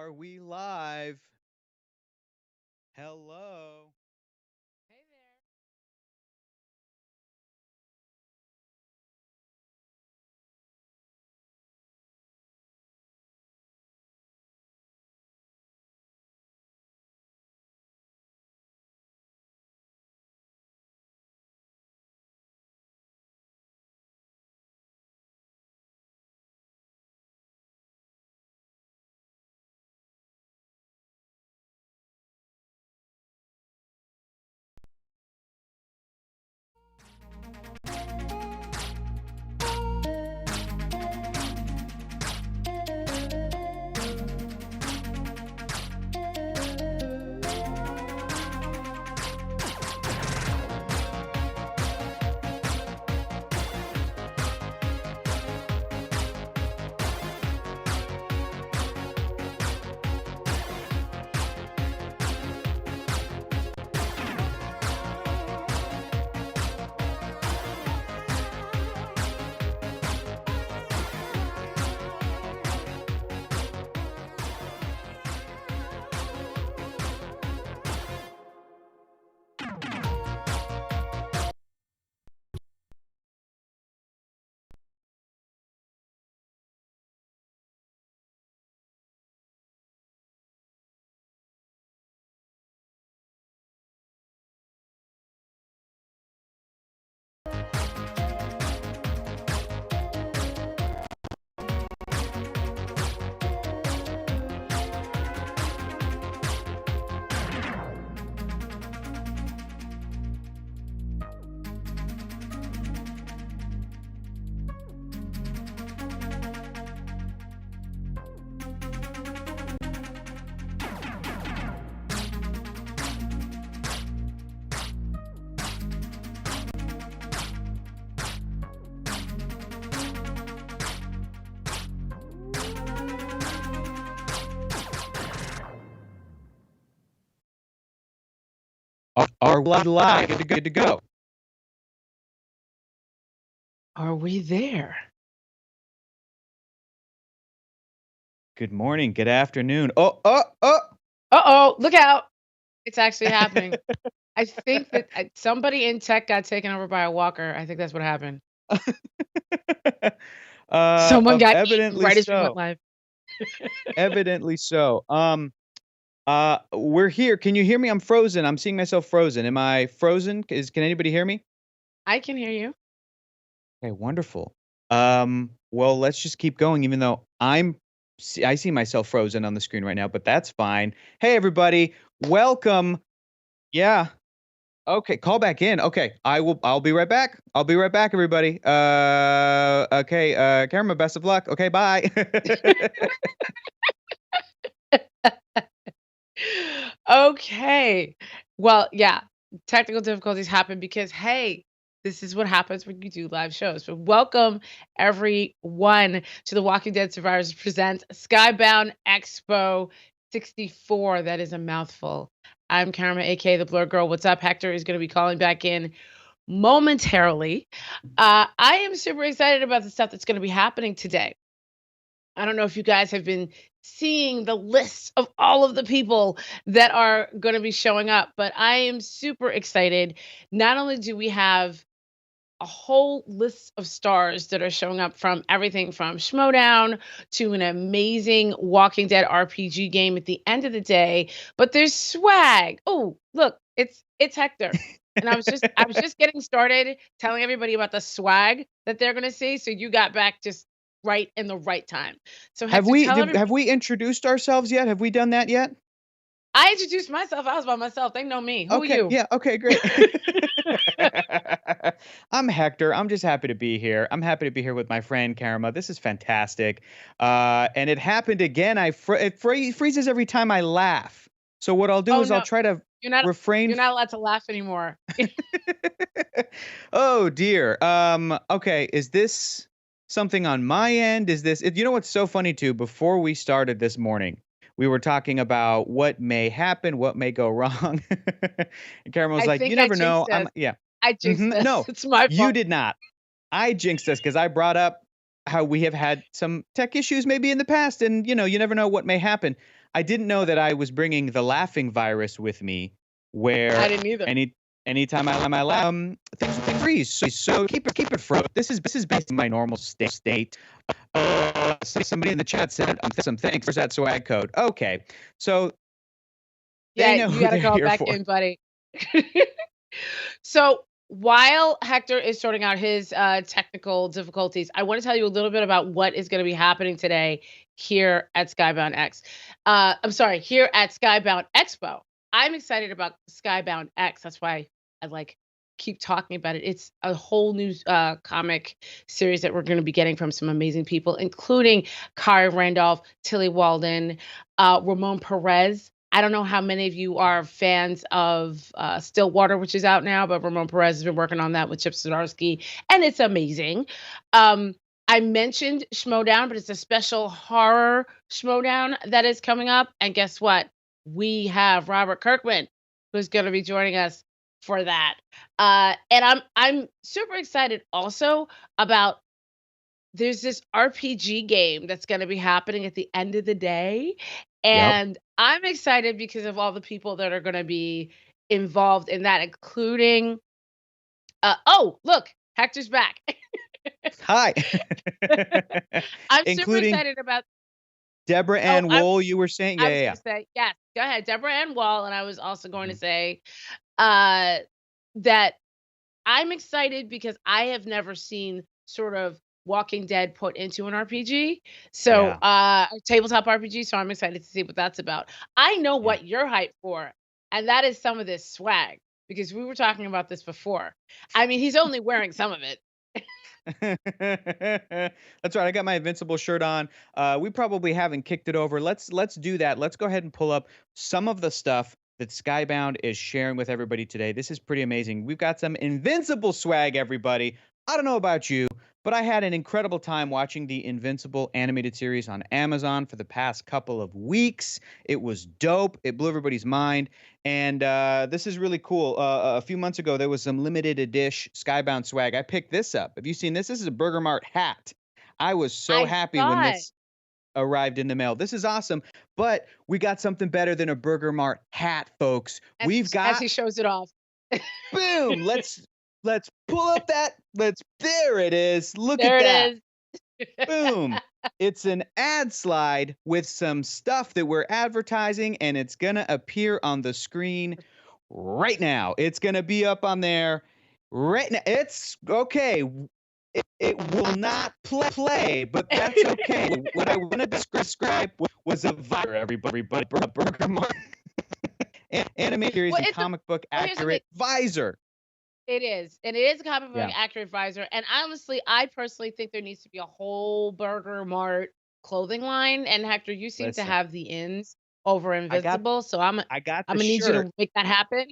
Are we live? Hello. Hey there. Are we live? Good to go. Are we there? Good morning. Good afternoon. Oh. Uh-oh, look out. It's actually happening. I think that somebody in tech got taken over by a walker. I think that's what happened. Someone got eaten Evidently right as we went so. live. Evidently so. We're here. Can you hear me? I'm frozen. I'm seeing myself frozen. Am I frozen? Can anybody hear me? I can hear you. Okay, wonderful. Well, let's just keep going, even though I see myself frozen on the screen right now, but that's fine. Hey, everybody, welcome. Yeah. Okay, call back in. Okay, I'll be right back. I'll be right back, everybody. Okay, camera, best of luck. Okay, bye. Okay. Well, yeah, technical difficulties happen because, hey, this is what happens when you do live shows. But welcome, everyone, to the Walking Dead Survivors Presents Skybound Expo 64. That is a mouthful. I'm Karma, aka the Blur Girl. What's up? Hector is going to be calling back in momentarily. I am super excited about the stuff that's going to be happening today. I don't know if you guys have been seeing the list of all of the people that are going to be showing up, but I am super excited. Not only do we have a whole list of stars that are showing up from everything from Schmodown to an amazing Walking Dead RPG game at the end of the day, but there's swag. Oh, look, it's Hector. And I was just getting started telling everybody about the swag that they're going to see, so you got back just right in the right time. So Hector, tell everybody. Have we introduced ourselves yet? Have we done that yet? I introduced myself. I was by myself. They know me. Who are Okay, you? yeah, okay, great. I'm Hector. I'm just happy to be here. I'm happy to be here with my friend Karma. This is fantastic. And it happened again. It freezes every time I laugh. So what I'll do is no. I'll try to refrain. You're not allowed to laugh anymore. Oh dear. Okay, is this something on my end? You know what's so funny too? Before we started this morning, we were talking about what may happen, what may go wrong. And Karen was like, "You never know." I jinxed us. No, it's my fault. You did not. I jinxed us because I brought up how we have had some tech issues maybe in the past, and you never know what may happen. I didn't know that I was bringing the laughing virus with me, where I didn't either. anytime I laugh, things freeze. So keep it frozen. This is basically my normal state. Somebody in the chat said some thanks. Where's that swag code? Okay, so they Yeah, know you who gotta they're call here back for. in, buddy. So while Hector is sorting out his technical difficulties, I want to tell you a little bit about what is going to be happening today here at Skybound X. I'm sorry, here at Skybound Expo. I'm excited about Skybound X. That's why I like keep talking about it. It's a whole new comic series that we're going to be getting from some amazing people, including Kari Randolph, Tilly Walden, Ramon Perez. I don't know how many of you are fans of Stillwater, which is out now, but Ramon Perez has been working on that with Chip Zdarsky, and it's amazing. I mentioned Schmodown, but it's a special horror Schmodown that is coming up. And guess what? We have Robert Kirkman, who's going to be joining us for that. And I'm super excited also about there's this RPG game that's going to be happening at the end of the day. Yep. And I'm excited because of all the people that are going to be involved in that, including, oh, look, Hector's back. Hi. I'm super Including excited about, Deborah oh, Ann Wool, you were saying? I Yeah, was yeah, going to say, yes, go ahead, Deborah Ann Wall. And I was also going to yeah. say uh, that I'm excited because I have never seen sort of Walking Dead put into an RPG. So, Yeah. tabletop RPG. So I'm excited to see what that's about. I know Yeah. what you're hyped for, and that is some of this swag because we were talking about this before. I mean, he's only wearing some of it. That's right. I got my Invincible shirt on. We probably haven't kicked it over. Let's do that. Let's go ahead and pull up some of the stuff that Skybound is sharing with everybody today. This is pretty amazing. We've got some Invincible swag, everybody. I don't know about you, but I had an incredible time watching the Invincible animated series on Amazon for the past couple of weeks. It was dope. It blew everybody's mind. And this is really cool. A few months ago, there was some limited edition Skybound swag. I picked this up. Have you seen this? This is a Burger Mart hat. I was so I happy when saw it this arrived in the mail. This is awesome. But we got something better than a Burger Mart hat, folks. We've as got he shows it off. boom. Let's pull up that. Let's there it is. Look There at it that. is. Boom. It's an ad slide with some stuff that we're advertising, and it's going to appear on the screen right now. It's going to be up on there right now. It's okay. It will not play, but that's okay. What I want to describe was a virus, everybody, a Burger Mart anime series Well, and it's a comic book well. Here's the thing. accurate visor. It is, and it is a comic book Yeah, accurate visor. And honestly, I personally think there needs to be a whole Burger Mart clothing line. And Hector, you seem to listen. have the ins over I got Invincible, so I'm I got I'm the gonna need you shirt. to make that happen.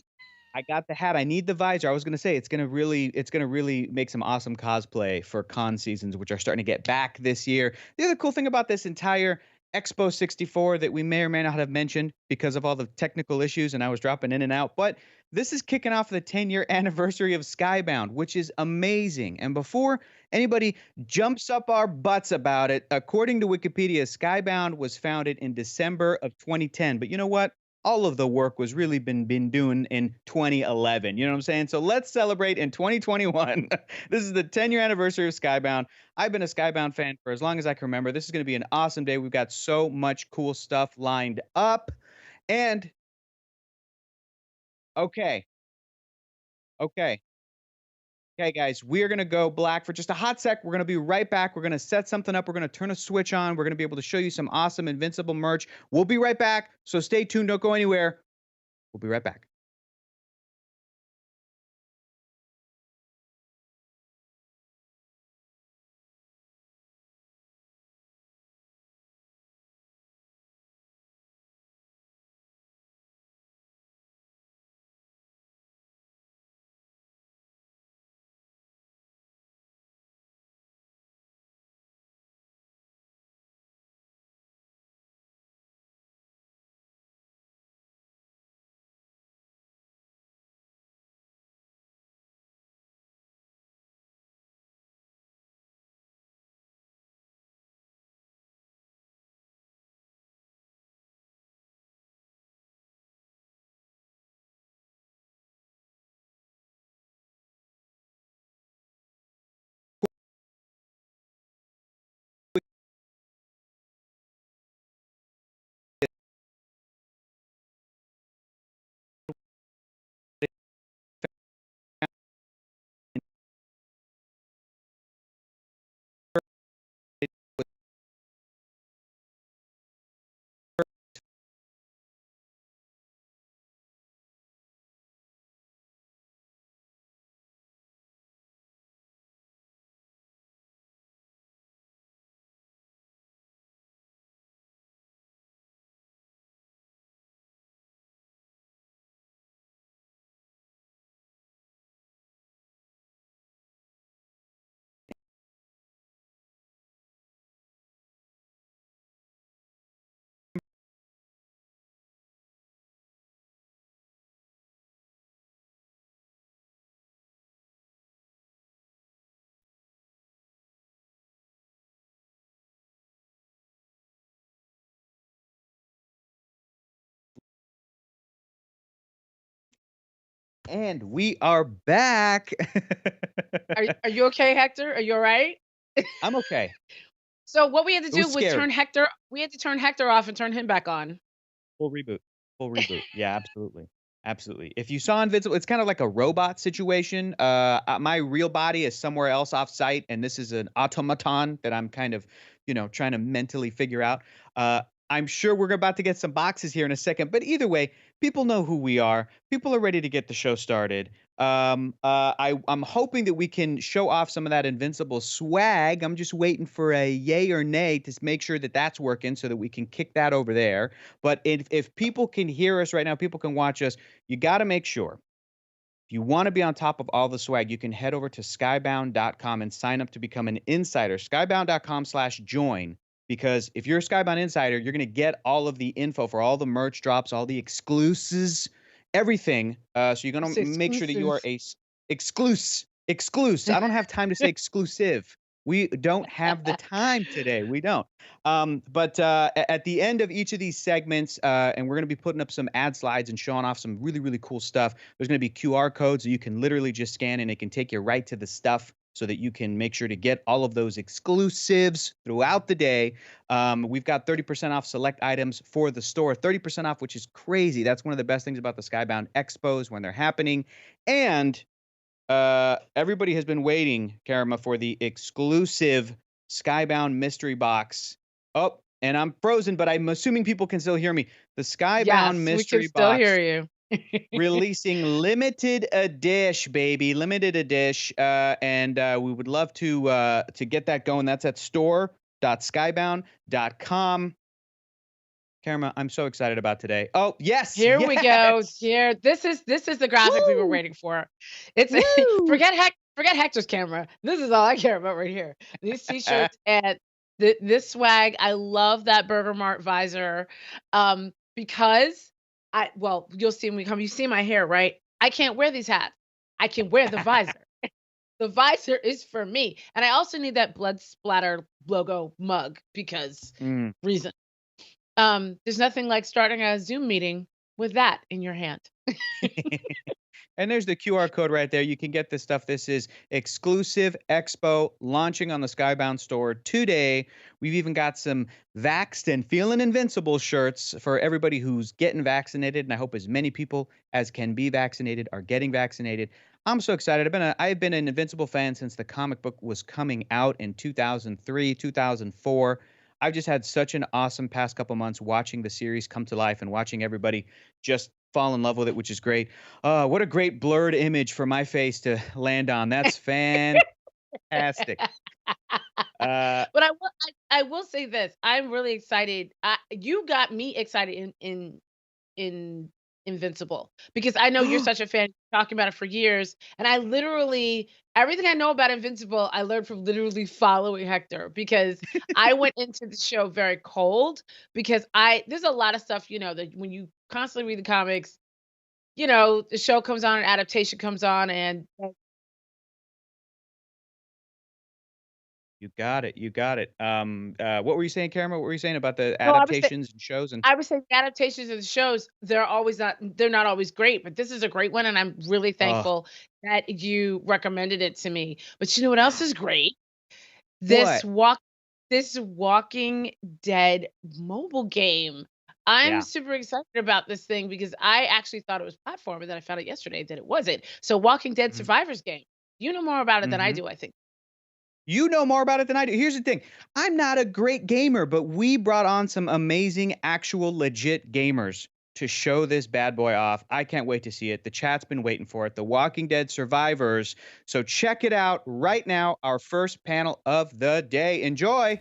I got the hat. I need the visor. I was gonna say it's gonna really make some awesome cosplay for con seasons, which are starting to get back this year. The other cool thing about this entire Expo 64 that we may or may not have mentioned because of all the technical issues and I was dropping in and out, but this is kicking off the 10-year anniversary of Skybound, which is amazing. And before anybody jumps up our butts about it, according to Wikipedia, Skybound was founded in December of 2010. But you know what? All of the work was really been doing in 2011. You know what I'm saying? So let's celebrate in 2021. This is the 10-year anniversary of Skybound. I've been a Skybound fan for as long as I can remember. This is going to be an awesome day. We've got so much cool stuff lined up. And okay, okay. Okay, guys, we are going to go black for just a hot sec. We're going to be right back. We're going to set something up. We're going to turn a switch on. We're going to be able to show you some awesome Invincible merch. We'll be right back. So stay tuned. Don't go anywhere. We'll be right back. And we are back. Are you okay, Hector? Are you all right? I'm okay. So what we had to It do was was scary. turn Hector off and turn him back on. Full reboot. Full reboot. Yeah, absolutely. Absolutely. If you saw Invincible, it's kind of like a robot situation. My real body is somewhere else off site, and this is an automaton that I'm kind of, trying to mentally figure out. Uh, I'm sure we're about to get some boxes here in a second, but either way, people know who we are. People are ready to get the show started. I'm hoping that we can show off some of that Invincible swag. I'm just waiting for a yay or nay to make sure that that's working so that we can kick that over there. But if people can hear us right now, people can watch us, you got to make sure. If you want to be on top of all the swag, you can head over to skybound.com and sign up to become an insider. Skybound.com/join. Because if you're a Skybound insider, you're going to get all of the info for all the merch drops, all the exclusives, everything. So you're going It's to make sure that you are exclusive. exclusive. I don't have time to say exclusive. We don't have the time today. We don't. But at the end of each of these segments, and we're going to be putting up some ad slides and showing off some really, really cool stuff. There's going to be QR codes that you can literally just scan, and it can take you right to the stuff so that you can make sure to get all of those exclusives throughout the day. We've got 30% off select items for the store, 30% off, which is crazy. That's one of the best things about the Skybound Expos when they're happening. And everybody has been waiting, Karama, for the exclusive Skybound mystery box. Oh, and I'm frozen, but I'm assuming people can still hear me. The Skybound Yes, we can mystery still box hear you. releasing limited edition, baby, limited edition. And we would love to get that going. That's at store.skybound.com. Karama, I'm so excited about today. Oh, yes, Here we go. yes. Here, this is the graphic we were Woo! waiting for. It's Woo! forget Hector's camera. This is all I care about right here. These t-shirts and this swag. I love that Burger Mart visor. Because you'll see when we come. You see my hair, right? I can't wear these hats. I can wear the visor. The visor is for me. And I also need that blood splatter logo mug because Mm. reason. There's nothing like starting a Zoom meeting with that in your hand. And there's the QR code right there. You can get this stuff. This is exclusive Expo launching on the Skybound store today. We've even got some Vaxxed and Feeling Invincible shirts for everybody who's getting vaccinated. And I hope as many people as can be vaccinated are getting vaccinated. I'm so excited. I've been an Invincible fan since the comic book was coming out in 2003, 2004. I've just had such an awesome past couple months watching the series come to life and watching everybody just fall in love with it, which is great. What a great blurred image for my face to land on. That's fantastic. Uh, But I will say this. I'm really excited. You got me excited in Invincible because I know you're such a fan, talking about it for years, and I literally everything I know about Invincible, I learned from literally following Hector because I went into the show very cold because there's a lot of stuff, that when you constantly read the comics, the show comes on, an adaptation comes on, and you got it. You got it. What were you saying, Karama? What were you saying about the no, I was saying adaptations and shows? And I would say the adaptations of the shows, they're not always great, but this is a great one, and I'm really oh, thankful that you recommended it to me. But you know what else is great? This what? walk this Walking Dead mobile game. I'm Yeah. super excited about this thing because I actually thought it was platform, and then I found out yesterday that it wasn't. So Walking Dead Survivors game. You know more about it than I Mm-hmm. do, I think. You know more about it than I do. Here's the thing. I'm not a great gamer, but we brought on some amazing, actual, legit gamers to show this bad boy off. I can't wait to see it. The chat's been waiting for it. The Walking Dead Survivors. So check it out right now. Our first panel of the day. Enjoy.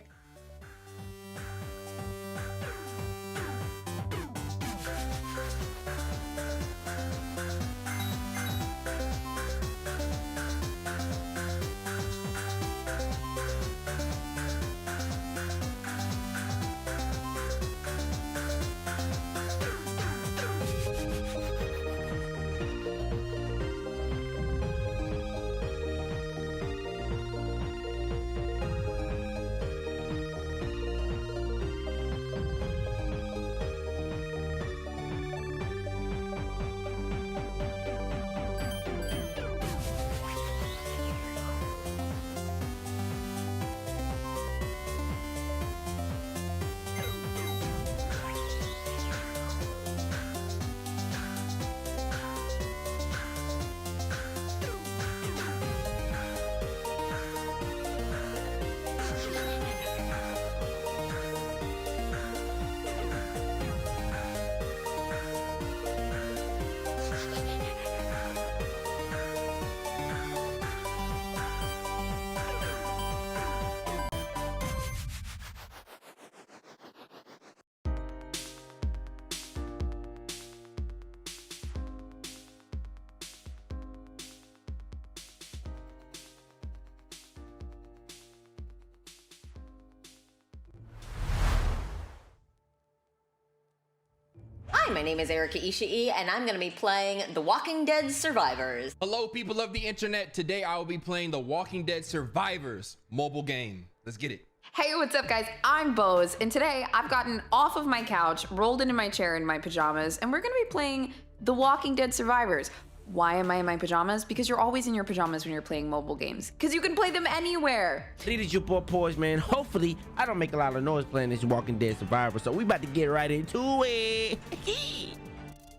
Hi, my name is Erika Ishii, and I'm going to be playing The Walking Dead Survivors. Hello, people of the internet. Today I will be playing The Walking Dead Survivors mobile game. Let's get it. Hey, what's up, guys? I'm Bose, and today I've gotten off of my couch, rolled into my chair in my pajamas, and we're gonna be playing The Walking Dead Survivors. Why am I in my pajamas? Because you're always in your pajamas when you're playing mobile games, because you can play them anywhere. It is your boy Poise, man. Hopefully, I don't make a lot of noise playing this Walking Dead Survivor, so we about to get right into it.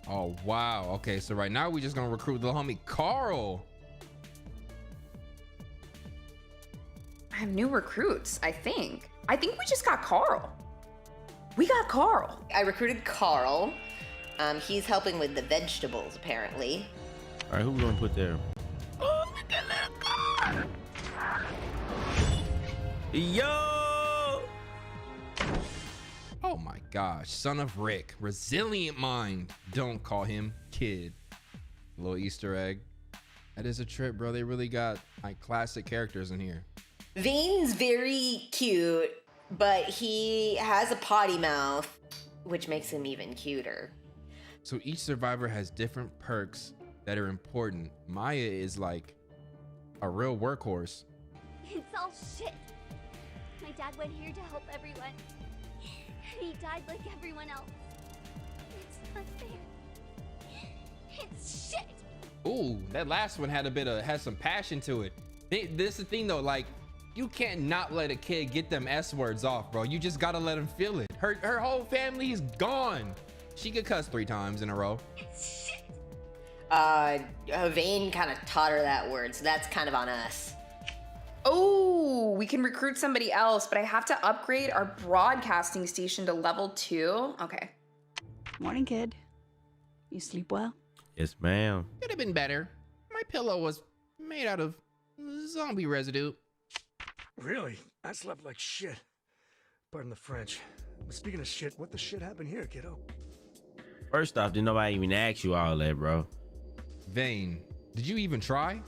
Oh, wow. Okay, so right now we're just gonna recruit the homie Carl. I have new recruits, I think. I think we just got Carl. We got Carl. I recruited Carl. He's helping with the vegetables, apparently. All right, who we gonna put there? Oh, look at that car! Yo! Oh my gosh, son of Rick, resilient mind. Don't call him kid. Little Easter egg. That is a trip, bro. They really got like classic characters in here. Vane's very cute, but he has a potty mouth, which makes him even cuter. So each survivor has different perks that are important. Maya is like a real workhorse. It's all shit. My dad went here to help everyone. And he died like everyone else. It's not fair. It's shit. Ooh, that last one had some passion to it. This is the thing though, like you can't not let a kid get them S words off, bro. You just gotta let him feel it. Her whole family is gone. She could cuss 3 times in a row. It's shit. Vane kind of taught her that word, so that's kind of on us. Oh, we can recruit somebody else, but I have to upgrade our broadcasting station to level 2. Okay. Morning, kid. You sleep well? Yes, ma'am. Could have been better. My pillow was made out of zombie residue. Really? I slept like shit. Pardon the French. But speaking of shit, what the shit happened here, kiddo? First off, did nobody even ask you all that, bro? Vane, did you even try?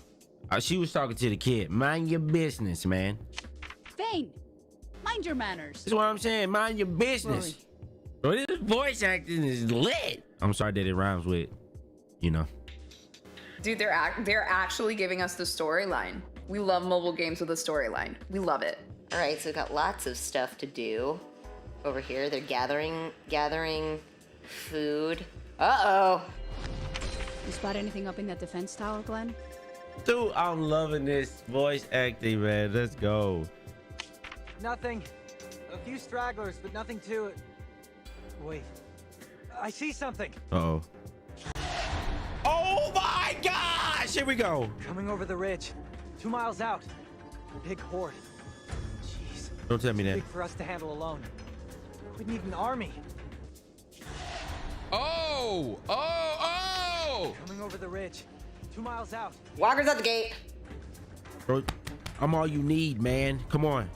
She was talking to the kid. Mind your business, man. Vane, mind your manners. That's what I'm saying. Mind your business. Bro, this voice acting is lit. I'm sorry that it rhymes with, you know. Dude, they're actually giving us the storyline. We love mobile games with a storyline. We love it. All right, so we've got lots of stuff to do over here. They're gathering food. Uh-oh. You spot anything up in that defense tower, Glenn? Dude, I'm loving this voice acting, man. Let's go. Nothing. A few stragglers, but nothing to it. Wait. I see something. Uh-oh. Oh my gosh! Here we go. Coming over the ridge. 2 miles out. A big horde. Jeez. Don't tell me that. Big for us to handle alone. We'd need an army. Oh! Coming over the ridge. 2 miles out. Walker's at the gate. Bro, I'm all you need, man. Come on.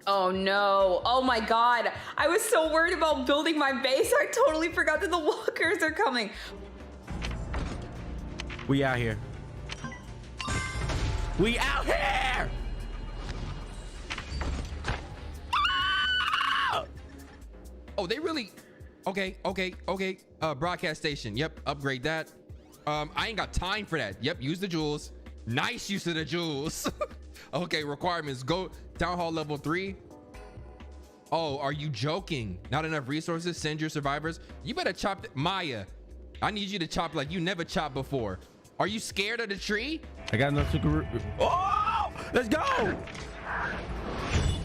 Oh no. Oh my god. I was so worried about building my base. I totally forgot that the walkers are coming. We out here. We out here! Oh, they really... Okay. Broadcast station. Yep, upgrade that. I ain't got time for that. Yep, use the jewels. Nice use of the jewels. Okay, requirements. Go town hall level 3. Oh, are you joking? Not enough resources? Send your survivors. You better chop Maya. I need you to chop like you never chopped before. Are you scared of the tree? I got enough to... Oh! Let's go!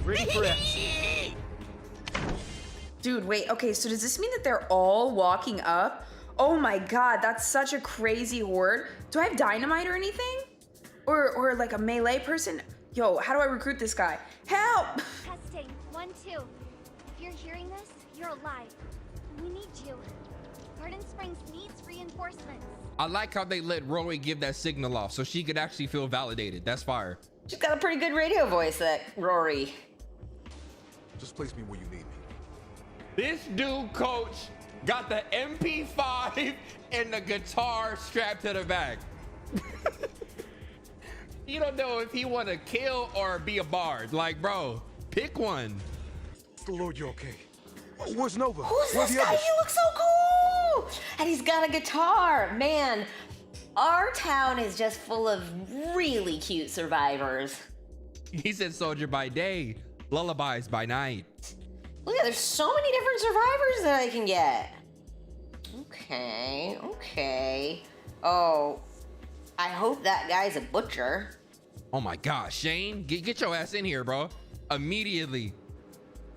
Ready for it. Dude, wait. Okay, so does this mean that they're all walking up? Oh my god, that's such a crazy horde. Do I have dynamite or anything? Or like a melee person? Yo, how do I recruit this guy? Help! Testing. 1, 2. If you're hearing this, you're alive. We need you. Garden Springs needs reinforcements. I like how they let Rory give that signal off so she could actually feel validated. That's fire. She's got a pretty good radio voice, that Rory. Just place me where you need me. This dude, coach, got the MP5 and the guitar strapped to the back. You don't know if he want to kill or be a bard. Like, bro, pick one. The Lord, you okay? Where's Nova? Who's Where's this the guy? others? He looks so cool! Woo! And he's got a guitar. Man, our town is just full of really cute survivors. He said soldier by day, lullabies by night. Look, there's so many different survivors that I can get. Okay. Oh, I hope that guy's a butcher. Oh my gosh, Shane, get your ass in here, bro. Immediately.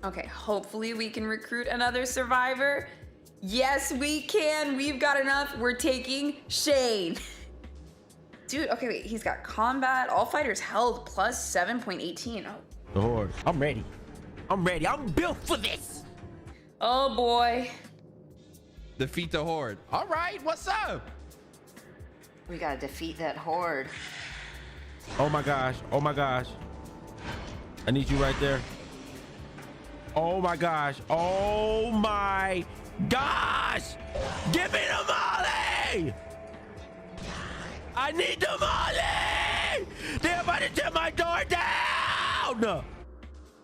Okay, hopefully we can recruit another survivor. Yes, we can. We've got enough. We're taking Shane. Dude, okay, wait. He's got combat, all fighters health, plus 7.18. Oh. The horde. I'm ready. I'm built for this. Oh, boy. Defeat the horde. All right, what's up? We gotta defeat that horde. Oh my gosh. I need you right there. Oh my gosh. Give me the molly. I need the molly. They're about to tear my door down.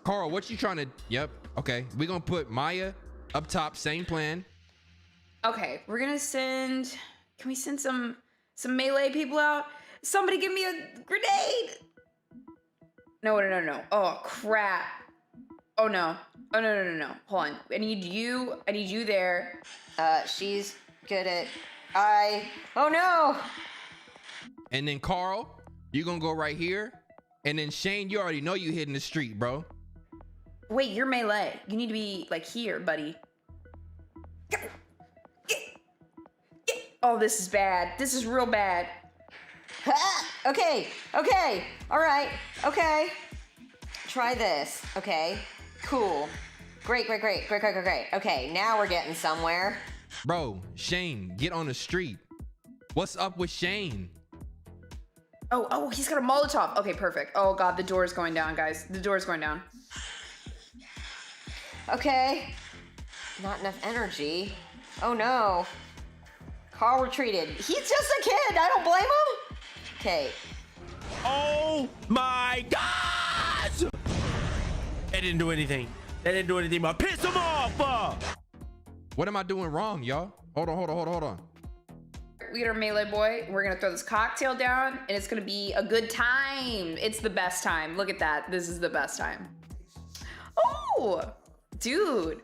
Carl, what you trying to? Yep. Okay, we're gonna put Maya up top. Same plan. Okay, we're gonna send. Can we send some melee people out? Somebody give me a grenade. No. Oh crap. Oh no. No. Hold on. I need you there. She's good at. Oh no. And then Carl, you're gonna go right here. And then Shane, you already know you hit in the street, bro. Wait, you're melee. You need to be like here, buddy. Get. Oh, this is bad. This is real bad. Okay. All right. Okay. Try this. Okay. Cool. Great. Okay, now we're getting somewhere. Bro, Shane, get on the street. What's up with Shane? Oh, he's got a Molotov. Okay, perfect. Oh God, the door is going down, guys. The door is going down. Okay. Not enough energy. Oh no. Carl retreated. He's just a kid. I don't blame him. Okay. Oh my gosh! That didn't do anything. But piss him off. What am I doing wrong, y'all? Hold on. We got our melee boy. We're gonna throw this cocktail down, and it's gonna be a good time. It's the best time. Look at that. This is the best time. Oh, dude.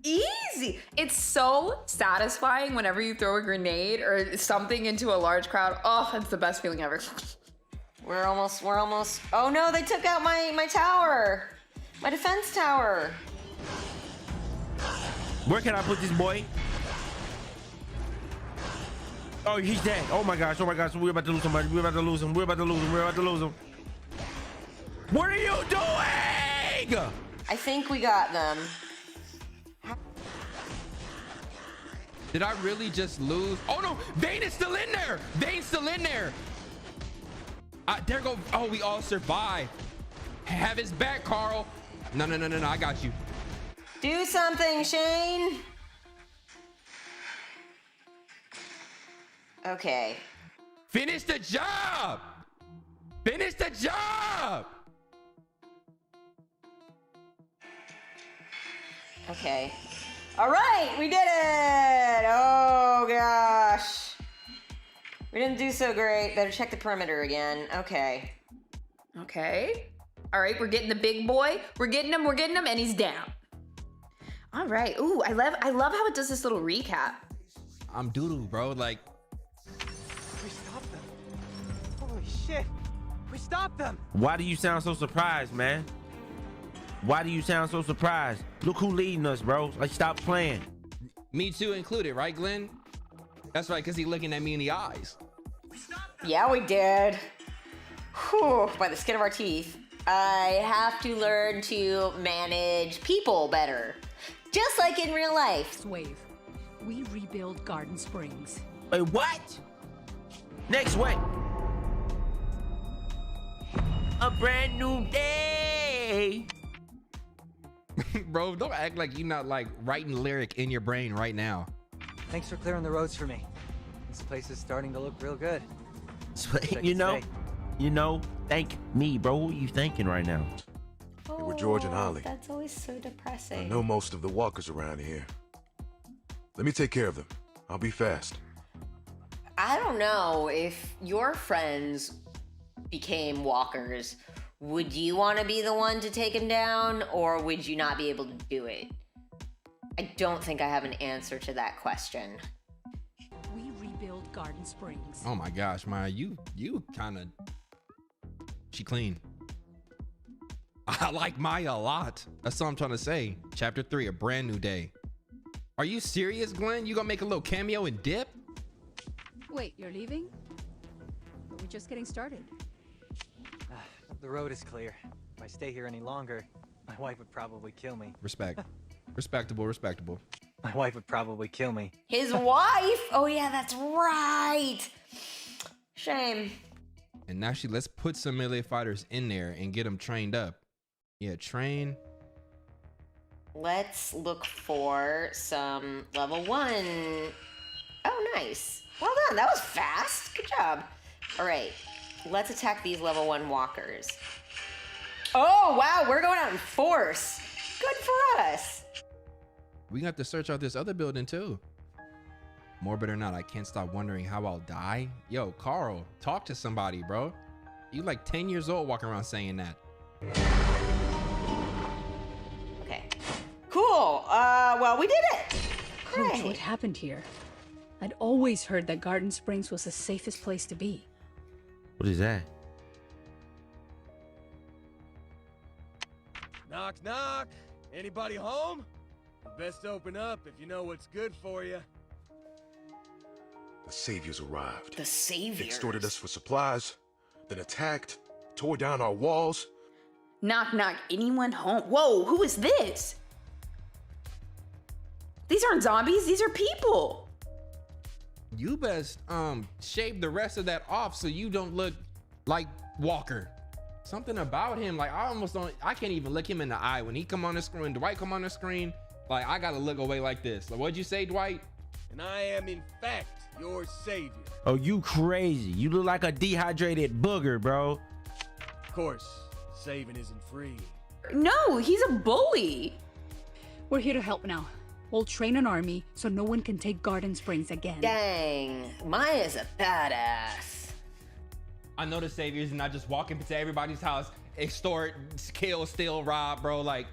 Easy. It's so satisfying whenever you throw a grenade or something into a large crowd. Oh, it's the best feeling ever. We're almost. Oh no, they took out my tower. My defense tower. Where can I put this boy? Oh, he's dead. Oh my gosh. We're about to lose somebody. We're about to lose him. What are you doing? I think we got them. Did I really just lose? Oh no, Vane is still in there. There go. Oh, we all survived. Have his back, Carl. No, I got you. Do something, Shane. Okay. Finish the job. Okay. All right, we did it. Oh gosh. We didn't do so great. Better check the perimeter again. Okay. All right, we're getting the big boy. We're getting him, and he's down. All right. Ooh, I love how it does this little recap. I'm doodoo, bro. Like, We stopped them. Holy shit. We stopped them. Why do you sound so surprised, man? Look who leading us, bro. Like, stop playing. me too included, right, Glenn? That's right, because he looking at me in the eyes. Yeah, we did. Whew, by the skin of our teeth. I have to learn to manage people better. Just like in real life. Wave. We rebuild Garden Springs. Wait, what? Next what? A brand new day. Bro, don't act like you're not like writing lyric in your brain right now. Thanks for clearing the roads for me. This place is starting to look real good. You know, thank me, bro. Who are you thanking right now? Oh, we're George and Holly. That's always so depressing. I know most of the walkers around here. Let me take care of them. I'll be fast. I don't know if your friends became walkers. Would you want to be the one to take him down, or would you not be able to do it? I don't think I have an answer to that question. We rebuild Garden Springs. Oh my gosh, Maya, you kind of, she clean. I like Maya a lot. That's all I'm trying to say. Chapter 3, a brand new day. Are you serious, Glenn? You gonna make a little cameo and dip? Wait, you're leaving? But we're just getting started. The road is clear. If I stay here any longer, my wife would probably kill me. Respect. Respectable. My wife would probably kill me. His wife? Oh yeah, that's right. Shame. And now let's put some melee fighters in there and get them trained up. Yeah, train. Let's look for some level 1. Oh, nice. Well done. That was fast. Good job. All right. Let's attack these level 1 walkers. Oh, wow. We're going out in force. Good for us. We got to search out this other building too. Morbid or not, I can't stop wondering how I'll die. Yo, Carl, talk to somebody, bro. You like 10 years old walking around saying that. Okay. Cool. Well, we did it. Coach, Great. what happened here? I'd always heard that Garden Springs was the safest place to be. What is that? Knock, knock. Anybody home? Best open up if you know what's good for you. The saviors arrived. The saviors? They extorted us for supplies, then attacked, tore down our walls. Knock, knock. Anyone home? Whoa, who is this? These aren't zombies. These are people. You best shave the rest of that off so you don't look like Walker. Something about him, like I can't even look him in the eye when he come on the screen. Dwight come on the screen, like I gotta look away like this. Like, what'd you say, Dwight? And I am in fact your savior. Oh, you crazy. You look like a dehydrated booger, bro. Of course, saving isn't free. No, he's a bully. We're here to help now. We'll train an army so no one can take Garden Springs again. Dang, Maya's a badass. I know the saviors and not just walk into everybody's house, extort, kill, steal, rob, bro. Like,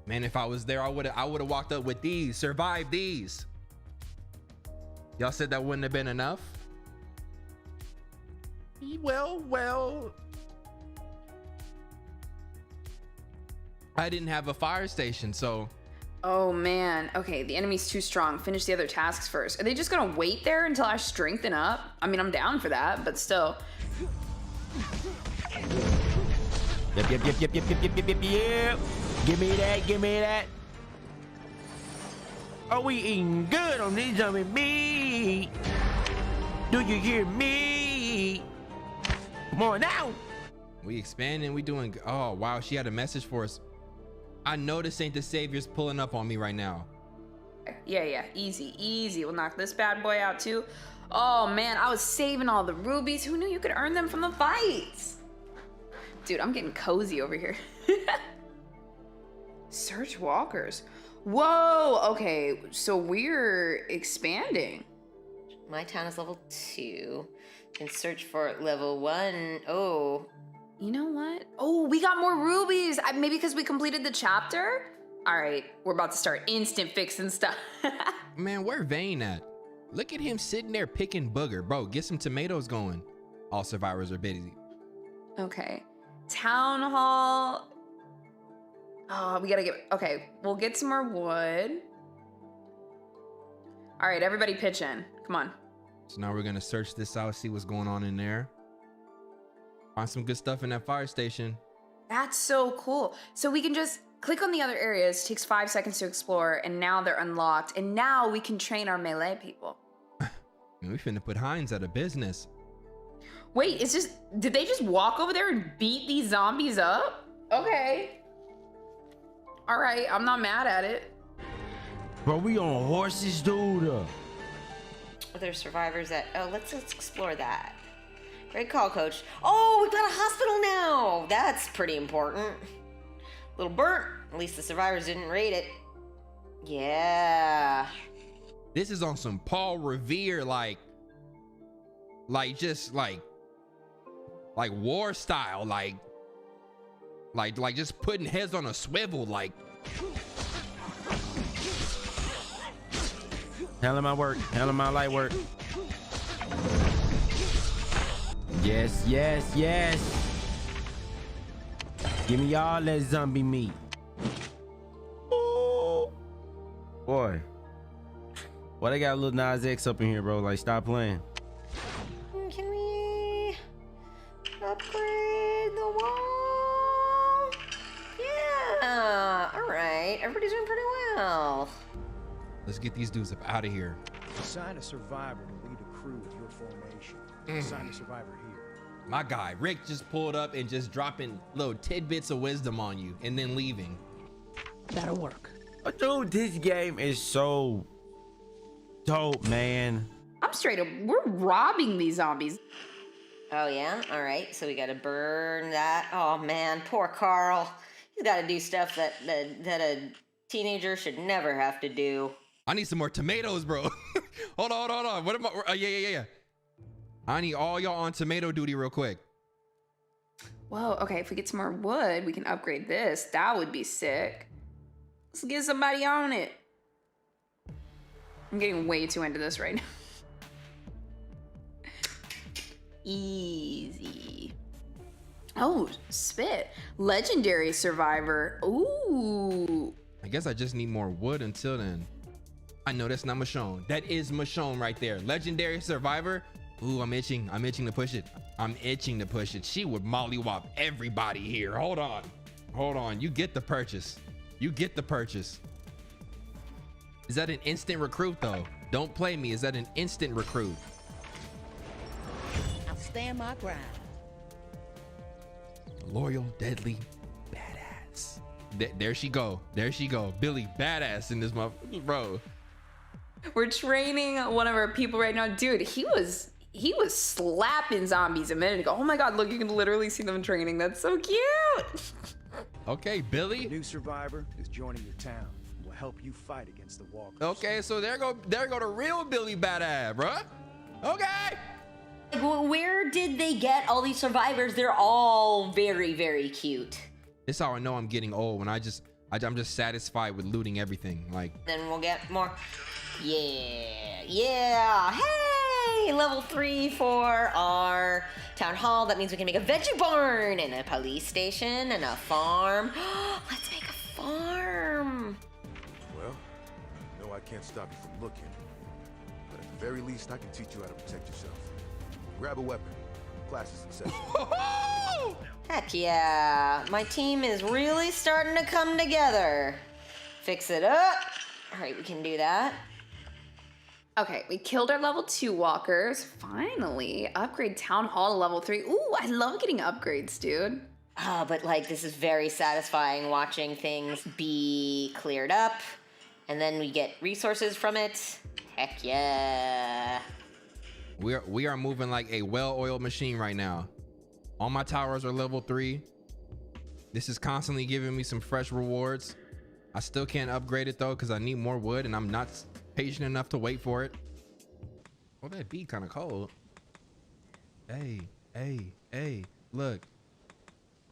man, if I was there, I would have walked up with these, survived these. Y'all said that wouldn't have been enough? Well. I didn't have a fire station, so. Oh man, okay, the enemy's too strong. Finish the other tasks first. Are they just gonna wait there until I strengthen up? I mean, I'm down for that, but still. Yep. Give me that. Are we eating good on these zombie meat? Do you hear me? Come on now. We expanding, we doing, oh wow, she had a message for us. I know this ain't the saviors pulling up on me right now. Yeah, easy. We'll knock this bad boy out too. Oh man, I was saving all the rubies. Who knew you could earn them from the fights? Dude, I'm getting cozy over here. Search walkers. Whoa, okay, so we're expanding. My town is level 2. Can search for level 1. Oh. You know what? Oh, we got more rubies. Maybe because we completed the chapter? All right, we're about to start instant fixing stuff. Man, where Vane at? Look at him sitting there picking booger. Bro, get some tomatoes going. All survivors are busy. Okay, town hall. Oh, we gotta okay, we'll get some more wood. All right, everybody pitch in. Come on. So now we're gonna search this out, see what's going on in there. Find some good stuff in that fire station. That's so cool. So we can just click on the other areas, takes 5 seconds to explore, and now they're unlocked. And now we can train our melee people. Man, we finna put Heinz out of business. Wait, did they just walk over there and beat these zombies up? Okay. All right, I'm not mad at it. Bro, we on horses, dude. Are there survivors at... Oh, let's explore that. Great call, Coach. Oh, we've got a hospital now. That's pretty important. Little burnt. At least the survivors didn't raid it. Yeah. This is on some Paul Revere, like just like war style, like just putting heads on a swivel, like. Hell of my work, hell of my light work. Yes, yes, yes. Give me all that zombie meat. Ooh. Boy. Why they got a little Nas X up in here, bro? Like, stop playing. Can we upgrade the wall? Yeah. All right. Everybody's doing pretty well. Let's get these dudes up out of here. Assign a survivor to lead a crew with your formation. Assign a survivor here. My guy Rick just pulled up and just dropping little tidbits of wisdom on you and then leaving. That'll work. Oh, dude, this game is so dope, man. I'm straight up. We're robbing these zombies. Oh, yeah? All right. So we got to burn that. Oh, man. Poor Carl. He's got to do stuff that a teenager should never have to do. I need some more tomatoes, bro. Hold on. What am I? Yeah. I need all y'all on tomato duty real quick. Whoa, okay, if we get some more wood, we can upgrade this. That would be sick. Let's get somebody on it. I'm getting way too into this right now. Easy. Oh, spit. Legendary survivor. Ooh. I guess I just need more wood until then. I know that's not Michonne. That is Michonne right there. Legendary survivor. Ooh, I'm itching to push it. She would mollywop everybody here. Hold on. You get the purchase. Is that an instant recruit though? Don't play me. Is that an instant recruit? I'll stand my ground. Loyal, deadly, badass. There she go. Billy, badass in this motherfucker, bro. We're training one of our people right now. Dude, he was slapping zombies a minute ago. Oh my God, look, you can literally see them training. That's so cute. Okay, Billy. The new survivor is joining your town. Will help you fight against the walkers. Okay, so there go the real Billy badass, bruh. Okay. Where did they get all these survivors? They're all very, very cute. This is how I know I'm getting old, when I'm just satisfied with looting everything. Like, then we'll get more. Yeah. Hey, level 3 for our town hall. That means we can make a veggie barn and a police station and a farm. Let's make a farm. Well, no, I can't stop you from looking. But at the very least, I can teach you how to protect yourself. Grab a weapon. Class is in session. Heck yeah. My team is really starting to come together. Fix it up. All right, we can do that. Okay, we killed our level 2 walkers. Finally, upgrade town hall to level 3. Ooh, I love getting upgrades, dude. Oh, but like this is very satisfying watching things be cleared up and then we get resources from it. Heck yeah. We are moving like a well-oiled machine right now. All my towers are level 3. This is constantly giving me some fresh rewards. I still can't upgrade it though because I need more wood and I'm not patient enough to wait for it. Oh, that be kind of cold. Hey, look.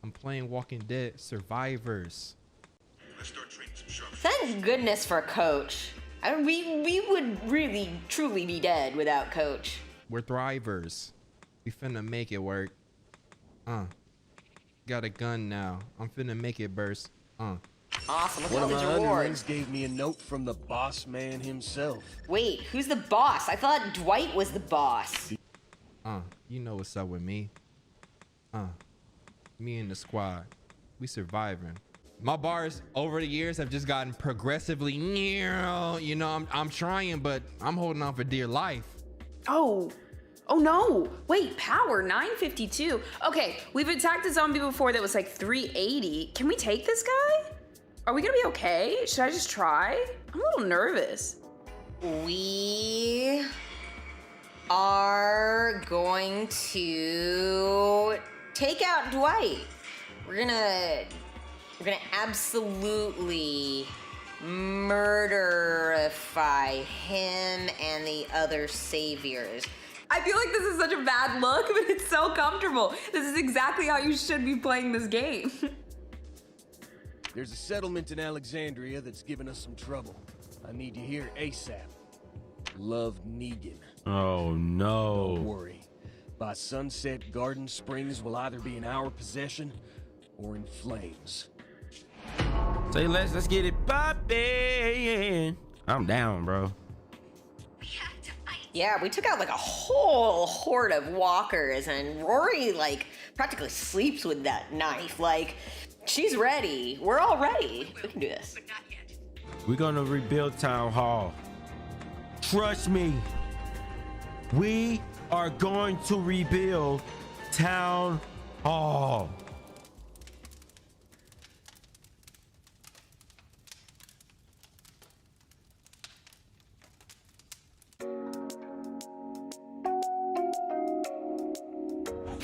I'm playing Walking Dead Survivors. Thank goodness for Coach. We would really, truly be dead without Coach. We're thrivers. We finna make it work. Got a gun now. I'm finna make it burst. Awesome. Look at One all of these my rewards. underlings gave me a note from the boss man himself. Wait, who's the boss? I thought Dwight was the boss. You know what's up with me. Me and the squad. We surviving. My bars over the years have just gotten progressively near. You know, I'm trying, but I'm holding on for dear life. Oh no. Wait, power 952. Okay, we've attacked a zombie before that was like 380. Can we take this guy? Are we gonna be okay? Should I just try? I'm a little nervous. We are going to take out Dwight. We're gonna absolutely murder a identify him and the other saviors. I feel like this is such a bad look, but it's so comfortable. This is exactly how you should be playing this game. There's a settlement in Alexandria that's giving us some trouble. I need you here ASAP. Love, Negan. Oh no. Don't worry. By sunset, Garden Springs will either be in our possession or in flames. Say let's get it poppin'. I'm down, bro. Yeah, we took out like a whole horde of walkers, and Rory like practically sleeps with that knife. Like, she's ready. We're all ready. We can do this. We're gonna rebuild Town Hall. Trust me. We are going to rebuild Town Hall.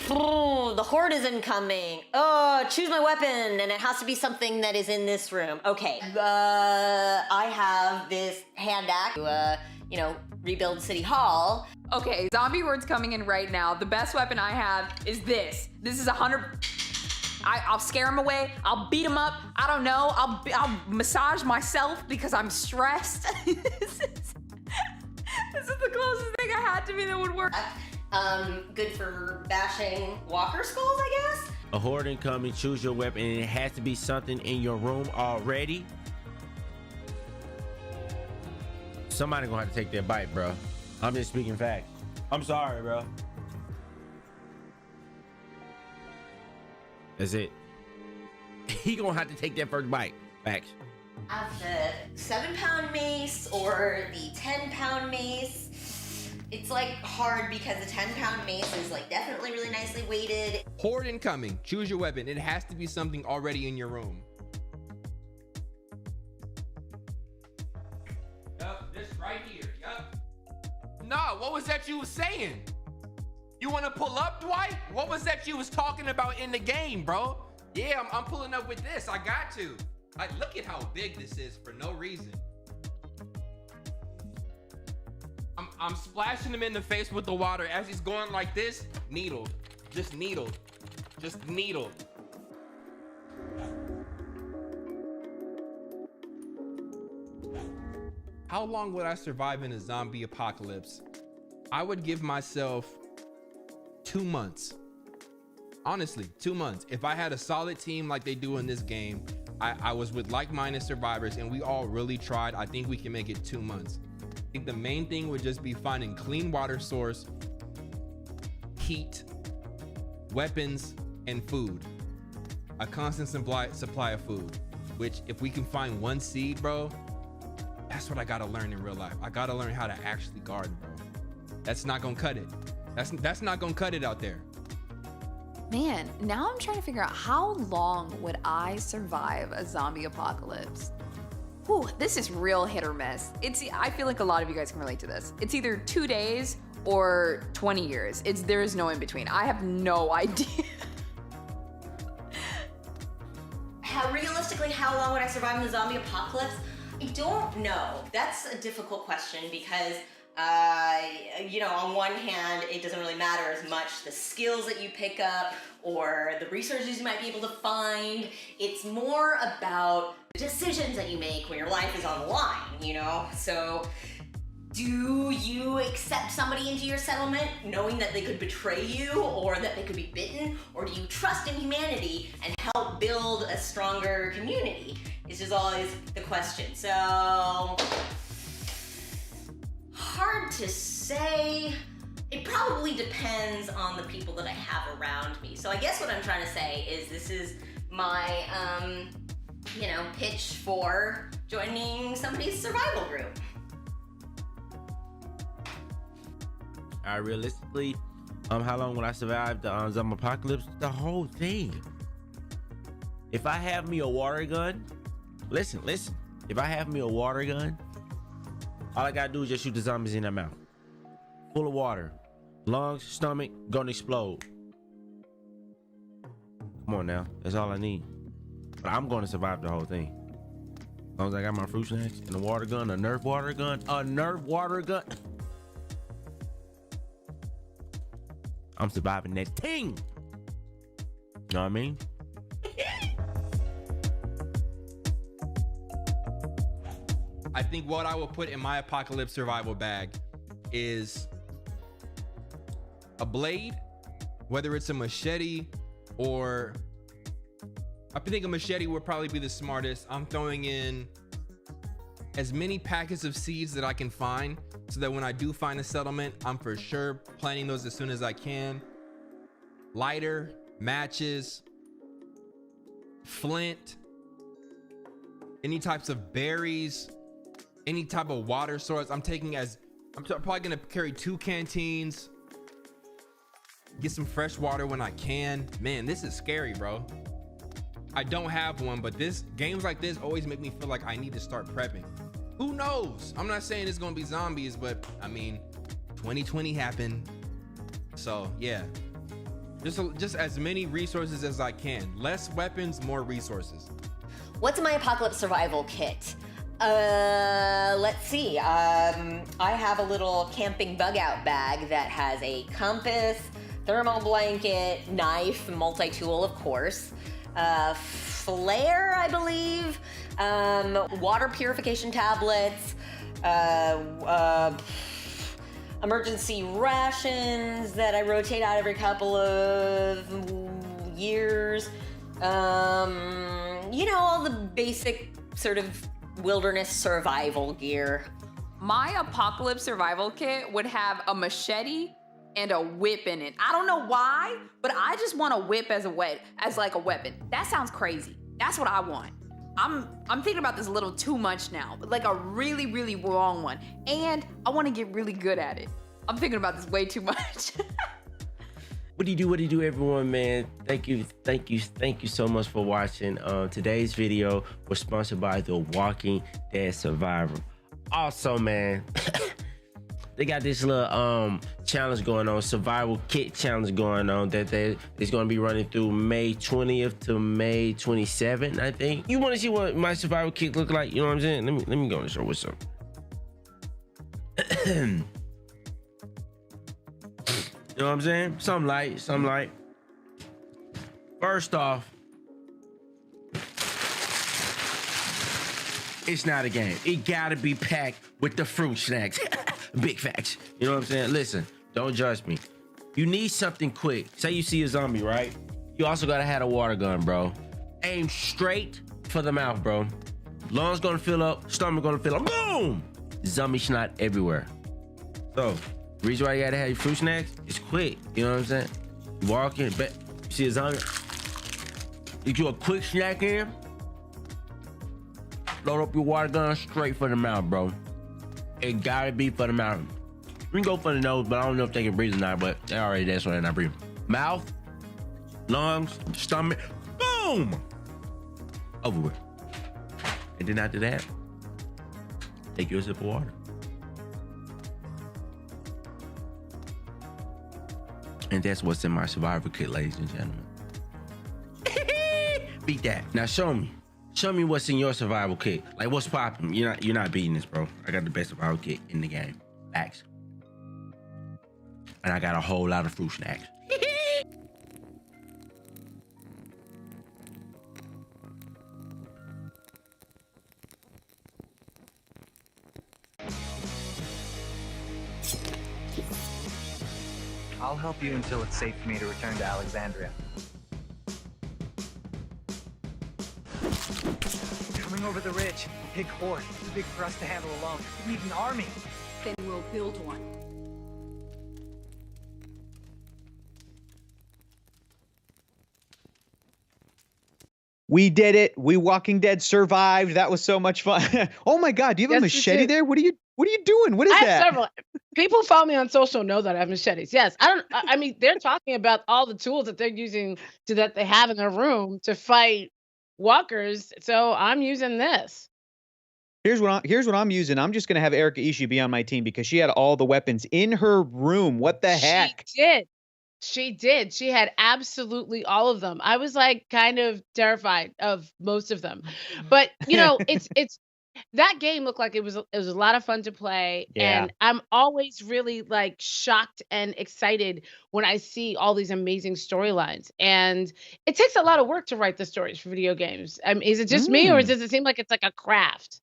Oh, the horde is incoming. Oh, choose my weapon, and it has to be something that is in this room. Okay, I have this hand axe to, rebuild City Hall. Okay, zombie horde's coming in right now. The best weapon I have is this. This is 100. I'll scare him away. I'll beat him up. I don't know. I'll massage myself because I'm stressed. This is the closest thing I had to me that would work. Good for bashing walker skulls, I guess? A horde incoming, choose your weapon, and it has to be something in your room already. Somebody gonna have to take their bite, bro. I'm just speaking facts. I'm sorry, bro. That's it. He gonna have to take that first bite. Facts. Of the 7-pound mace or the 10-pound mace. It's like hard because the 10-pound mace is like definitely really nicely weighted. Horde incoming. Choose your weapon. It has to be something already in your room. Yup, this right here. Yup. Nah, what was that you was saying? You want to pull up, Dwight? What was that you was talking about in the game, bro? Yeah, I'm pulling up with this. I got to. Look at how big this is for no reason. I'm splashing him in the face with the water as he's going like this. Needled. Just needled. Just needled. How long would I survive in a zombie apocalypse? I would give myself 2 months. Honestly, 2 months. If I had a solid team like they do in this game, I was with like-minded survivors and we all really tried, I think we can make it 2 months. I think the main thing would just be finding clean water source, heat, weapons, and food. A constant supply of food, which if we can find one seed, bro, that's what I gotta learn in real life. I gotta learn how to actually garden, bro. That's not gonna cut it. That's not gonna cut it out there. Man, now I'm trying to figure out how long would I survive a zombie apocalypse? Whew, this is real hit or miss. I feel like a lot of you guys can relate to this. It's either 2 days or 20 years. There is no in between. I have no idea. Realistically, how long would I survive in the zombie apocalypse? I don't know. That's a difficult question because, on one hand, it doesn't really matter as much the skills that you pick up or the resources you might be able to find. It's more about the decisions that you make when your life is on the line, So, do you accept somebody into your settlement knowing that they could betray you or that they could be bitten? Or do you trust in humanity and help build a stronger community? It's just always the question. So, hard to say. It probably depends on the people that I have around me. So I guess what I'm trying to say is this is my, pitch for joining somebody's survival group. Realistically, how long would I survive the zombie apocalypse? The whole thing. If I have me a water gun, listen. If I have me a water gun, all I gotta do is just shoot the zombies in their mouth. Full of water. Lungs, stomach, gonna explode. Come on now, that's all I need. But I'm gonna survive the whole thing. As long as I got my fruit snacks and a water gun, a Nerf water gun, I'm surviving that thing. Know what I mean? I think what I will put in my apocalypse survival bag is a blade, whether it's a machete or I think a machete would probably be the smartest. I'm throwing in as many packets of seeds that I can find so that when I do find a settlement, I'm for sure planting those as soon as I can. Lighter, matches, flint, any types of berries, any type of water source. I'm probably gonna carry 2 canteens, get some fresh water when I can. Man, this is scary, bro. I don't have one, but games like this always make me feel like I need to start prepping. Who knows? I'm not saying it's gonna be zombies, but I mean, 2020 happened. So yeah, just as many resources as I can. Less weapons, more resources. What's in my apocalypse survival kit? Let's see. I have a little camping bug out bag that has a compass, thermal blanket, knife, multi-tool, of course, flare, I believe, water purification tablets, emergency rations that I rotate out every couple of years. You know, all the basic sort of wilderness survival gear. My apocalypse survival kit would have a machete and a whip in it. I don't know why, but I just want a whip as like a weapon. That sounds crazy. That's what I want. I'm thinking about this a little too much now, but like a really, really long one. And I want to get really good at it. I'm thinking about this way too much. What do you do, everyone, man? Thank you so much for watching. Today's video was sponsored by The Walking Dead Survivor. Also, man, they got this little challenge going on, survival kit challenge going on that is going to be running through May 20th to May 27th, I think. You want to see what my survival kit look like? You know what I'm saying? Let me go and show what's up. You know what I'm saying? Some light. First off, it's not a game. It gotta be packed with the fruit snacks. Big facts. You know what I'm saying? Listen, don't judge me. You need something quick. Say you see a zombie, right? You also gotta have a water gun, bro. Aim straight for the mouth, bro. Lungs gonna fill up, stomach gonna fill up. Boom! Zombie snot everywhere. So, the reason why you gotta have your fruit snacks is quick. You know what I'm saying? You walk in, you see a zombie, you do a quick snack in, load up your water gun straight for the mouth, bro. It gotta be for the mouth. You can go for the nose, but I don't know if they can breathe or not, but they already that's why they're not breathing. Mouth, lungs, stomach, boom! Over with. And then after that, take your sip of water. And that's what's in my survival kit, ladies and gentlemen. Beat that. Now show me what's in your survival kit. Like what's popping? You're not beating this, bro. I got the best survival kit in the game. Facts. And I got a whole lot of fruit snacks. I'll help you until it's safe for me to return to Alexandria. Coming over the ridge. Big horde. Too big for us to handle alone. We need an army. Then we'll build one. We did it. We Walking Dead survived. That was so much fun. Oh my God, do you have a machete there? What are you doing? What is I have that? several. People follow me on social know that I have machetes. Yes, I mean, they're talking about all the tools that they're using that they have in their room to fight walkers. So I'm using this. Here's what I'm using. I'm just gonna have Erica Ishii be on my team because she had all the weapons in her room. What the heck? She did. She had absolutely all of them. I was like kind of terrified of most of them. But you know, it's That game looked like it was a lot of fun to play, Yeah. and I'm always really, like, shocked and excited when I see all these amazing storylines, and it takes a lot of work to write the stories for video games. Is it just me, or Mm. does it seem like it's like a craft?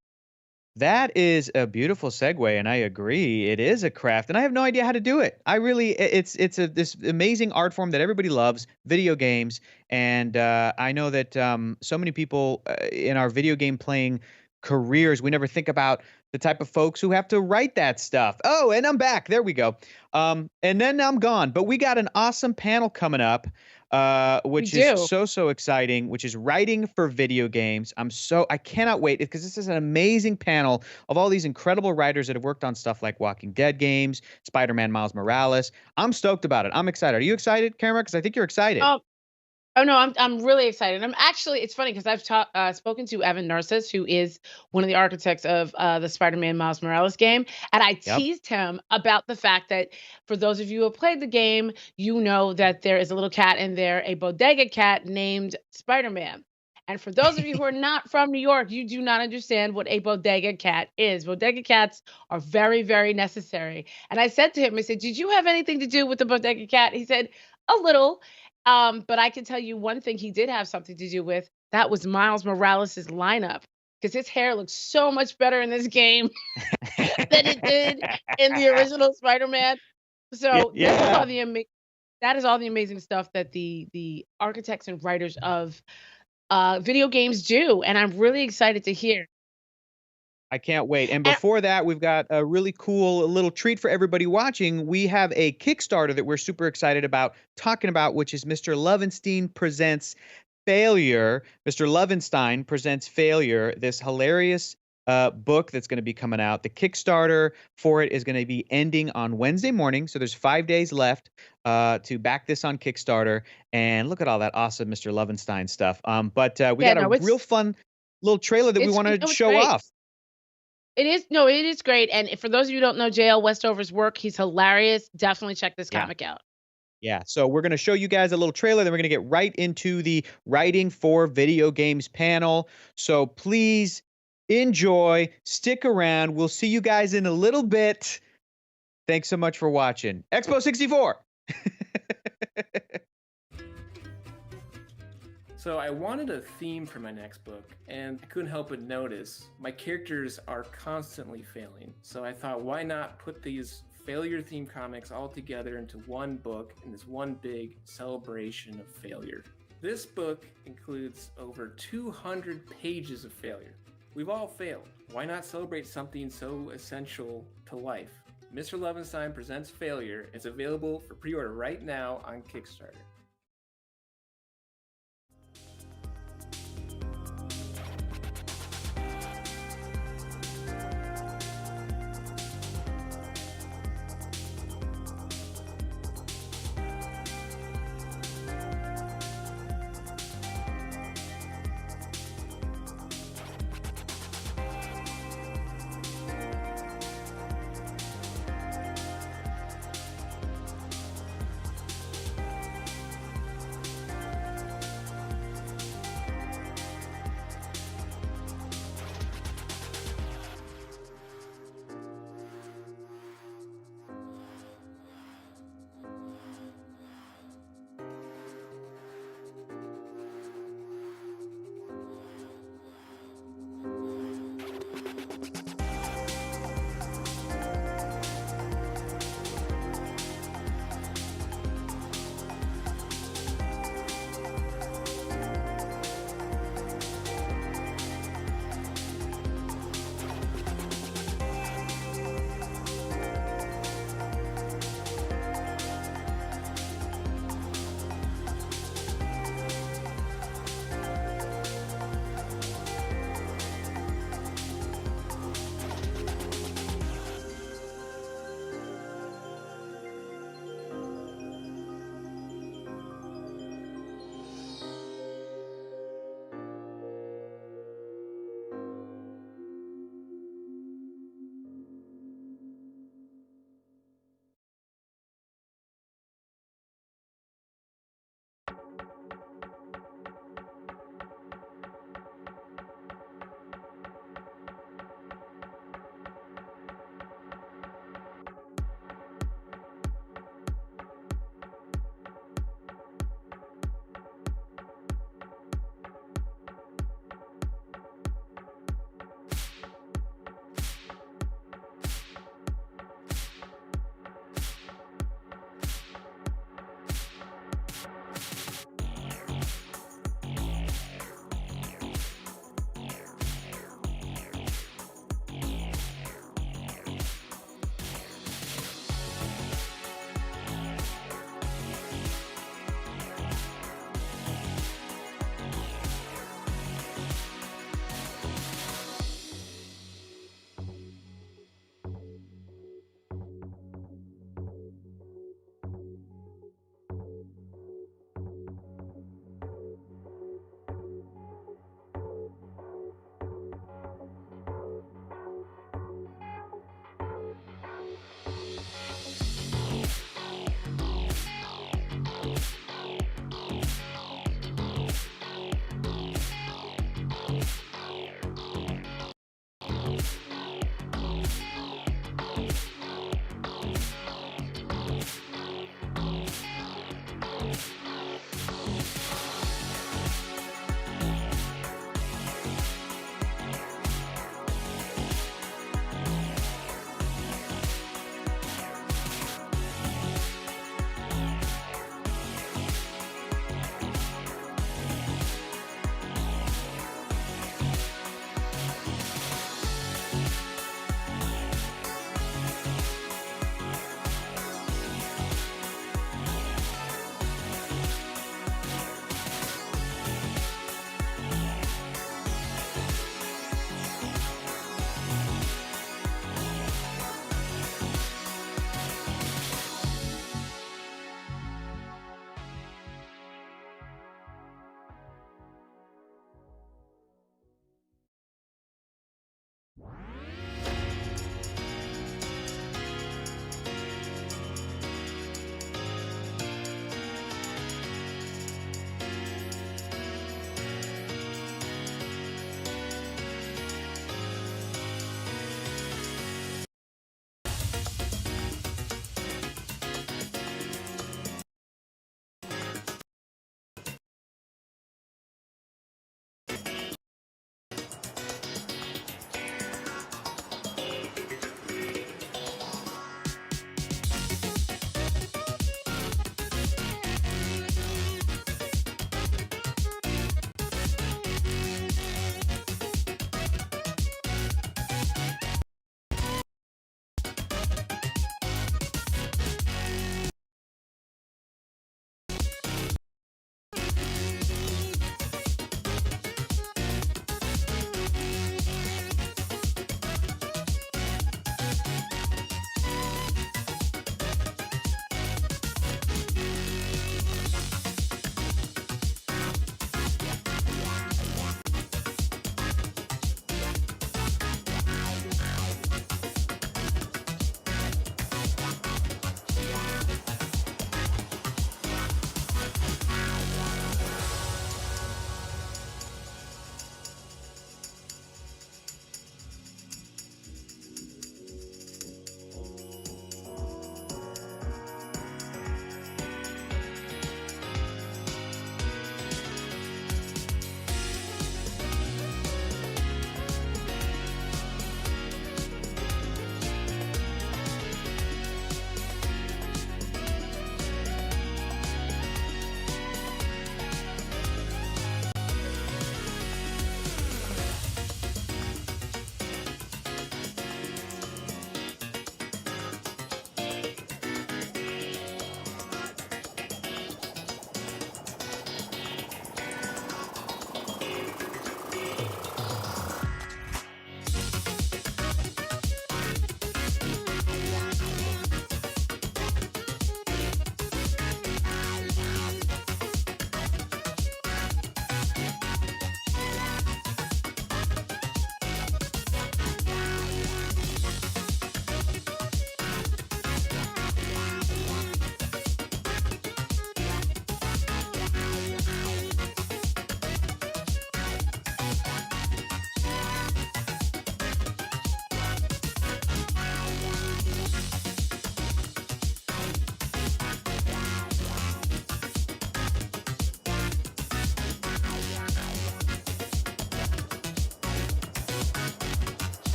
That is a beautiful segue, and I agree. It is a craft, and I have no idea how to do it. I really, it's a this amazing art form that everybody loves, video games, and I know that so many people in our video game playing careers, we never think about the type of folks who have to write that stuff. Oh, and I'm back. There we go. And then I'm gone. But we got an awesome panel coming up. We Which is do. so exciting, which is writing for video games. I cannot wait because this is an amazing panel of all these incredible writers that have worked on stuff like Walking Dead games, Spider-Man Miles Morales. I'm stoked about it. I'm excited. Are you excited, Cameron? Because I think you're excited. Um, Oh, no, I'm really excited. I'm actually it's funny because spoken to Evan Narcisse, who is one of the architects of, the Spider-Man Miles Morales game, and I Yep. teased him about the fact that for those of you who have played the game, you know that there is a little cat in there, a bodega cat named Spider-Man. And for those of you who are not from New York, you do not understand what a bodega cat is. Bodega cats are very, very necessary. And I said to him, I said, "Did you have anything to do with the bodega cat?" He said, "A little." But I can tell you one thing he did have something to do with. That was Miles Morales' lineup, because his hair looks so much better in this game than it did in the original Spider-Man. So this is all Yeah. the that is all the amazing stuff that the architects and writers of video games do, and I'm really excited to hear. I can't wait. And And before that, we've got a really cool little treat for everybody watching. We have a Kickstarter that we're super excited about talking about, which is Mr. Lovenstein Presents Failure. Mr. Lovenstein Presents Failure, this hilarious book that's going to be coming out. The Kickstarter for it is going to be ending on Wednesday morning. So there's 5 days left to back this on Kickstarter. And look at all that awesome Mr. Lovenstein stuff. But we yeah, got a no, real fun little trailer that we want to it's show great. off. It is great. And for those of you who don't know JL Westover's work, he's hilarious. Definitely check this Yeah. comic out. Yeah, so we're going to show you guys a little trailer, then we're going to get right into the Writing for Video Games panel. So please enjoy, stick around. We'll see you guys in a little bit. Thanks so much for watching. Expo 64. So I wanted a theme for my next book, and I couldn't help but notice my characters are constantly failing. So I thought, why not put these failure-themed comics all together into one book in this one big celebration of failure. This book includes over 200 pages of failure. We've all failed. Why not celebrate something so essential to life? Mr. Lovenstein Presents Failure is available for pre-order right now on Kickstarter.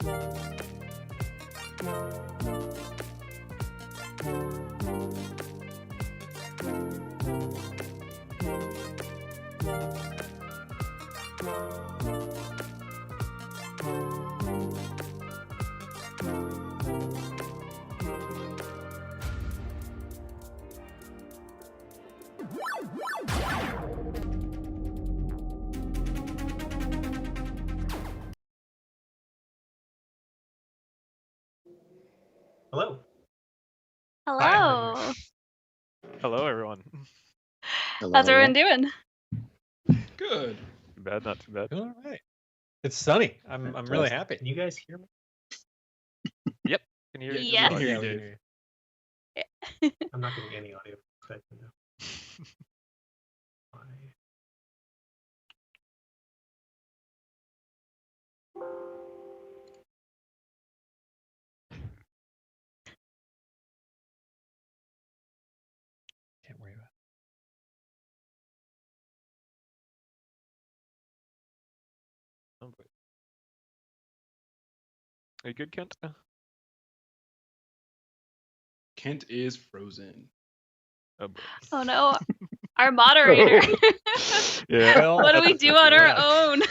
Hello. Hello. Hello, everyone. How's everyone doing? Good. Too bad, not too bad. All right. It's sunny. I'm really happy. Can you guys hear me? Yep. Can you hear Yes. Can you Yeah, hear we you, can Dave? hear you. I'm not getting any audio. No. Can't worry about Oh, boy. Are you good, Kent? Kent is frozen. Oh, boy. Oh no. Our moderator. Yeah. Well, What do we that's do on our right. own?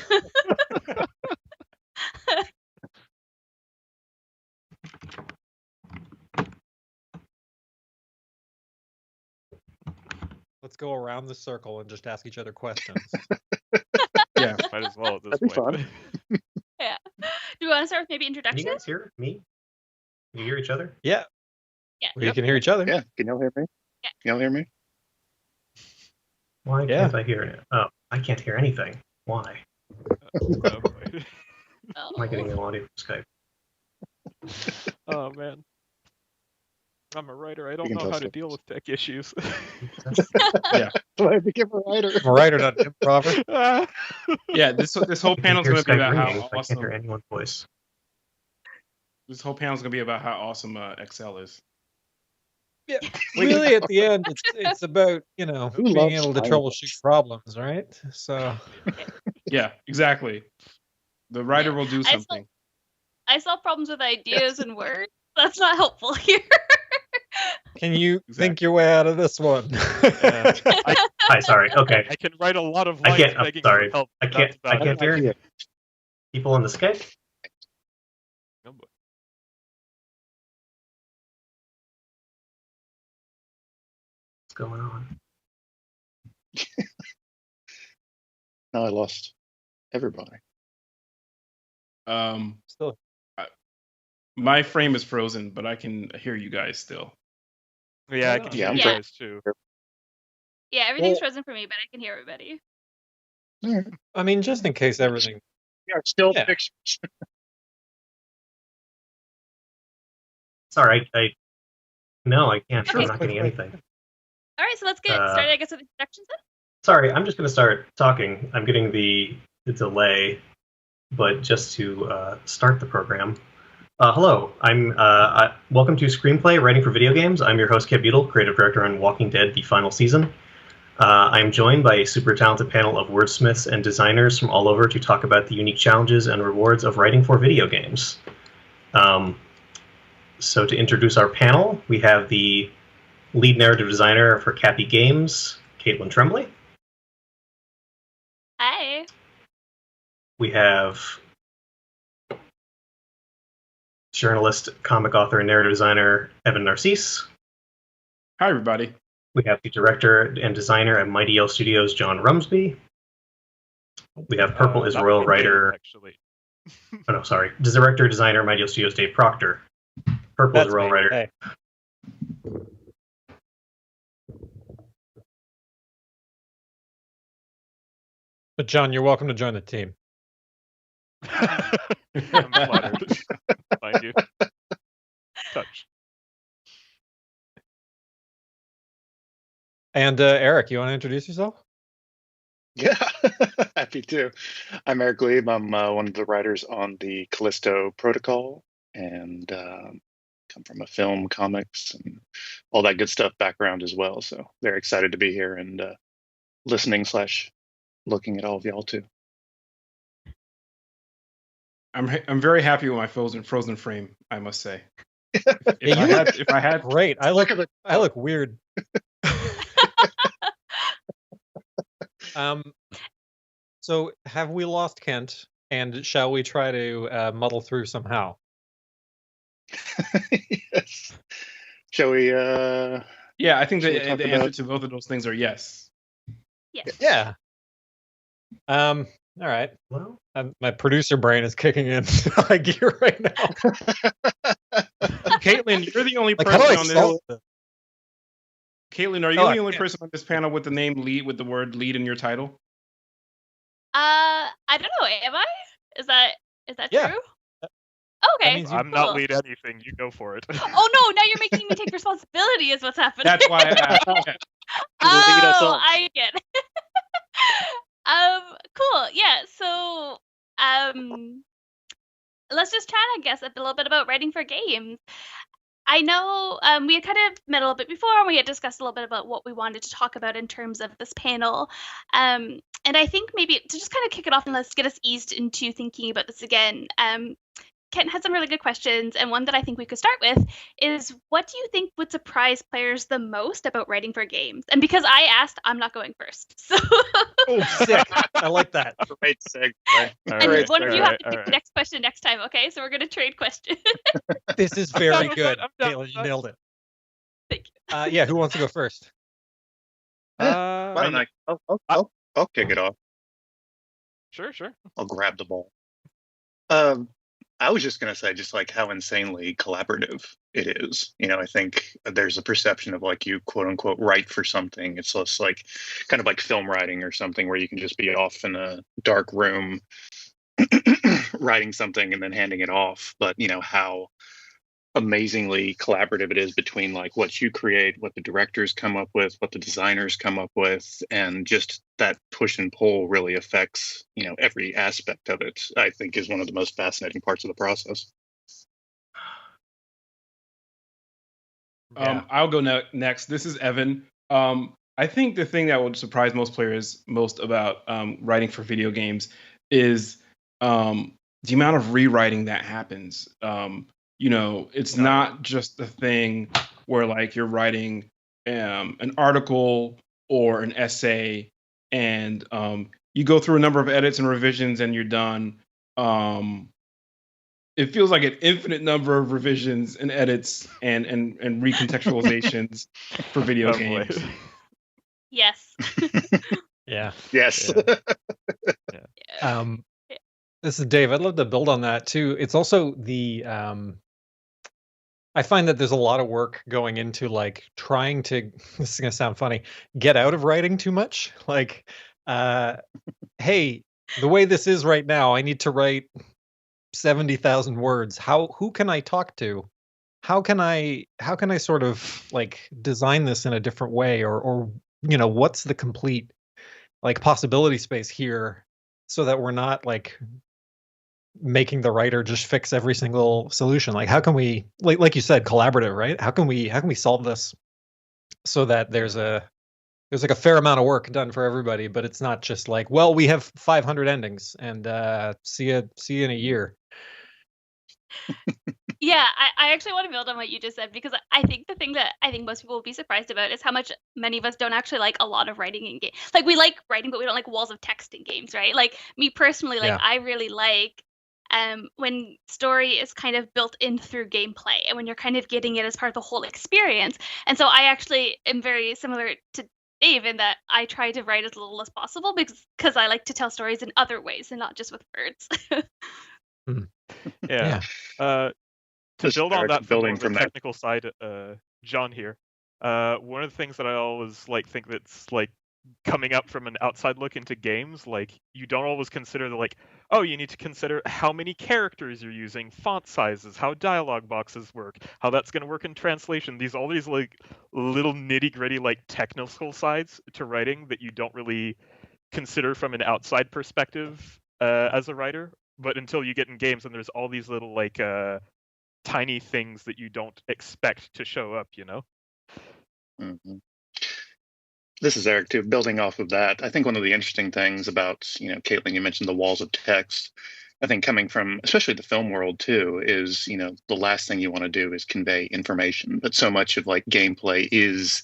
Let's go around the circle and just ask each other questions. Yeah, might as well at this That'd be point. fun. Yeah. Do we want to start with maybe Can you introductions? guys hear me? Can you hear each other? Yeah. Yeah. We can hear each other. Yeah. Can y'all hear me? Yeah. Can y'all hear me? Why Yeah. can't I hear it? Oh, I can't hear anything. Why? Oh, boy. Am I getting no audio from Skype? Oh, man. I'm a writer. I don't can know how test to it. deal with tech issues. Yeah. So I became a writer. I'm a writer, not an improver. Yeah, this whole I panel's hear going to be Skype about how ringing, but I can't hear awesome. anyone's voice. This whole panel's going to be about how awesome Excel is. Yeah. Really, at the end, it's about being loves able to finance? troubleshoot problems, right? So Yeah, exactly. The writer Yeah. will do something. I solve problems with ideas and words. That's not helpful here. can you think your way out of this one? Hi, sorry. Okay. I can write a lot of I lines can't. I'm begging sorry. for help. I but can't. that's I about can't it. hear people on the Skype. Oh, boy. What's going on? Now I lost everybody. Still. My frame is frozen, but I can hear you guys still. Yeah, I can hear I'm you Yeah. guys too. Yeah, everything's Well- frozen for me, but I can hear everybody. I mean, just in case everything. Yeah, still Yeah. pictures. Sorry, no, I can't. Okay. I'm not getting anything. All right, so let's get started, I guess, with introductions then. Sorry, I'm just going to start talking. I'm getting the delay, but just to start the program. Hello, welcome to ScreenPLAY, Writing for Video Games. I'm your host, Kit Beadle, creative director on Walking Dead, the final season. I'm joined by a super talented panel of wordsmiths and designers from all over to talk about the unique challenges and rewards of writing for video games. So to introduce our panel, we have the lead narrative designer for Cappy Games, Caitlin Tremblay. Hi. We have journalist, comic author, and narrative designer Evan Narcisse. Hi, everybody. We have the director and designer at Mighty Yell Studios, John Rumsby. We have Purple is Not Royal my writer. name, actually. Oh no, sorry. Director, designer, Mighty Yell Studios, Dave Proctor. Purple is That's Royal me. writer. Hey. But John, you're welcome to join the team. I'm flattered. Mind you. Touch. And Eric, you want to introduce yourself? Yeah, happy to. I'm Eric Lieb. I'm one of the writers on the Callisto Protocol, and come from a film, comics, and all that good stuff background as well. So very excited to be here and listening / looking at all of y'all too. I'm very happy with my frozen frame, I must say. If I had great. I look weird. So have we lost Kent? And shall we try to muddle through somehow? Yes. Shall we? Yeah, I think shall we the talk answer about- to both of those things are yes. Yes. Yeah. All right. Well, my producer brain is kicking in high gear right now. Caitlin, you're the only Like, how do person I on solve this. this? Caitlin, are you Oh, the only yeah. person on this panel with the name lead with the word lead in your title? I don't know. Am I? Is that Yeah. true? Oh, okay. means I'm not lead anything. You go for it. Oh no! Now you're making me take responsibility. Is what's happening. That's why I asked. Yeah. Oh, I get it. Cool. Yeah. So, let's just chat, I guess, a little bit about writing for games. I know we had kind of met a little bit before, and we had discussed a little bit about what we wanted to talk about in terms of this panel. And I think maybe to just kind of kick it off and let's get us eased into thinking about this again. Kent had some really good questions, and one that I think we could start with is, what do you think would surprise players the most about writing for games? And because I asked, I'm not going first. So Oh, sick. I like that. Great segue. and one of you have to pick the next question next time, okay? So we're going to trade questions. This is very good. I'm done. Caitlin, you nailed it. Thank you. Yeah, who wants to go first? Why don't I? I'll kick it off. Sure. I'll grab the ball. I was just gonna say, just like how insanely collaborative it is. I think there's a perception of like you quote unquote write for something. It's less like kind of like film writing or something where you can just be off in a dark room writing something and then handing it off. But how amazingly collaborative it is between like what you create, what the directors come up with, what the designers come up with, and just that push and pull really affects every aspect of it. I think is one of the most fascinating parts of the process. I'll go next. This is Evan. I think the thing that would surprise most players most about writing for video games is the amount of rewriting that happens. It's not just the thing where like you're writing an article or an essay and you go through a number of edits and revisions and you're done. It feels like an infinite number of revisions and edits and recontextualizations for video games. Yes. Yeah. Yes. Yeah. This is Dave. I'd love to build on that too. It's also the I find that there's a lot of work going into like trying to, this is gonna sound funny, get out of writing too much. Like, hey, the way this is right now, I need to write 70,000 words. Who can I talk to? How can I sort of like design this in a different way, or what's the complete like possibility space here, so that we're not like making the writer just fix every single solution. Like, how can we, like you said, collaborative, right? How can we solve this so that there's like a fair amount of work done for everybody, but it's not just like, well, we have 500 endings and see you in a year. Yeah, I actually want to build on what you just said, because I think the thing that I think most people will be surprised about is how much many of us don't actually like a lot of writing in games. Like, we like writing, but we don't like walls of text in games, right? Like, me personally, like, Yeah. I really like when story is kind of built in through gameplay and when you're kind of getting it as part of the whole experience. And so I actually am very similar to Dave in that I try to write as little as possible because I like to tell stories in other ways and not just with words. Yeah. To Just build on that building from from the that. technical side, John here. One of the things that I always like think that's like coming up from an outside look into games, like you don't always consider the like, oh, you need to consider how many characters you're using, font sizes, how dialogue boxes work, how that's going to work in translation. All these like little nitty gritty like technical sides to writing that you don't really consider from an outside perspective as a writer. But until you get in games and there's all these little like tiny things that you don't expect to show up, Mm-hmm. This is Eric too. Building off of that, I think one of the interesting things about, Caitlin, you mentioned the walls of text. I think coming from especially the film world too is, the last thing you want to do is convey information, but so much of like gameplay is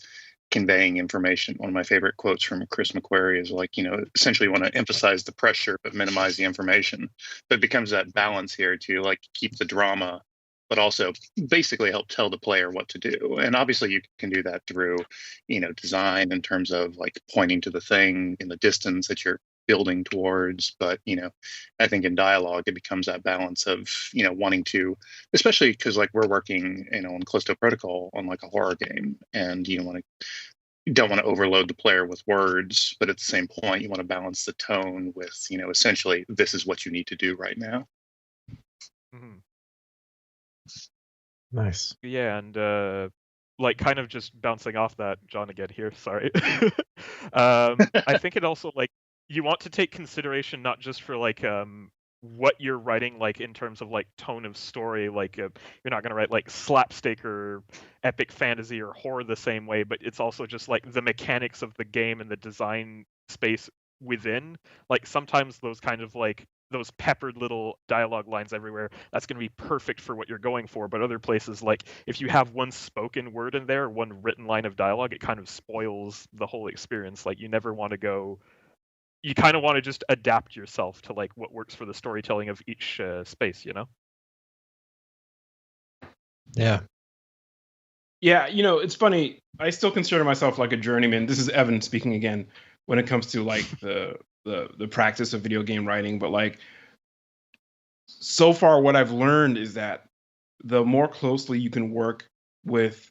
conveying information. One of my favorite quotes from Chris McQuarrie is like, essentially want to emphasize the pressure but minimize the information. But it becomes that balance here to like keep the drama but also basically help tell the player what to do. And obviously you can do that through, design in terms of like pointing to the thing in the distance that you're building towards. But, I think in dialogue, it becomes that balance of, wanting to, especially because like we're working, on Callisto Protocol on like a horror game, and you don't want to overload the player with words, but at the same point, you want to balance the tone with, essentially, this is what you need to do right now. Mhm. Nice. Yeah, and like kind of just bouncing off that, John again here, sorry. I think it also like you want to take consideration not just for like what you're writing like in terms of like tone of story, like you're not going to write like slapstick or epic fantasy or horror the same way, but it's also just like the mechanics of the game and the design space within. Like sometimes those kind of like those peppered little dialogue lines everywhere, that's going to be perfect for what you're going for. But other places, like if you have one spoken word in there, one written line of dialogue, it kind of spoils the whole experience. Like you never want to go, you kind of want to just adapt yourself to like what works for the storytelling of each space, you know? Yeah. Yeah, it's funny. I still consider myself like a journeyman. This is Evan speaking again when it comes to like the practice of video game writing. But like so far, what I've learned is that the more closely you can work with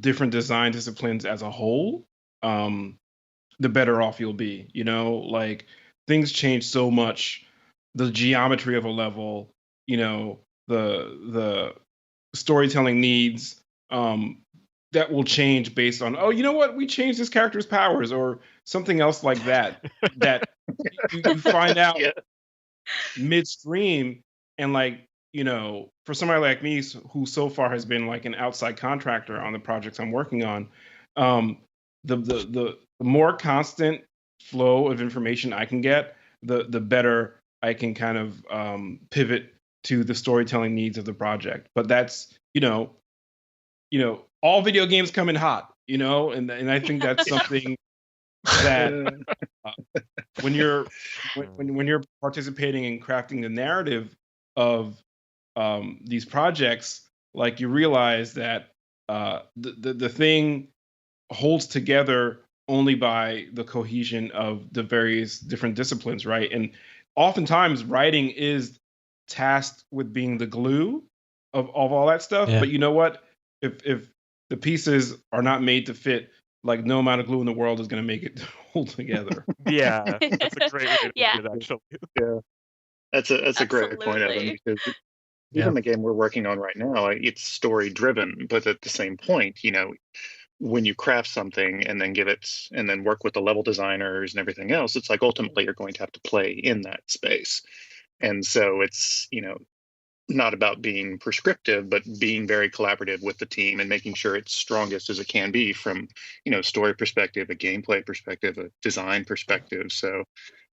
different design disciplines as a whole, the better off you'll be. Like things change so much. The geometry of a level, the storytelling needs, that will change based on, oh, you know what? We changed this character's powers or something else like that, that you find out midstream. And like, for somebody like me who so far has been like an outside contractor on the projects I'm working on, the more constant flow of information I can get, the better I can kind of pivot to the storytelling needs of the project. But that's, all video games come in hot, and I think that's something that when you're participating in crafting the narrative of these projects, like you realize that the thing holds together only by the cohesion of the various different disciplines, right? And oftentimes writing is tasked with being the glue of all that stuff. Yeah. But you know what? If the pieces are not made to fit, like no amount of glue in the world is going to make it hold together. Yeah, that's a great way to Yeah. put it, actually. Yeah, that's a great point, Evan, Absolutely. because even the game we're working on right now, it's story driven, but at the same point, when you craft something and then give it and then work with the level designers and everything else, it's like ultimately you're going to have to play in that space. And so it's, not about being prescriptive, but being very collaborative with the team and making sure it's strongest as it can be from, story perspective, a gameplay perspective, a design perspective. So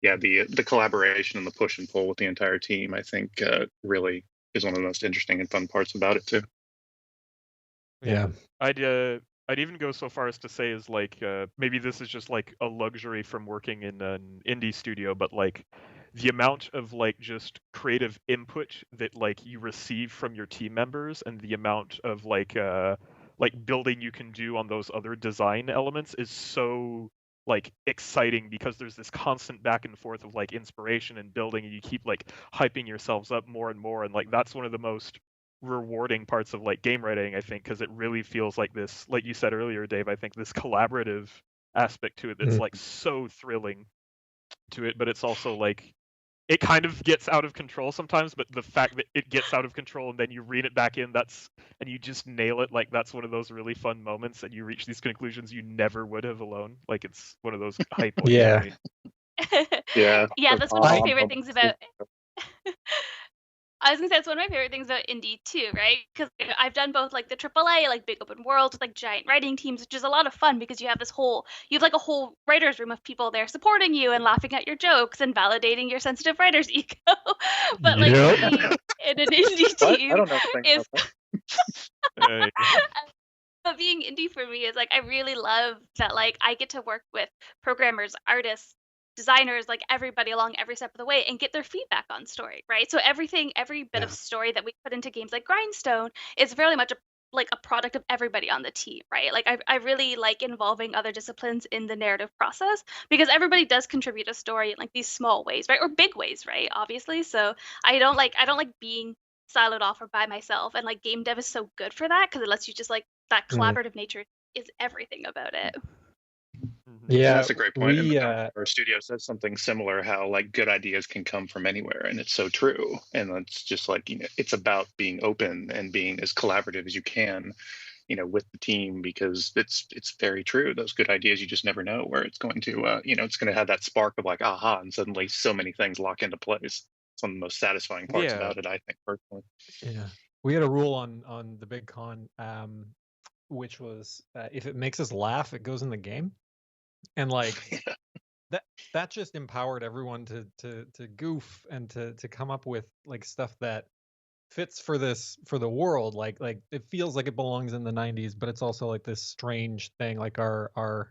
yeah, the collaboration and the push and pull with the entire team, I think really is one of the most interesting and fun parts about it too. Yeah. I'd even go so far as to say is like maybe this is just like a luxury from working in an indie studio, but like the amount of like just creative input that like you receive from your team members and the amount of like building you can do on those other design elements is so like exciting, because there's this constant back and forth of like inspiration and building, and you keep like hyping yourselves up more and more, and like that's one of the most rewarding parts of like game writing, I think, because it really feels like this, like you said earlier, Dave, I think this collaborative aspect to it that's like so thrilling to it, but it's also like it kind of gets out of control sometimes, but the fact that it gets out of control and then you rein it back in, and you just nail it, like that's one of those really fun moments, and you reach these conclusions you never would have alone. Like it's one of those high points. Yeah. For me. Yeah. Yeah, that's one of my favorite things about I was gonna say it's one of my favorite things about indie too, right? Because I've done both like the AAA, like big open world with like giant writing teams, which is a lot of fun because you have like a whole writers room of people there supporting you and laughing at your jokes and validating your sensitive writer's ego. But like Yep. being in an indie What? team I don't know anything is about that. but being indie for me is like I really love that like I get to work with programmers, artists, designers, like everybody along every step of the way and get their feedback on story, right? So every bit of story that we put into games like Grindstone is very much a product of everybody on the team, right? Like I really like involving other disciplines in the narrative process because everybody does contribute a story in like these small ways, right? Or big ways, right? Obviously. So I don't like being siloed off or by myself, and like game dev is so good for that because it lets you just like that collaborative nature is everything about it. Yeah, that's a great point. we And our studio says something similar, how like good ideas can come from anywhere, and it's so true. And it's just like, it's about being open and being as collaborative as you can, with the team, because it's very true. Those good ideas, you just never know where it's going to, it's going to have that spark of like aha, and suddenly so many things lock into place. Some of the most satisfying parts about it, I think, personally. Yeah, we had a rule on the big con, which was if it makes us laugh, it goes in the game, and like that just empowered everyone to goof and to come up with like stuff that fits for the world. Like it feels like it belongs in the 90s, but it's also like this strange thing. Like our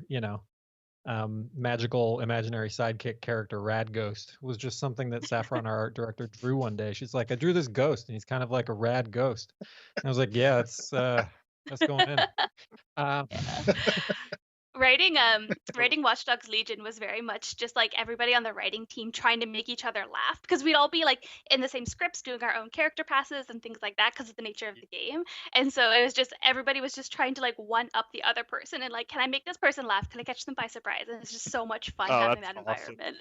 magical imaginary sidekick character Rad Ghost was just something that Saffron, our art director, drew one day. She's like, I drew this ghost and he's kind of like a rad ghost. And I was like, yeah, that's going in. Writing Watch Dogs Legion was very much just like everybody on the writing team trying to make each other laugh because we'd all be like in the same scripts doing our own character passes and things like that because of the nature of the game. And so it was just everybody was just trying to like one up the other person and like, can I make this person laugh? Can I catch them by surprise? And it's just so much fun having that environment.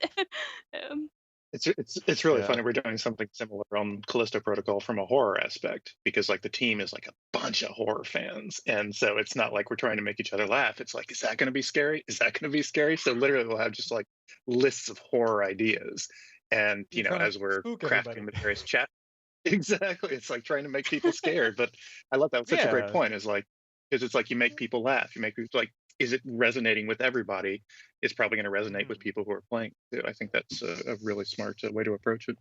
It's really funny. We're doing something similar on Callisto Protocol from a horror aspect, because like the team is like a bunch of horror fans, and so it's not like we're trying to make each other laugh. It's like, is that going to be scary? Is that going to be scary? So literally we'll have just like lists of horror ideas, and as we're crafting the various chat. Exactly, it's like trying to make people scared. But I love that. It's such a great point. Is like, because it's like you make people laugh, you make people like, is it resonating with everybody? It's probably going to resonate with people who are playing too. I think that's a really smart way to approach it.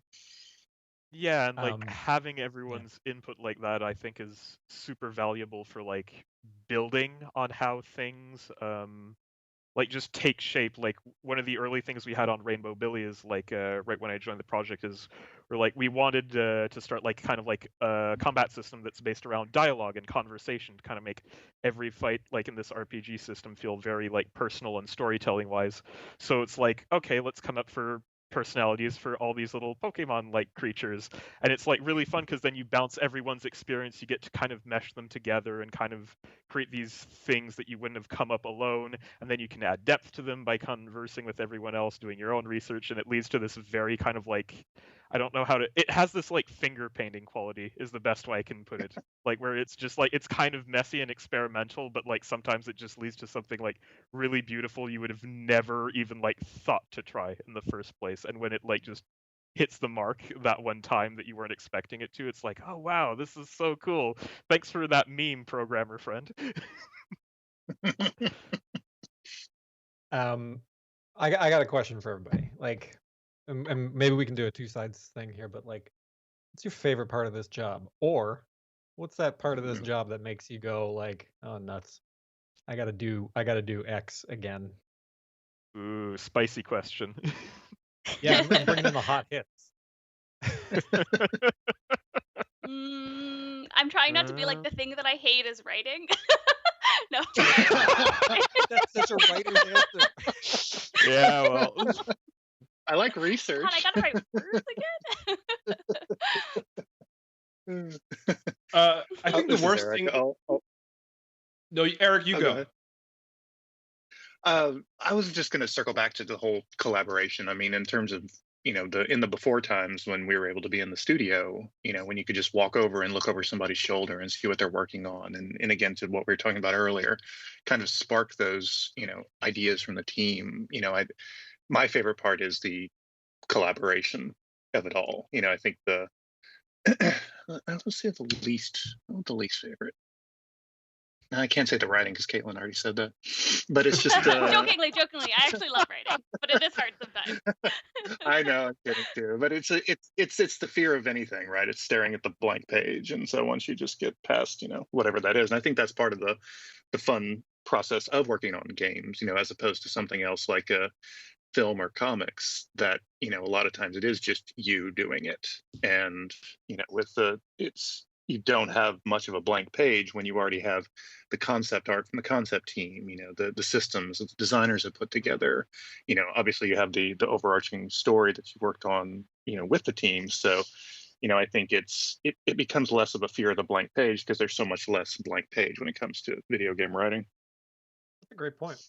Yeah, and like having everyone's input like that, I think, is super valuable for like building on how things like just take shape. Like one of the early things we had on Rainbow Billy is like right when I joined the project is we're like we wanted to start like kind of like a combat system that's based around dialogue and conversation to kind of make every fight like in this RPG system feel very like personal and storytelling wise. So it's like, okay, let's come up for personalities for all these little Pokemon like creatures, and it's like really fun because then you bounce everyone's experience, you get to kind of mesh them together and kind of create these things that you wouldn't have come up alone, and then you can add depth to them by conversing with everyone else, doing your own research, and it leads to this very kind of like, I don't know how to, it has this like finger painting quality is the best way I can put it, like where it's just like it's kind of messy and experimental, but like sometimes it just leads to something like really beautiful you would have never even like thought to try in the first place. And when it like just hits the mark that one time that you weren't expecting it to, it's like, oh wow, this is so cool. Thanks for that meme, programmer friend. I got a question for everybody. Like, and maybe we can do a two sides thing here, but like, what's your favorite part of this job? Or what's that part of this job that makes you go like, oh nuts, I gotta do X again? Ooh, spicy question. Yeah, I'm bringing in the hot hits. I'm trying not to be like the thing that I hate is writing. No. That's such a writer's answer. Yeah, well. I like research. God, I gotta write words again. I think the worst thing. No, Eric, you go. I was just going to circle back to the whole collaboration. I mean, in terms of, in the before times when we were able to be in the studio, when you could just walk over and look over somebody's shoulder and see what they're working on. And again, to what we were talking about earlier, kind of spark those, ideas from the team. My favorite part is the collaboration of it all. I think let's see the least favorite. I can't say the writing because Caitlin already said that, but it's just jokingly. I actually love writing, but it is hard sometimes. I know, I'm kidding too, but it's the fear of anything, right? It's staring at the blank page, and so once you just get past, whatever that is, and I think that's part of the fun process of working on games, as opposed to something else like a film or comics that a lot of times it is just you doing it, and with you don't have much of a blank page when you already have the concept art from the concept team, the systems that the designers have put together. Obviously you have the overarching story that you worked on, with the team. So, I think it becomes less of a fear of the blank page because there's so much less blank page when it comes to video game writing. That's a great point.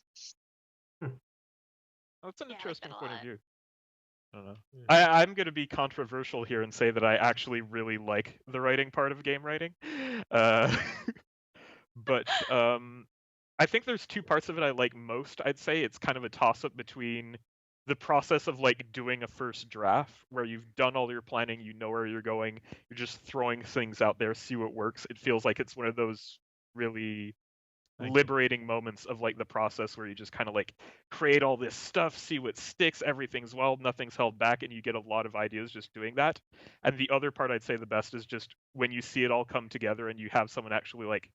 That's an interesting point of view. I don't know. I'm going to be controversial here and say that I actually really like the writing part of game writing. But I think there's two parts of it I like most. I'd say it's kind of a toss-up between the process of like doing a first draft where you've done all your planning, you know where you're going, you're just throwing things out there, see what works. It feels like it's one of those really liberating moments of like the process where you just kind of like create all this stuff, see what sticks, everything's nothing's held back, and you get a lot of ideas just doing that. And the other part I'd say the best is just when you see it all come together and you have someone actually like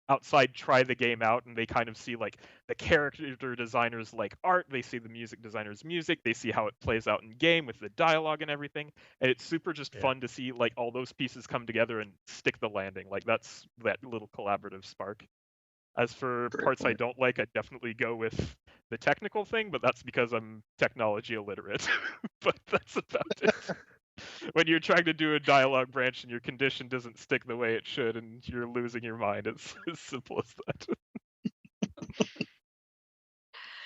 outside try the game out and they kind of see like the character designers like art, they see the music designers music, they see how it plays out in game with the dialogue and everything, and it's super just fun to see like all those pieces come together and stick the landing. Like that's that little collaborative spark. As for parts I don't like, I definitely go with the technical thing, but that's because I'm technology illiterate. But that's about it. When you're trying to do a dialogue branch and your condition doesn't stick the way it should and you're losing your mind, it's as simple as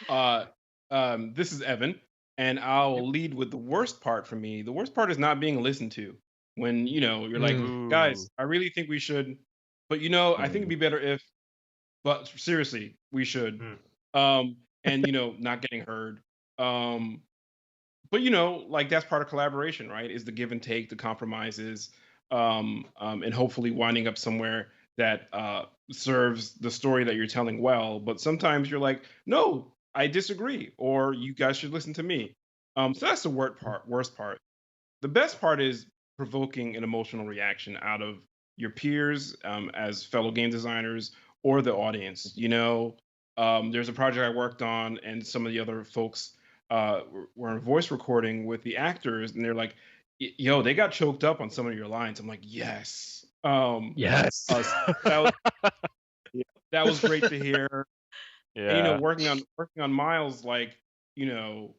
that. This is Evan, and I'll lead with the worst part for me. The worst part is not being listened to. When, you're like, guys, I really think we should, but I think it'd be better if, but seriously, we should. And not getting heard. But like that's part of collaboration, right? Is the give and take, the compromises, and hopefully winding up somewhere that serves the story that you're telling well. But sometimes you're like, no, I disagree, or you guys should listen to me. So that's the worst part. The best part is provoking an emotional reaction out of your peers as fellow game designers or the audience. There's a project I worked on, and some of the other folks were in voice recording with the actors, and they're like, "Yo, they got choked up on some of your lines." I'm like, "Yes, yes." That was great to hear. Yeah. And, working on Miles, like the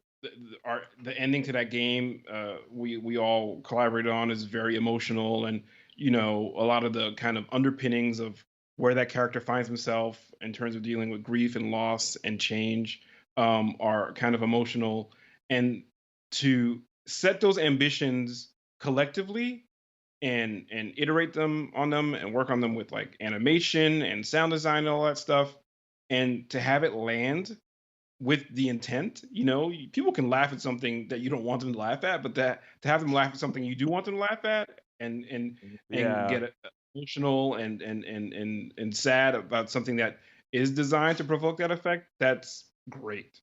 ending to that game, we all collaborated on is very emotional, and a lot of the kind of underpinnings of where that character finds himself in terms of dealing with grief and loss and change are kind of emotional. And to set those ambitions collectively and iterate on them and work on them with like animation and sound design and all that stuff, and to have it land with the intent, people can laugh at something that you don't want them to laugh at, but to have them laugh at something you do want them to laugh at and get it emotional and sad about something that is designed to provoke that effect, that's great.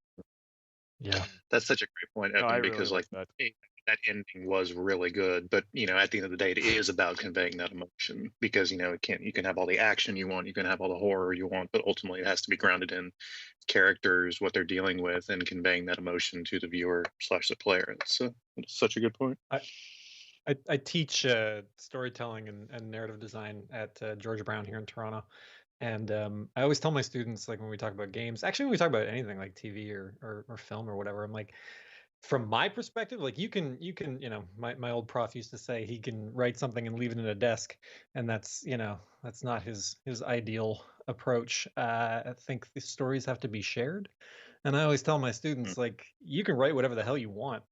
Yeah, that's such a great point, Evan, because really like that ending was really good, but at the end of the day, it is about conveying that emotion, because you can have all the action you want, you can have all the horror you want, but ultimately it has to be grounded in characters, what they're dealing with, and conveying that emotion to the viewer / the player. It's such a good point. I teach storytelling and narrative design at George Brown here in Toronto, and I always tell my students, like when we talk about games, actually when we talk about anything like TV or film or whatever, I'm like, from my perspective, like you can my old prof used to say he can write something and leave it in a desk, and that's that's not his ideal approach. I think the stories have to be shared, and I always tell my students, like, you can write whatever the hell you want,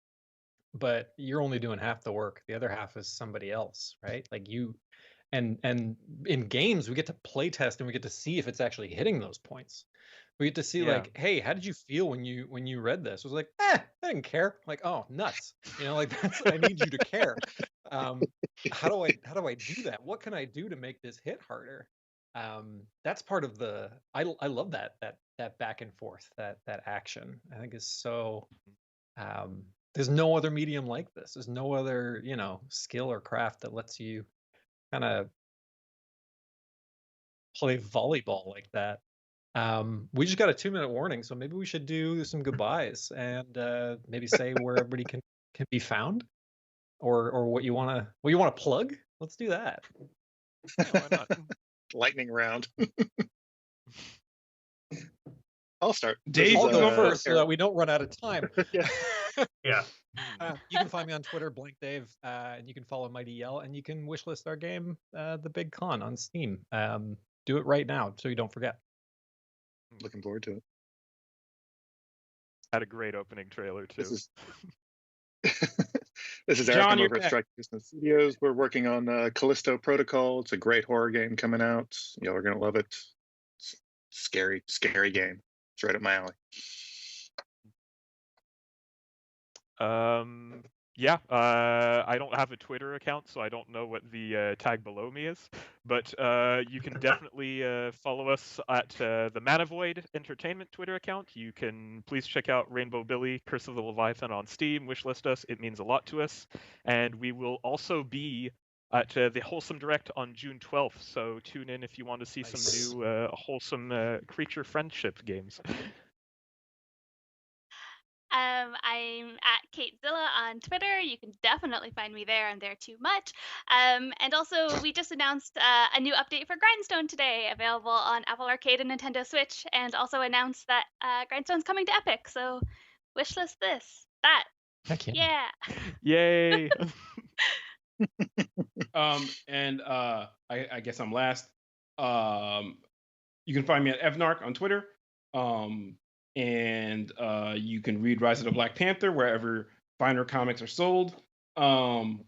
but you're only doing half the work. The other half is somebody else, right? Like and in games we get to play test and we get to see if it's actually hitting those points. We get to see like, hey, how did you feel when you read this? I was like, I didn't care. Like, oh, nuts. Like that's, I need you to care. How do I do that? What can I do to make this hit harder? That's part of the I love that back and forth, that action. I think is so there's no other medium like this. There's no other, skill or craft that lets you kind of play volleyball like that. We just got a 2-minute warning, so maybe we should do some goodbyes and maybe say where everybody can be found, or what you wanna plug. Let's do that. Why not? Lightning round. I'll start. Dave, I'll go first so Eric. that we don't run out of time. Yeah. You can find me on Twitter, Blank Dave, and you can follow Mighty Yell, and you can wishlist our game, The Big Con, on Steam. Do it right now so you don't forget. Looking forward to it. Had a great opening trailer too. This is Eric. I'm over at Strike Distance Studios. We're working on Callisto Protocol. It's a great horror game coming out. Y'all are gonna love it. It's a scary, scary game. It's right up my alley. Yeah, I don't have a Twitter account, so I don't know what the tag below me is. But you can definitely follow us at the Manavoid Entertainment Twitter account. You can please check out Rainbow Billy, Curse of the Leviathan on Steam. Wishlist us; it means a lot to us. And we will also be at the Wholesome Direct on June 12th. So tune in if you want to see some new wholesome creature friendship games. I'm at KateZilla on Twitter. You can definitely find me there. I'm there too much. And also, we just announced a new update for Grindstone today, available on Apple Arcade and Nintendo Switch, and also announced that Grindstone's coming to Epic. So, wishlist this, that. Heck yeah. Yay! And I guess I'm last. You can find me at Evnark on Twitter. And you can read Rise of the Black Panther wherever finer comics are sold. I've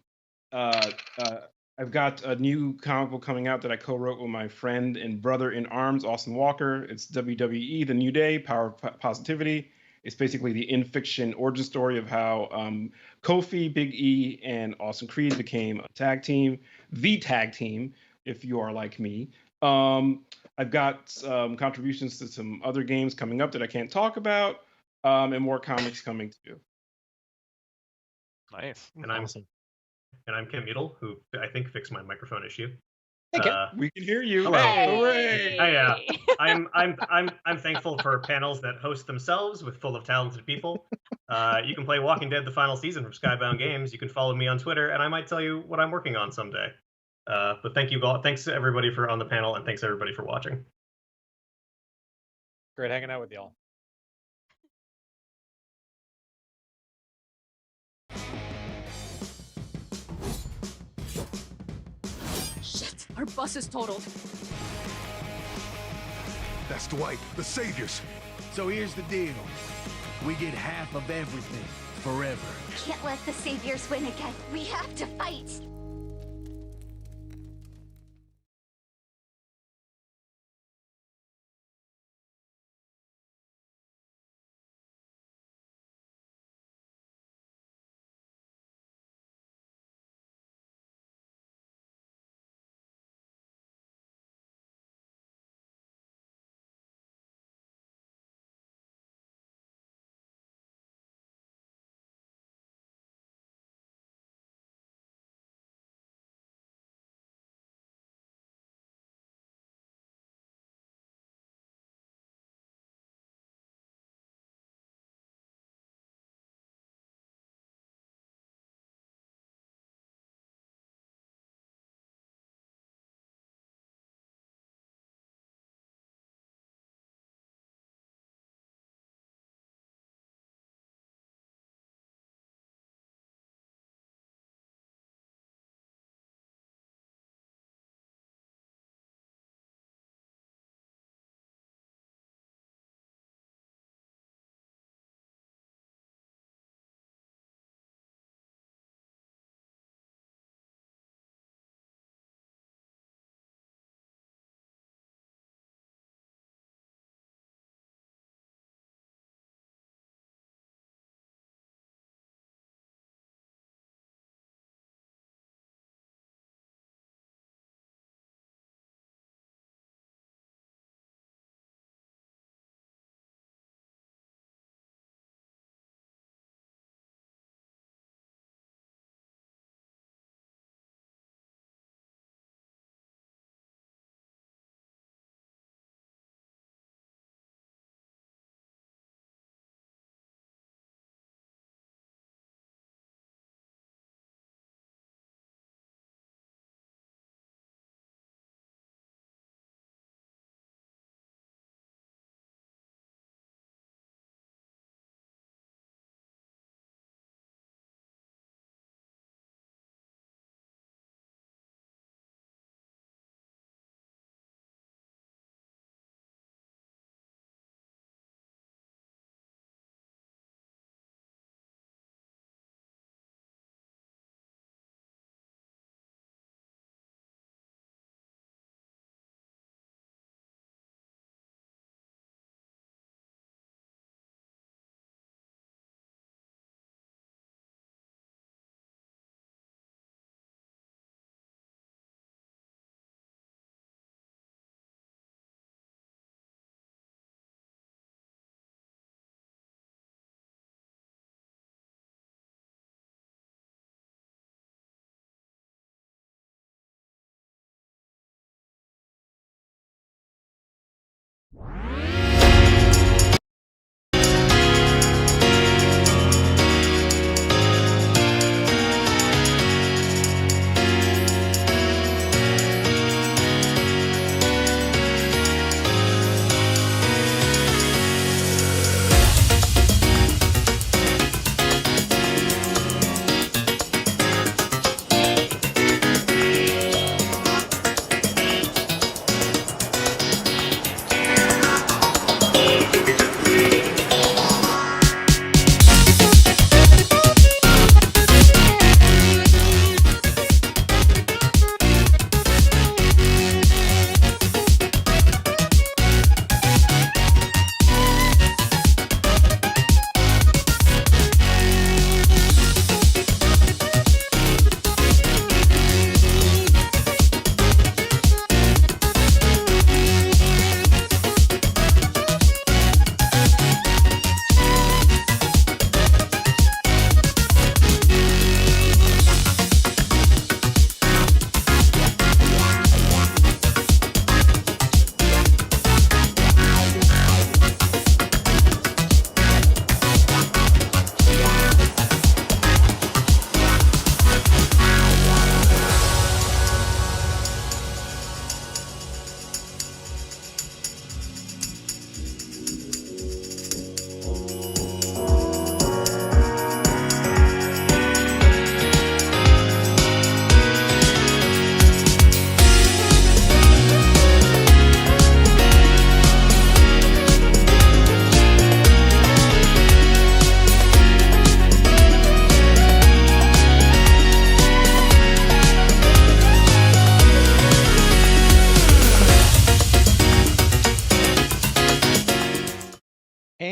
got a new comic book coming out that I co-wrote with my friend and brother in arms, Austin Walker. It's WWE: The New Day, Power of Positivity. It's basically the in-fiction origin story of how Kofi, Big E, and Austin Creed became a tag team, the tag team, if you are like me. I've got contributions to some other games coming up that I can't talk about, and more comics coming too. Nice. And I'm Kim Udall, who I think fixed my microphone issue. Hey, Kim. We can hear you. Hello. Hooray! Yeah. I'm thankful for panels that host themselves with full of talented people. You can play Walking Dead: The Final Season from Skybound Games. You can follow me on Twitter, and I might tell you what I'm working on someday. But thank you all. Thanks to everybody on the panel, and thanks everybody for watching. Great hanging out with y'all. Shit, our bus is totaled. That's Dwight, the Saviors. So here's the deal. We get half of everything, forever. Can't let the Saviors win again. We have to fight.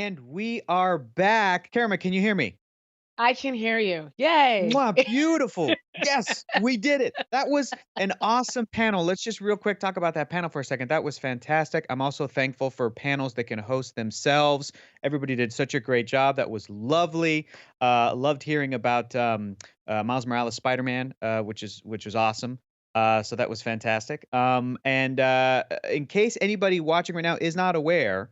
And we are back. Karma, can you hear me? I can hear you. Yay. Mwah, beautiful. Yes, we did it. That was an awesome panel. Let's just real quick talk about that panel for a second. That was fantastic. I'm also thankful for panels that can host themselves. Everybody did such a great job. That was lovely. Loved hearing about Miles Morales Spider-Man, which was awesome. So that was fantastic. And in case anybody watching right now is not aware,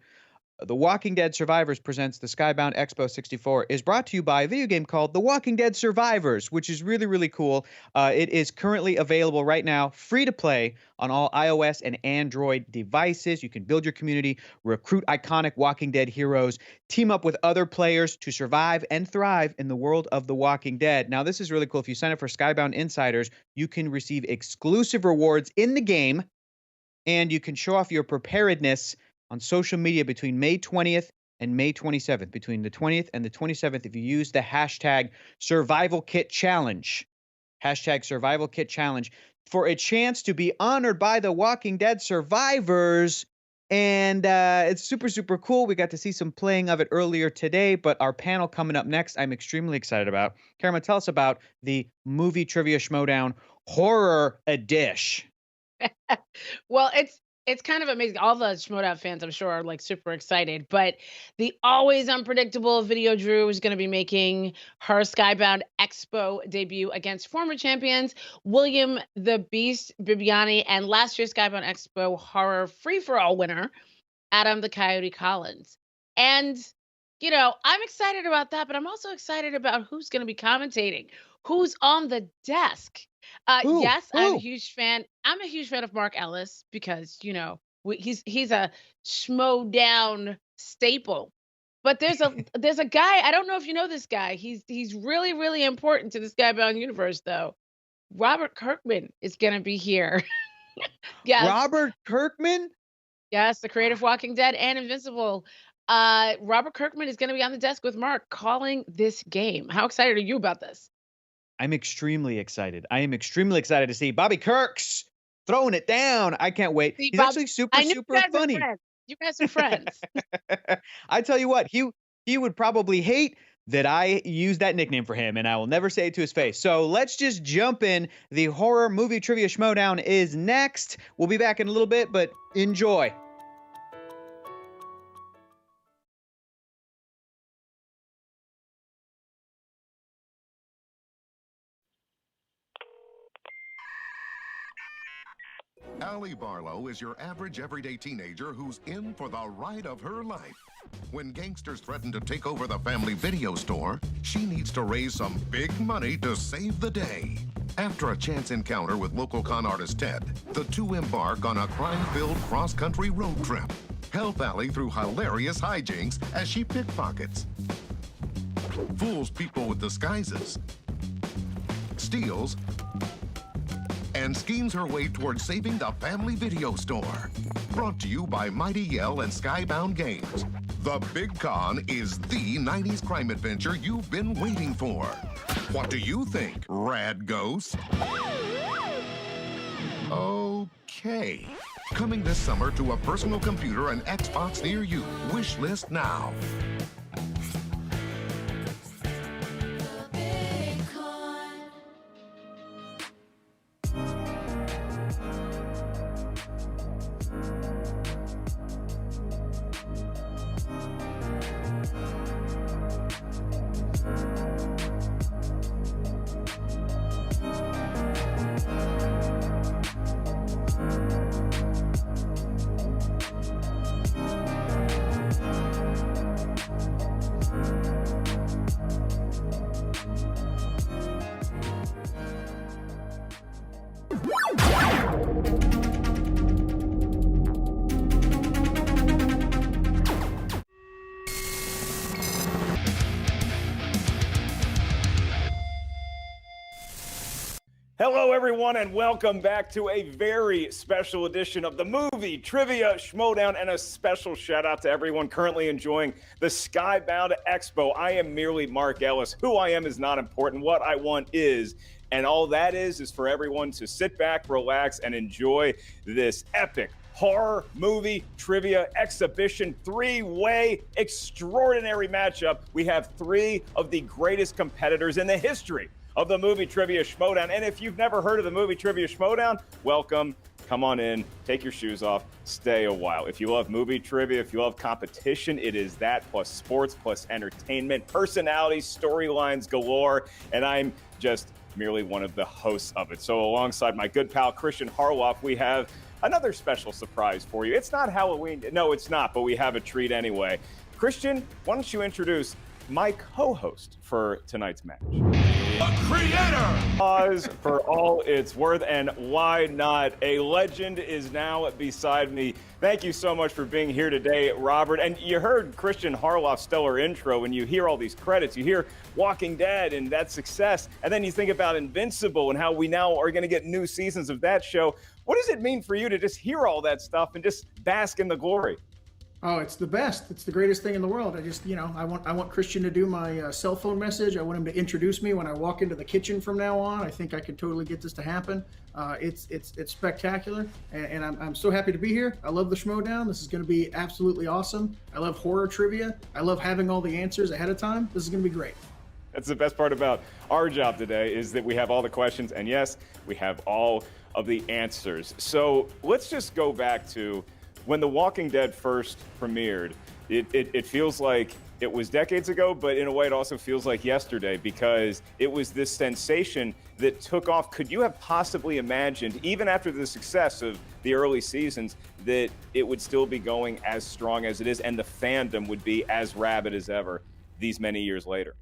The Walking Dead Survivors presents the Skybound Expo 64 is brought to you by a video game called The Walking Dead Survivors, which is really, really cool. It is currently available right now, free to play on all iOS and Android devices. You can build your community, recruit iconic Walking Dead heroes, team up with other players to survive and thrive in the world of The Walking Dead. Now, this is really cool. If you sign up for Skybound Insiders, you can receive exclusive rewards in the game, and you can show off your preparedness on social media between May 20th and May 27th. Between the 20th and the 27th, if you use the hashtag Survival Kit Challenge, hashtag Survival Kit Challenge, for a chance to be honored by the Walking Dead survivors. And it's super, super cool. We got to see some playing of it earlier today, but our panel coming up next, I'm extremely excited about. Karma, tell us about the Movie Trivia Schmodown Horror Edition. Well, it's kind of amazing. All the Schmodown fans, I'm sure, are like super excited. But the always unpredictable Video Drew is going to be making her Skybound Expo debut against former champions William the Beast Bibiani and last year's Skybound Expo horror free-for-all winner Adam the Coyote Collins. And you know, I'm excited about that, but I'm also excited about who's going to be commentating, who's on the desk. Yes, I'm a huge fan. I'm a huge fan of Mark Ellis because, you know, he's a Schmodown staple. But there's a guy, I don't know if you know this guy. He's really, really important to the Skybound universe, though. Robert Kirkman is going to be here. Yes. Robert Kirkman? Yes, the creator of Walking Dead and Invincible. Robert Kirkman is going to be on the desk with Mark calling this game. How excited are you about this? I'm extremely excited. I am extremely excited to see Bobby Kirks throwing it down. I can't wait. He's actually super, super funny. You guys are friends. I tell you what, he would probably hate that I use that nickname for him, and I will never say it to his face. So let's just jump in. The Horror Movie Trivia Schmodown is next. We'll be back in a little bit, but enjoy. Allie Barlow is your average everyday teenager who's in for the ride of her life. When gangsters threaten to take over the family video store, she needs to raise some big money to save the day. After a chance encounter with local con artist Ted, the two embark on a crime-filled cross-country road trip. Help Allie through hilarious hijinks as she pickpockets, fools people with disguises, steals, and schemes her way towards saving the family video store. Brought to you by Mighty Yell and Skybound Games. The Big Con is the 90s crime adventure you've been waiting for. What do you think, Rad Ghost? Okay. Coming this summer to a personal computer and Xbox near you. Wish list now. Hello, everyone, and welcome back to a very special edition of the Movie Trivia Schmodown, and a special shout out to everyone currently enjoying the Skybound Expo. I am merely Mark Ellis. Who I am is not important. What I want is, and all that is for everyone to sit back, relax, and enjoy this epic horror movie trivia exhibition, three-way extraordinary matchup. We have three of the greatest competitors in the history of the Movie Trivia Schmodown. And if you've never heard of the Movie Trivia Schmodown, welcome. Come on in, take your shoes off, stay a while. If you love movie trivia, if you love competition, it is that plus sports, plus entertainment, personalities, storylines galore, and I'm just merely one of the hosts of it. So alongside my good pal Christian Harloff, we have another special surprise for you. It's not Halloween. No, it's not, but we have a treat anyway. Christian, why don't you introduce my co-host for tonight's match? A creator! Pause for all it's worth, and why not? A legend is now beside me. Thank you so much for being here today, Robert. And you heard Christian Harloff's stellar intro. When you hear all these credits, you hear Walking Dead and that success, and then you think about Invincible and how we now are going to get new seasons of that show. What does it mean for you to just hear all that stuff and just bask in the glory? Oh, it's the best. It's the greatest thing in the world. I just, I want Christian to do my cell phone message. I want him to introduce me when I walk into the kitchen from now on. I think I could totally get this to happen. It's spectacular, and I'm so happy to be here. I love the Schmodown. This is going to be absolutely awesome. I love horror trivia. I love having all the answers ahead of time. This is going to be great. That's the best part about our job today, is that we have all the questions, and yes, we have all of the answers. So let's just go back to when The Walking Dead first premiered. It feels like it was decades ago, but in a way it also feels like yesterday, because it was this sensation that took off. Could you have possibly imagined, even after the success of the early seasons, that it would still be going as strong as it is and the fandom would be as rabid as ever these many years later?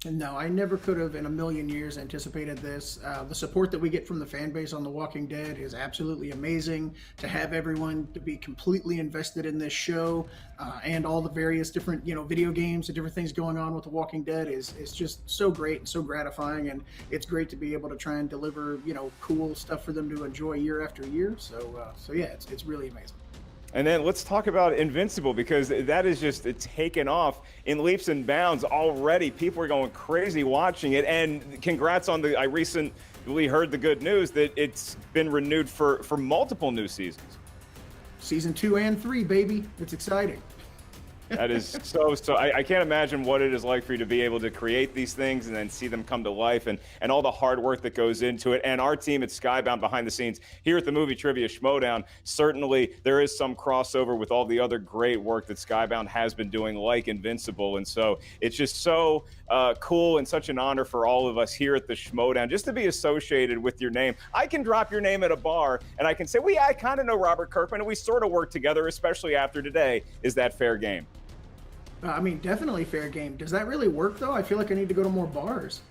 No, I never could have in a million years anticipated this. The support that we get from the fan base on The Walking Dead is absolutely amazing. To have everyone to be completely invested in this show and all the various different, video games and different things going on with The Walking Dead is just so great and so gratifying. And it's great to be able to try and deliver, cool stuff for them to enjoy year after year. So yeah, it's really amazing. And then let's talk about Invincible, because that is just taken off in leaps and bounds already. People are going crazy watching it. And congrats on I recently heard the good news that it's been renewed for multiple new seasons. Season 2 and 3, baby. It's exciting. That is so I can't imagine what it is like for you to be able to create these things and then see them come to life, and all the hard work that goes into it. And our team at Skybound behind the scenes here at the Movie Trivia Schmodown, certainly there is some crossover with all the other great work that Skybound has been doing, like Invincible. And so it's just so cool and such an honor for all of us here at the Schmodown just to be associated with your name. I can drop your name at a bar and I can say, well, yeah, I kind of know Robert Kirkman and we sort of work together, especially after today. Is that fair game? Definitely fair game. Does that really work, though? I feel like I need to go to more bars.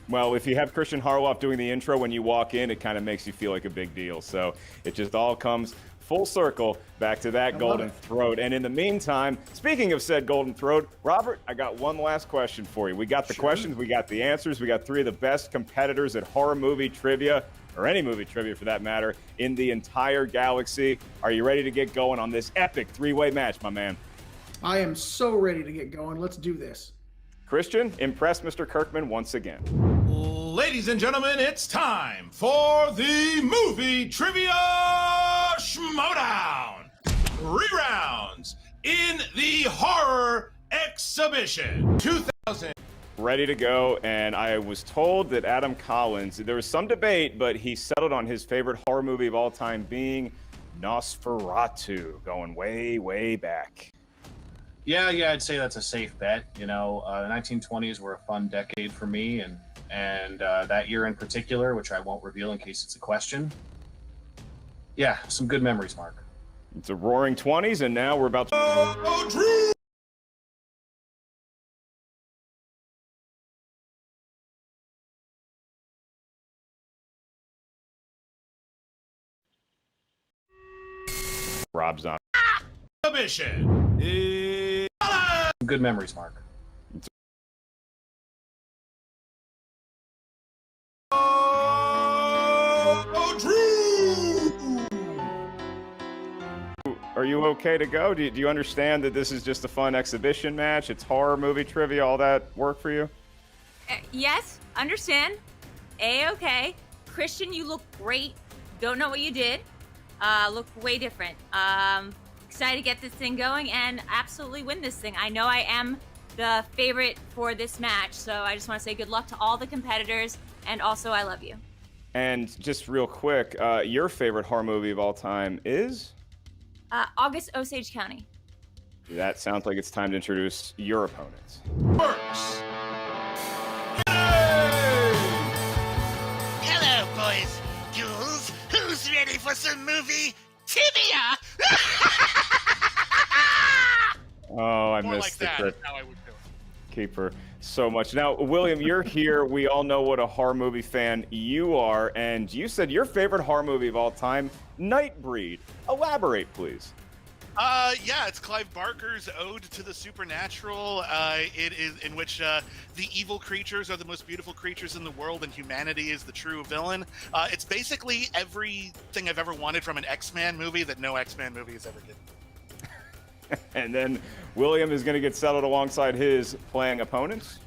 Well, if you have Christian Harloff doing the intro when you walk in, it kind of makes you feel like a big deal. So it just all comes full circle back to that golden throat. And in the meantime, speaking of said golden throat, Robert, I got one last question for you. We got the questions, we got the answers, we got three of the best competitors at horror movie trivia, or any movie trivia for that matter, in the entire galaxy. Are you ready to get going on this epic three-way match, my man? I am so ready to get going. Let's do this. Christian, impress Mr. Kirkman once again. Ladies and gentlemen, it's time for the Movie Trivia Schmodown. 3 rounds in the horror exhibition 2000. Ready to go, and I was told that Adam Collins, there was some debate, but he settled on his favorite horror movie of all time being Nosferatu, going way, way back. Yeah, I'd say that's a safe bet. The 1920s were a fun decade for me, and that year in particular, which I won't reveal in case it's a question. Yeah, some good memories, Mark. It's a roaring 20s, and now we're about to... Rob's on. Exhibition. Good memories, Mark. Are you okay to go? Do you understand that this is just a fun exhibition match? It's horror movie trivia, all that work for you? Yes, understand. A-okay. Christian, you look great. Don't know what you did. look way different. Excited to get this thing going and absolutely win this thing. I know I am the favorite for this match, so I just want to say good luck to all the competitors, and also I love you. And just real quick, your favorite horror movie of all time is? August Osage County. That sounds like it's time to introduce your opponents. Works. Hello, boys, ghouls. Who's ready for some movie trivia? Oh, I More missed like that. the That's how I would do it. Keeper so much. Now, William, you're here. We all know what a horror movie fan you are, and you said your favorite horror movie of all time, Nightbreed. Elaborate, please. Yeah, it's Clive Barker's Ode to the Supernatural. It is in which the evil creatures are the most beautiful creatures in the world, and humanity is the true villain. It's basically everything I've ever wanted from an X-Men movie that no X-Men movie has ever given. And then William is going to get settled alongside his playing opponents.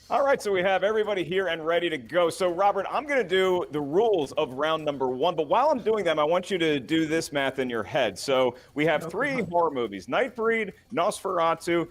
All right, so we have everybody here and ready to go. So, Robert, I'm going to do the rules of round number 1. But while I'm doing them, I want you to do this math in your head. So we have 3 horror movies, Nightbreed, Nosferatu,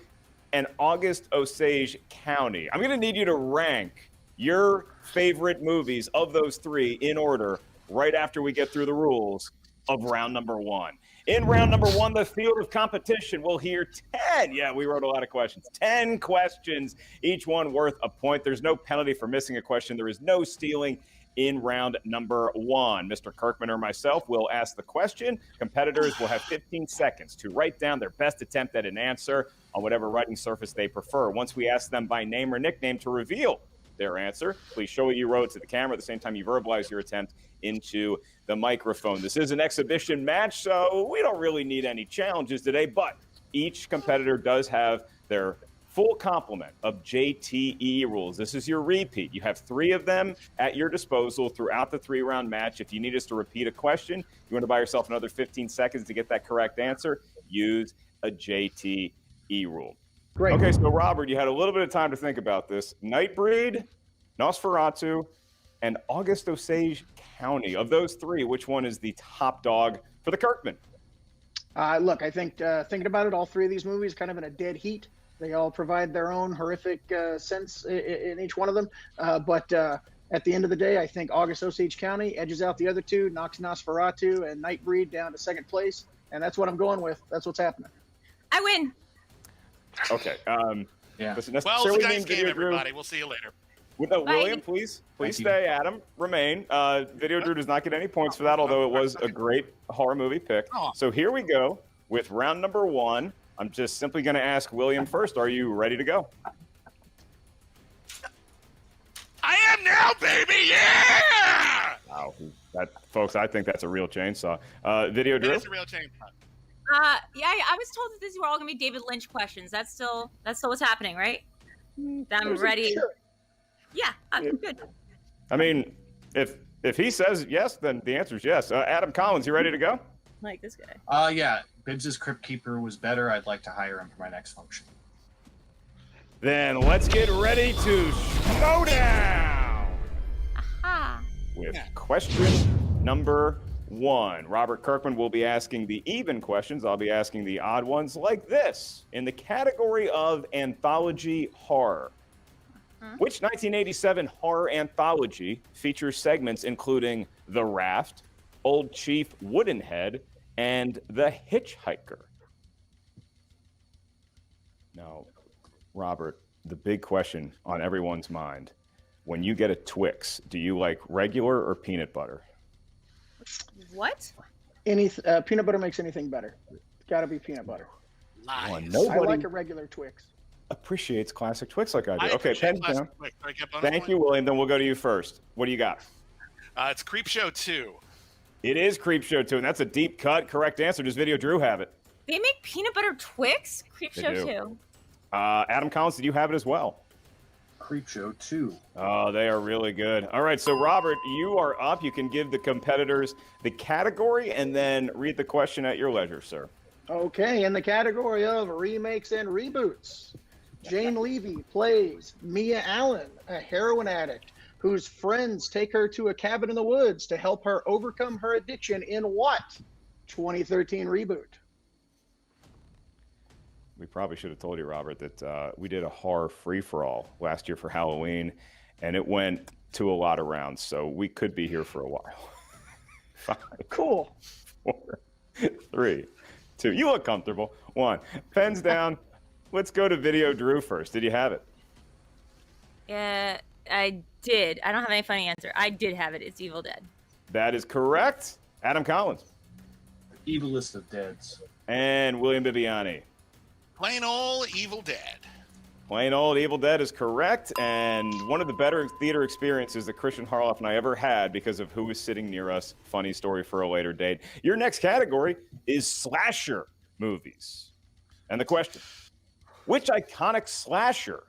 and August Osage County. I'm going to need you to rank your favorite movies of those 3 in order right after we get through the rules of round number 1. In round number 1, the field of competition will hear 10. Yeah, we wrote a lot of questions. 10 questions, each one worth a point. There's no penalty for missing a question. There is no stealing in round number 1. Mr. Kirkman or myself will ask the question. Competitors will have 15 seconds to write down their best attempt at an answer on whatever writing surface they prefer. Once we ask them by name or nickname to reveal their answer, please show what you wrote to the camera at the same time you verbalize your attempt into the microphone. This is an exhibition match, so we don't really need any challenges today, but each competitor does have their full complement of JTE rules. This is your repeat. You have 3 of them at your disposal throughout the 3-round match. If you need us to repeat a question, you want to buy yourself another 15 seconds to get that correct answer, use a JTE rule. Great. Okay, so Robert, you had a little bit of time to think about this. Nightbreed, Nosferatu, and August Osage County. Of those 3, which one is the top dog for the Kirkman? Look, I think thinking about it, all 3 of these movies kind of in a dead heat. They all provide their own horrific sense in each one of them. But at the end of the day, I think August Osage County edges out the other 2, knocks Nosferatu and Nightbreed down to 2nd place. And that's what I'm going with. That's what's happening. I win. Okay. Yeah. Doesn't Well, necessarily it's a nice mean game, Video everybody. Drew. We'll see you later. William, please stay. Adam, remain. Video Drew does not get any points for that, although it was a great horror movie pick. So here we go with round number 1. I'm just simply going to ask William first. Are you ready to go? I am now, baby. Yeah. Wow, folks, I think that's a real chainsaw. Video Drew. It is a real chainsaw. Yeah, I was told that these were all gonna be David Lynch questions. That's still what's happening, right? I'm ready. Sure. Yeah, I'm good. I mean, if he says yes, then the answer is yes. Adam Collins, you ready to go? Like this guy. Yeah. Bibbs's Crypt Keeper was better. I'd like to hire him for my next function. Then let's get ready to slow down with question number 1. Robert Kirkman will be asking the even questions. I'll be asking the odd ones like this. In the category of anthology horror, which 1987 horror anthology features segments including The Raft, Old Chief Woodenhead, and The Hitchhiker? Now, Robert, the big question on everyone's mind. When you get a Twix, do you like regular or peanut butter? What? Peanut butter makes anything better. It's got to be peanut butter. Well, I nobody like a regular Twix. appreciates classic Twix like I do. I Okay, appreciate pen classic down. Twix. Do I get bonus Thank point? you, William. Then we'll go to you first. What do you got? It's Creepshow 2. It is Creepshow 2, and that's a deep cut. Correct answer. Does Video Drew have it? They make peanut butter Twix? They Creepshow do. 2. Adam Collins, did you have it as well? Creepshow 2. Oh, they are really good. All right, so Robert, you are up. You can give the competitors the category and then read the question at your leisure, sir. Okay, in the category of remakes and reboots, Jane Levy plays Mia Allen, a heroin addict whose friends take her to a cabin in the woods to help her overcome her addiction in what 2013 reboot? We probably should have told you, Robert, that we did a horror free-for-all last year for Halloween, and it went to a lot of rounds, so we could be here for a while. 5, cool. 4, 3, 2. You look comfortable. 1. Pens down. Let's go to Video Drew first. Did you have it? Yeah, I did. I don't have any funny answer. I did have it. It's Evil Dead. That is correct. Adam Collins. Evilest of Deads. And William Bibiani. Plain old Evil Dead. Plain old Evil Dead is correct, and one of the better theater experiences that Christian Harloff and I ever had because of who was sitting near us. Funny story for a later date. Your next category is slasher movies. And the question, which iconic slasher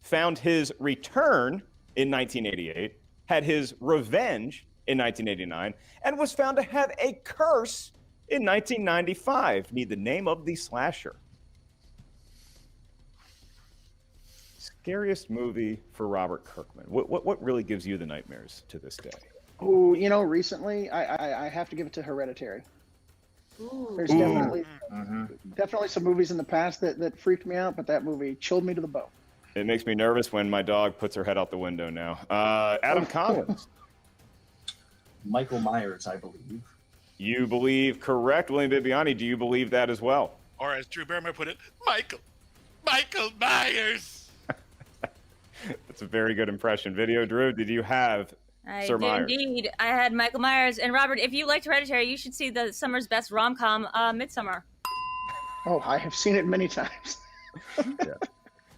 found his return in 1988, had his revenge in 1989, and was found to have a curse in 1995? Need the name of the slasher. Scariest movie for Robert Kirkman. What really gives you the nightmares to this day? Oh, you know, recently I have to give it to Hereditary. There's definitely some movies in the past that freaked me out, but that movie chilled me to the bone. It makes me nervous when my dog puts her head out the window now. Adam Collins. Michael Myers, I believe. You believe correct. William Bibiani, do you believe that as well? Or as Drew Barrymore put it, Michael Myers. That's a very good impression. Video Drew, did you have I Sir did Myers? indeed. I had Michael Myers. And Robert, if you liked Hereditary, you should see the summer's best rom-com, Midsummer. Oh, I have seen it many times. Yeah.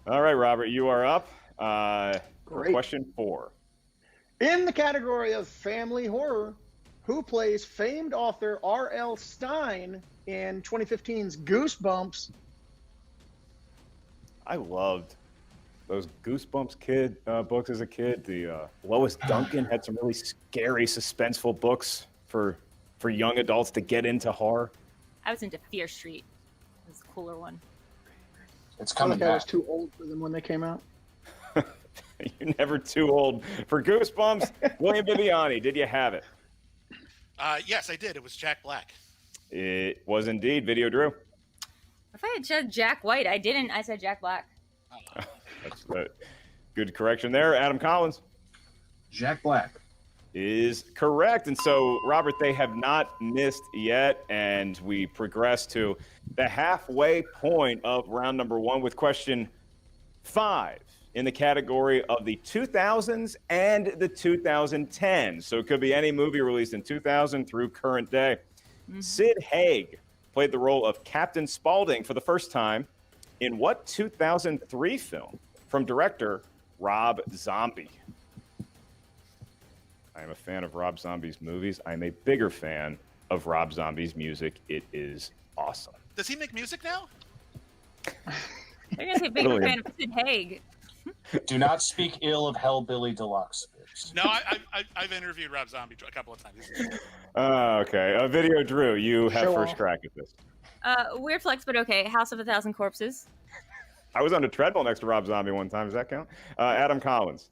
All right, Robert, you are up. For Great. question 4. In the category of family horror, who plays famed author R.L. Stine in 2015's Goosebumps? I loved those Goosebumps books as a kid. The Lois Duncan had some really scary, suspenseful books for young adults to get into horror. I was into Fear Street. It was a cooler one. It's I feel coming like I was back. too old for them when they came out. You're never too old for Goosebumps. William Bibiani, did you have it? Yes, I did. It was Jack Black. It was indeed. Video Drew. If I had said Jack White, I didn't. I said Jack Black. That's a good correction there. Adam Collins. Jack Black is correct. And so, Robert, they have not missed yet. And we progress to the halfway point of round number 1 with question 5 in the category of the 2000s and the 2010s. So it could be any movie released in 2000 through current day. Sid Haig played the role of Captain Spaulding for the first time in what 2003 film from director Rob Zombie? I am a fan of Rob Zombie's movies. I'm a bigger fan of Rob Zombie's music. It is awesome. Does he make music now? They're going to say big fan of Sid Haig. Do not speak ill of Hellbilly Deluxe. No, I've interviewed Rob Zombie a couple of times. Okay. Video Drew, you have Show first off. crack at this. Weird flex, but okay. House of a Thousand Corpses. I was on a treadmill next to Rob Zombie one time. Does that count? Adam Collins.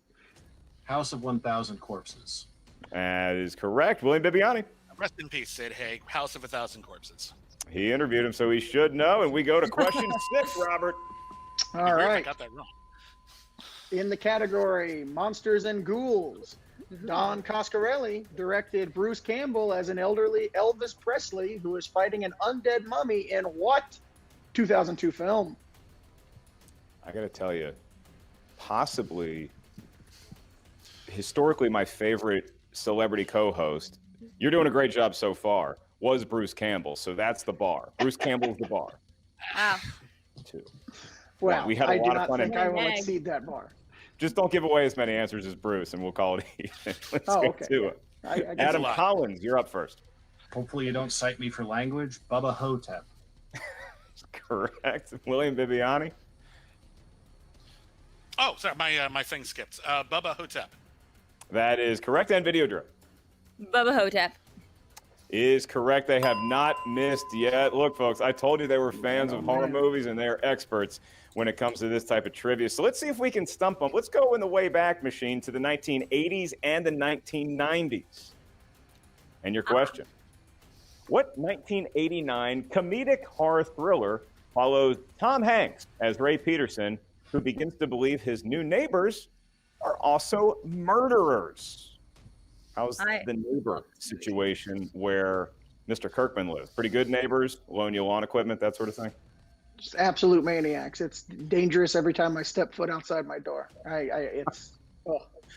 House of 1,000 Corpses. That is correct. William Bibiani. Rest in peace, Sid Haig. House of a Thousand Corpses. He interviewed him, so he should know. And we go to question 6, Robert. All I right. got that wrong. In the category Monsters and Ghouls, Don Coscarelli directed Bruce Campbell as an elderly Elvis Presley who is fighting an undead mummy in what 2002 film? I got to tell you, possibly, historically, my favorite celebrity co-host, you're doing a great job so far, was Bruce Campbell. So that's the bar. Bruce Campbell's the bar. Wow. 2. Well, We had a I lot do of not fun think in- I will exceed that bar. Just don't give away as many answers as Bruce, and we'll call it even. Let's Oh, get okay. to it. I guess Adam a lot. Collins, you're up first. Hopefully you don't cite me for language. Bubba Hotep. Correct. William Bibiani. Oh, sorry, my thing skipped. Bubba Hotep. That is correct. And Video Drew. Bubba Hotep. is correct. They have not missed yet. Look, folks, I told you they were fans of horror movies, and they're experts when it comes to this type of trivia. So let's see if we can stump them. Let's go in the Wayback Machine to the 1980s and the 1990s. And your question. What 1989 comedic horror thriller follows Tom Hanks as Ray Peterson, who begins to believe his new neighbors are also murderers? How's the neighbor situation where Mr. Kirkman lives? Pretty good neighbors, loan you lawn equipment, that sort of thing? Just absolute maniacs. It's dangerous every time I step foot outside my door. It's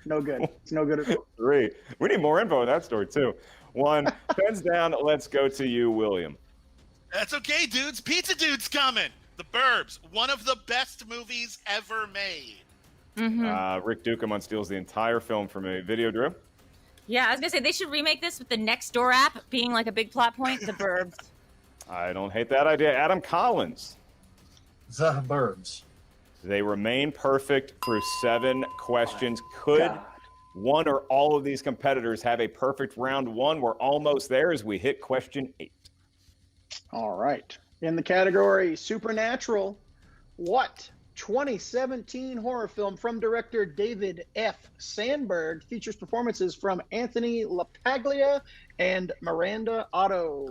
no good. It's no good at all. 3. We need more info on that story, too. 1, pens down. Let's go to you, William. That's okay, dudes. Pizza Dude's coming. The Burbs, one of the best movies ever made. Rick Ducommun steals the entire film from me. Video, Drew? Yeah, I was gonna say they should remake this with the Nextdoor app being like a big plot point. The Burbs. I don't hate that idea. Adam Collins. The Burbs. They remain perfect through 7 questions. Could one or all of these competitors have a perfect round 1? We're almost there as we hit question 8. All right. In the category Supernatural, what 2017 horror film from director David F. Sandberg features performances from Anthony LaPaglia and Miranda Otto?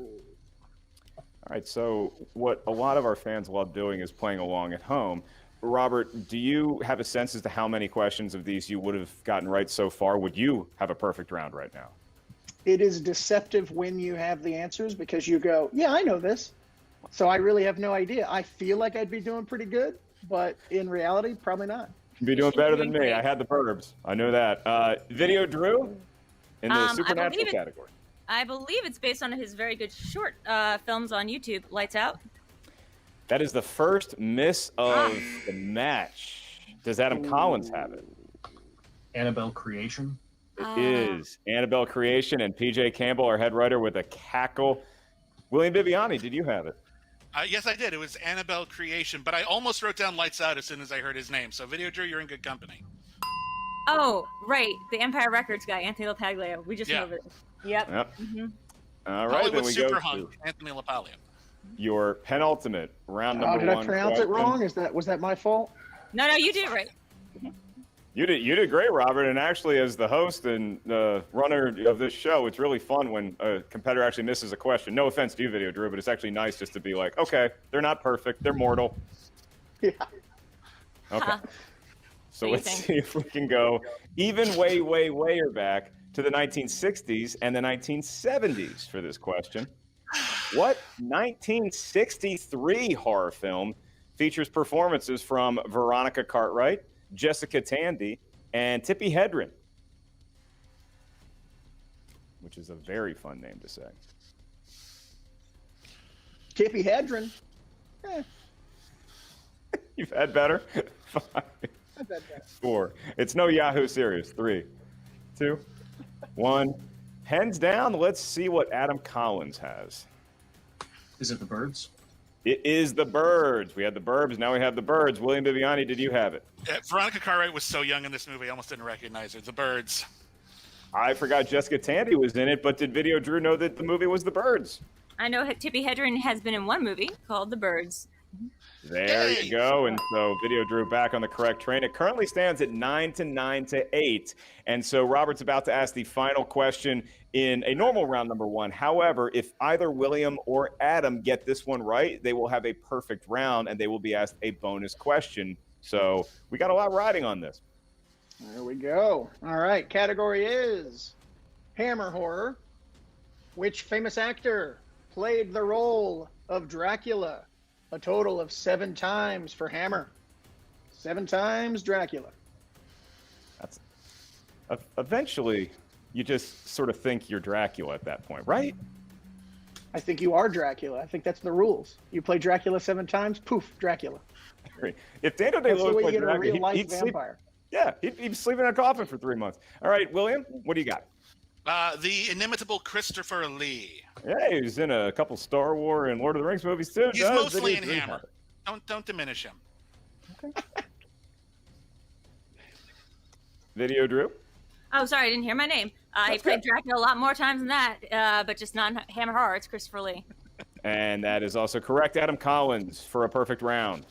All right, so what a lot of our fans love doing is playing along at home. Robert, do you have a sense as to how many questions of these you would have gotten right so far? Would you have a perfect round right now? It is deceptive when you have the answers because you go, yeah, I know this. So I really have no idea. I feel like I'd be doing pretty good, but in reality, probably not. You'd be doing better than me. I had the Burbs. I know that. Video, Drew, in the Supernatural category. I believe it's based on his very good short films on YouTube. Lights Out. That is the first miss of the match. Does Adam Collins have it? Annabelle Creation. It is Annabelle Creation, and PJ Campbell, our head writer, with a cackle. William Bibiani, did you have it? Yes, I did. It was Annabelle Creation, but I almost wrote down Lights Out as soon as I heard his name. So, Video Drew, you're in good company. Oh, right. The Empire Records guy, Anthony LaPaglia. We just know it. Yep. All right, Hollywood then we Super go Hunk, to Anthony LaPaglia. your penultimate round number 1. Did I pronounce it wrong? Was that my fault? No, you did right. You did great, Robert. And actually, as the host and the runner of this show, it's really fun when a competitor actually misses a question. No offense to you, Video Drew, but it's actually nice just to be like, okay, they're not perfect, they're mortal. Yeah. Okay. So let's see if we can go even way back to the 1960s and the 1970s for this question. What 1963 horror film features performances from Veronica Cartwright, Jessica Tandy, and Tippi Hedren? Which is a very fun name to say. Tippi Hedren. You've had better? 5, I've had better. 4. It's no Yahoo Serious. 3, 2, 1. Hands down. Let's see what Adam Collins has. Is it the Birds? It is the Birds. We had the Burbs. Now we have the Birds. William Bibiani, did you have it? Veronica Cartwright was so young in this movie, I almost didn't recognize her. The Birds. I forgot Jessica Tandy was in it, but did Video Drew know that the movie was the Birds? I know Tippi Hedren has been in one movie called The Birds. There you go. And so Video Drew back on the correct train. It currently stands at 9-8. And so Robert's about to ask the final question in a normal round number 1. However, if either William or Adam get this one right, they will have a perfect round and they will be asked a bonus question. So we got a lot riding on this. There we go. All right. Category is Hammer Horror. Which famous actor played the role of Dracula a total of 7 times for Hammer? 7 times Dracula. That's eventually you just sort of think you're Dracula at that point, right? I think you are Dracula. I think that's the rules. You play Dracula 7 times, poof, Dracula. If Daniel That's the Day-Lewis way played you get a Dracula, real-life he'd sleep. vampire. Yeah, he'd be sleeping in a coffin for 3 months. All right, William, what do you got? The inimitable Christopher Lee. Yeah, he was in a couple Star Wars and Lord of the Rings movies too. He's mostly in Hammer. Don't diminish him. Okay. Video Drew. Oh, sorry, I didn't hear my name. He played Dracula a lot more times than that, but just not in Hammer Horror. It's Christopher Lee. And that is also correct. Adam Collins for a perfect round.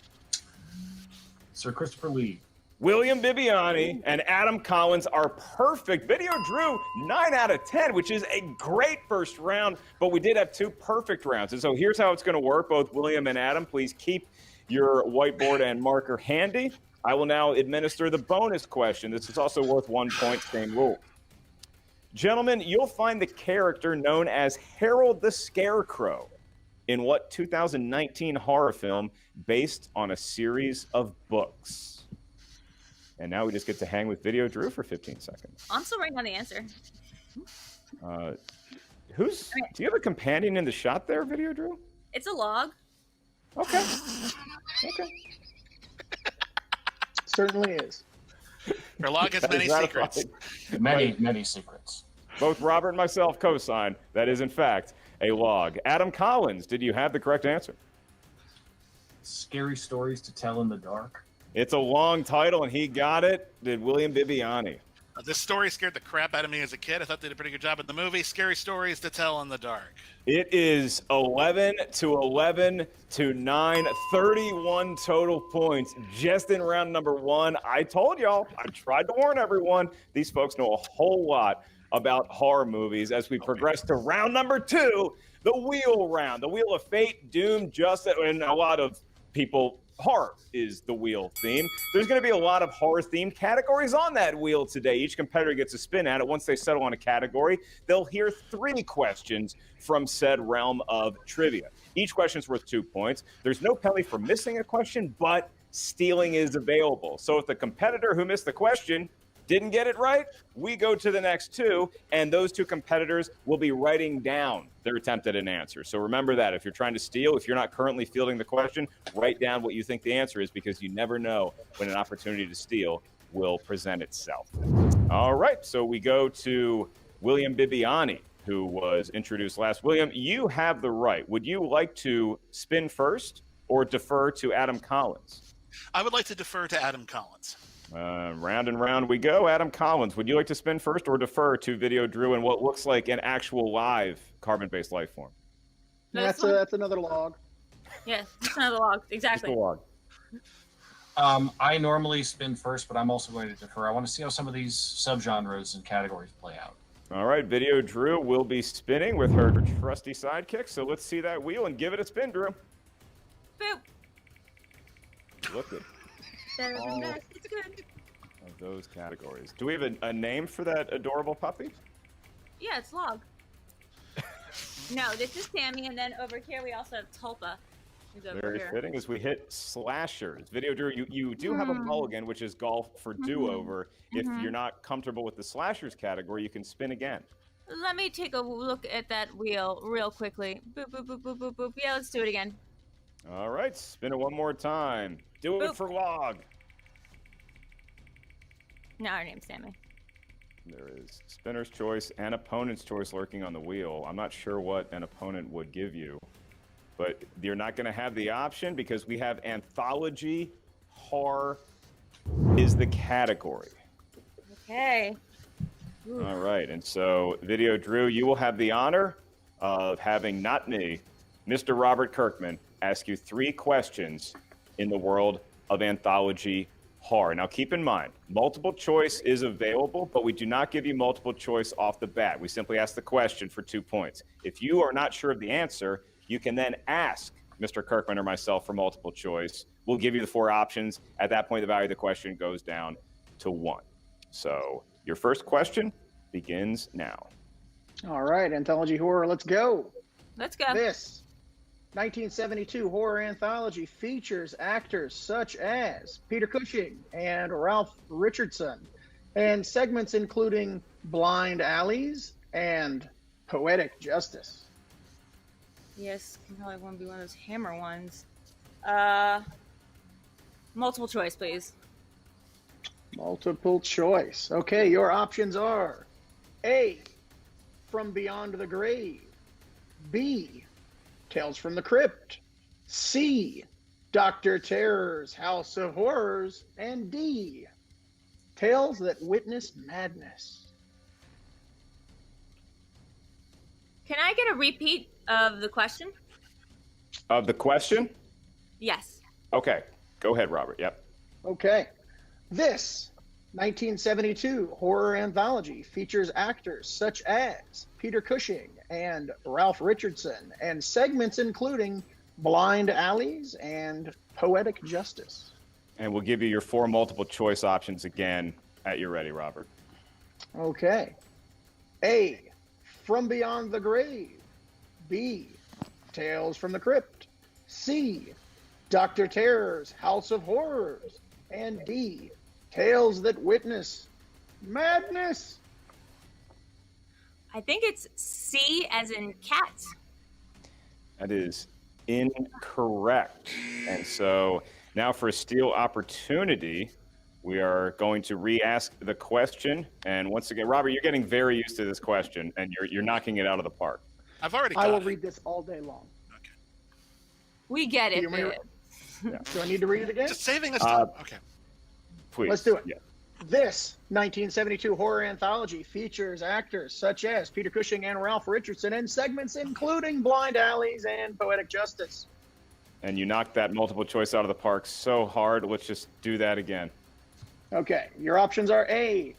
Sir Christopher Lee. William Bibiani and Adam Collins are perfect. Video Drew, 9 out of 10, which is a great first round, but we did have 2 perfect rounds. And so here's how it's going to work. Both William and Adam, please keep your whiteboard and marker handy. I will now administer the bonus question. This is also worth 1 point, same rule. Gentlemen, you'll find the character known as Harold the Scarecrow in what 2019 horror film based on a series of books? And now we just get to hang with Video Drew for 15 seconds. I'm still writing on the answer. Do you have a companion in the shot there, Video Drew? It's a log. Okay. Certainly is. Your log has many secrets. Many secrets. Both Robert and myself co-sign that is, in fact, a log. Adam Collins, did you have the correct answer? Scary Stories to Tell in the Dark. It's a long title, and he got it. Did William Bibiani. This story scared the crap out of me as a kid. I thought they did a pretty good job in the movie. Scary Stories to Tell in the Dark. It is 11 to 9, 31 total points just in round number 1. I told y'all, I tried to warn everyone, these folks know a whole lot about horror movies. As we progress to round number 2, the wheel round. The Wheel of Fate, Doom, Justice, and a lot of people, horror is the wheel theme. There's going to be a lot of horror-themed categories on that wheel today. Each competitor gets a spin at it. Once they settle on a category, they'll hear 3 questions from said realm of trivia. Each question is worth 2 points. There's no penalty for missing a question, but stealing is available. So if the competitor who missed the question didn't get it right, we go to the next 2, and those 2 competitors will be writing down their attempt at an answer. So remember that. If you're trying to steal, if you're not currently fielding the question, write down what you think the answer is, because you never know when an opportunity to steal will present itself. All right, so we go to William Bibiani, who was introduced last. William, you have the right. Would you like to spin first or defer to Adam Collins? I would like to defer to Adam Collins. Round and round we go. Adam Collins, would you like to spin first or defer to Video Drew in what looks like an actual live carbon-based life form? That's another log. Yeah, it's another log. Exactly. Just a log. I normally spin first, but I'm also going to defer. I want to see how some of these subgenres and categories play out. All right, Video Drew will be spinning with her trusty sidekick, so let's see that wheel and give it a spin, Drew. Boop. Look at It's good. of those categories. Do we have a name for that adorable puppy? Yeah, it's log. No, this is Sammy, and then over here we also have Tulpa. Who's over Very here. fitting as we hit slashers. Video Drew, you do have a mulligan, which is golf for do-over. If you're not comfortable with the slashers category, you can spin again. Let me take a look at that wheel real quickly. Boop, boop, boop, boop, boop, boop. Yeah, let's do it again. All right, spin it one more time. Do it for log. Now our name's Sammy. There is spinner's choice and opponent's choice lurking on the wheel. I'm not sure what an opponent would give you, but you're not going to have the option because we have anthology horror is the category. Okay. All right, and so Video Drew, you will have the honor of having not me, Mr. Robert Kirkman, ask you 3 questions in the world of anthology horror. Now keep in mind, multiple choice is available, but we do not give you multiple choice off the bat. We simply ask the question for 2 points. If you are not sure of the answer, you can then ask Mr. Kirkman or myself for multiple choice. We'll give you the 4 options. At that point, the value of the question goes down to 1. So your first question begins now. All right, anthology horror, let's go. Let's go. This 1972 horror anthology features actors such as Peter Cushing and Ralph Richardson, and segments including Blind Alleys and Poetic Justice. Yes, can probably want to be one of those hammer ones. Multiple choice, please. Multiple choice. Okay, your options are A, From Beyond the Grave, B, Tales from the Crypt, C, Dr. Terror's House of Horrors, and D, Tales That Witness Madness. Can I get a repeat of the question? Of the question? Yes. Okay. Go ahead, Robert. Yep. Okay. This 1972 horror anthology features actors such as Peter Cushing and Ralph Richardson, and segments including Blind Alleys and Poetic Justice. And we'll give you your 4 multiple choice options again at your ready, Robert. Okay. A, From Beyond the Grave. B, Tales from the Crypt. C, Dr. Terror's House of Horrors. And D, Tales That Witness Madness. I think it's C as in cat. That is incorrect. And so now for a steal opportunity, we are going to re-ask the question. And once again, Robert, you're getting very used to this question, and you're knocking it out of the park. I've already I will read this all day long. We get it. Do you want me to- Do I need to read it again? Just saving us time. Okay. Please. Let's do it. Yeah. This 1972 horror anthology features actors such as Peter Cushing and Ralph Richardson, and segments including Blind Alleys and Poetic Justice. And you knocked that multiple choice out of the park so hard. Let's just do that again. Okay, your options are A,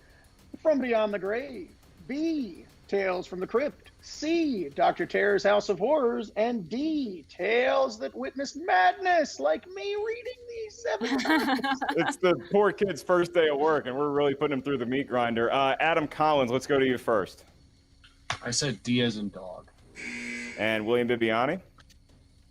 From Beyond the Grave. B, Tales from the Crypt. C, Dr. Terror's House of Horrors. And D, Tales That Witness Madness, like me reading these 7 times. It's the poor kid's first day at work, and we're really putting him through the meat grinder. Adam Collins, let's go to you first. I said D as in dog. And William Bibiani?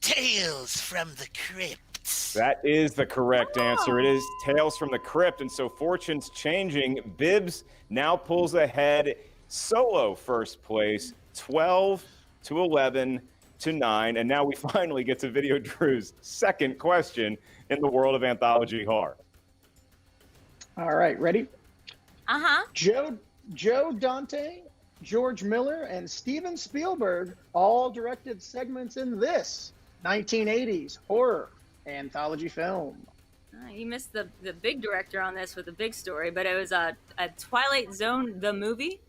Tales from the Crypt. That is the correct answer. It is Tales from the Crypt. And so fortune's changing. Bibbs now pulls ahead, solo first place, 12 to 11 to 9. And now we finally get to Video Drew's second question in the world of anthology horror. All right, ready? Uh-huh. Joe Dante, George Miller, and Steven Spielberg all directed segments in this 1980s horror anthology film. You missed the big director on this with a big story, but it was a Twilight Zone, the movie.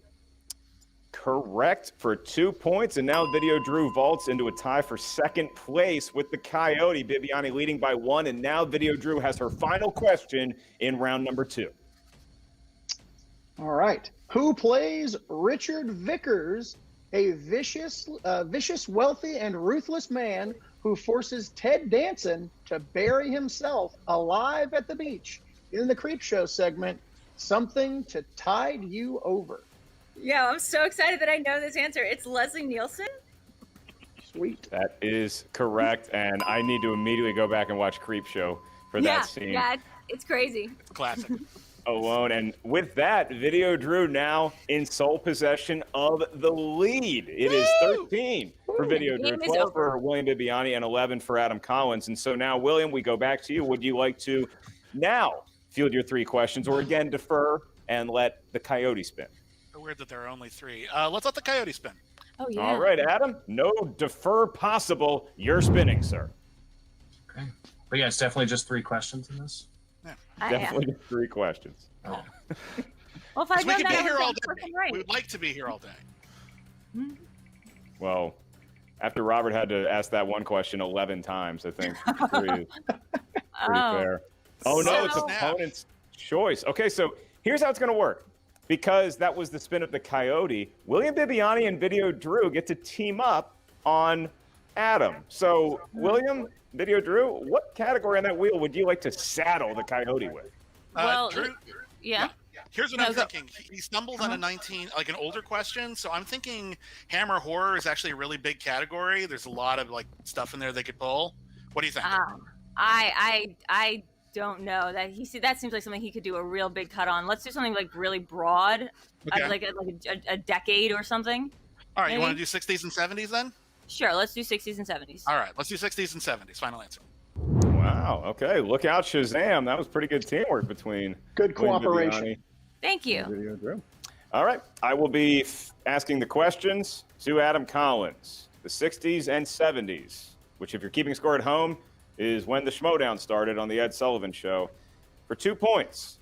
Correct for 2 points. And now Video Drew vaults into a tie for second place with the Coyote. Bibiani leading by 1. And now Video Drew has her final question in round number 2. All right. Who plays Richard Vickers, a vicious, wealthy, and ruthless man who forces Ted Danson to bury himself alive at the beach in the Creepshow segment, Something to Tide You Over? Yeah, I'm so excited that I know this answer. It's Leslie Nielsen. Sweet. That is correct. And I need to immediately go back and watch Creepshow for that scene. Yeah, it's crazy. Classic. Alone. And with that, Video Drew now in sole possession of the lead. It is 13 for Video Drew, 12 for William Bibiani, and 11 for Adam Collins. And so now, William, we go back to you. Would you like to now field your 3 questions, or again defer and let the Coyote spin? Weird that there are only 3. Let's let the Coyote spin. Oh, yeah. All right, Adam. No defer possible. You're spinning, sir. Okay. But yeah, it's definitely just 3 questions in this. Definitely 3 questions. Oh. Well, if I We go could be that, here I all was day. right. We would like to be here all day. Well, after Robert had to ask that one question 11 times, I think pretty fair. Oh, no, it's opponent's choice. Okay, so here's how it's going to work. Because that was the spin of the Coyote, William Bibiani and Video Drew get to team up on Adam. So, William, Video Drew, what category on that wheel would you like to saddle the Coyote with? Well, Drew, yeah. Here's what I'm thinking. He stumbled on an older question, so I'm thinking Hammer Horror is actually a really big category. There's a lot of stuff in there they could pull. What do you think? I don't know that seems like something he could do a real big cut on. Let's do something really broad, Okay. like a decade or something. All right, you maybe? want to do 60s and 70s then? Sure, let's do 60s and 70s. All right, let's do 60s and 70s. Final answer. Wow, okay. Look out, Shazam. That was pretty good teamwork between Good William cooperation. Bibiani Thank you. and Video Drew. All right, I will be asking the questions to Adam Collins. The 60s and 70s, which if you're keeping score at home, is when the Schmodown started on the Ed Sullivan Show. For 2 points,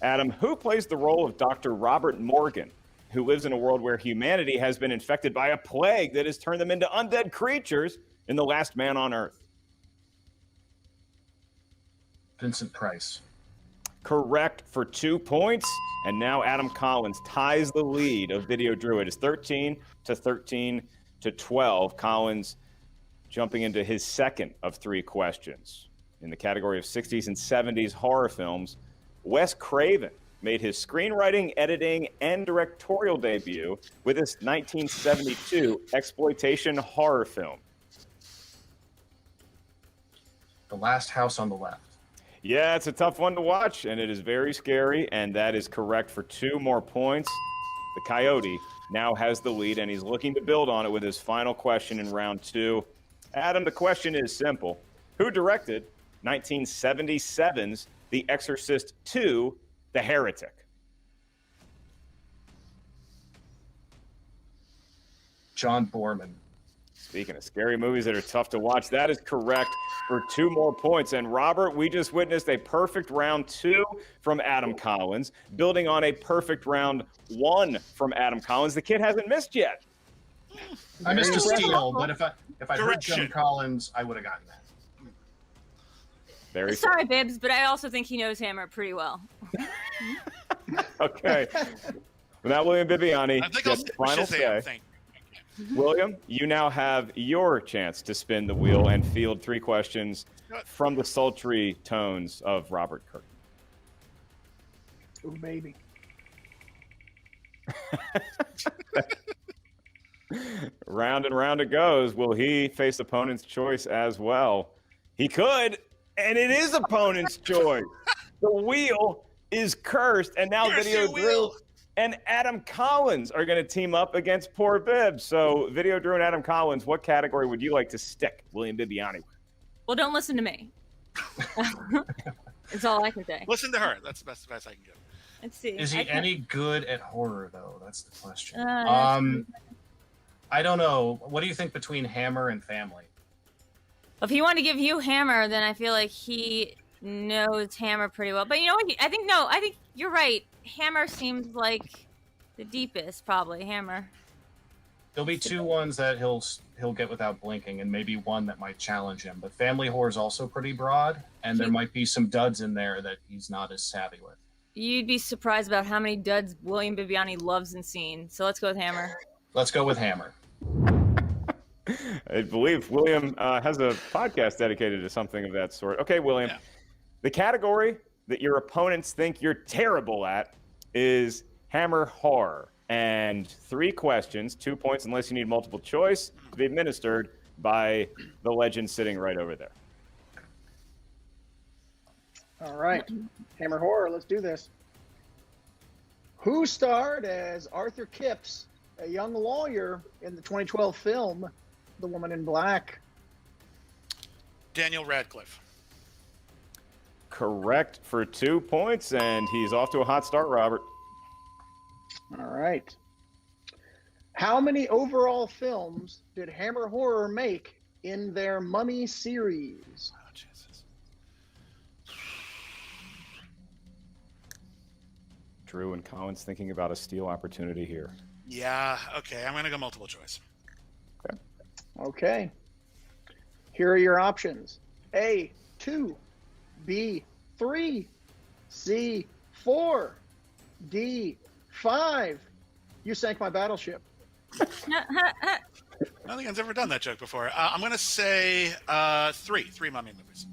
Adam, who plays the role of Dr. Robert Morgan who lives in a world where humanity has been infected by a plague that has turned them into undead creatures in The Last Man on Earth? Vincent Price. Correct for 2 points. And now Adam Collins ties the lead of Video Drew. It is 13 to 12. Collins jumping into his second of 3 questions. In the category of 60s and 70s horror films, Wes Craven made his screenwriting, editing, and directorial debut with his 1972 exploitation horror film. The Last House on the Left. Yeah, it's a tough one to watch, and it is very scary, and that is correct for 2 more points. The Coyote now has the lead, and he's looking to build on it with his final question in round 2. Adam, the question is simple. Who directed 1977's The Exorcist II, The Heretic? John Borman. Speaking of scary movies that are tough to watch, that is correct for 2 more points. And Robert, we just witnessed a perfect round 2 from Adam Collins, building on a perfect round 1 from Adam Collins. The kid hasn't missed yet. I missed a steal, but if I heard Correction. John Collins, I would have gotten that. Very Sorry, Bibbs, but I also think he knows Hammer pretty well. Okay. Without William Bibiani, I think I'll gets stick with final Shazam. say. Thank William, you now have your chance to spin the wheel and field 3 questions from the sultry tones of Robert Kirk. Oh, baby. Round and round it goes. Will he face opponent's choice as well? He could, and it is opponent's choice. The wheel is cursed, and now Video Drew and Adam Collins are going to team up against poor Bibbs. So, Video Drew and Adam Collins, what category would you like to stick William Bibiani with? Well, don't listen to me. That's all I can say. Listen to her. That's the best advice I can give. Let's see. Is he any good at horror, though? That's the question. That's- I don't know. What do you think between Hammer and Family? If he wanted to give you Hammer, then I feel like he knows Hammer pretty well. But you know what? I think you're right. Hammer seems like the deepest, probably. Hammer. There'll be 2 ones that he'll get without blinking, and maybe one that might challenge him. But Family Horror is also pretty broad, and there might be some duds in there that he's not as savvy with. You'd be surprised about how many duds William Bibiani loves and seen. So let's go with Hammer. Let's go with Hammer. I believe William has a podcast dedicated to something of that sort. Okay, William. Yeah. The category that your opponents think you're terrible at is Hammer Horror. And 3 questions, 2 points unless you need multiple choice, to be administered by the legend sitting right over there. All right. Hammer Horror, let's do this. Who starred as Arthur Kipps, a young lawyer in the 2012 film The Woman in Black? Daniel Radcliffe. Correct for 2 points, and he's off to a hot start, Robert. All right. How many overall films did Hammer Horror make in their Mummy series? Oh, Jesus. Drew and Collins thinking about a steal opportunity here. Yeah, okay. I'm going to go multiple choice. Okay. Here are your options. A, 2, B, 3, C, 4, D, 5. You sank my battleship. I don't think I've ever done that joke before. I'm going to say 3 Mummy movies.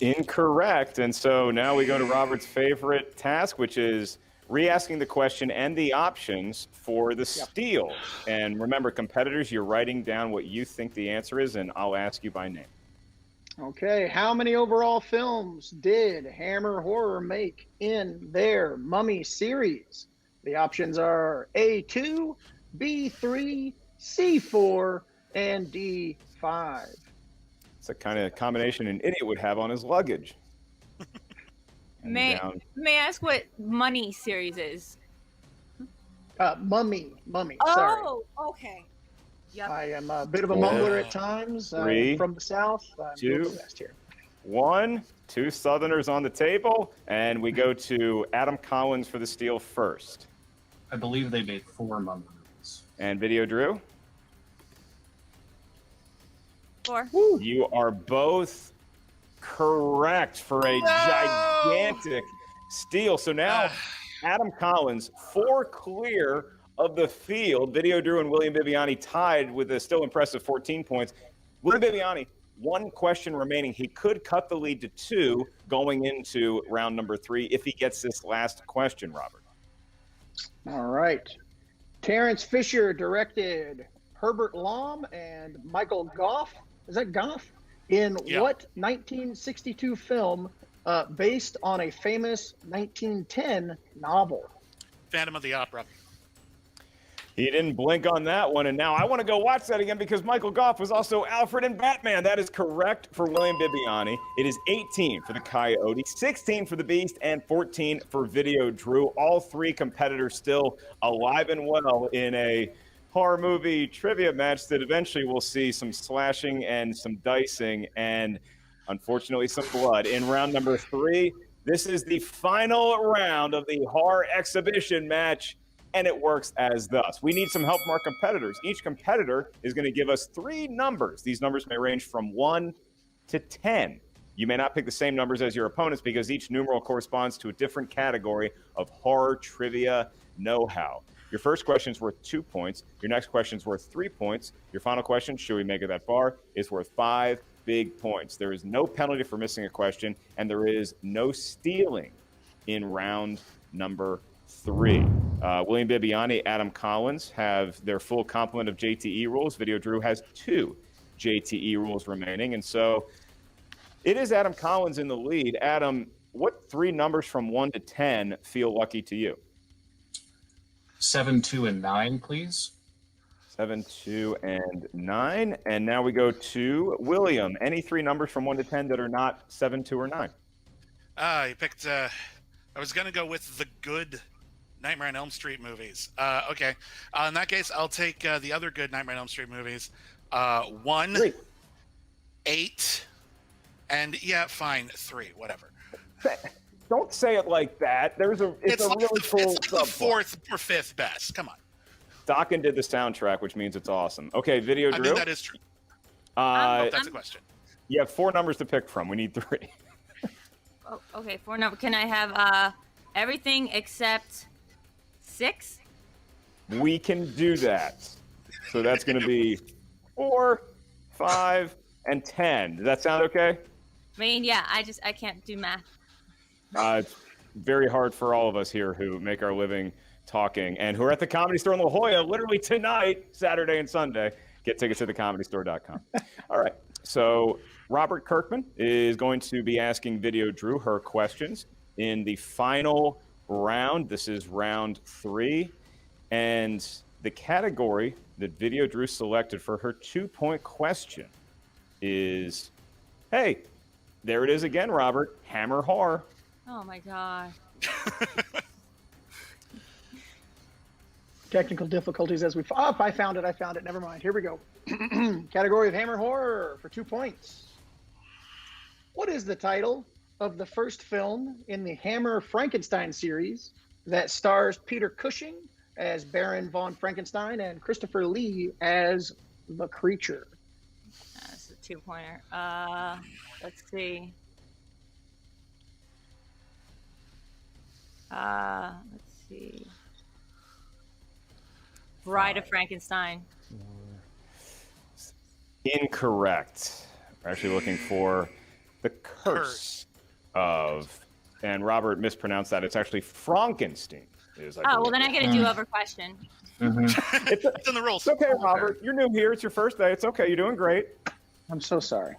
Incorrect. And so now we go to Robert's favorite task, which is re-asking the question and the options for the steal. And remember, competitors, you're writing down what you think the answer is, and I'll ask you by name. Okay. How many overall films did Hammer Horror make in their Mummy series? The options are A2, B3, C4, and D5. It's a kind of combination an idiot would have on his luggage. May I ask what Money series is? Mummy. Sorry. Oh, okay. Yep. I am a bit of a mumbler at times. 3, from the South. I'm 2, doing my best here. 1. 2 Southerners on the table, and we go to Adam Collins for the steal first. I believe they made 4 Mummy movies. And Video Drew? 4. You are both correct for a gigantic steal. So now Adam Collins, 4 clear of the field. Video Drew and William Bibiani tied with a still impressive 14 points. William Bibiani, 1 question remaining. He could cut the lead to 2 going into round number 3 if he gets this last question, Robert. All right. Terrence Fisher directed Herbert Lom and Michael Goff. Is that Goff? In what 1962 film based on a famous 1910 novel? Phantom of the Opera. He didn't blink on that one, and now I want to go watch that again because Michael Goff was also Alfred in Batman. That is correct for William Bibiani. It is 18 for the Coyote, 16 for the Beast, and 14 for Video Drew. All 3 competitors still alive and well in a horror movie trivia match that eventually we'll see some slashing and some dicing and, unfortunately, some blood. In round number 3, this is the final round of the horror exhibition match. And it works as thus. We need some help from our competitors. Each competitor is going to give us 3 numbers. These numbers may range from 1 to 10. You may not pick the same numbers as your opponents because each numeral corresponds to a different category of horror trivia know-how. Your first question is worth 2 points. Your next question is worth 3 points. Your final question, should we make it that far, is worth 5 big points. There is no penalty for missing a question, and there is no stealing in round number 3. William Bibiani, Adam Collins have their full complement of JTE rules. Video Drew has 2 JTE rules remaining. And so it is Adam Collins in the lead. Adam, what 3 numbers from 1 to 10 feel lucky to you? 7, 2, and 9, please. 7, 2, and 9. And now we go to William. Any 3 numbers from 1 to 10 that are not 7, 2, or 9? You picked, I was going to go with the good Nightmare on Elm Street movies. Okay. In that case, I'll take the other good Nightmare on Elm Street movies. 1, 8, and fine, 3, whatever. Don't say it like that. It's a really cool. It's like the 4th or 5th best. Come on. Dokken did the soundtrack, which means it's awesome. Okay, Video Drew. I mean, that is true. That's a question. You have 4 numbers to pick from. We need 3. Oh, okay, 4 numbers. Can I have everything except 6? We can do that. So that's going to be 4, 5, and 10. Does that sound okay? I mean, yeah, I can't do math. It's very hard for all of us here who make our living talking and who are at the Comedy Store in La Jolla literally tonight, Saturday and Sunday. Get tickets at thecomedystore.com. All right. So Robert Kirkman is going to be asking Video Drew her questions in the final round. This is round 3. And the category that Video Drew selected for her 2-point question is, hey, there it is again, Robert, Hammer Horror. Oh my god. Technical difficulties as we... Oh, I found it. Never mind. Here we go. Category of Hammer Horror for 2 points. What is the title of the first film in the Hammer Frankenstein series that stars Peter Cushing as Baron von Frankenstein and Christopher Lee as the Creature? That's a 2-pointer. Let's see. Let's see. Bride of Frankenstein. Incorrect. We're actually looking for the curse of, and Robert mispronounced that. It's actually Frankenstein. Well, then I get a do-over question. It's in the rules. It's okay, Robert. You're new here. It's your first day. It's okay. You're doing great. I'm so sorry.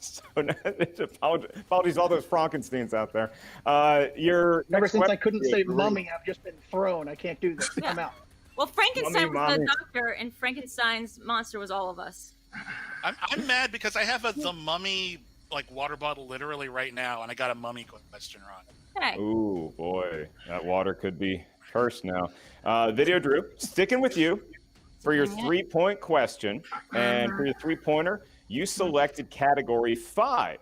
So, apologies to all those Frankensteins out there. Ever since I couldn't say mummy, I've just been thrown. I can't do this. I'm out. Well, Frankenstein was Mummy. the doctor, and Frankenstein's monster was all of us. I'm mad because I have the Mummy water bottle literally right now, and I got a Mummy question wrong. Hey. Ooh, boy. That water could be cursed now. Video Drew, sticking with you for your 3-point question. And for your 3-pointer, you selected category 5,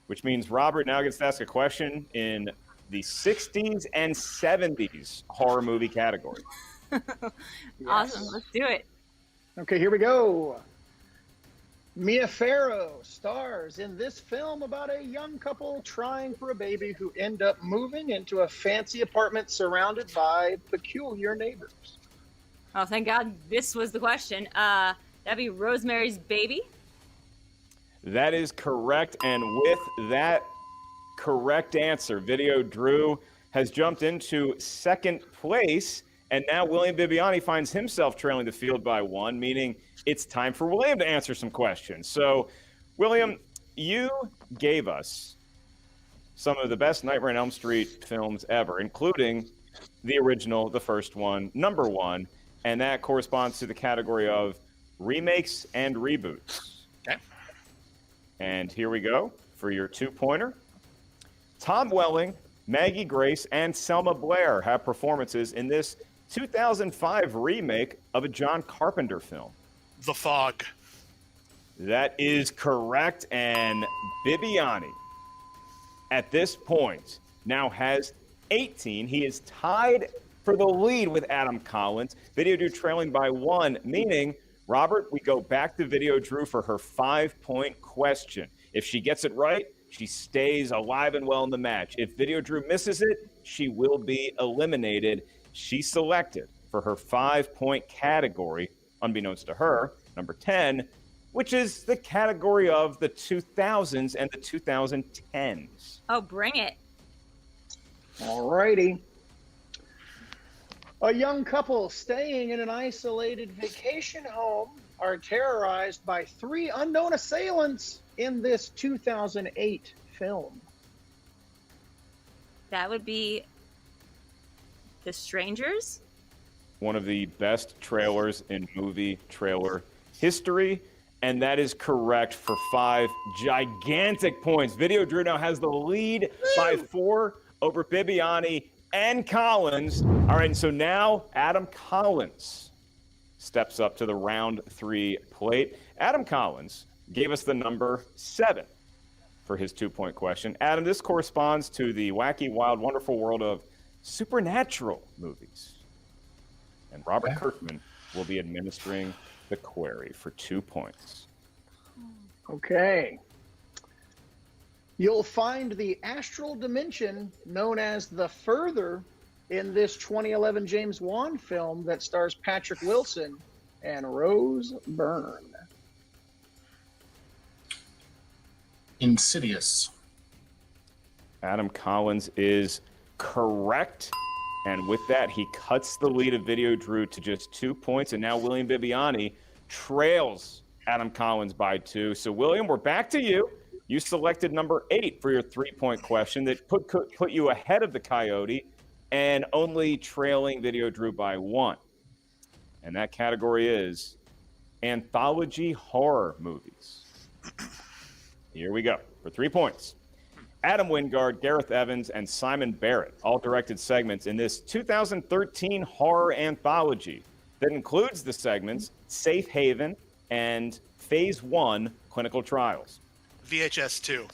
which means Robert now gets to ask a question in the 60s and 70s horror movie category. Awesome. Let's do it. Okay, here we go. Mia Farrow stars in this film about a young couple trying for a baby who end up moving into a fancy apartment surrounded by peculiar neighbors. Oh, thank God this was the question. That'd be Rosemary's Baby. That is correct. And with that correct answer, Video Drew has jumped into second place. And now William Bibiani finds himself trailing the field by 1, meaning it's time for William to answer some questions. So, William, you gave us some of the best Nightmare on Elm Street films ever, including the original, the first one, number 1, and that corresponds to the category of remakes and reboots. Okay. And here we go for your 2-pointer. Tom Welling, Maggie Grace, and Selma Blair have performances in this 2005 remake of a John Carpenter film. The Fog. That is correct, and Bibiani, at this point, now has 18. He is tied for the lead with Adam Collins. Video Drew trailing by 1, meaning, Robert, we go back to Video Drew for her 5-point question. If she gets it right, she stays alive and well in the match. If Video Drew misses it, she will be eliminated. She selected for her 5-point category, unbeknownst to her, number 10, which is the category of the 2000s and the 2010s. Oh, bring it. All righty. A young couple staying in an isolated vacation home are terrorized by 3 unknown assailants in this 2008 film. That would be The Strangers. One of the best trailers in movie trailer history, and that is correct for 5 gigantic points. Video Drew now has the lead by 4 over Bibiani and Collins. All right, and so now Adam Collins steps up to the round 3 plate. Adam Collins gave us the number 7 for his 2-point question. Adam, this corresponds to the wacky, wild, wonderful world of supernatural movies. And Robert Kirkman will be administering the query for 2 points. Okay. You'll find the astral dimension known as the Further in this 2011 James Wan film that stars Patrick Wilson and Rose Byrne. Insidious. Adam Collins is correct. And with that, he cuts the lead of Video Drew to just 2 points. And now William Bibiani trails Adam Collins by 2. So, William, we're back to you. You selected number 8 for your 3-point question that put you ahead of the Coyote and only trailing Video Drew by 1. And that category is anthology horror movies. Here we go for 3 points. Adam Wingard, Gareth Evans, and Simon Barrett all directed segments in this 2013 horror anthology that includes the segments Safe Haven and Phase 1 clinical trials. VHS 2.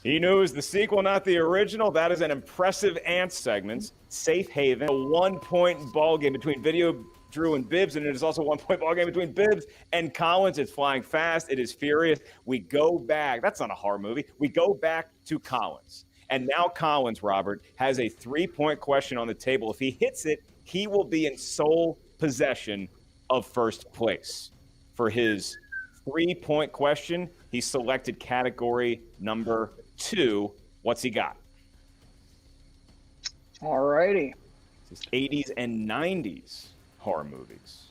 He knew it was the sequel, not the original. That is an impressive Ants segments. Safe Haven, a 1-point ball game between Video Drew and Bibbs, and it is also a 1-point ball game between Bibbs and Collins. It's flying fast. It is furious. We go back. That's not a horror movie. We go back to Collins. And now Collins, Robert, has a 3-point question on the table. If he hits it, he will be in sole possession of first place. For his 3-point question, he selected category number 2. What's he got? All righty. This is 80s and 90s horror movies.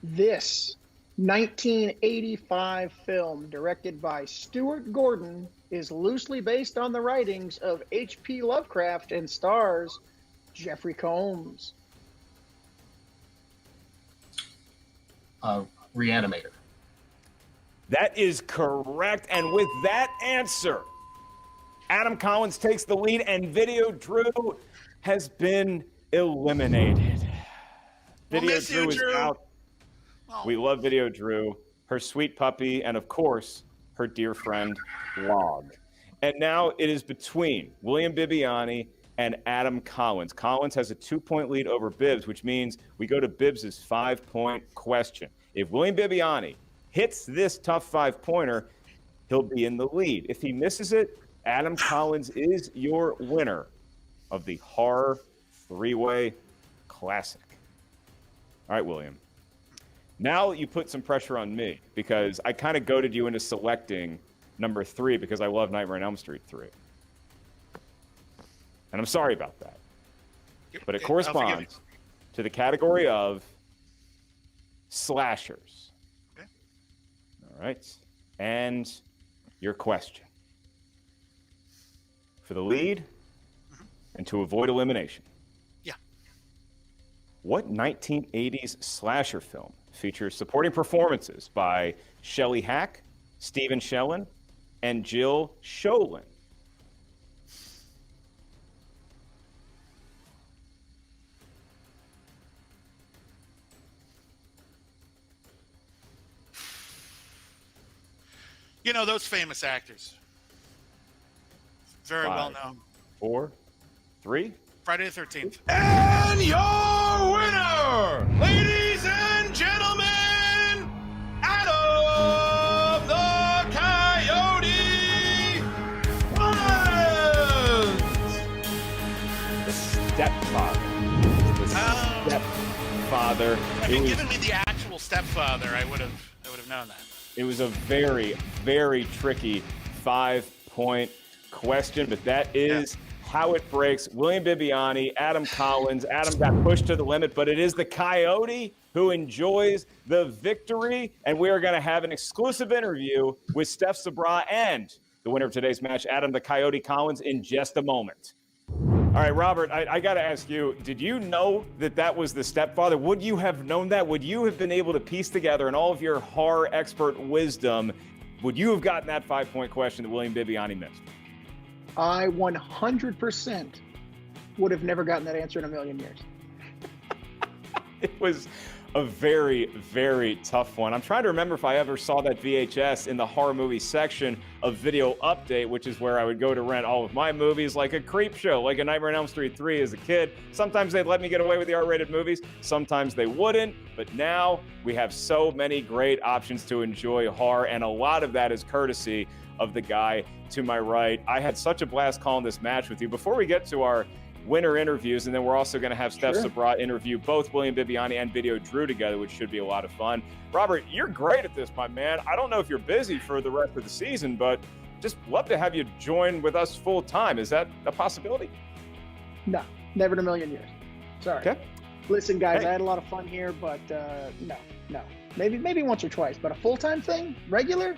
This 1985 film, directed by Stuart Gordon, is loosely based on the writings of H.P. Lovecraft and stars Jeffrey Combs. Reanimator. That is correct. And with that answer, Adam Collins takes the lead, and Video Drew has been eliminated. Video Drew is out. We love Video Drew, her sweet puppy, and of course, her dear friend, Log. And now it is between William Bibbiani and Adam Collins. Collins has a 2-point lead over Bibbs, which means we go to Bibbs's 5-point question. If William Bibbiani hits this tough 5-pointer, he'll be in the lead. If he misses it, Adam Collins is your winner of the Horror 3-Way Classic. All right, William. Now you put some pressure on me because I kind of goaded you into selecting number 3 because I love Nightmare on Elm Street 3. And I'm sorry about that. But it corresponds to the category of slashers. Okay. All right. And your question. For the lead and to avoid elimination. Yeah. What 1980s slasher film features supporting performances by Shelley Hack, Stephen Shellen, and Jill Sholin? You know, those famous actors. Very 5, well known. 4, 3. Friday the 13th. And your winner, ladies and gentlemen, Adam the Coyote Collins! The Stepfather. The Stepfather. Had you given me the actual stepfather, I would have known that. It was a very, very tricky 5-point question, but that is how it breaks. William Bibbiani, Adam Collins. Adam got pushed to the limit, but it is the Coyote who enjoys the victory, and we are going to have an exclusive interview with Steph Sabra and the winner of today's match, Adam the Coyote Collins, in just a moment. All right, Robert, I got to ask you, did you know that that was the stepfather? Would you have known that? Would you have been able to piece together in all of your horror expert wisdom, would you have gotten that 5-point question that William Bibbiani missed? I 100% would have never gotten that answer in a million years. It was a very, very tough one. I'm trying to remember if I ever saw that VHS in the horror movie section of Video Update, which is where I would go to rent all of my movies, like a Creep Show, like a Nightmare on Elm Street 3 as a kid. Sometimes they'd let me get away with the R-rated movies. Sometimes they wouldn't. But now we have so many great options to enjoy horror, and a lot of that is courtesy of the guy to my right. I had such a blast calling this match with you. Before we get to our winner interviews, and then we're also going to have Steph Sabra interview both William Bibbiani and Video Drew together, which should be a lot of fun. Robert, you're great at this, my man. I don't know if you're busy for the rest of the season, but just love to have you join with us full time. Is that a possibility? No, never in a million years. Sorry. Okay. Listen, guys, I had a lot of fun here, but no. Maybe once or twice, but a full-time thing, regular.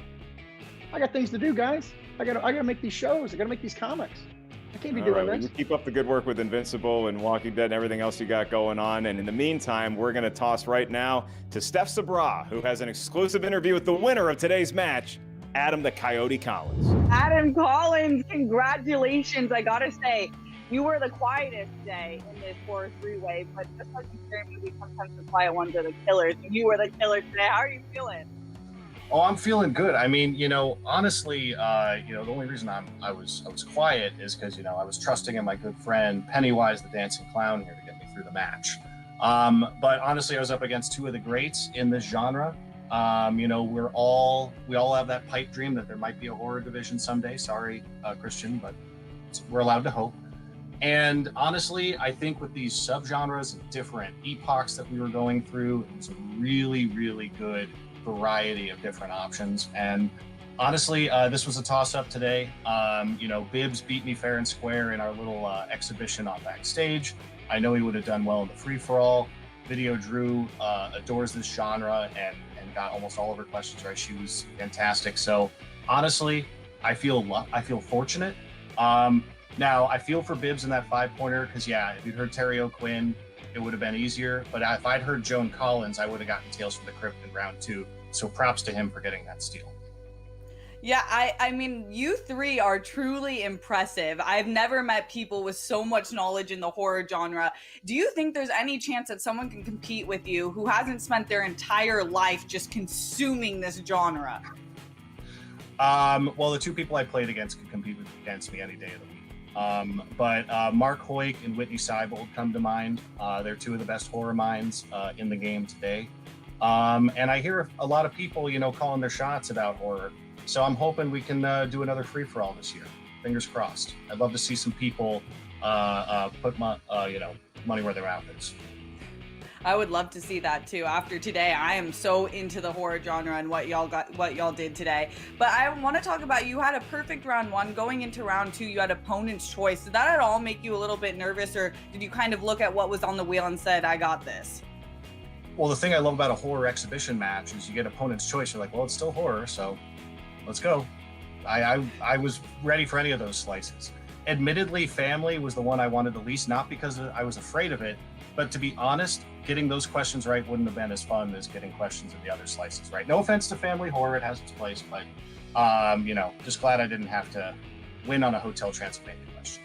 I got things to do, guys. I gotta make these shows. I gotta make these comics. I can't be doing this. You keep up the good work with Invincible and Walking Dead and everything else you got going on. And in the meantime, we're going to toss right now to Steph Sabra, who has an exclusive interview with the winner of today's match, Adam the Coyote Collins. Adam Collins, congratulations. I got to say, you were the quietest today in this Horror 3-Way, but just like in scary movies, sometimes the quiet ones are the killers. You were the killer today. How are you feeling? Oh, I'm feeling good. I mean, honestly, the only reason I was quiet is because, I was trusting in my good friend Pennywise the Dancing Clown here to get me through the match. But honestly, I was up against two of the greats in this genre. We all have that pipe dream that there might be a horror division someday. Sorry, Christian, but we're allowed to hope. And honestly, I think with these subgenres and different epochs that we were going through, it was a really, really good variety of different options. And honestly, this was a toss-up today. Bibbs beat me fair and square in our little exhibition on backstage. I know he would have done well in the free-for-all. Video Drew adores this genre and got almost all of her questions right. She was fantastic. So honestly, I feel fortunate. Now I feel for Bibbs in that 5-pointer because if you'd heard Terry O'Quinn, it would have been easier. But if I'd heard Joan Collins, I would have gotten Tales from the Crypt in round 2. So props to him for getting that steal. Yeah, I mean, you three are truly impressive. I've never met people with so much knowledge in the horror genre. Do you think there's any chance that someone can compete with you who hasn't spent their entire life just consuming this genre? Well, the two people I played against could compete against me any day of the week. But Mark Hoyk and Whitney Seibold come to mind. They're two of the best horror minds in the game today. And I hear a lot of people, calling their shots about horror. So I'm hoping we can do another free-for-all this year. Fingers crossed. I'd love to see some people put money where their mouth is. I would love to see that too. After today, I am so into the horror genre and what y'all did today. But I want to talk about, you had a perfect round 1. Going into round 2, you had opponent's choice. Did that at all make you a little bit nervous, or did you kind of look at what was on the wheel and said, I got this? Well, the thing I love about a horror exhibition match is you get opponent's choice. You're like, well, it's still horror, so let's go. I was ready for any of those slices. Admittedly, family was the one I wanted the least, not because I was afraid of it, but to be honest, getting those questions right wouldn't have been as fun as getting questions in the other slices right. No offense to family horror, it has its place, but just glad I didn't have to win on a Hotel Transylvania question.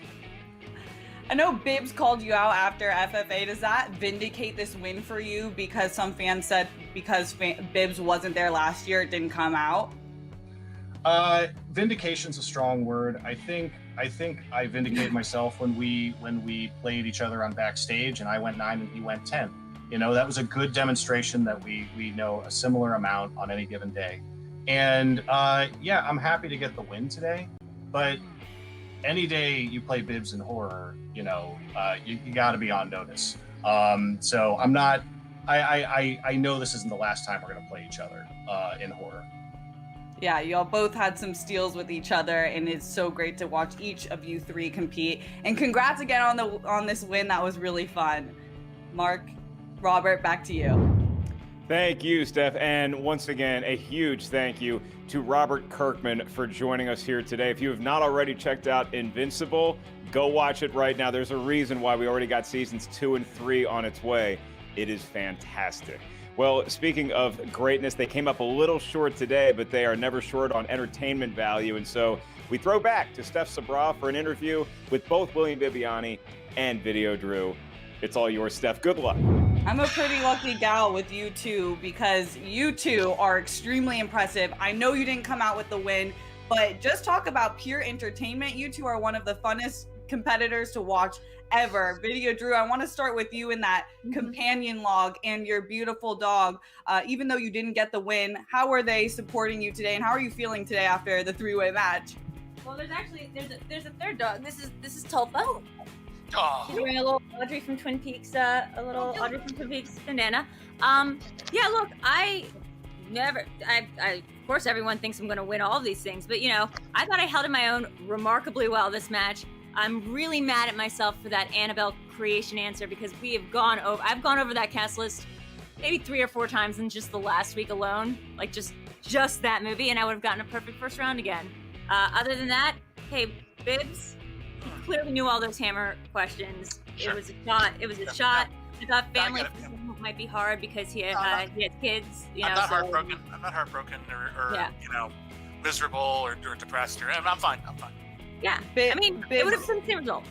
I know Bibbs called you out after FFA. Does that vindicate this win for you? Because some fans said because Bibbs wasn't there last year, it didn't come out. Vindication's a strong word. I think I vindicated myself when we played each other on backstage, and I went 9 and he went 10. That was a good demonstration that we know a similar amount on any given day. And I'm happy to get the win today, but any day you play Bibbs in horror, you got to be on notice. So I'm not. I know this isn't the last time we're going to play each other in horror. Yeah, y'all both had some steals with each other, and it's so great to watch each of you 3 compete. And congrats again on this win. That was really fun. Mark, Robert, back to you. Thank you, Steph. And once again, a huge thank you to Robert Kirkman for joining us here today. If you have not already checked out Invincible, go watch it right now. There's a reason why we already got seasons 2 and 3 on its way. It is fantastic. Well, speaking of greatness, they came up a little short today, but they are never short on entertainment value. And so we throw back to Steph Sabra for an interview with both William Bibiani and Video Drew. It's all yours, Steph. Good luck. I'm a pretty lucky gal with you two, because you two are extremely impressive. I know you didn't come out with the win, but just talk about pure entertainment. You two are one of the funnest competitors to watch ever. Video Drew, I want to start with you in that companion log and your beautiful dog. Even though you didn't get the win, how are they supporting you today, and how are you feeling today after the 3-way match? Well, there's a third dog. This is Tulpo. Oh. She's wearing a little Audrey from Twin Peaks, Audrey from Twin Peaks bandana. Yeah, look, I of course everyone thinks I'm going to win all of these things, but I thought I held in my own remarkably well this match. I'm really mad at myself for that Annabelle creation answer, because I've gone over that cast list maybe 3 or 4 times in just the last week alone, like just that movie, and I would have gotten a perfect first round again. Other than that, hey, Bibbs, he clearly knew all those hammer questions. Sure. It was a shot. I thought family might be hard because he had kids. I'm not heartbroken. I'm not heartbroken or miserable or depressed. I'm fine. Yeah, Bibbs, I mean, it would have been the same result.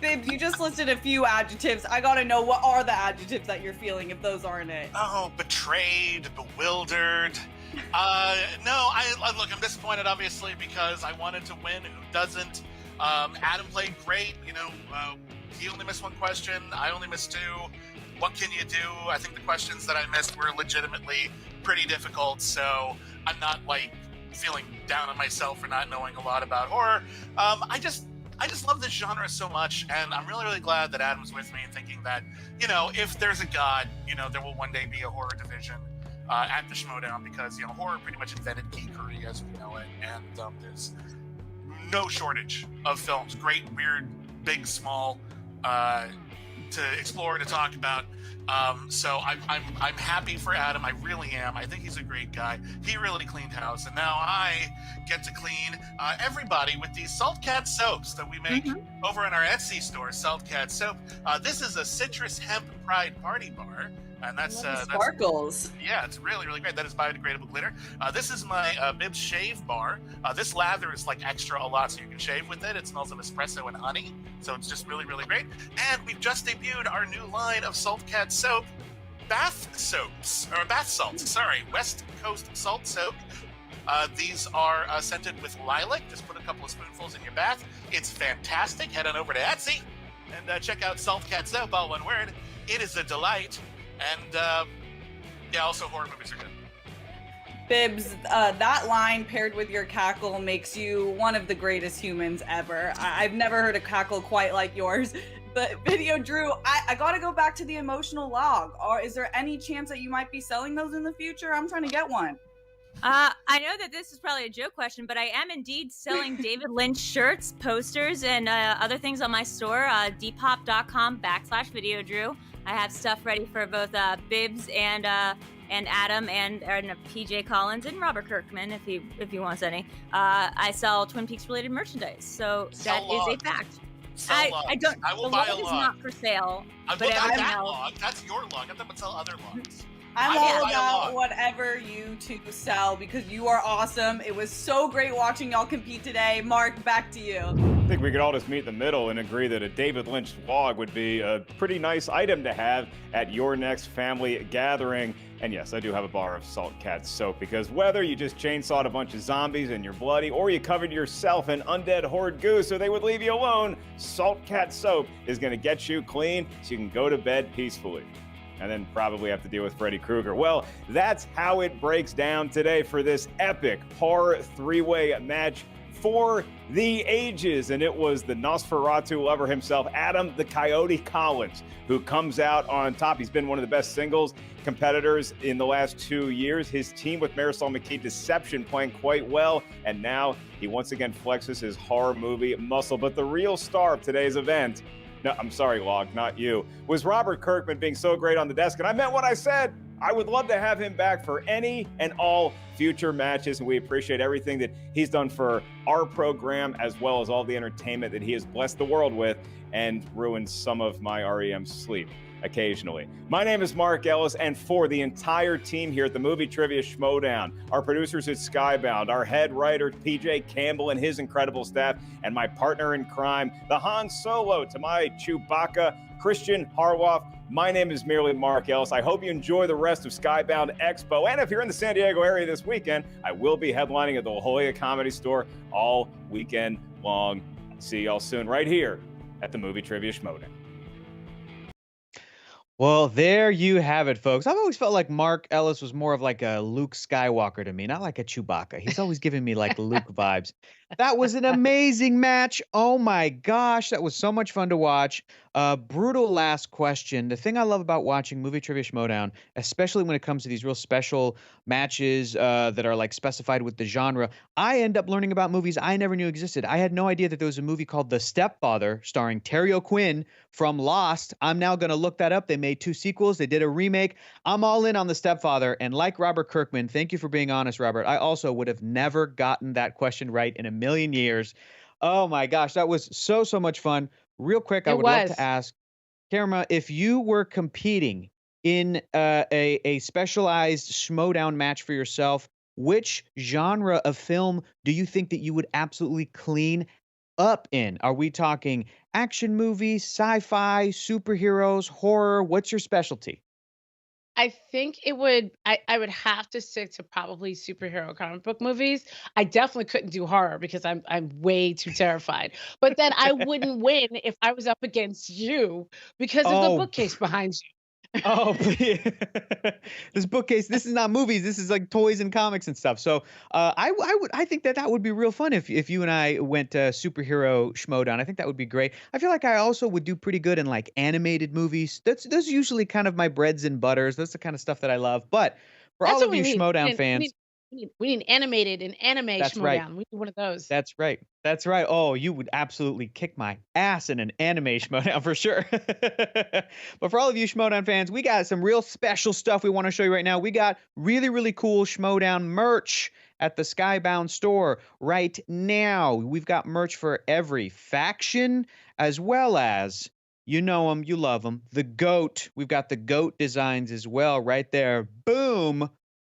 Bibbs, you just listed a few adjectives. I gotta know, what are the adjectives that you're feeling if those aren't it? Oh, betrayed, bewildered. No, look, I'm disappointed, obviously, because I wanted to win. Who doesn't? Adam played great. He only missed 1 question. I only missed 2. What can you do? I think the questions that I missed were legitimately pretty difficult, so I'm not feeling down on myself for not knowing a lot about horror. I just love this genre so much, and I'm really, really glad that Adam was with me and thinking that, if there's a god, there will one day be a horror division at the Schmodown, because, horror pretty much invented geekery as we know it, and there's no shortage of films, great, weird, big, small, to explore, to talk about. So I'm happy for Adam. I really am. I think he's a great guy. He really cleaned house, and now I get to clean everybody with these Salt Cat soaps that we make over in our Etsy store. Salt Cat soap. This is a citrus hemp pride party bar. And that's sparkles. Yeah, it's really, really great. That is biodegradable glitter. This is my Bibbs shave bar. This lather is extra a lot, so you can shave with it. It smells of espresso and honey, so it's just really, really great. And we've just debuted our new line of Salt Cat soap, bath salts. Sorry, West Coast salt soap. These are scented with lilac. Just put a couple of spoonfuls in your bath. It's fantastic. Head on over to Etsy and check out Salt Cat Soap, all one word. It is a delight. And yeah, also horror movies are good. Bibs, that line paired with your cackle makes you one of the greatest humans ever. I've never heard a cackle quite like yours. But Video Drew, I gotta go back to the emotional log. Or is there any chance that you might be selling those in the future? I'm trying to get one. I know that this is probably a joke question, but I am indeed selling David Lynch shirts, posters, and other things on my store, depop.com/videodrew. I have stuff ready for both Bibbs and Adam and PJ Collins and Robert Kirkman if he wants any. I sell Twin Peaks related merchandise, so that is a fact. I don't. I will the buy a log is log. not for sale, Well, but not everyone that else. log. That's your log. I'm gonna sell other logs. I'm I will all buy a about log. whatever you two sell because you are awesome. It was so great watching y'all compete today. Mark, back to you. I think we could all just meet in the middle and agree that a David Lynch log would be a pretty nice item to have at your next family gathering. And yes, I do have a bar of Salt Cat Soap because whether you just chainsawed a bunch of zombies and you're bloody or you covered yourself in undead horde goo so they would leave you alone, Salt Cat Soap is going to get you clean so you can go to bed peacefully. And then probably have to deal with Freddy Krueger. Well, that's how it breaks down today for this epic horror three-way match for the ages. And it was the Nosferatu lover himself, Adam the Coyote Collins, who comes out on top. He's been one of the best singles competitors in the last 2 years. His team with Marisol McKee Deception playing quite well. And now he once again flexes his horror movie muscle. But the real star of today's event, no, I'm sorry, Log, not you, was Robert Kirkman being so great on the desk. And I meant what I said. I would love to have him back for any and all future matches. And we appreciate everything that he's done for our program, as well as all the entertainment that he has blessed the world with and ruined some of my REM sleep occasionally. My name is Mark Ellis, and for the entire team here at the Movie Trivia Schmodown, our producers at Skybound, our head writer PJ Campbell and his incredible staff, and my partner in crime, the Han Solo to my Chewbacca, Christian Harloff. My name is merely Mark Ellis. I hope you enjoy the rest of Skybound Expo. And if you're in the San Diego area this weekend, I will be headlining at the La Jolla Comedy Store all weekend long. See y'all soon right here at the Movie Trivia Schmodown. Well, there you have it, folks. I've always felt like Mark Ellis was more of like a Luke Skywalker to me, not like a Chewbacca. He's always giving me like Luke vibes. That was an amazing match. Oh my gosh, that was so much fun to watch. Brutal last question. The thing I love about watching Movie Trivia Schmodown, especially when it comes to these real special matches that are like specified with the genre, I end up learning about movies I never knew existed. I had no idea that there was a movie called The Stepfather starring Terry O'Quinn from Lost. I'm now going to look that up. They made 2 sequels. They did a remake. I'm all in on The Stepfather. And like Robert Kirkman, thank you for being honest, Robert. I also would have never gotten that question right in a million years. Oh my gosh, that was so much fun. Real quick, I would love to ask, Karma, if you were competing in a specialized Schmodown match for yourself, which genre of film do you think that you would absolutely clean up in? Are we talking action movies, sci-fi, superheroes, horror? What's your specialty? I think it would I would have to stick to probably superhero comic book movies. I definitely couldn't do horror because I'm way too terrified. But then I wouldn't win if I was up against you because of the bookcase behind you. Oh, this bookcase. This is not movies. This is like toys and comics and stuff. So I think that would be real fun if you and I went superhero Schmodown. I think that would be great. I feel like I also would do pretty good in like animated movies. Those usually kind of my breads and butters. That's the kind of stuff that I love. But for That's all what of we you need. Schmodown fans. We need animated and anime That's Schmodown. right. We need one of those. That's right. That's right. Oh, you would absolutely kick my ass in an anime Schmodown for sure. But for all of you Schmodown fans, we got some real special stuff we want to show you right now. We got really, really cool Schmodown merch at the Skybound store right now. We've got merch for every faction as well as, you know them, you love them, the GOAT. We've got the GOAT designs as well right there. Boom.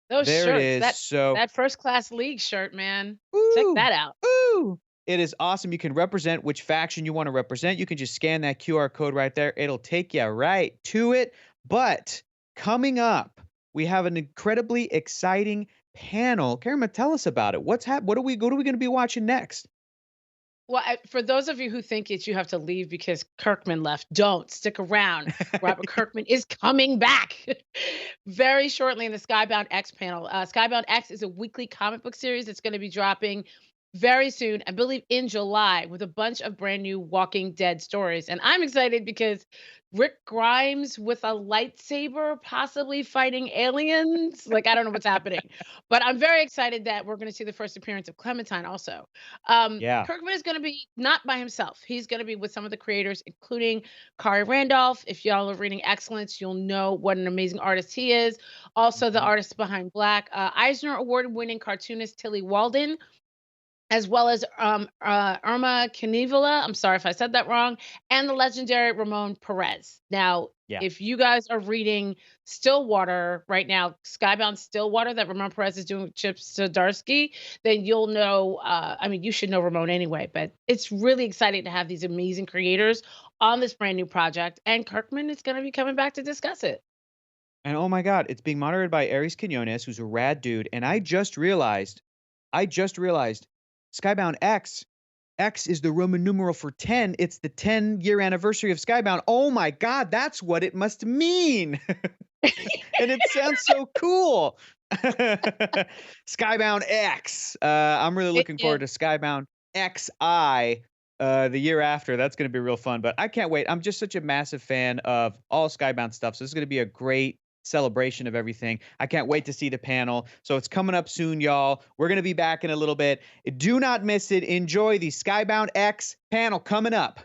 Those there shirts, it is. that first class league shirt, man. Check that out. Ooh. It is awesome. You can represent which faction you want to represent. You can just scan that QR code right there. It'll take you right to it. But coming up, we have an incredibly exciting panel. Karima, tell us about it. What are we going to be watching next? Well, for those of you who think you have to leave because Kirkman left, don't stick around. Robert Kirkman is coming back very shortly in the Skybound X panel. Skybound X is a weekly comic book series that's going to be dropping very soon, I believe in July, with a bunch of brand new Walking Dead stories. And I'm excited because Rick Grimes with a lightsaber possibly fighting aliens. Like, I don't know what's happening, but I'm very excited that we're going to see the first appearance of Clementine also. Yeah. Kirkman is going to be not by himself. He's going to be with some of the creators, including Kari Randolph. If y'all are reading Excellence, you'll know what an amazing artist he is. Also, the artist behind Black, Eisner Award-winning cartoonist Tilly Walden, as well as Irma Knivola, I'm sorry if I said that wrong, and the legendary Ramon Perez. Now, if you guys are reading Stillwater right now, Skybound Stillwater that Ramon Perez is doing with Chip Zdarsky, then you'll know, I mean, you should know Ramon anyway, but it's really exciting to have these amazing creators on this brand new project, and Kirkman is going to be coming back to discuss it. And oh my God, it's being moderated by Aries Quinones, who's a rad dude, and I just realized Skybound X is the Roman numeral for 10. It's the 10-year anniversary of Skybound. Oh my God, that's what it must mean. And it sounds so cool. Skybound X. I'm really looking forward to Skybound XI the year after. That's going to be real fun, but I can't wait. I'm just such a massive fan of all Skybound stuff. So this is going to be a great celebration of everything. I can't wait to see the panel. So it's coming up soon, y'all. We're going to be back in a little bit. Do not miss it. Enjoy the Skybound X panel coming up.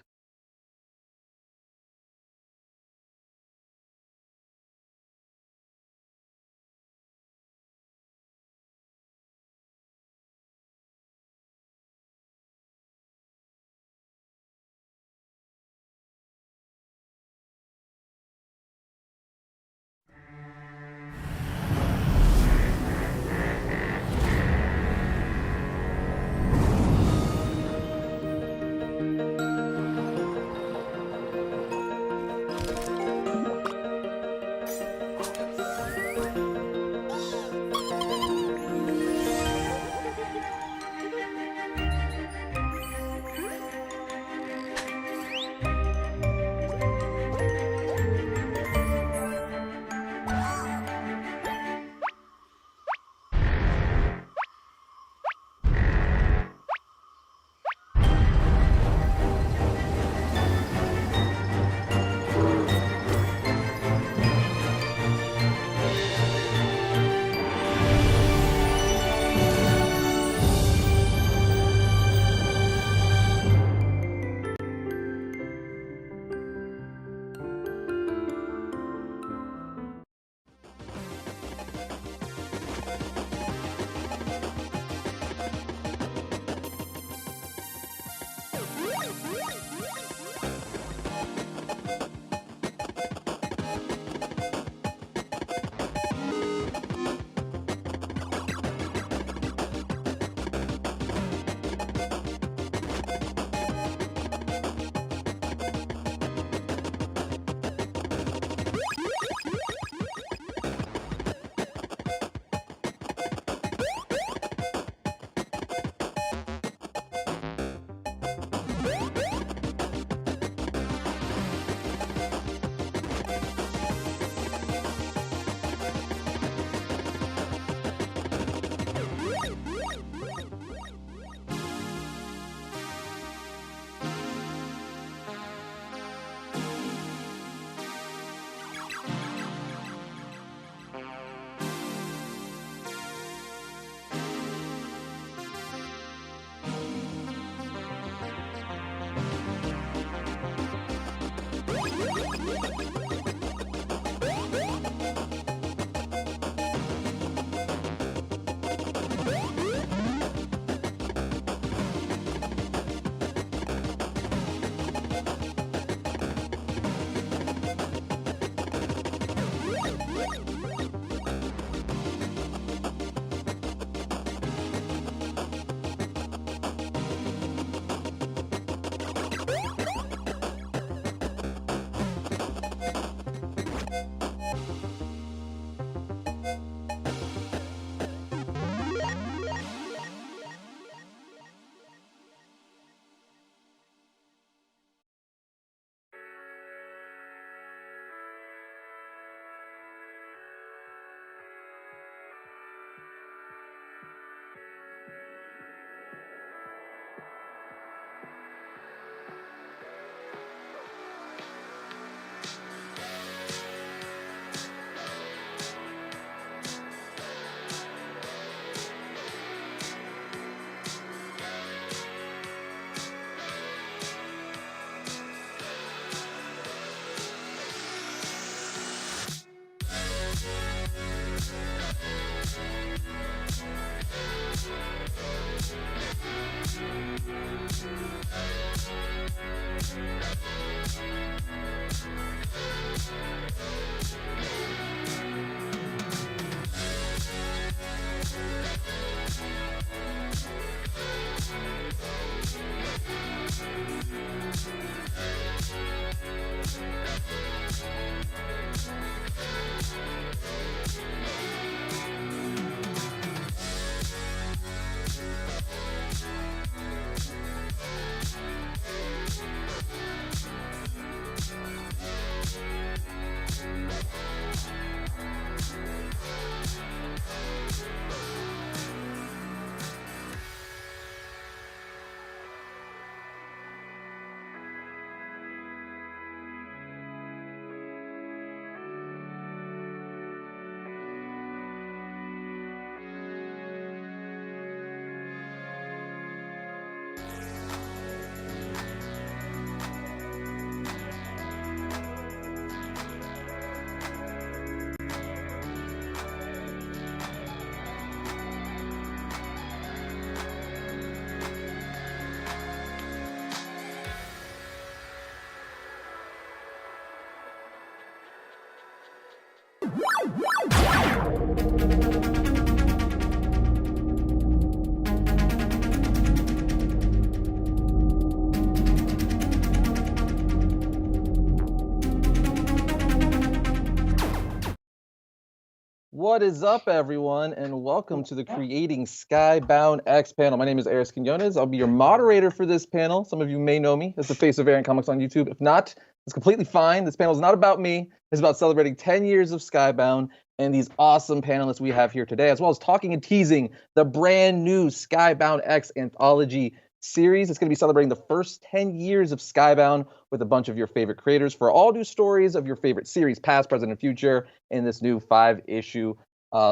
What is up, everyone, and welcome to the Creating Skybound X panel. My name is Eris Quinones. I'll be your moderator for this panel. Some of you may know me as the face of Variant Comics on YouTube. If not, it's completely fine. This panel is not about me. It's about celebrating 10 years of Skybound and these awesome panelists we have here today, as well as talking and teasing the brand new Skybound X anthology series. It's going to be celebrating the first 10 years of Skybound with a bunch of your favorite creators for all new stories of your favorite series, past, present, and future, in this new 5-issue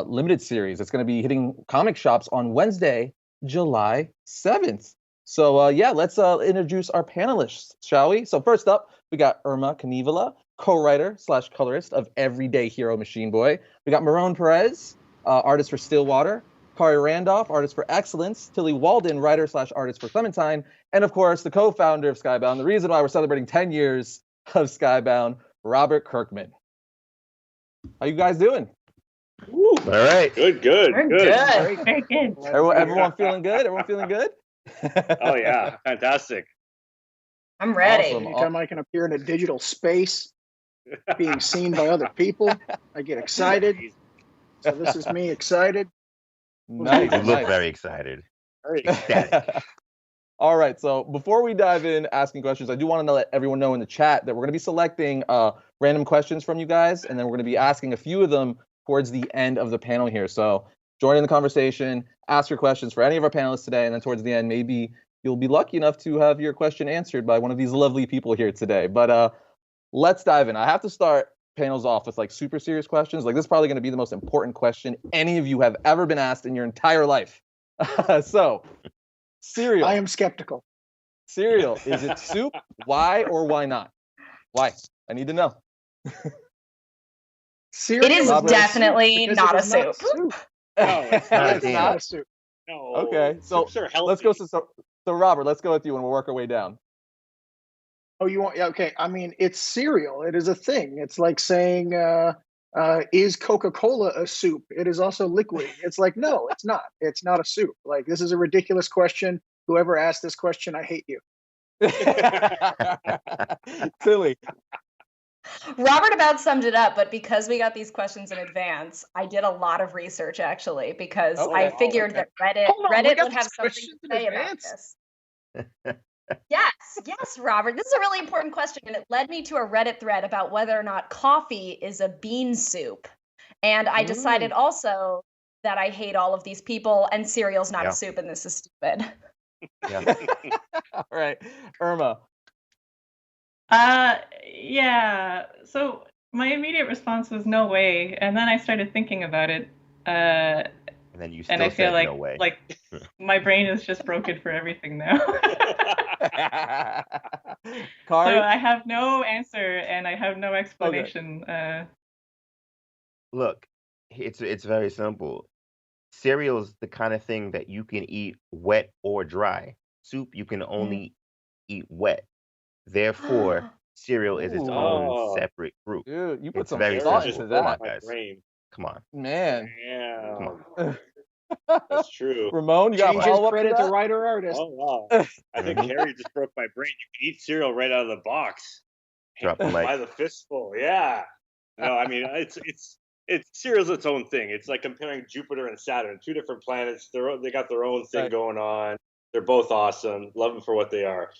limited series. It's going to be hitting comic shops on Wednesday, July 7th. So yeah, let's introduce our panelists, shall we? So first up, we got Irma Knievala, co-writer / colorist of Everyday Hero Machine Boy. We got Marone Perez, artist for Stillwater. Kari Randolph, artist for Excellence, Tilly Walden, writer / artist for Clementine, and of course, the co-founder of Skybound, the reason why we're celebrating 10 years of Skybound, Robert Kirkman. How you guys doing? All right. Good. We're good. Very good. Everyone feeling good? Everyone feeling good? Oh, yeah. Fantastic. I'm ready. Awesome. Anytime I can appear in a digital space, being seen by other people, I get excited. So this is me excited. Nice. You look very excited. Very ecstatic. All right, so before we dive in asking questions, I do want to let everyone know in the chat that we're going to be selecting random questions from you guys, and then we're going to be asking a few of them towards the end of the panel here. So join in the conversation, ask your questions for any of our panelists today, and then towards the end, maybe you'll be lucky enough to have your question answered by one of these lovely people here today. But let's dive in. I have to start panels off with like super serious questions. Like this is probably going to be the most important question any of you have ever been asked in your entire life. So, cereal. I am skeptical. Cereal, is it soup? Why or why not? Why? I need to know. Cereal It is definitely not a soup. No, it's not. It's not a soup. No. Okay, so Soups are healthy. let's go. So Robert, let's go with you and we'll work our way down. Oh, you want? Yeah, okay. I mean, it's cereal. It is a thing. It's like saying, is Coca-Cola a soup? It is also liquid. It's like, no, it's not. It's not a soup. Like, this is a ridiculous question. Whoever asked this question, I hate you. Silly. Robert about summed it up, but because we got these questions in advance, I did a lot of research actually because I figured that Reddit would have something to say about this. Yes, Robert. This is a really important question, and it led me to a Reddit thread about whether or not coffee is a bean soup. And I decided also that I hate all of these people, and cereal's not a soup, and this is stupid. Yeah. All right, Irma. Yeah. So my immediate response was no way, and then I started thinking about it. And then you still and I feel said like no way. like my brain is just broken for everything now. So I have no answer and I have no explanation. Look, it's very simple. Cereal's the kind of thing that you can eat wet or dry. Soup you can only eat wet. Therefore, cereal is its own separate group. Dude, you put It's some very thought simple. into Come on, that. guys. Come on. Man. Yeah. Come on. That's true. Ramon, you got Change a his follow-up credit to to that? writer artist. Oh wow! I think Harry just broke my brain. You can eat cereal right out of the box. Drop the mic. By the fistful. Yeah. No, I mean it's cereal's its own thing. It's like comparing Jupiter and Saturn, two different planets. They got their own thing going on. They're both awesome. Love them for what they are.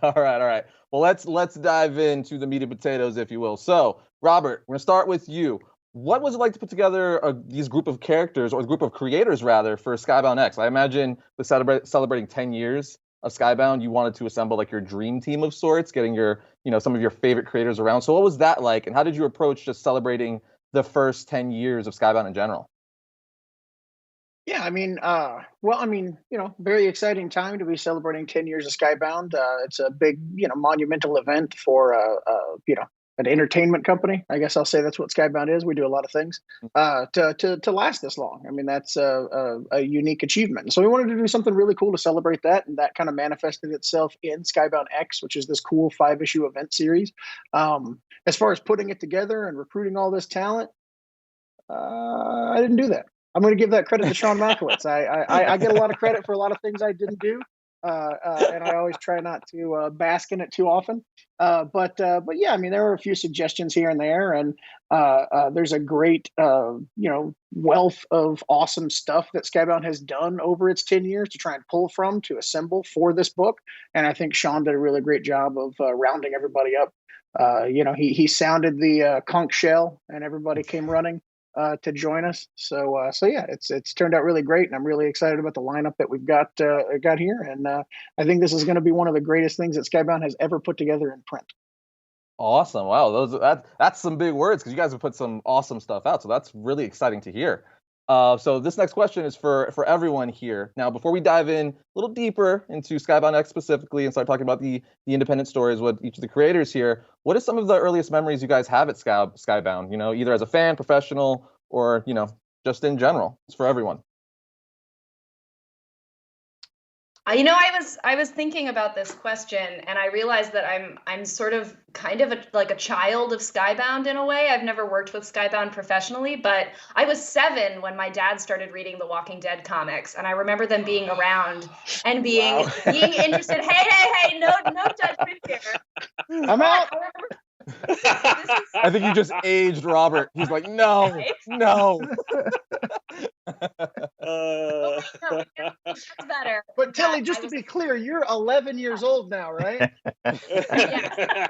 All right. Well, let's dive into the meat and potatoes, if you will. So, Robert, we're gonna start with you. What was it like to put together these group of characters, or a group of creators rather, for Skybound X? I imagine with celebrating 10 years of Skybound, you wanted to assemble like your dream team of sorts, getting your, some of your favorite creators around. So what was that like, and how did you approach just celebrating the first 10 years of Skybound in general? Yeah, I mean, very exciting time to be celebrating 10 years of Skybound. It's a big, monumental event for, an entertainment company. I guess I'll say that's what Skybound is. We do a lot of things to last this long. I mean, that's a unique achievement. So we wanted to do something really cool to celebrate that, and that kind of manifested itself in Skybound X, which is this cool 5-issue event series. As far as putting it together and recruiting all this talent, I didn't do that. I'm going to give that credit to Sean Markowitz. I get a lot of credit for a lot of things I didn't do. and I always try not to bask in it too often. But yeah, I mean, there were a few suggestions here and there, and there's a great wealth of awesome stuff that Skybound has done over its 10 years to try and pull from to assemble for this book. And I think Sean did a really great job of rounding everybody up. He sounded the conch shell, and everybody came running to join us. So yeah, it's turned out really great, and I'm really excited about the lineup that we've got here. And I think this is going to be one of the greatest things that Skybound has ever put together in print. Awesome! Wow, that's some big words, because you guys have put some awesome stuff out. So that's really exciting to hear. So this next question is for everyone here. Now, before we dive in a little deeper into Skybound X specifically and start talking about the independent stories with each of the creators here, what are some of the earliest memories you guys have at Skybound? Either as a fan, professional, or just in general. It's for everyone. I was thinking about this question, and I realized that I'm sort of kind of like a child of Skybound in a way. I've never worked with Skybound professionally, but I was 7 when my dad started reading the Walking Dead comics, and I remember them being around and being interested. Hey, no judgment here. I'm out. I think you just aged Robert. He's like, no. That's better. But Tilly, just to be clear, you're 11 years old now, right? Okay.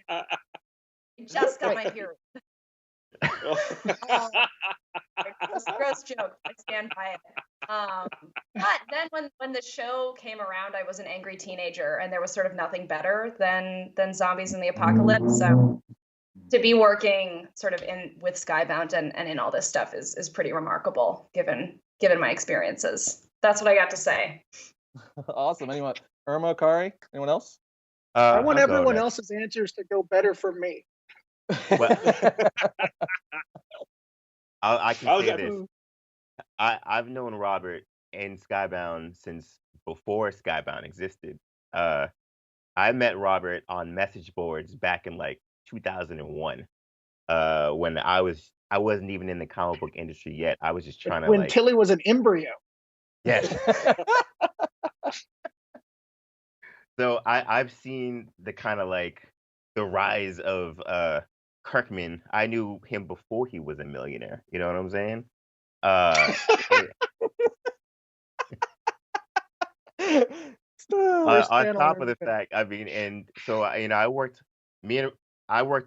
I just got my period. Gross joke. I stand by it. But then when the show came around, I was an angry teenager, and there was sort of nothing better than zombies in the apocalypse. So to be working sort of with Skybound and in all this stuff is pretty remarkable given my experiences. That's what I got to say. Awesome. Anyone? Irma, Kari? Anyone else? I want everyone else's answers to go better for me. Well, I can say this. I've known Robert and Skybound since before Skybound existed. I met Robert on message boards back in like 2001, when I wasn't even in the comic book industry yet. I was just trying to when Tilly was an embryo. Yes. So I've seen the kind of like the rise of Kirkman. I knew him before he was a millionaire. You know what I'm saying? On top of the fact, I mean, and so I worked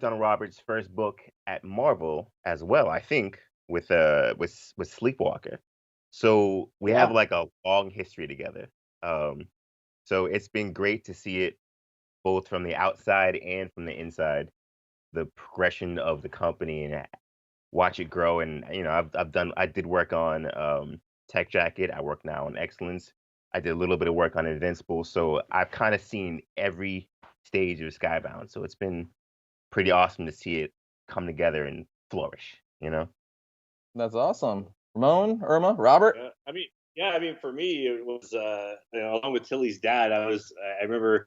on Robert's first book at Marvel as well. I think with Sleepwalker. So we have like a long history together. So it's been great to see it both from the outside and from the inside, the progression of the company, and watch it grow. And I did work on Tech Jacket. I work now on Excellence. I did a little bit of work on Invincible. So I've kind of seen every stage of Skybound. So it's been pretty awesome to see it come together and flourish, That's awesome. Ramon, Irma, Robert? I mean, for me, it was, along with Tilly's dad, I remember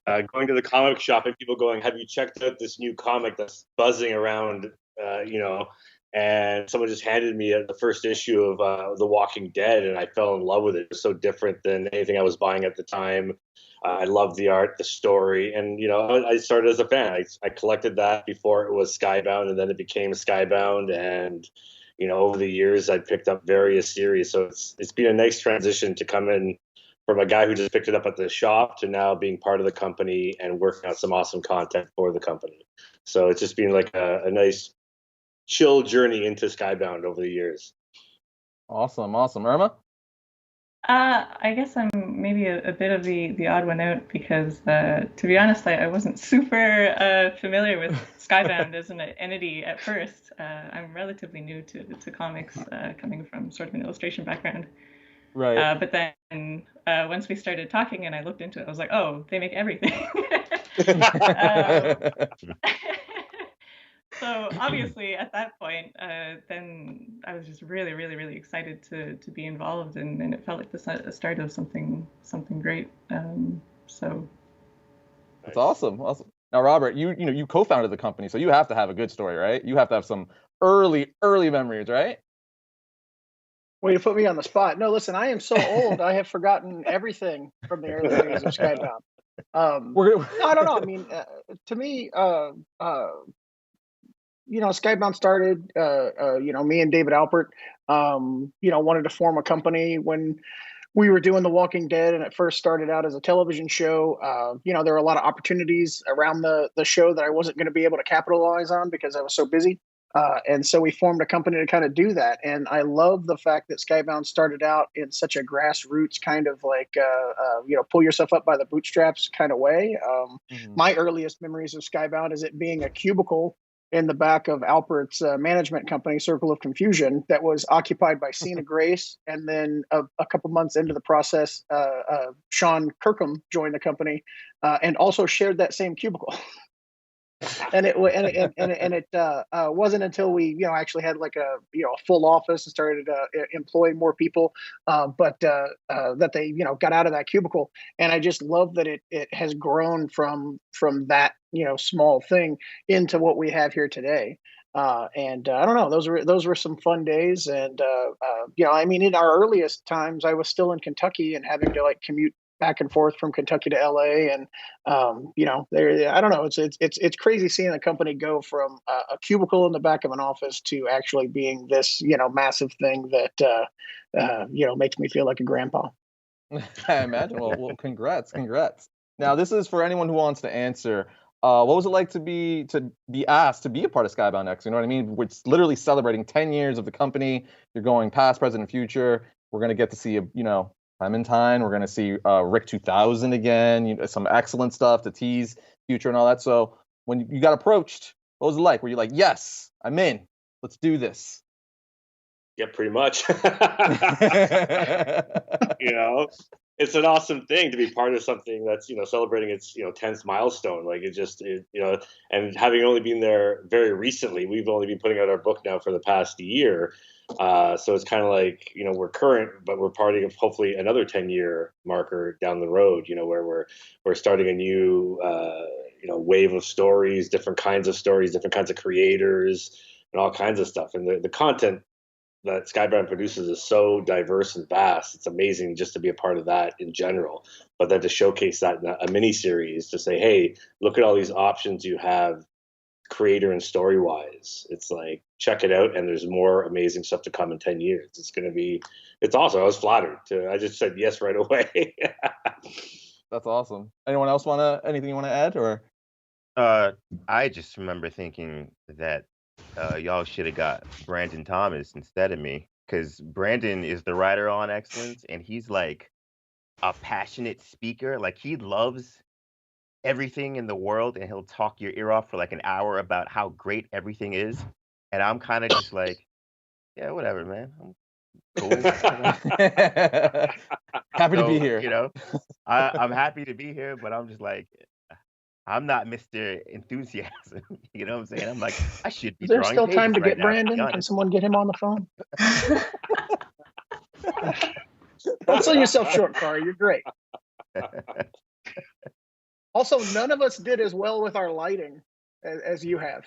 going to the comic shop and people going, have you checked out this new comic that's buzzing around, and someone just handed me the first issue of The Walking Dead, and I fell in love with it. It was so different than anything I was buying at the time. I loved the art, the story, and I started as a fan. I collected that before it was Skybound, and then it became Skybound, and over the years I picked up various series. So it's been a nice transition to come in from a guy who just picked it up at the shop to now being part of the company and working on some awesome content for the company. So it's just been like a nice chill journey into Skybound over the years. Awesome. Irma? I guess I'm maybe a bit of the odd one out because, to be honest, I wasn't super familiar with Skybound as an entity at first. I'm relatively new to comics, coming from sort of an illustration background. Right. But then once we started talking and I looked into it, I was like, oh, they make everything. So obviously at that point, then I was just really, really, really excited to be involved, and it felt like the start of something great. So that's awesome. Now, Robert, you co-founded the company, so you have to have a good story, right? You have to have some early memories, right? Way to put me on the spot. No, listen, I am so old. I have forgotten everything from the early days of Skybound. No, I don't know. I mean, to me, Skybound started. Me and David Alpert, wanted to form a company when we were doing The Walking Dead, and it first started out as a television show. There were a lot of opportunities around the show that I wasn't going to be able to capitalize on because I was so busy. And so we formed a company to kind of do that. And I love the fact that Skybound started out in such a grassroots kind of like, pull yourself up by the bootstraps kind of way. My earliest memories of Skybound is it being a cubicle in the back of Alpert's management company, Circle of Confusion, that was occupied by Cena Grace. And then a couple months into the process, Sean Kirkham joined the company and also shared that same cubicle. And it wasn't until we actually had like a full office and started employing more people, but that they got out of that cubicle. And I just love that it has grown from that small thing into what we have here today. And I don't know, those were some fun days. And in our earliest times, I was still in Kentucky and having to like commute back and forth from Kentucky to LA. And, I don't know, it's crazy seeing a company go from a cubicle in the back of an office to actually being this, massive thing that, makes me feel like a grandpa. I imagine. Well, congrats. Now, this is for anyone who wants to answer. What was it like to be asked to be a part of Skybound X? You know what I mean? It's literally celebrating 10 years of the company. You're going past, present, and future. We're going to get to see, Clementine. We're going to see Rick 2000 again, some excellent stuff to tease future and all that. So when you got approached, what was it like? Were you like, yes, I'm in, let's do this? Yeah, pretty much. It's an awesome thing to be part of something that's, celebrating its, 10th milestone. Like and having only been there very recently, we've only been putting out our book now for the past year. So it's kind of like, we're current, but we're part of hopefully another 10-year marker down the road, where we're starting a new, wave of stories, different kinds of creators and all kinds of stuff. And the content that Skybound produces is so diverse and vast. It's amazing just to be a part of that in general, but then to showcase that in a mini series to say, hey, look at all these options you have creator and story wise. It's like, check it out. And there's more amazing stuff to come in 10 years. It's awesome. I was flattered I just said yes right away. That's awesome. Anyone else anything you want to add or? I just remember thinking that y'all should have got Brandon Thomas instead of me, because Brandon is the writer on Excellence, and he's like a passionate speaker. Like, he loves everything in the world, and he'll talk your ear off for like an hour about how great everything is. And I'm kind of just like, yeah, whatever, man. I'm cool. Happy to be here. I'm happy to be here, but I'm just like, I'm not Mr. Enthusiasm. You know what I'm saying? I'm like, I should be. Is there still time to get now, Brandon? Can someone get him on the phone? Don't sell yourself short, Kari. You're great. Also, none of us did as well with our lighting as you have.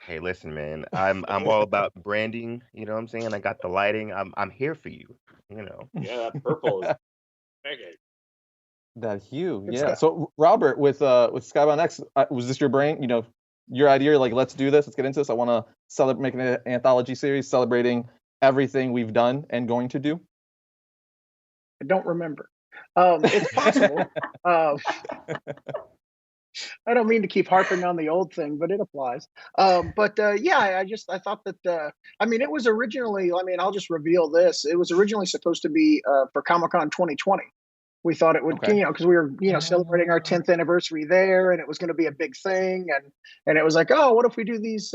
Hey, listen, man. I'm all about branding. You know what I'm saying? I got the lighting. I'm here for you. Yeah, that purple is okay. That hue, yeah. So Robert, with Skybound X, was this your brain? Your idea? Like, let's do this. Let's get into this. I want to make an anthology series celebrating everything we've done and going to do. I don't remember. It's possible. I don't mean to keep harping on the old thing, but it applies. I thought that. It was originally. I'll just reveal this. It was originally supposed to be for Comic-Con 2020. We thought it would, because we were, celebrating our 10th anniversary there, and it was going to be a big thing. And it was like, oh, what if we do these,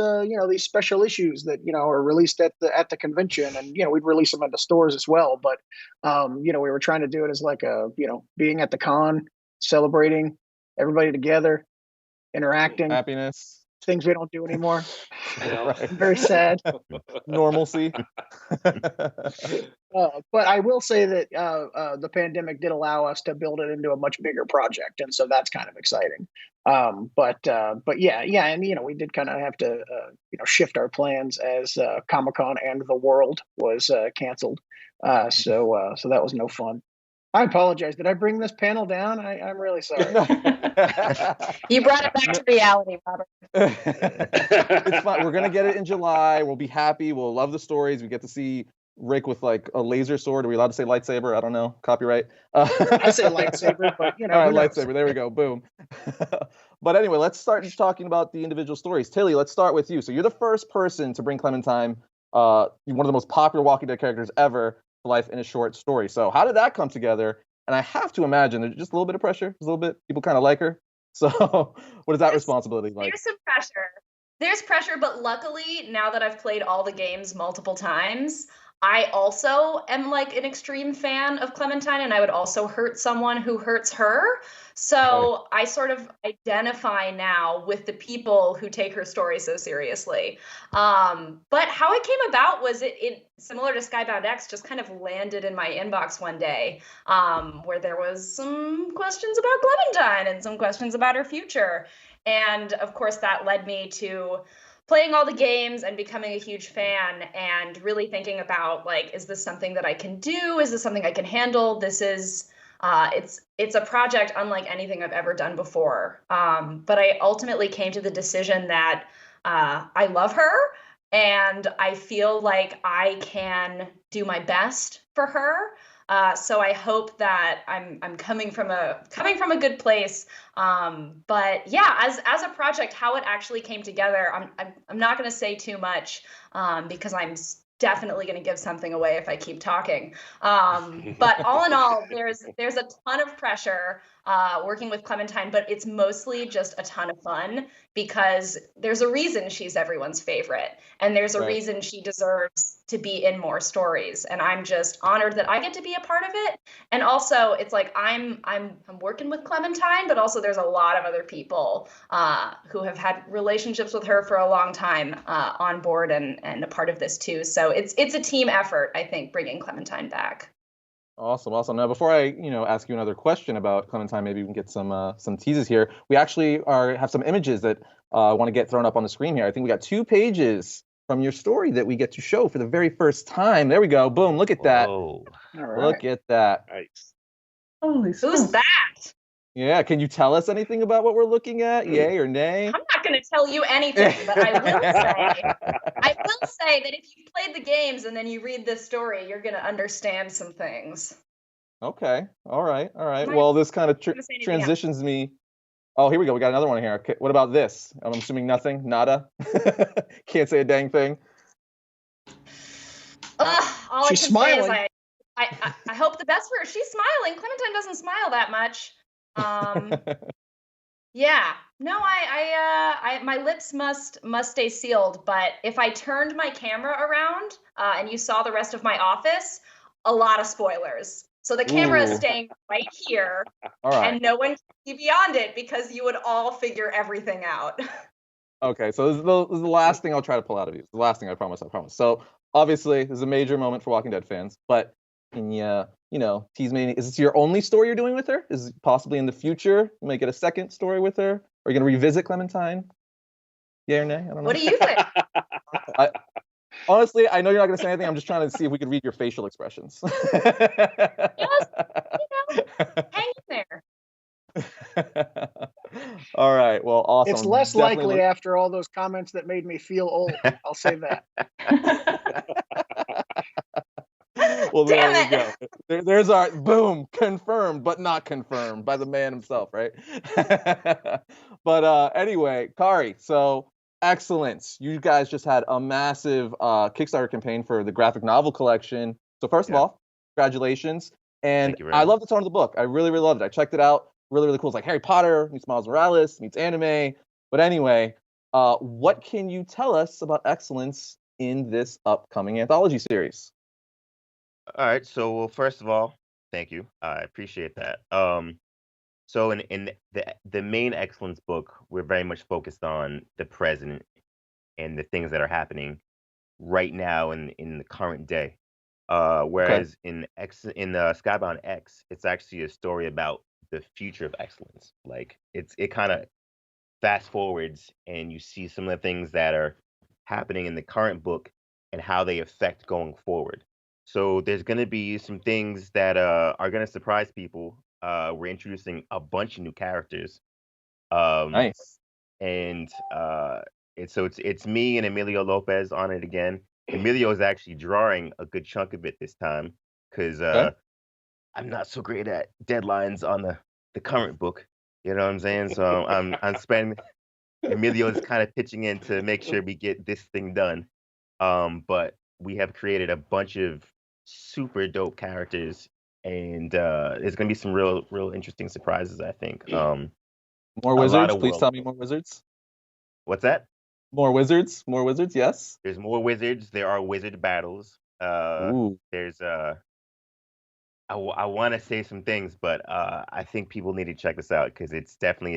these special issues that, are released at the convention, and, we'd release them into stores as well. But, we were trying to do it as like being at the con, celebrating everybody together, interacting. Happiness. Things we don't do anymore. Right. Very sad. Normalcy. But I will say that the pandemic did allow us to build it into a much bigger project, and so that's kind of exciting. But yeah, and we did kind of have to shift our plans as Comic-Con and the World was canceled. So that was no fun. I apologize. Did I bring this panel down? I'm really sorry. You brought it back to reality, Robert. It's fine. We're gonna get it in July. We'll be happy. We'll love the stories. We get to see Rick with like a laser sword. Are we allowed to say lightsaber? I don't know. Copyright. I say lightsaber, but you know. All right, who knows? lightsaber. There we go. Boom. But anyway, let's start talking about the individual stories. Tilly, let's start with you. So you're the first person to bring Clementine, one of the most popular Walking Dead characters ever, to life in a short story. So how did that come together? And I have to imagine there's just a little bit of pressure. There's a little bit. People kind of like her. So what is that responsibility like? There's some pressure. There's pressure, but luckily, now that I've played all the games multiple times, I also am like an extreme fan of Clementine, and I would also hurt someone who hurts her. So I sort of identify now with the people who take her story so seriously. But how it came about was it similar to Skybound X, just kind of landed in my inbox one day, where there was some questions about Clementine and some questions about her future. And of course, that led me to playing all the games and becoming a huge fan and really thinking about, like, is this something that I can do? Is this something I can handle? This is, it's a project unlike anything I've ever done before. But I ultimately came to the decision that I love her and I feel like I can do my best for her. So I hope that I'm coming from a good place. But yeah, as a project, how it actually came together, I'm not going to say too much because I'm definitely going to give something away if I keep talking. But all in all, there's a ton of pressure working with Clementine, but it's mostly just a ton of fun because there's a reason she's everyone's favorite, and there's a reason she deserves to be in more stories. And I'm just honored that I get to be a part of it. And also, it's like I'm working with Clementine, but also there's a lot of other people who have had relationships with her for a long time on board and a part of this too. So it's a team effort, I think, bringing Clementine back. Awesome. Now, before I, ask you another question about Clementine, maybe we can get some teases here. We actually have some images that I want to get thrown up on the screen here. I think we got 2 pages from your story that we get to show for the very first time. There we go. Boom. Look at that. Whoa. Look at that. Nice. Holy Who's that? Yeah. Can you tell us anything about what we're looking at? Yay or nay? I'm not going to tell you anything, but I will say that if you've played the games and then you read this story, you're going to understand some things. Okay. All right. Well, this kind of transitions me. Oh, here we go. We got another one here. Okay. What about this? I'm assuming nothing. Nada. Can't say a dang thing. All She's I can smiling. say is I hope the best for her. She's smiling. Clementine doesn't smile that much. Yeah. No, I my lips must stay sealed. But if I turned my camera around and you saw the rest of my office, a lot of spoilers. So the camera is staying right here, and no one can see beyond it because you would all figure everything out. Okay, so this is the last thing I'll try to pull out of you. The last thing, I promise. So obviously, this is a major moment for Walking Dead fans. But can you, tease me? Is this your only story you're doing with her? Is it possibly in the future you might get a second story with her? Are you going to revisit Clementine? Yeah or nay? I don't know. What do you think? Honestly, I know you're not going to say anything. I'm just trying to see if we could read your facial expressions. Just, hang in there. All right. Well, awesome. It's less likely after all those comments that made me feel old. I'll say that. Well, there you go. There's our boom, confirmed, but not confirmed by the man himself, right? But anyway, Kari, so excellence. You guys just had a massive Kickstarter campaign for the graphic novel collection. So first of all, congratulations. And I love the tone of the book. I really, really loved it. I checked it out. Really, really cool. It's like Harry Potter meets Miles Morales meets anime. But anyway, what can you tell us about excellence in this upcoming anthology series? All right. So, well, first of all, thank you. I appreciate that. So in the main excellence book, we're very much focused on the present and the things that are happening right now in the current day. Whereas in Skybound X, it's actually a story about the future of excellence. Like it kind of fast forwards and you see some of the things that are happening in the current book and how they affect going forward. So there's going to be some things that are going to surprise people. We're introducing a bunch of new characters. Nice. And it's me and Emilio Lopez on it again. Emilio is actually drawing a good chunk of it this time because I'm not so great at deadlines on the current book. You know what I'm saying? So I'm spending. Emilio is kind of pitching in to make sure we get this thing done. But we have created a bunch of super dope characters, and there's gonna be some real interesting surprises, I think. More a lot wizards? of Please world tell me building. more wizards. What's that? More wizards? More wizards? Yes. There's more wizards. There are wizard battles. Ooh. There's I want to say some things, but I think people need to check this out because it's definitely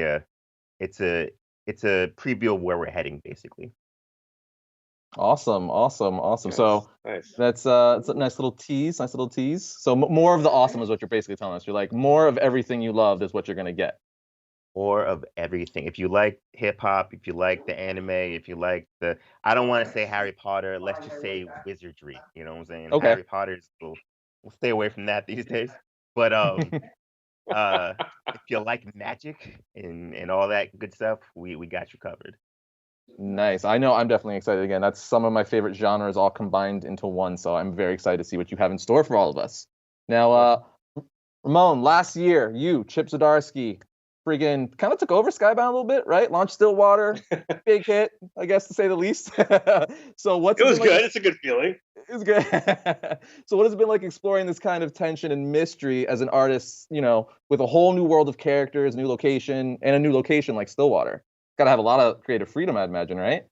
it's a preview of where we're heading, basically. Awesome. Nice, So nice. that's it's a nice little tease. So more of the awesome is what you're basically telling us. You're like, more of everything you loved is what you're gonna get. More of everything. If you like hip hop, if you like the anime, if you like I don't want to say Harry Potter. Let's just say wizardry. You know what I'm saying? Okay. Harry Potter's we'll stay away from that these days. But if you like magic and all that good stuff, we got you covered. Nice. I know I'm definitely excited again. That's some of my favorite genres all combined into one. So I'm very excited to see what you have in store for all of us. Now, Ramon, last year, you, Chip Zdarsky, friggin' kind of took over Skybound a little bit, right? Launched Stillwater, big hit, I guess to say the least. So what's It was been like good. It's a good feeling. It's good. So what has it been like exploring this kind of tension and mystery as an artist, with a whole new world of characters, new location, and a new location like Stillwater? Got to have a lot of creative freedom, I'd imagine, right?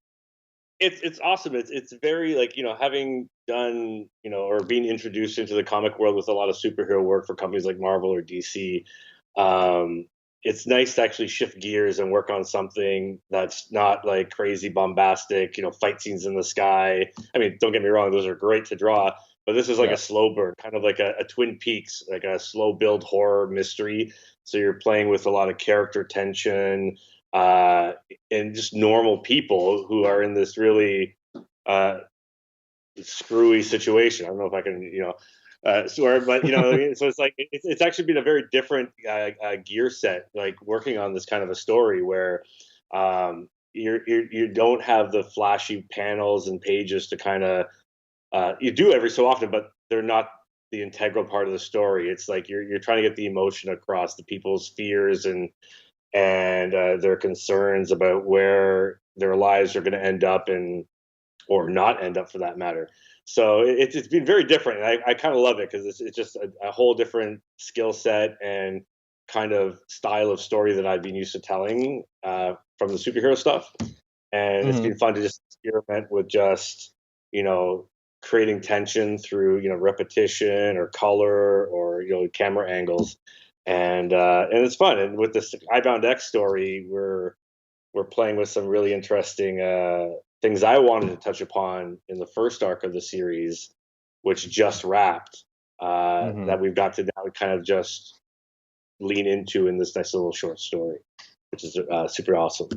It's awesome. It's very like having done or being introduced into the comic world with a lot of superhero work for companies like Marvel or DC. It's nice to actually shift gears and work on something that's not like crazy bombastic, fight scenes in the sky. I mean, don't get me wrong; those are great to draw, but this is like a slow burn, kind of like a Twin Peaks, like a slow build horror mystery. So you're playing with a lot of character tension. And just normal people who are in this really screwy situation. I don't know if I can, swear, but so it's like it's actually been a very different gear set, like working on this kind of a story where you don't have the flashy panels and pages to kind of you do every so often, but they're not the integral part of the story. It's like you're trying to get the emotion across, the people's fears and their concerns about where their lives are going to end up or not end up for that matter. So it's been very different. And I kind of love it because it's just a whole different skill set and kind of style of story that I've been used to telling from the superhero stuff. And it's been fun to just experiment with just, creating tension through, repetition or color or, camera angles. And it's fun. And with the Skybound X story, we're playing with some really interesting things I wanted to touch upon in the first arc of the series, which just wrapped. That we've got to now kind of just lean into in this nice little short story, which is super awesome.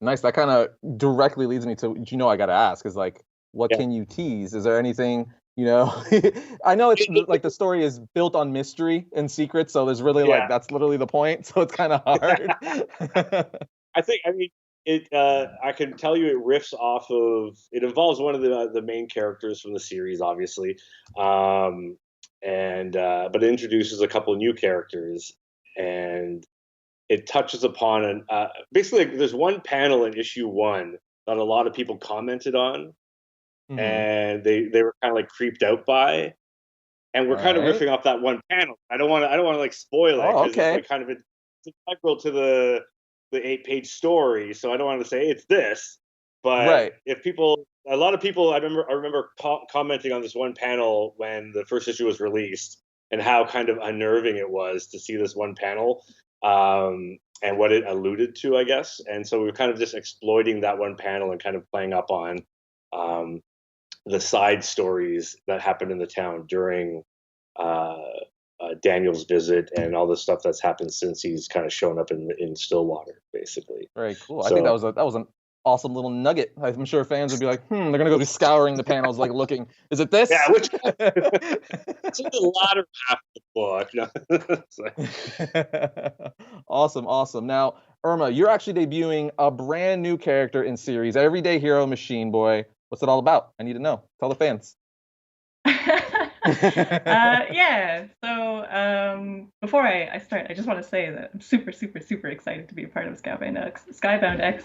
Nice. That kind of directly leads me to I got to ask is like, what can you tease? Is there anything? I know it's like the story is built on mystery and secret, so there's really that's literally the point. So it's kind of hard. I can tell you it riffs off of. It involves one of the main characters from the series, obviously, but it introduces a couple of new characters, and it touches upon basically there's one panel in issue 1 that a lot of people commented on. And they were kind of like creeped out by, and we're kind of riffing off that one panel. I don't want to like spoil it because it's like kind of it's integral to the 8-page story. So I don't want to say it's this, but if a lot of people, I remember commenting on this one panel when the first issue was released, and how kind of unnerving it was to see this one panel, and what it alluded to, I guess. And so we were kind of just exploiting that one panel and kind of playing up on the side stories that happened in the town during Daniel's visit and all the stuff that's happened since he's kind of shown up in Stillwater, basically. Very cool. So, I think that was awesome little nugget. I'm sure fans would be like, they're gonna go be scouring the panels, like looking. Is it this? Yeah, which it's in the latter half of the book. Awesome. Now, Irma, you're actually debuting a brand new character in series, Everyday Hero Machine Boy. What's it all about? I need to know. Tell the fans. Yeah. So before I start, I just want to say that I'm super excited to be a part of Skybound X.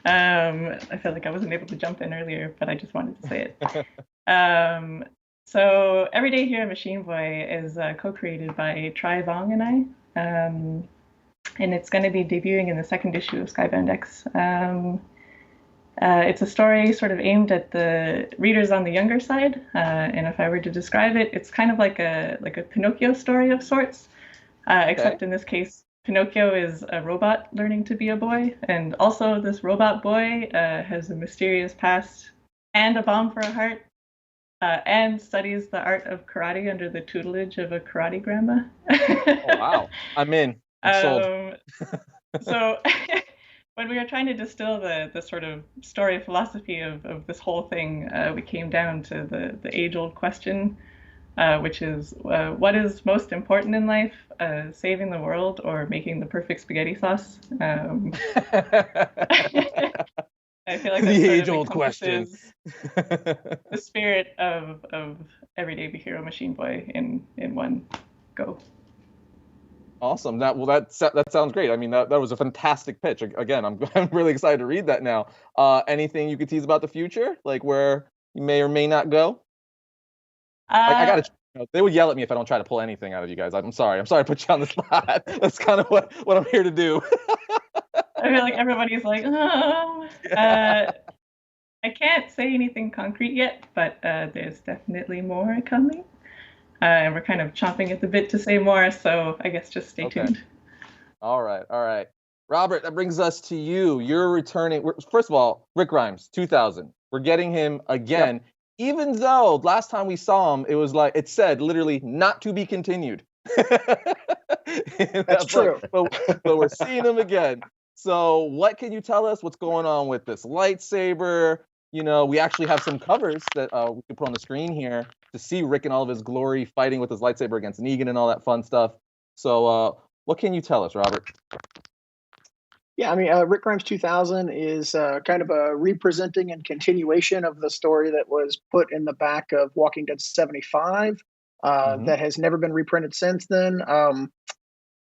I feel like I wasn't able to jump in earlier, but I just wanted to say it. So Everyday Hero Machine Boy is co-created by Tri Vong and I, and it's going to be debuting in the second issue of Skybound X. It's a story sort of aimed at the readers on the younger side, and if I were to describe it, it's kind of like a Pinocchio story of sorts, except in this case, Pinocchio is a robot learning to be a boy, and also this robot boy has a mysterious past and a bomb for a heart, and studies the art of karate under the tutelage of a karate grandma. Oh, wow. I'm in. I'm sold. So when we were trying to distill the sort of story philosophy of this whole thing, we came down to the age-old question, which is what is most important in life, saving the world or making the perfect spaghetti sauce? I feel like the age-old question. The spirit of Everyday Hero Machine Boy in one go. Awesome. That sounds great. I mean, that was a fantastic pitch. Again, I'm really excited to read that now. Anything you could tease about the future, like where you may or may not go? I gotta. They would yell at me if I don't try to pull anything out of you guys. I'm sorry to put you on the spot. That's kind of what I'm here to do. I feel like everybody's like, oh. I can't say anything concrete yet, but there's definitely more coming. And we're kind of chomping at the bit to say more, so I guess just stay tuned. All right. Robert, that brings us to you. You're returning. First of all, Rick Grimes, 2000. We're getting him again, even though last time we saw him, it was like, it said literally not to be continued. That's true. But we're seeing him again. So what can you tell us? What's going on with this lightsaber? You know, we actually have some covers that we can put on the screen here to see Rick in all of his glory fighting with his lightsaber against Negan and all that fun stuff. So what can you tell us, Robert? Yeah, I mean, Rick Grimes 2000 is kind of a representing and continuation of the story that was put in the back of Walking Dead 75 that has never been reprinted since then.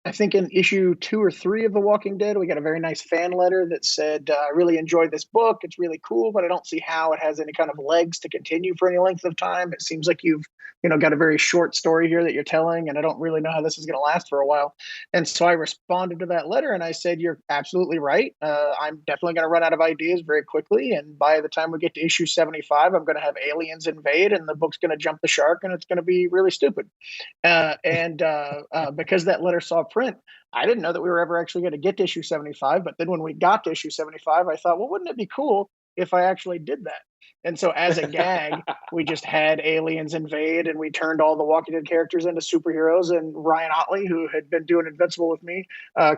I think in issue 2 or 3 of The Walking Dead, we got a very nice fan letter that said, I really enjoyed this book. It's really cool, but I don't see how it has any kind of legs to continue for any length of time. It seems like you've, got a very short story here that you're telling, and I don't really know how this is going to last for a while. And so I responded to that letter and I said, you're absolutely right. I'm definitely going to run out of ideas very quickly. And by the time we get to issue 75, I'm going to have aliens invade and the book's going to jump the shark and it's going to be really stupid. Because that letter saw print, I didn't know that we were ever actually going to get to issue 75. But then when we got to issue 75, I thought, well, wouldn't it be cool if I actually did that? And so as a gag, we just had aliens invade and we turned all the Walking Dead characters into superheroes. And Ryan Otley, who had been doing Invincible with me,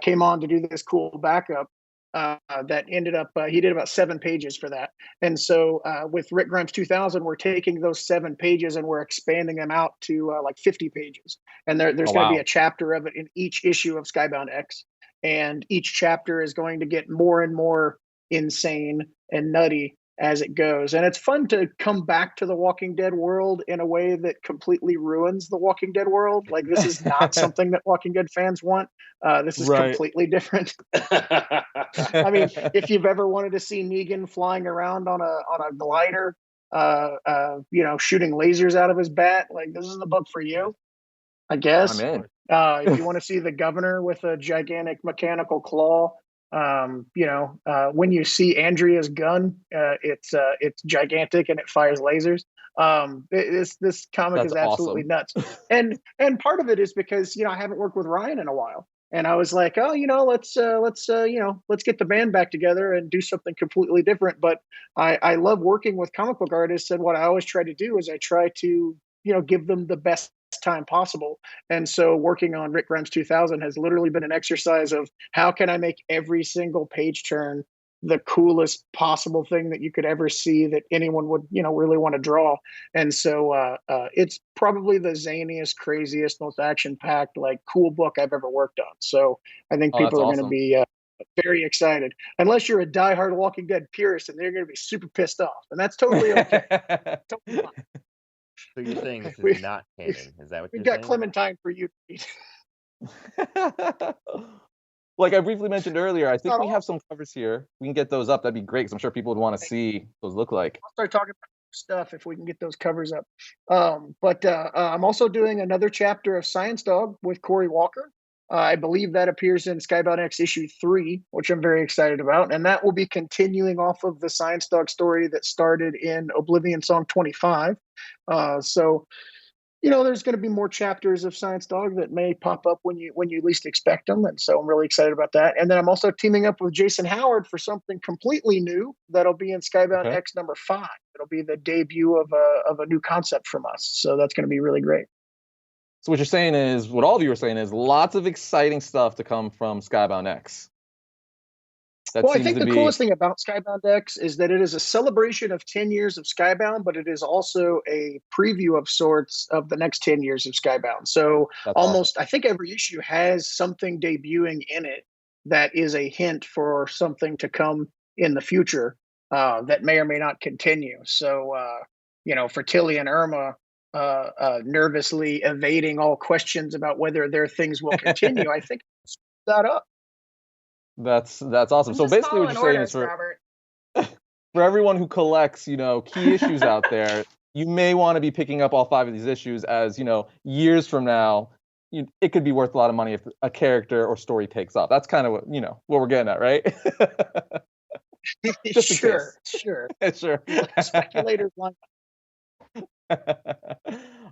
came on to do this cool backup. That ended up, he did about 7 pages for that. And so with Rick Grimes 2000, we're taking those 7 pages and we're expanding them out to like 50 pages. And there's going to be a chapter of it in each issue of Skybound X. And each chapter is going to get more and more insane and nutty as it goes. And it's fun to come back to the Walking Dead world in a way that completely ruins the Walking Dead world. Like, this is not something that Walking Dead fans want. This is completely different. I mean, if you've ever wanted to see Negan flying around on a glider, shooting lasers out of his bat, like, this is the book for you, I guess. I'm in. If you want to see the governor with a gigantic mechanical claw, when you see Andrea's gun, it's gigantic and it fires lasers. This comic is absolutely nuts. And part of it is because, I haven't worked with Ryan in a while. And I was like, oh, let's get the band back together and do something completely different. But I love working with comic book artists. And what I always try to do is I try to, give them the best time possible. And so working on Rick Grimes 2000 has literally been an exercise of how can I make every single page turn the coolest possible thing that you could ever see that anyone would, really want to draw. And so it's probably the zaniest, craziest, most action-packed, like cool book I've ever worked on. So I think people are going to be very excited, unless you're a diehard Walking Dead purist, and they're going to be super pissed off, and that's totally okay. Totally fine. So you're saying this is not canon? Is that what We've you're got saying? Clementine for you. Like I briefly mentioned earlier, I think we have some covers here. We can get those up. That'd be great, because I'm sure people would want to see what those look like. I'll start talking about stuff if we can get those covers up. But I'm also doing another chapter of Science Dog with Corey Walker. I believe that appears in Skybound X issue 3, which I'm very excited about. And that will be continuing off of the Science Dog story that started in Oblivion Song 25. So there's going to be more chapters of Science Dog that may pop up when you least expect them, and so I'm really excited about that. And then I'm also teaming up with Jason Howard for something completely new that'll be in Skybound X number 5. It'll be the debut of a new concept from us, so that's going to be really great. So what you're saying is, what all of you are saying is, lots of exciting stuff to come from Skybound X. Well, I think the coolest thing about Skybound X is that it is a celebration of 10 years of Skybound, but it is also a preview of sorts of the next 10 years of Skybound. So I think every issue has something debuting in it that is a hint for something to come in the future that may or may not continue. So, for Tilly and Irma nervously evading all questions about whether their things will continue, I think that up. That's awesome. So basically what you're saying is for everyone who collects, key issues out there, you may want to be picking up all 5 of these issues, as, years from now, it could be worth a lot of money if a character or story takes off. That's kind of what, what we're getting at, right? Sure. Sure. Speculators line.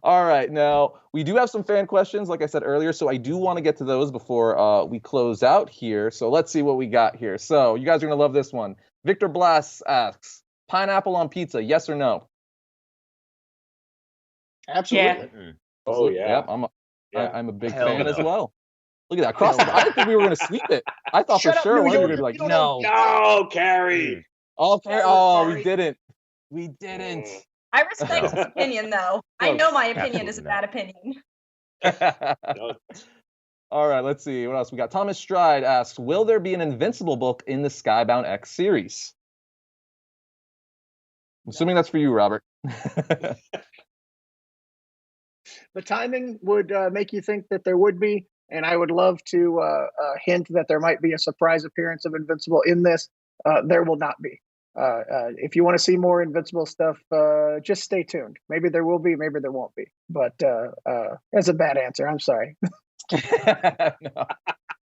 All right, now we do have some fan questions, like I said earlier, so I do want to get to those before we close out here. So let's see what we got here. So you guys are going to love this one. Victor Blas asks, pineapple on pizza, yes or no? Absolutely. Yeah. Oh, yeah. I'm a big fan as well. Look at that cross. I didn't think we were going to sweep it. I thought for sure one of you were going to be like, no. No, Carrie. Okay. Oh, we didn't. We didn't. I respect his opinion, though. I know my opinion is a bad opinion. All right, let's see. What else we got? Thomas Stride asks, will there be an Invincible book in the Skybound X series? I'm assuming that's for you, Robert. The timing would make you think that there would be, and I would love to hint that there might be a surprise appearance of Invincible in this. There will not be. If you want to see more Invincible stuff, just stay tuned. Maybe there will be, maybe there won't be. But that's a bad answer. I'm sorry. No.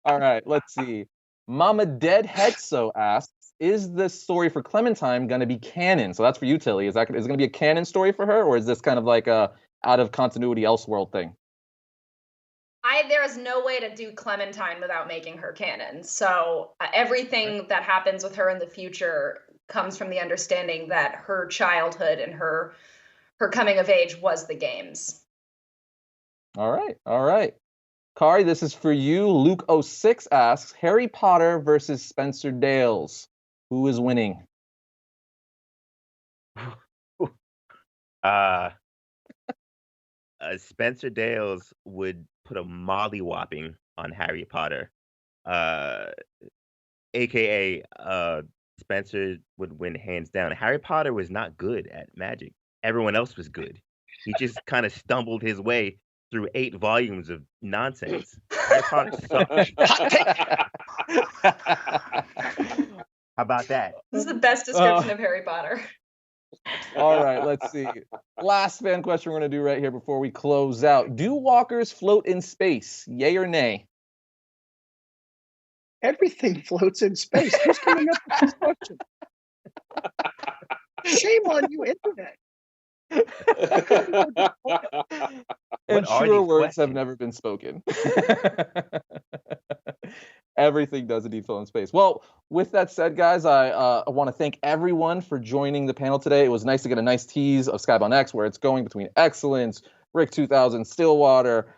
All right, let's see. Mama Dead Hexo asks, is this story for Clementine going to be canon? So that's for you, Tilly. Is it going to be a canon story for her, or is this kind of like a out of continuity Elseworld thing? There is no way to do Clementine without making her canon. So everything that happens with her in the future comes from the understanding that her childhood and her coming of age was the games. All right. Kari, this is for you. Luke06 asks, Harry Potter versus Spencer Dales. Who is winning? Spencer Dales would put a molly-whopping on Harry Potter. AKA, Spencer would win hands down. Harry Potter was not good at magic. Everyone else was good. He just kind of stumbled his way through 8 volumes of nonsense. Harry Potter sucked. How about that? This is the best description of Harry Potter. All right, let's see. Last fan question we're going to do right here before we close out. Do walkers float in space? Yay or nay? Everything floats in space. Who's coming up with this question? Shame on you, Internet. And truer words have never been spoken. Everything does indeed float in space. Well, with that said, guys, I want to thank everyone for joining the panel today. It was nice to get a nice tease of Skybound X, where it's going between Excellence, Rick 2000, Stillwater,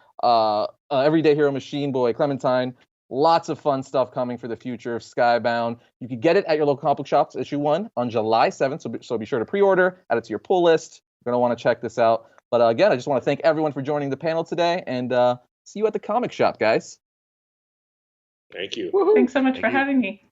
Everyday Hero, Machine Boy, Clementine. Lots of fun stuff coming for the future of Skybound. You can get it at your local comic book shops, issue 1, on July 7th. So be sure to pre-order, add it to your pull list. You're going to want to check this out. But again, I just want to thank everyone for joining the panel today, and see you at the comic shop, guys. Thank you. Thanks so much for having me.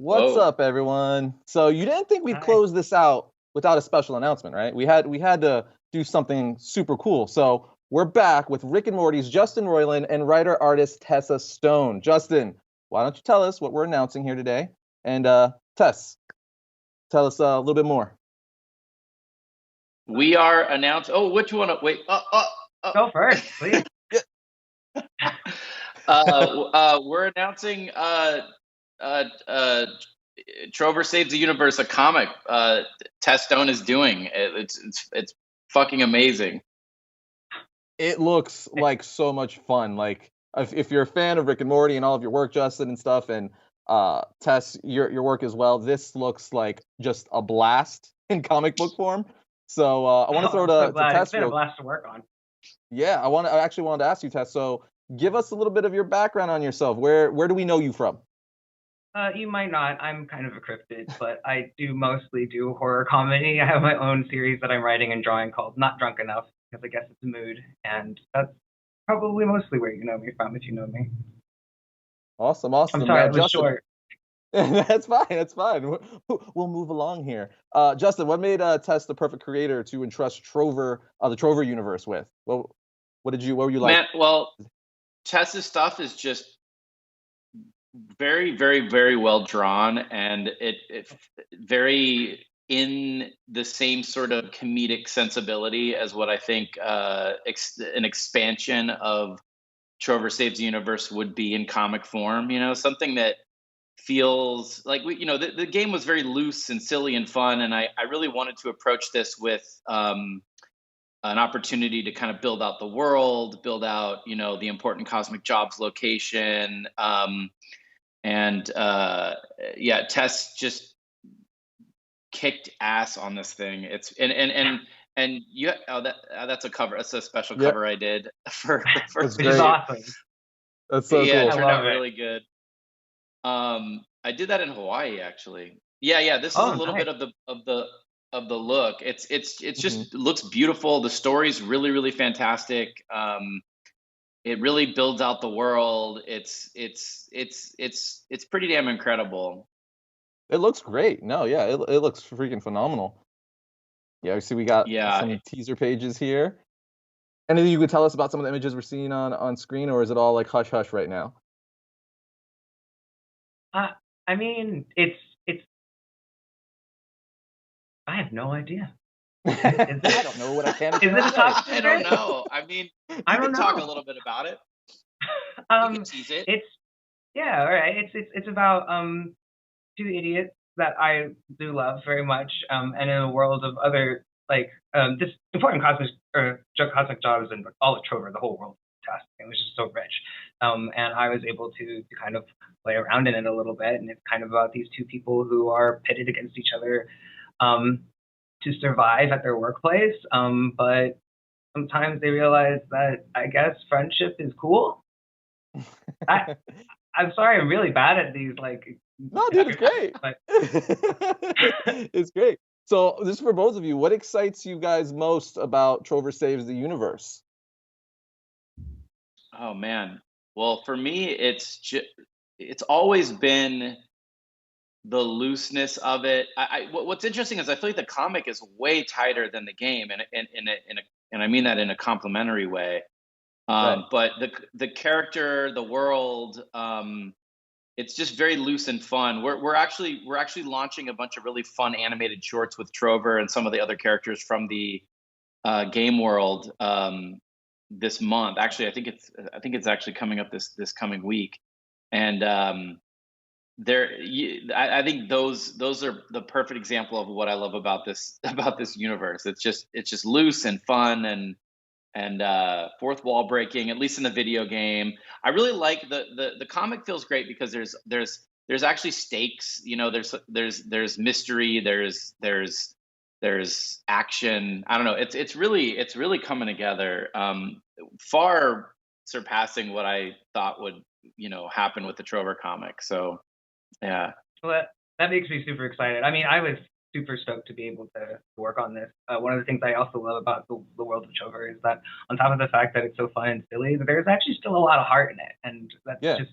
What's up, everyone? So you didn't think we'd close this out without a special announcement, right? We had to do something super cool. So we're back with Rick and Morty's Justin Roiland and writer-artist Tessa Stone. Justin, why don't you tell us what we're announcing here today? And Tess, tell us a little bit more. We are announcing. Oh, which one? Wait. Go first, please. We're announcing Trover Saves the Universe, a comic Tess Stone is doing. It's fucking amazing. It looks like so much fun. Like if you're a fan of Rick and Morty and all of your work, Justin, and stuff, and Tess, your work as well, this looks like just a blast in comic book form. So I want to throw I'm so to glad. Tess. It's been a blast to work on. Yeah, I actually wanted to ask you, Tess. So give us a little bit of your background on yourself. Where do we know you from? You might not. I'm kind of a cryptid, but I do mostly do horror comedy. I have my own series that I'm writing and drawing called Not Drunk Enough, because I guess it's a mood, and that's probably mostly where you know me from, if you know me. Awesome. I'm sorry, it was Justin. short. That's fine. That's fine. We'll move along here. Justin, what made Tess the perfect creator to entrust Trover, the Trover universe with? What were you like? Man, well, Tess's stuff is just very, very, very well drawn, and it very in the same sort of comedic sensibility as what I think an expansion of Trover Saves the Universe would be in comic form. You know, something that feels like the game was very loose and silly and fun, and I really wanted to approach this with an opportunity to kind of build out the world, build out the important cosmic jobs location, and Tess just kicked ass on this thing. It's and you that's a cover. That's a special cover I did for That's Which is awesome. That's so yeah, cool. it turned out really good. I did that in Hawaii, actually. Yeah. This is a little bit of the look. It's just looks beautiful. The story's really, really fantastic. It really builds out the world. It's pretty damn incredible. It looks great. No, yeah, it looks freaking phenomenal. Yeah, we see we got some teaser pages here. Anything you could tell us about some of the images we're seeing on screen, or is it all like hush hush right now? I mean, it's. I have no idea. I don't know what I can. Is it a top secret? I don't know. I mean, I you don't can talk know. a little bit about it. You can tease it. It's all right. It's about two idiots that I do love very much, and in a world of other just important cosmic jobs and all of Trover, the whole world was fantastic. It was just so rich, and I was able to kind of play around in it a little bit, and it's kind of about these two people who are pitted against each other to survive at their workplace, but sometimes they realize that I guess friendship is cool. I'm sorry, I'm really bad at these No, dude, it's great. It's great. So this is for both of you. What excites you guys most about Trover Saves the Universe? Oh man. Well, for me, it's always been the looseness of it. What's interesting is I feel like the comic is way tighter than the game, and I mean that in a complimentary way. Right. But the character, the world, it's just very loose and fun. We're actually launching a bunch of really fun animated shorts with Trover and some of the other characters from the game world this month. Actually, I think it's actually coming up this coming week, and I think those are the perfect example of what I love about this universe. It's just loose and fun and fourth wall breaking, at least in the video game. I really like the comic feels great because there's actually stakes. There's mystery. There's action. I don't know. It's really coming together. Far surpassing what I thought would happen with the Trover comic. So yeah. Well, that makes me super excited. I mean, I was super stoked to be able to work on this. One of the things I also love about the world of Trover is that on top of the fact that it's so fun and silly, there's actually still a lot of heart in it, and that's just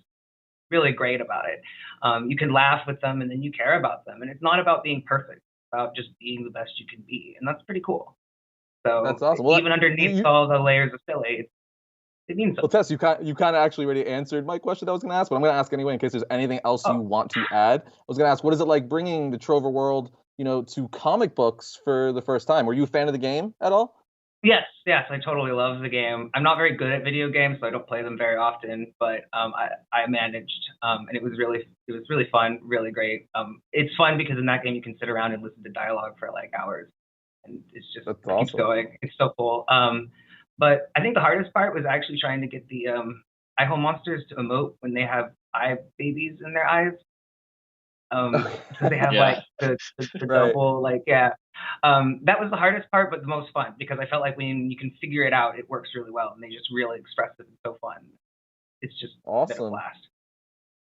really great about it. You can laugh with them, and then you care about them, and it's not about being perfect. It's about just being the best you can be, and that's pretty cool. So that's awesome. Well, even underneath all the layers of silly, it means something. Well, Tess, you kind of actually already answered my question that I was going to ask, but I'm going to ask anyway in case there's anything else you want to add. I was going to ask, what is it like bringing the Trover world, to comic books for the first time? Were you a fan of the game at all? Yes, I totally love the game. I'm not very good at video games, so I don't play them very often. But I managed, and it was really fun, really great. It's fun because in that game you can sit around and listen to dialogue for like hours, and it's just That's keeps awesome. going. It's so cool. But I think the hardest part was actually trying to get the iHome monsters to emote when they have eye babies in their eyes. Because they have like the Right. double, like, yeah. That was the hardest part, but the most fun because I felt like when you can figure it out, it works really well, and they just really express it. It's so fun. It's just been a Awesome. blast.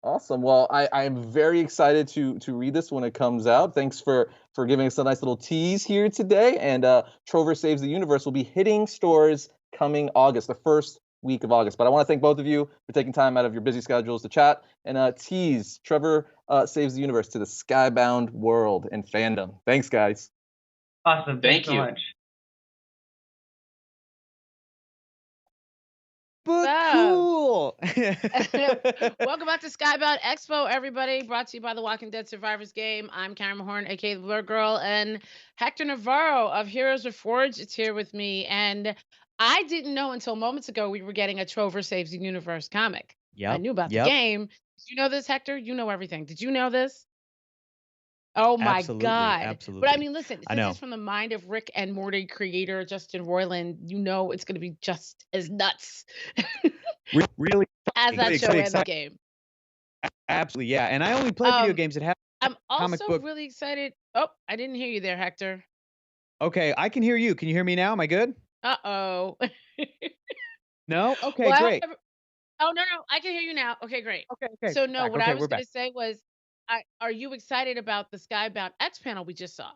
Awesome. Well, I'm very excited to read this when it comes out. Thanks for giving us a nice little tease here today. And Trover Saves the Universe will be hitting stores coming August, the first week of August. But I want to thank both of you for taking time out of your busy schedules to chat and tease Trover Saves the Universe to the Skybound world and fandom. Thanks, guys. Awesome. Thanks so much. But cool. Welcome back to Skybound Expo, everybody. Brought to you by the Walking Dead Survivors Game. I'm Karen Mahorn, aka the Blur Girl, and Hector Navarro of Heroes Reforged is here with me. And I didn't know until moments ago we were getting a Trover Saves the Universe comic. I knew about the game. Did you know this, Hector? You know everything. Did you know this? Oh my God. Absolutely. But I mean, listen, I since know. it's from the mind of Rick and Morty creator Justin Roiland, you know it's going to be just as nuts Really as that show and the excited. game. Absolutely, yeah. And I only play video games that have I'm comic also book. really excited. Oh, I didn't hear you there, Hector. Okay, I can hear you. Can you hear me now? Am I good? Uh-oh. No? Okay, Well, great. Oh, no, I can hear you now. Okay, great. Okay, So, no, back. what Okay, I was we're going back. to say was, are you excited about the Skybound X panel we just saw?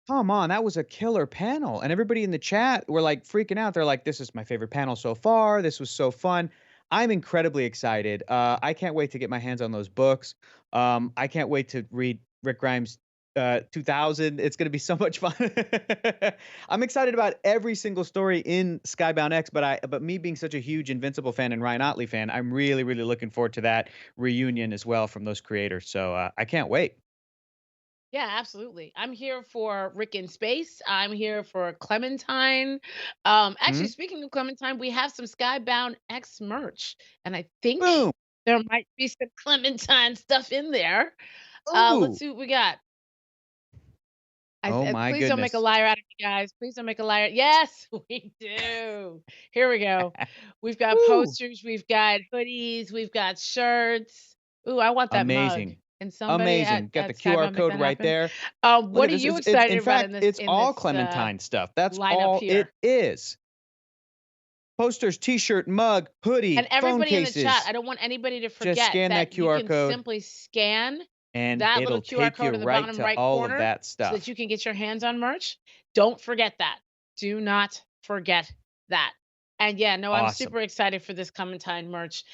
Come on, that was a killer panel. And everybody in the chat were like freaking out. They're like, this is my favorite panel so far. This was so fun. I'm incredibly excited. I can't wait to get my hands on those books. I can't wait to read Rick Grimes 2000. It's going to be so much fun. I'm excited about every single story in Skybound X, but me being such a huge Invincible fan and Ryan Otley fan, I'm really, really looking forward to that reunion as well from those creators. So I can't wait. Yeah, absolutely. I'm here for Rick in Space. I'm here for Clementine. Actually, speaking of Clementine, we have some Skybound X merch, and I think there might be some Clementine stuff in there. Let's see what we got. Oh my Please don't make a goodness. liar out of me, guys. Please don't make a liar. Yes, we do. Here we go. We've got posters, we've got hoodies, we've got shirts. Ooh, I want that mug. Amazing. And somebody Amazing. Got the at Skybound QR make code that right happen. there. What Look are at this. you It's, excited in about fact, in this? it's in all this, Clementine stuff. That's lineup all here? it is. Posters, T-shirt, mug, hoodie, And phone everybody in cases. the chat, I don't want anybody to forget scan that QR you can code. simply scan And that it'll little QR take code you in the right bottom to right all corner of that so stuff. that you can get your hands on merch. Don't forget that. Do not forget that. And yeah, no, I'm Awesome. super excited for this Clementine merch.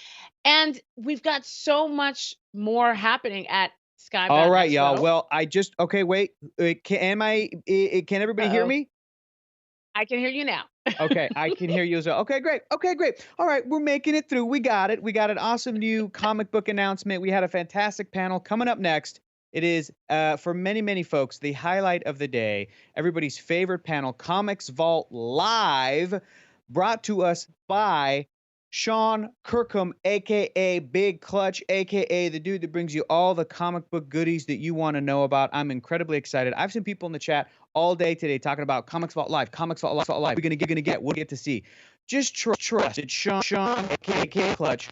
And we've got so much more happening at Skybound All right, Expo. y'all. Well, okay, wait. Can everybody hear me? I can hear you now. Okay, I can hear you as well. Okay, great. All right, we're making it through. We got it. We got an awesome new comic book announcement. We had a fantastic panel coming up next. It is, for many, many folks, the highlight of the day. Everybody's favorite panel, Comics Vault Live, brought to us by Sean Kirkham, a.k.a. Big Clutch, a.k.a. the dude that brings you all the comic book goodies that you want to know about. I'm incredibly excited. I've seen people in the chat all day today talking about Comics Vault Live, Comics Vault Live. We're gonna get. We'll get to see. Just trust it. Sean, a.k.a. Clutch,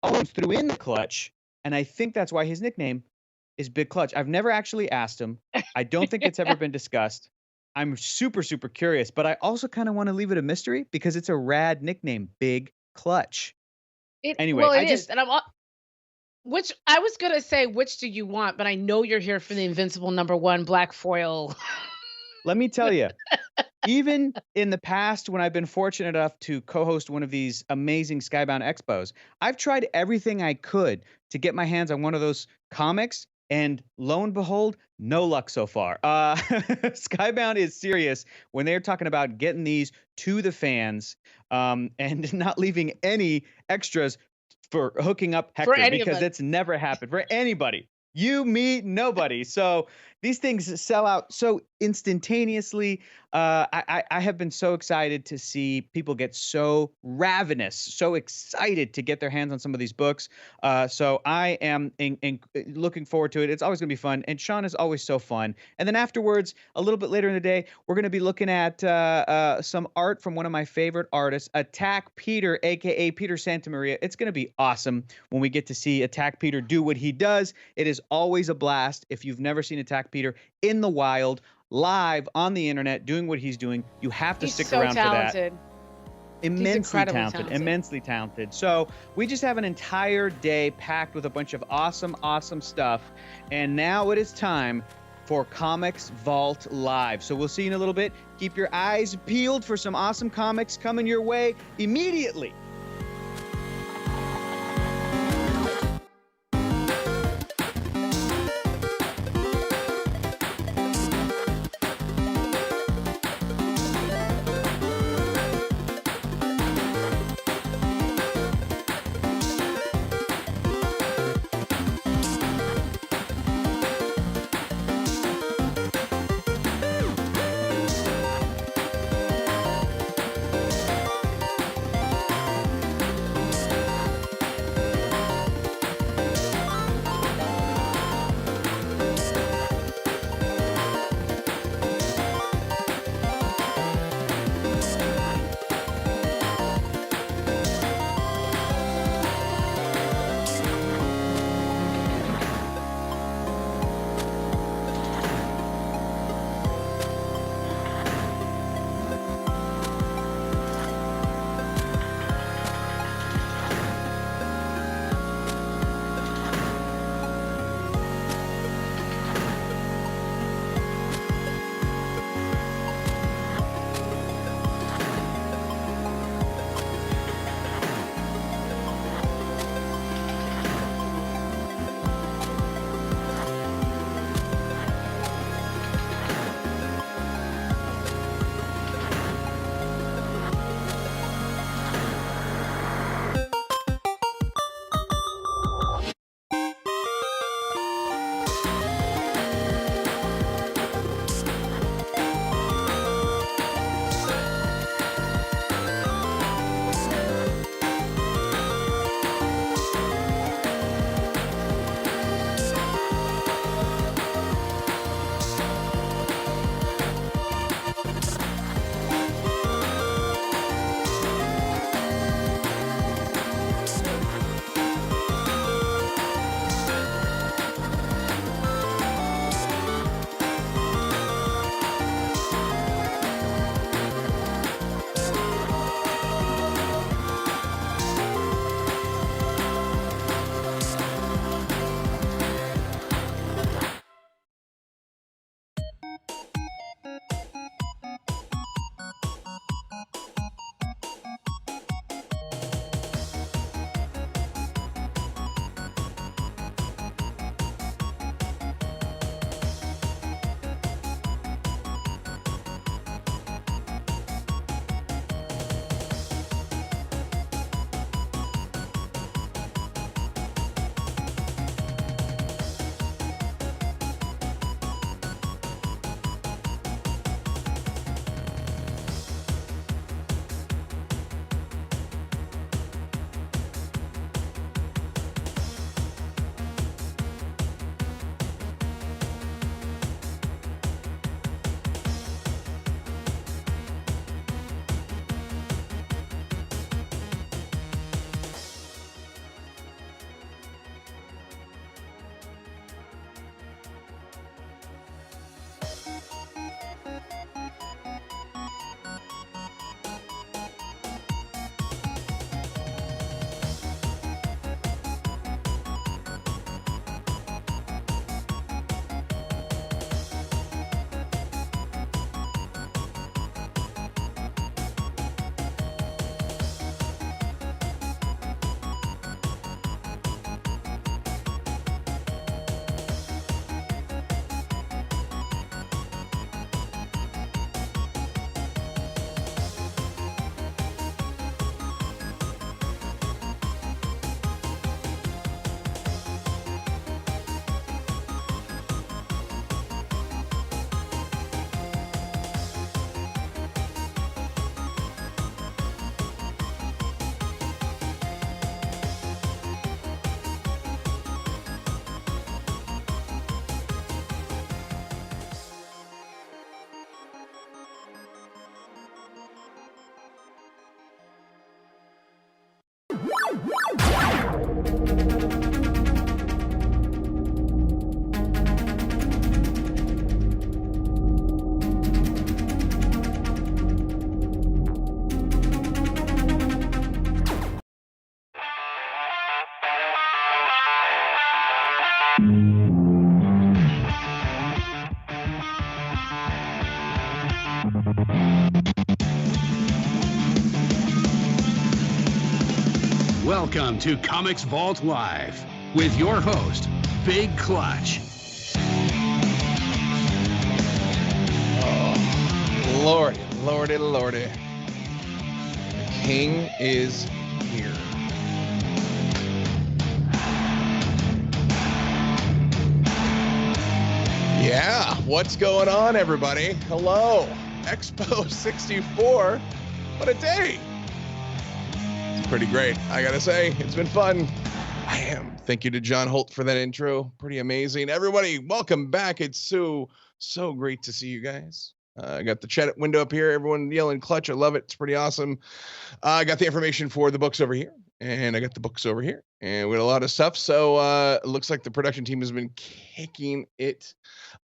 always threw in the clutch, and I think that's why his nickname is Big Clutch. I've never actually asked him. I don't think it's ever been discussed. I'm super, super curious, but I also kind of want to leave it a mystery because it's a rad nickname, Big Clutch. Anyway, well, it is. And I was gonna say, which do you want? But I know you're here for the Invincible #1 black foil. Let me tell you, even in the past, when I've been fortunate enough to co-host one of these amazing Skybound Expos, I've tried everything I could to get my hands on one of those comics, and lo and behold, no luck so far. Skybound is serious when they're talking about getting these to the fans, and not leaving any extras for hooking up Hector, any of because us. that's never happened for anybody. You, me, nobody. So these things sell out so instantaneously. I have been so excited to see people get so ravenous, so excited to get their hands on some of these books. So I am looking forward to it. It's always going to be fun. And Sean is always so fun. And then afterwards, a little bit later in the day, we're going to be looking at some art from one of my favorite artists, Attack Peter, a.k.a. Peter Santamaria. It's going to be awesome when we get to see Attack Peter do what he does. It is always a blast. If you've never seen Attack Peter in the wild, live on the internet, doing what he's doing, you have to stick around for that. Immensely talented. So we just have an entire day packed with a bunch of awesome stuff. And now it is time for Comics Vault Live. So we'll see you in a little bit. Keep your eyes peeled for some awesome comics coming your way immediately. Welcome to Comics Vault Live with your host, Big Clutch. Oh, lordy. The king is here. Yeah, what's going on, everybody? Hello, Expo 64. What a day. It's pretty great, I gotta say. It's been fun. Thank you to John Holt for that intro. Pretty amazing. Everybody, welcome back. It's so great to see you guys. I got the chat window up here. Everyone yelling clutch. I love it. It's pretty awesome. I got the information for the books over here, and I got the books over here, and we got a lot of stuff. So it looks like the production team has been kicking it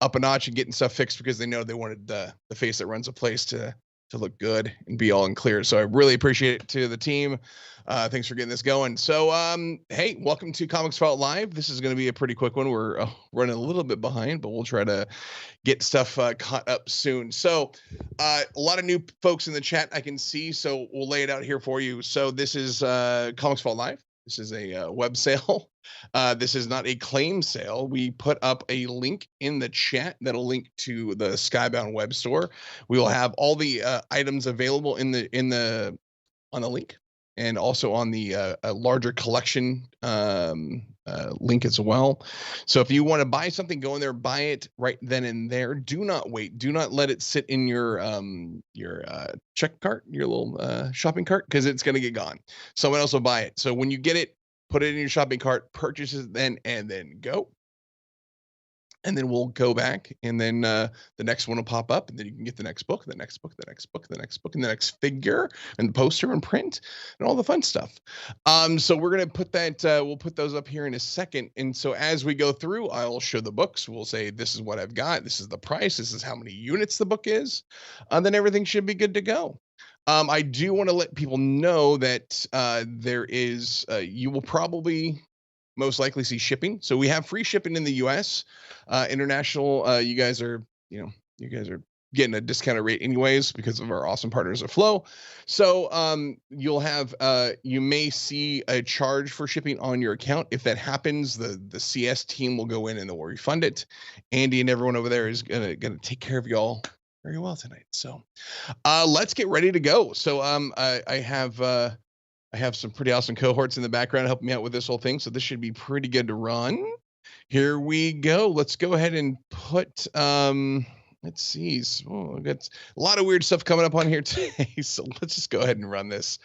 up a notch and getting stuff fixed because they know they wanted the face that runs a place to look good and be all in clear. So I really appreciate it to the team. Thanks for getting this going. So, hey, welcome to Comics Vault Live. This is going to be a pretty quick one. We're running a little bit behind, but we'll try to get stuff caught up soon. So a lot of new folks in the chat I can see, so we'll lay it out here for you. So this is Comics Vault Live. This is a web sale. This is not a claim sale. We put up a link in the chat that'll link to the Skybound web store. We will have all the items available on the link, and also on the larger collection link as well. So if you want to buy something, go in there, buy it right then and there. Do not wait. Do not let it sit in your check cart, your little shopping cart, because it's going to get gone. Someone else will buy it. So when you get it, put it in your shopping cart, purchase it then, and then go. And then we'll go back, and then the next one will pop up, and then you can get the next book, the next book, the next book, the next book, and the next figure, and the poster and print, and all the fun stuff. So we're gonna put that. We'll put those up here in a second. And so as we go through, I'll show the books. We'll say this is what I've got. This is the price. This is how many units the book is. Then everything should be good to go. I do want to let people know that there is. You will probably most likely see shipping. So we have free shipping in the US. International, you guys are getting a discounted rate anyways because of our awesome partners at Flow. So you'll have you may see a charge for shipping on your account. If that happens, the CS team will go in and they'll refund it. Andy and everyone over there is gonna take care of y'all very well tonight. So let's get ready to go. So I have some pretty awesome cohorts in the background helping me out with this whole thing. So this should be pretty good to run. Here we go. Let's go ahead and put, let's see. So I've got a lot of weird stuff coming up on here today. So let's just go ahead and run this.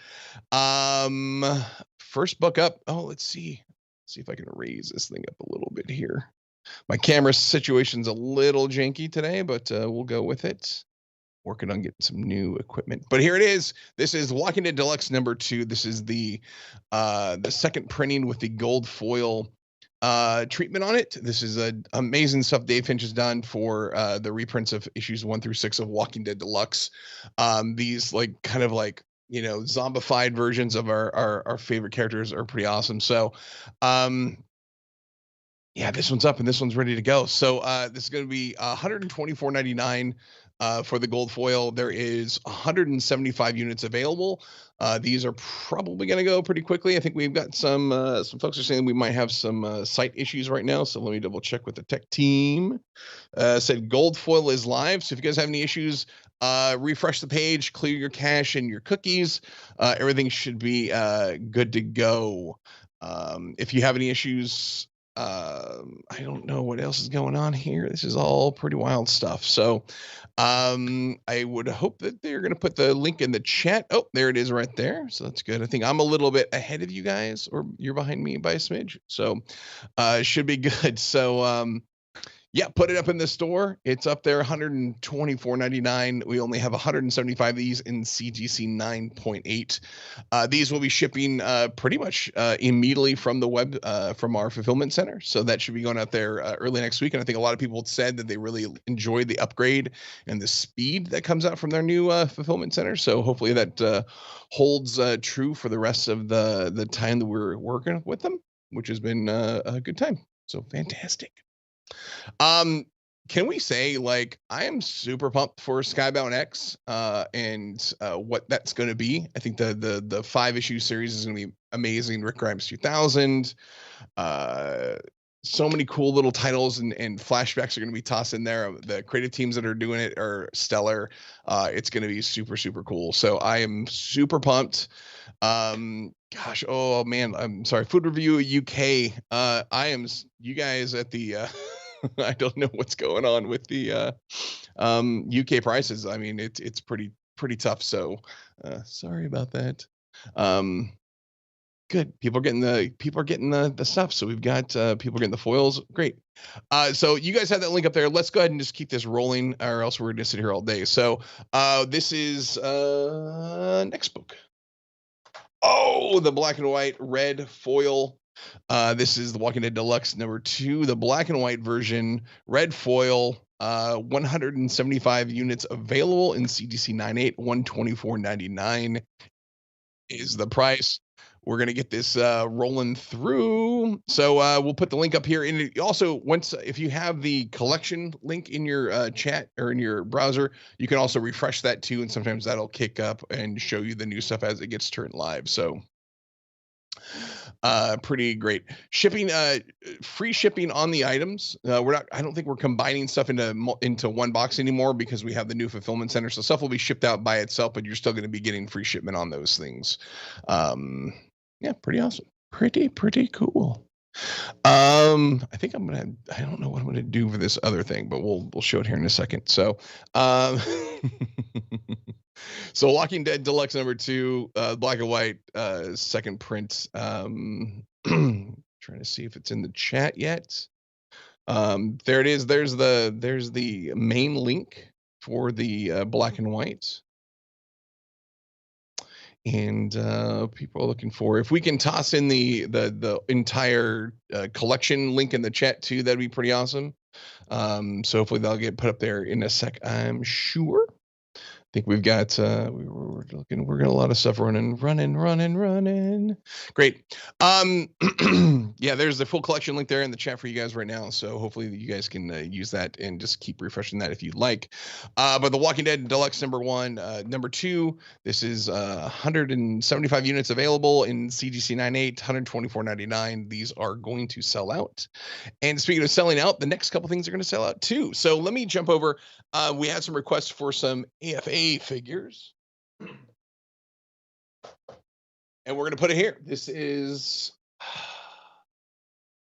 First book up. Oh, let's see. See if I can raise this thing up a little bit here. My camera situation's a little janky today, but we'll go with it. Working on getting some new equipment, but here it is. This is Walking Dead Deluxe #2. This is the second printing with the gold foil treatment on it. This is amazing stuff Dave Finch has done for the reprints of issues 1 through 6 of Walking Dead Deluxe. These kind of zombified versions of our favorite characters are pretty awesome. So yeah, this one's up and this one's ready to go. So this is going to be $124.99. For the gold foil. There is 175 units available. These are probably going to go pretty quickly. I think we've got some folks are saying we might have some site issues right now. So let me double check with the tech team. Said gold foil is live. So if you guys have any issues, refresh the page, clear your cache and your cookies. Everything should be good to go. If you have any issues, I don't know what else is going on here. This is all pretty wild stuff. So I would hope that they're going to put the link in the chat. Oh, there it is right there. So that's good. I think I'm a little bit ahead of you guys, or you're behind me by a smidge. So it should be good. So yeah, put it up in the store. It's up there, $124.99. We only have 175 of these in CGC 9.8. These will be shipping pretty much immediately from the web, from our fulfillment center. So that should be going out there early next week. And I think a lot of people said that they really enjoyed the upgrade and the speed that comes out from their new fulfillment center. So hopefully that holds true for the rest of the time that we're working with them, which has been a good time. So fantastic. Can we say, I am super pumped for Skybound X and what that's going to be. I think the 5-issue series is going to be amazing Rick Grimes 2000. So many cool little titles and flashbacks are going to be tossed in there. The creative teams that are doing it are stellar. It's going to be super, super cool. So I am super pumped. Gosh, oh man, I'm sorry. Food Review UK. You guys at the, I don't know what's going on with the UK prices. I mean, it's pretty tough. So sorry about that. Good. People are getting the stuff. So we've got people getting the foils. Great. So you guys have that link up there. Let's go ahead and just keep this rolling, or else we're gonna sit here all day. So this is next book. Oh, the black and white red foil. This is the Walking Dead Deluxe #2, the black and white version, red foil. 175 units available in CGC 9.8. $124.99 is the price. We're going to get this rolling through. So we'll put the link up here. And also, if you have the collection link in your chat or in your browser, you can also refresh that too. And sometimes that'll kick up and show you the new stuff as it gets turned live. So pretty great. Shipping, free shipping on the items. I don't think we're combining stuff into one box anymore because we have the new fulfillment center. So stuff will be shipped out by itself, but you're still going to be getting free shipment on those things. Yeah, pretty awesome. Pretty cool. I think I don't know what I'm gonna do for this other thing, but we'll show it here in a second. So so Walking Dead Deluxe #2, black and white, second print. Trying to see if it's in the chat yet. There it is. There's the main link for the black and white. And people are looking for, if we can toss in the entire collection link in the chat too, that'd be pretty awesome. So hopefully that'll get put up there in a sec, I'm sure. I think we've got we're got a lot of stuff running. Great. Yeah, there's the full collection link there in the chat for you guys right now. So hopefully you guys can use that and just keep refreshing that if you'd like. But the Walking Dead Deluxe #1, #2, this is 175 units available in CGC 9.8, $124.99. These are going to sell out. And speaking of selling out, the next couple things are going to sell out too. So let me jump over. We had some requests for some AFA figures, and we're going to put it here. This is,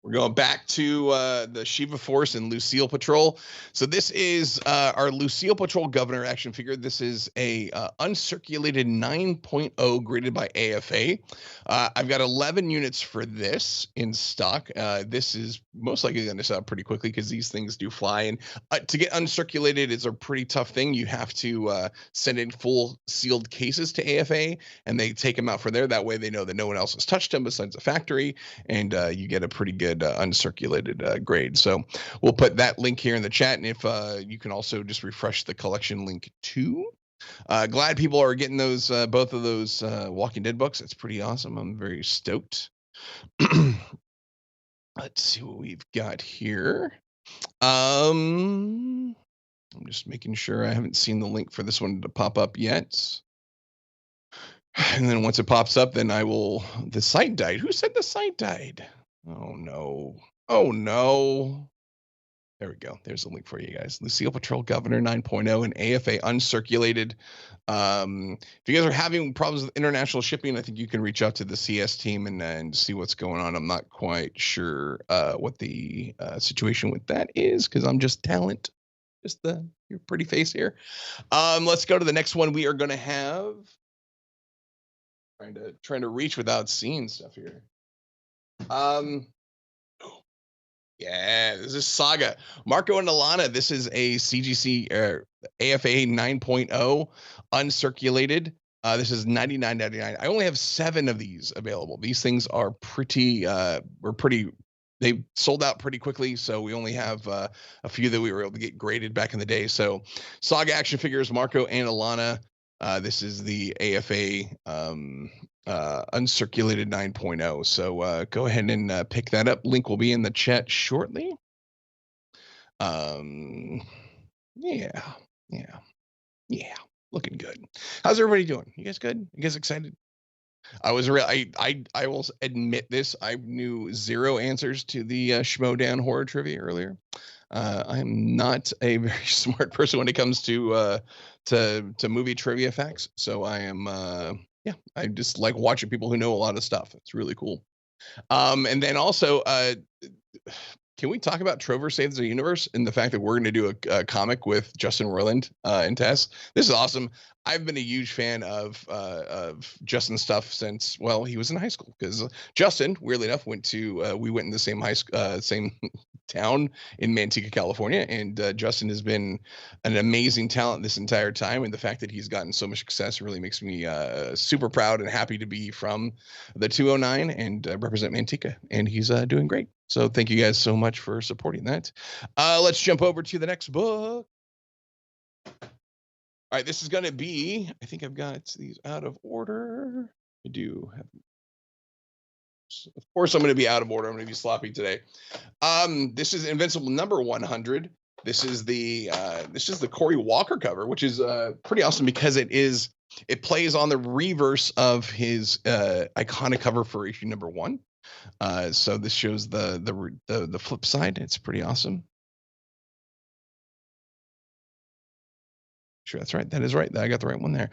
we're going back to the Shiva Force and Lucille Patrol. So this is our Lucille Patrol Governor action figure. This is a uncirculated 9.0 graded by AFA. I've got 11 units for this in stock. This is most likely going to sell pretty quickly because these things do fly. And to get uncirculated is a pretty tough thing. You have to send in full sealed cases to AFA, and they take them out for there. That way they know that no one else has touched them besides the factory, and you get a pretty good uncirculated grade. So we'll put that link here in the chat, and if you can also just refresh the collection link too. Glad people are getting those both of those Walking Dead books. It's pretty awesome. I'm very stoked. Let's see what we've got here. I'm just making sure I haven't seen the link for this one to pop up yet. And then once it pops up, then I will. The site died. Who said the site died? Oh no. Oh no. There we go. There's a link for you guys. Lucille Patrol Governor 9.0 and AFA uncirculated. If you guys are having problems with international shipping, I think you can reach out to the CS team and see what's going on. I'm not quite sure what the situation with that is because I'm just talent. Just your pretty face here. Let's go to the next one. We are going to have trying to reach without seeing stuff here. Yeah, this is Saga. Marco and Alana, this is a CGC AFA 9.0 uncirculated. This is $99.99. I only have 7 of these available. These things are they sold out pretty quickly, so we only have a few that we were able to get graded back in the day. So Saga action figures, Marco and Alana. This is the AFA uncirculated 9.0. So go ahead and pick that up. Link will be in the chat shortly. Yeah. Looking good. How's everybody doing? You guys good? You guys excited? I was real. I will admit this. I knew zero answers to the Schmodown horror trivia earlier. I am not a very smart person when it comes to movie trivia facts. So I am yeah. I just like watching people who know a lot of stuff. It's really cool. And then also, can we talk about Trover Saves the Universe and the fact that we're going to do a comic with Justin Roiland and Tess? This is awesome. I've been a huge fan of Justin's stuff since, well, he was in high school, because Justin, weirdly enough, we went in the same same town in Manteca, California, and Justin has been an amazing talent this entire time, and the fact that he's gotten so much success really makes me super proud and happy to be from the 209 and represent Manteca, and he's doing great. So thank you guys so much for supporting that. Let's jump over to the next book. All right, this is going to be, I think I've got these out of order. I do have, of course I'm going to be out of order. I'm going to be sloppy today. This is Invincible number 100. This is the Corey Walker cover, which is pretty awesome because it plays on the reverse of his iconic cover for issue number 1. So this shows the flip side. It's pretty awesome. Sure, that's right. That is right. I got the right one there.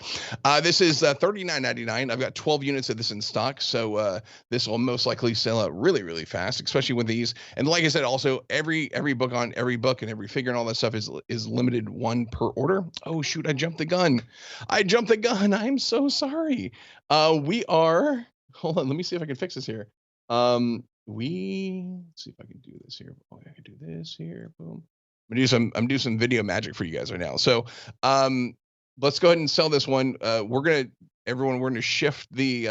This is $39.99. I've got 12 units of this in stock, so this will most likely sell out really, really fast, especially with these. And like I said, also every book on every book and every figure and all that stuff is limited 1 per order. Oh shoot! I jumped the gun. I'm so sorry. We are. Hold on. Let me see if I can fix this here. Let's see if I can do this here. Oh, I can do this here. Boom. I'm doing some video magic for you guys right now. So let's go ahead and sell this one. We're gonna shift the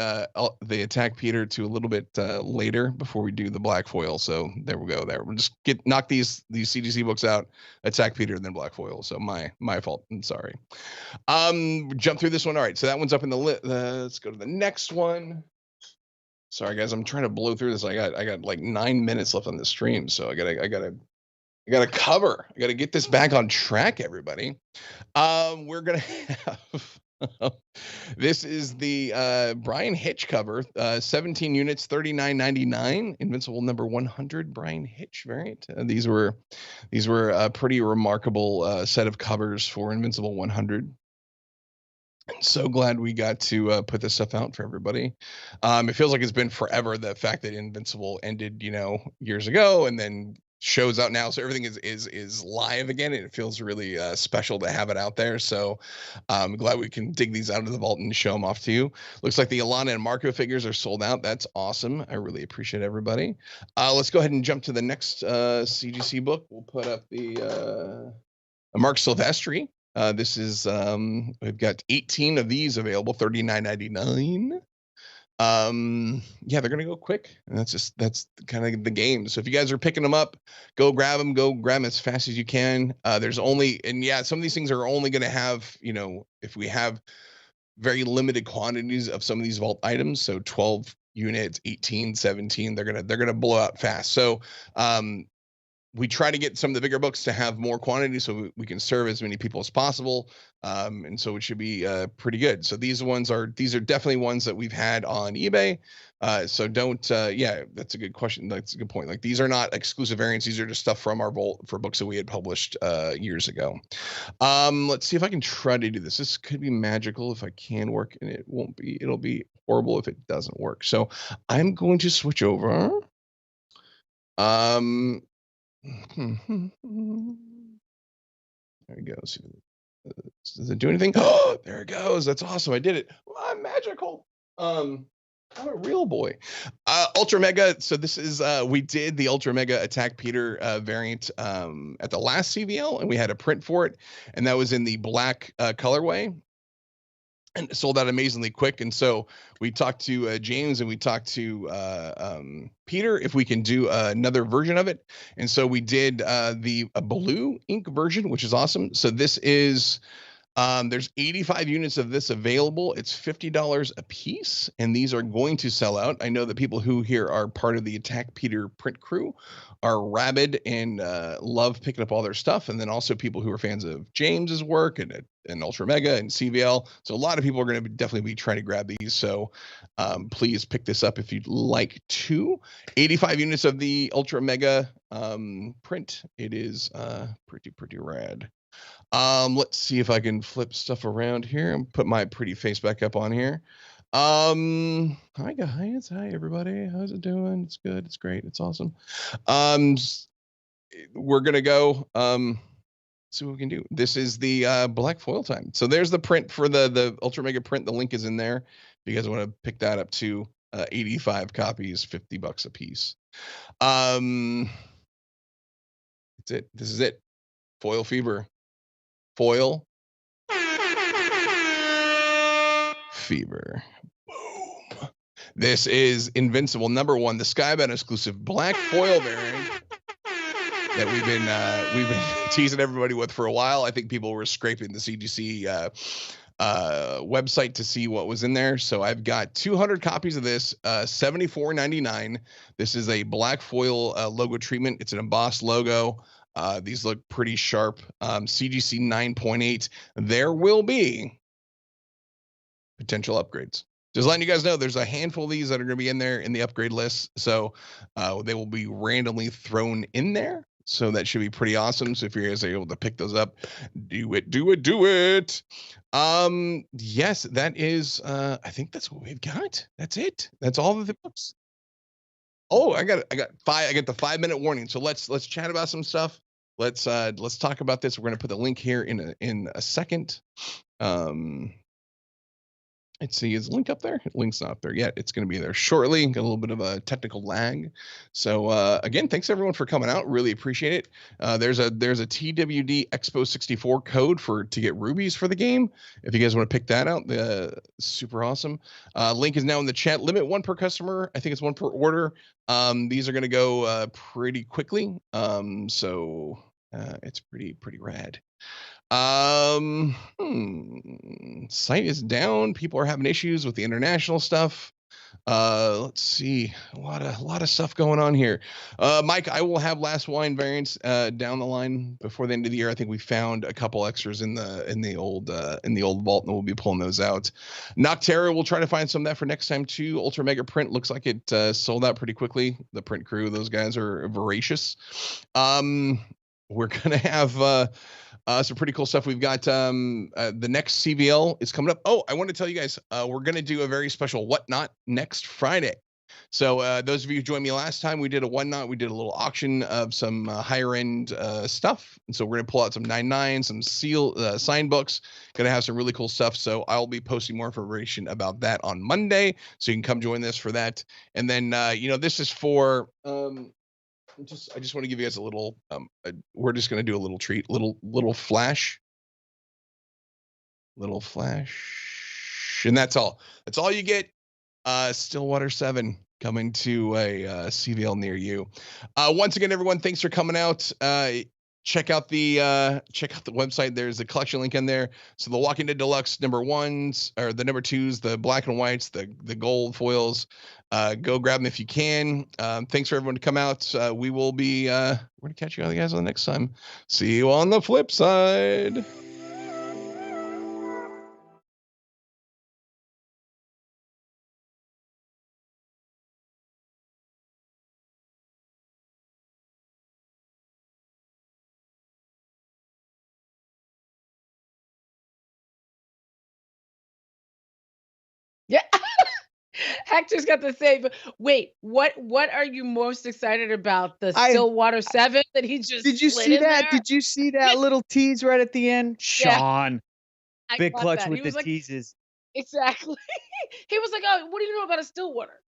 Attack Peter to a little bit later before we do the black foil. So there we go. We'll just knock these CGC books out, Attack Peter, and then black foil. So my fault. I'm sorry. Jump through this one. All right. So that one's up in the let's go to the next one. Sorry guys, I'm trying to blow through this. I got like 9 minutes left on the stream, so I gotta cover. I gotta get this back on track, everybody. We're gonna have this is the Brian Hitch cover, 17 units, $39.99. Invincible number 100, Brian Hitch variant. These were a pretty remarkable set of covers for Invincible 100. I'm so glad we got to put this stuff out for everybody. It feels like it's been forever, the fact that Invincible ended, years ago, and then shows out now, so everything is live again, and it feels really special to have it out there. So I'm glad we can dig these out of the vault and show them off to you. Looks like the Alana and Marco figures are sold out. That's awesome. I really appreciate everybody. Let's go ahead and jump to the next CGC book. We'll put up the Mark Silvestri. This is we've got 18 of these available, $39.99. Yeah, they're gonna go quick, and that's kind of the game. So if you guys are picking them up, go grab them as fast as you can. There's only, and yeah, some of these things are only gonna have, if we have very limited quantities of some of these vault items, so 12 units, 18, 17, they're gonna blow out fast. So we try to get some of the bigger books to have more quantity so we can serve as many people as possible. And so it should be pretty good. So these are definitely ones that we've had on eBay. So don't, yeah, that's a good question. That's a good point. Like, these are not exclusive variants. These are just stuff from our vault for books that we had published years ago. Let's see if I can try to do this. This could be magical if I can work, and it won't be. It'll be horrible if it doesn't work. So I'm going to switch over. There we go. See, does it do anything? Oh, there it goes. That's awesome. I did it. Well, I'm magical. I'm a real boy. Ultra Mega. So this is we did the Ultra Mega Attack Peter variant at the last CVL, and we had a print for it, and that was in the black colorway. And it sold out amazingly quick. And so we talked to James, and we talked to Peter if we can do another version of it. And so we did the blue ink version, which is awesome. So this is There's 85 units of this available. It's $50 a piece, and these are going to sell out. I know that people who here are part of the Attack Peter print crew are rabid and love picking up all their stuff, and then also people who are fans of James's work and Ultra Mega and CVL. So a lot of people are going to definitely be trying to grab these. So please pick this up if you'd like to. 85 units of the Ultra Mega print. It is pretty rad. Let's see if I can flip stuff around here and put my pretty face back up on here. Hi guys, hi everybody. How's it doing? It's good. It's great. It's awesome. We're gonna go see what we can do. This is the black foil time. So there's the print for the Ultra Mega print. The link is in there. If you guys want to pick that up too, 85 copies, $50 a piece. That's it. This is it. Foil fever. Foil fever. Boom. This is Invincible #1, the Skybound exclusive black foil variant that we've been teasing everybody with for a while. I think people were scraping the CGC website to see what was in there. So I've got 200 copies of this, $74.99. This is a black foil logo treatment. It's an embossed logo. These look pretty sharp. CGC 9.8. There will be potential upgrades. Just letting you guys know, there's a handful of these that are going to be in there in the upgrade list. So they will be randomly thrown in there. So that should be pretty awesome. So if you guys are able to pick those up, do it. Yes, that is, I think that's what we've got. That's it. That's all of the books. Oh, I got the 5-minute warning. So let's chat about some stuff. Let's talk about this. We're going to put the link here in a second. Let's see, is the link up there? The link's not up there yet. It's going to be there shortly. Got a little bit of a technical lag. So again, thanks everyone for coming out. Really appreciate it. There's a TWD Expo 64 code to get rubies for the game. If you guys want to pick that out, super awesome. Link is now in the chat. Limit 1 per customer. I think it's 1 per order. These are going to go pretty quickly. So it's pretty rad. Site is down. People are having issues with the international stuff. Let's see, a lot of stuff going on here. Mike, I will have last wine variants down the line before the end of the year. I think we found a couple extras in the old vault, and we'll be pulling those out. Noctera, we'll try to find some of that for next time too. Ultra Mega print looks like it sold out pretty quickly. The print crew, those guys are voracious. We're gonna have some pretty cool stuff. We've got the next CVL is coming up. Oh, I want to tell you guys, we're going to do a very special Whatnot next Friday. So those of you who joined me last time, we did a Whatnot. We did a little auction of some higher end stuff. And so we're going to pull out some 9.9, some signed books. Going to have some really cool stuff. So I'll be posting more information about that on Monday. So you can come join us for that. And then, this is for... I just want to give you guys a little, we're just going to do a little treat, little flash, and that's all you get. Stillwater 7 coming to a CVL near you. Once again, everyone, thanks for coming out. Check out the website. There's a collection link in there. So the Walking Dead Deluxe #1s, or the #2s, the black and whites, the gold foils. Go grab them if you can. Thanks for everyone to come out. We will be we're gonna catch you guys on the next time. See you on the flip side. Yeah. Hector's got the same. Wait, what are you most excited about? The Stillwater 7 that he just Did you slid see in that? there? Did you see that little tease right at the end? Sean. I Big got clutch that. with He the was like, teases. exactly. He was like, "Oh, what do you know about a Stillwater?"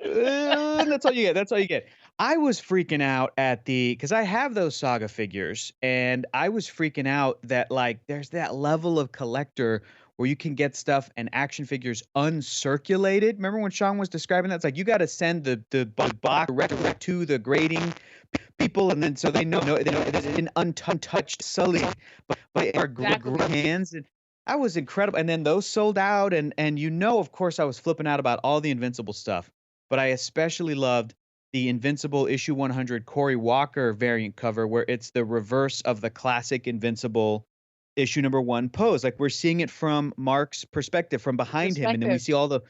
And that's all you get. That's all you get. I was freaking out because I have those Saga figures, and I was freaking out that there's that level of collector where you can get stuff and action figures uncirculated. Remember when Sean was describing that? It's like you got to send the box direct to the grading people, and then so they know it's an untouched Sully by our great hands. And that was incredible. And then those sold out, and of course, I was flipping out about all the Invincible stuff, but I especially loved the Invincible issue 100 Corey Walker variant cover, where it's the reverse of the classic Invincible issue #1 pose. Like, we're seeing it from Mark's perspective, from behind him, and then we see all the.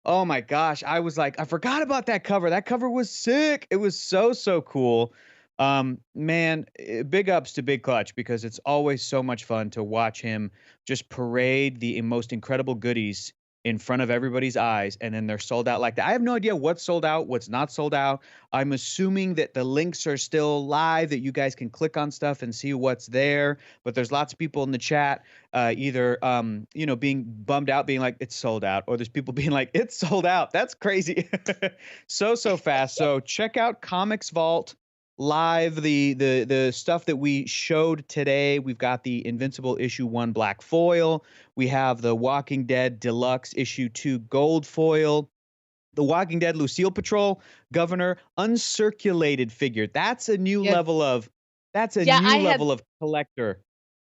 Oh my gosh, I was like, I forgot about that cover. That cover was sick. It was so cool. Man, big ups to Big Clutch, because it's always so much fun to watch him just parade the most incredible goodies in front of everybody's eyes, and then they're sold out like that. I have no idea what's sold out, what's not sold out. I'm assuming that the links are still live, that you guys can click on stuff and see what's there. But there's lots of people in the chat either being bummed out, being like, it's sold out, or there's people being like, it's sold out. That's crazy. so fast. So check out Comics Vault Live, the stuff that we showed today. We've got the Invincible issue 1 black foil. We have the Walking Dead Deluxe issue 2 gold foil. The Walking Dead Lucille Patrol Governor uncirculated figure. That's a new level of. That's a new level of collector.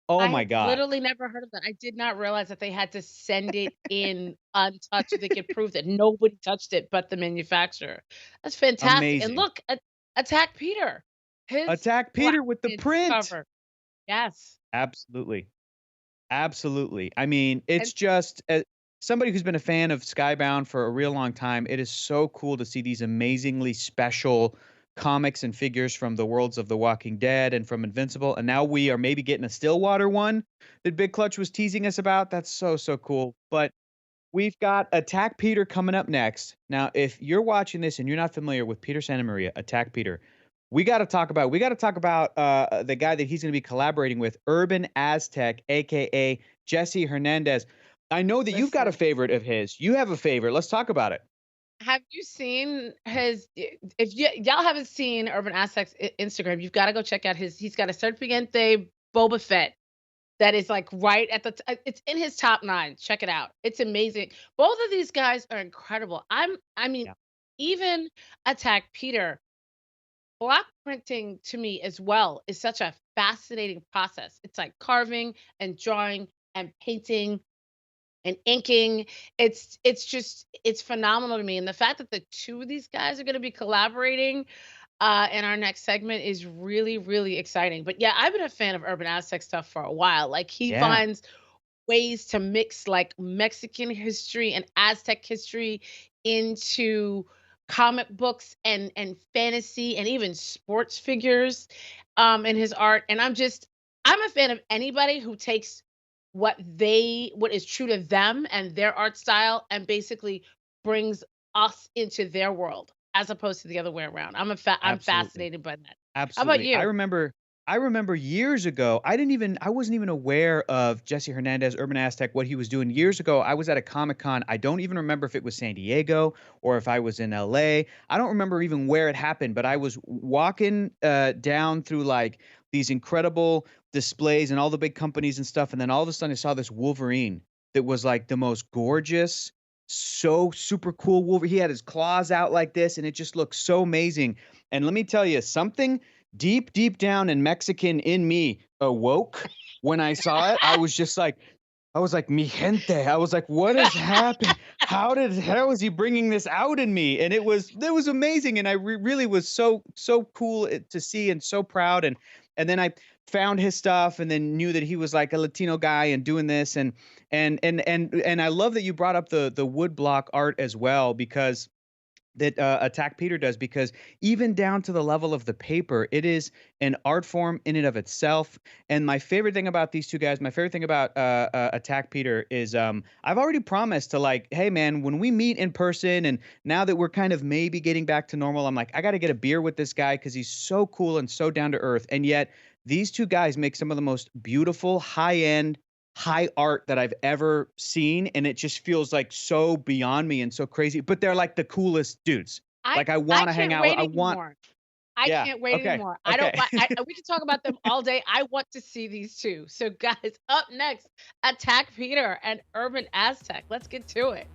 Oh my God! Literally never heard of that. I did not realize that they had to send it in untouched so they could prove that nobody touched it but the manufacturer. That's fantastic. Amazing. And look, Attack Peter. Attack Peter with the print. Cover. Yes. Absolutely. I mean, it's just somebody who's been a fan of Skybound for a real long time. It is so cool to see these amazingly special comics and figures from the worlds of The Walking Dead and from Invincible. And now we are maybe getting a Stillwater one that Big Clutch was teasing us about. That's so cool. But we've got Attack Peter coming up next. Now, if you're watching this and you're not familiar with Peter Santamaria, Attack Peter, we got to talk about the guy that he's going to be collaborating with, Urban Aztec, aka Jesse Hernandez. I know that you've got a favorite of his. You have a favorite. Let's talk about it. Have you seen his? If y'all haven't seen Urban Aztec's Instagram, you've got to go check out his. He's got a Serpiente Boba Fett that is like right at the. It's in his top 9. Check it out. It's amazing. Both of these guys are incredible. Even Attack Peter. Block printing to me as well is such a fascinating process. It's like carving and drawing and painting and inking. It's phenomenal to me. And the fact that the two of these guys are going to be collaborating in our next segment is really, really exciting. But yeah, I've been a fan of Urban Aztec stuff for a while. Like, he finds ways to mix like Mexican history and Aztec history into comic books and fantasy and even sports figures in his art. And I'm a fan of anybody who takes what is true to them and their art style and basically brings us into their world as opposed to the other way around. I'm fascinated by that. Absolutely. How about you? I remember years ago, I wasn't even aware of Jesse Hernandez, Urban Aztec, what he was doing. Years ago, I was at a Comic-Con. I don't even remember if it was San Diego or if I was in LA. I don't remember even where it happened, but I was walking down through like these incredible displays and all the big companies and stuff. And then all of a sudden I saw this Wolverine that was like the most gorgeous, so super cool Wolverine. He had his claws out like this, and it just looked so amazing. And let me tell you, something deep down in Mexican in me awoke when I saw it. I was like, mi gente. I was like, what is happening? How is he bringing this out in me? And it was amazing. And I really was so cool to see and so proud. And then I found his stuff and then knew that he was like a Latino guy and doing this. And I love that you brought up the woodblock art as well, because that Attack Peter does, because even down to the level of the paper, it is an art form in and of itself. And my favorite thing about these two guys, my favorite thing about Attack Peter is I've already promised to, like, hey man, when we meet in person, and now that we're kind of maybe getting back to normal, I'm like, I got to get a beer with this guy because he's so cool and so down to earth. And yet these two guys make some of the most beautiful, high-end, high art that I've ever seen, and it just feels like so beyond me and so crazy. But they're like the coolest dudes. I want to hang out. I can't wait anymore. Okay. We can talk about them all day. I want to see these two. So guys, up next, Attack Peter and Urban Aztec. Let's get to it.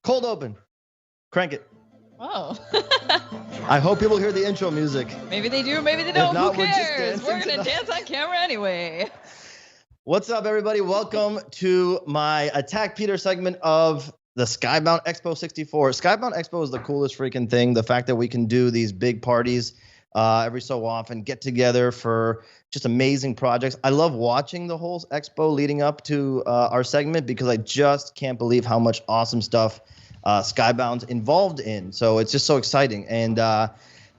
Cold open. Crank it. Oh. I hope people hear the intro music. Maybe they do, maybe they don't. not, Who we're just cares? We're dancing going to dance on camera anyway. What's up, everybody? Welcome to my Attack Peter segment of the Skybound Expo 64. Skybound Expo is the coolest freaking thing. The fact that we can do these big parties every so often, get together for just amazing projects. I love watching the whole expo leading up to our segment because I just can't believe how much awesome stuff Skybound's involved in. So it's just so exciting and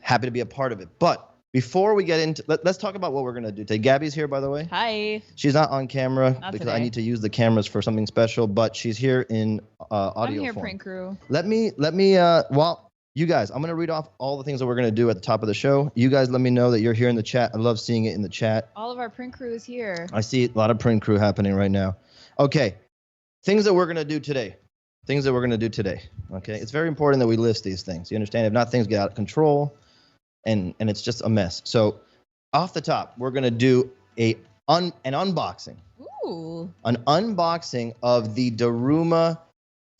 happy to be a part of it. But before we get into, let's talk about what we're going to do today. Gabby's here, by the way. Hi. She's not on camera Not because today. I need to use the cameras for something special, but she's here in audio I'm here, form. prank crew. Let me, well, you guys, I'm going to read off all the things that we're going to do at the top of the show. You guys let me know that you're here in the chat. I love seeing it in the chat. All of our print crew is here. I see a lot of print crew happening right now. Okay, things that we're going to do today. Things that we're going to do today. Okay, it's very important that we list these things. You understand? If not, things get out of control, and it's just a mess. So, off the top, we're going to do an unboxing. Ooh. An unboxing of the Daruma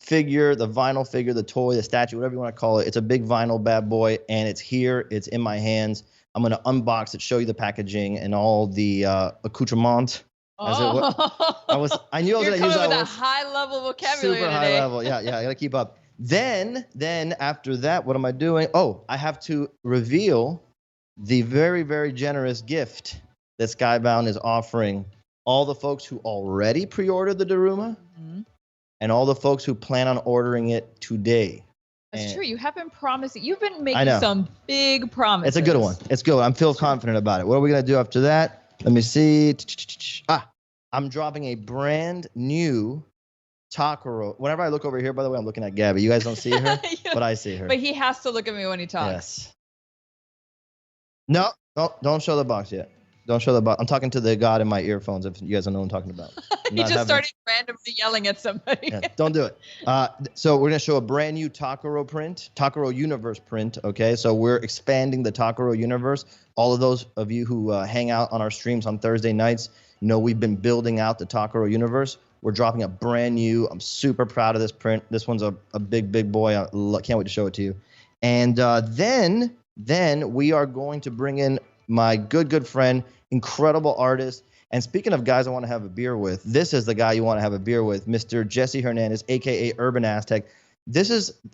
figure, the vinyl figure, the toy, the statue, whatever you want to call it. It's a big vinyl bad boy, and it's here. It's in my hands. I'm going to unbox it, show you the packaging and all the accoutrement. I knew I was You're going to use coming that with a high-level vocabulary super today. high level. Yeah, I got to keep up. Then after that, what am I doing? Oh, I have to reveal the very, very generous gift that Skybound is offering all the folks who already pre-ordered the Daruma and all the folks who plan on ordering it today. That's And true. You have been promising. You've been I making know. some big promises. It's a good one. It's good. I feel confident about it. What are we going to do after that? Let me see. I'm dropping a brand new Takaro. Whenever I look over here, by the way, I'm looking at Gabby. You guys don't see her, but I see her. But he has to look at me when he talks. Yes. No, don't show the box yet. Don't show the box. I'm talking to the God in my earphones, if you guys don't know what I'm talking about. He just started randomly yelling at somebody. Yeah, don't do it. So we're going to show a brand new Takaro print, Takaro Universe print, okay? So we're expanding the Takaro Universe. All of those of you who hang out on our streams on Thursday nights know we've been building out the Takaro Universe. We're dropping a brand new, I'm super proud of this print. This one's a big, big boy. I can't wait to show it to you. And then we are going to bring in my good friend, incredible artist. And speaking of guys I want to have a beer with, this is the guy you want to have a beer with, Mr. Jesse Hernandez, a.k.a. Urban Aztec.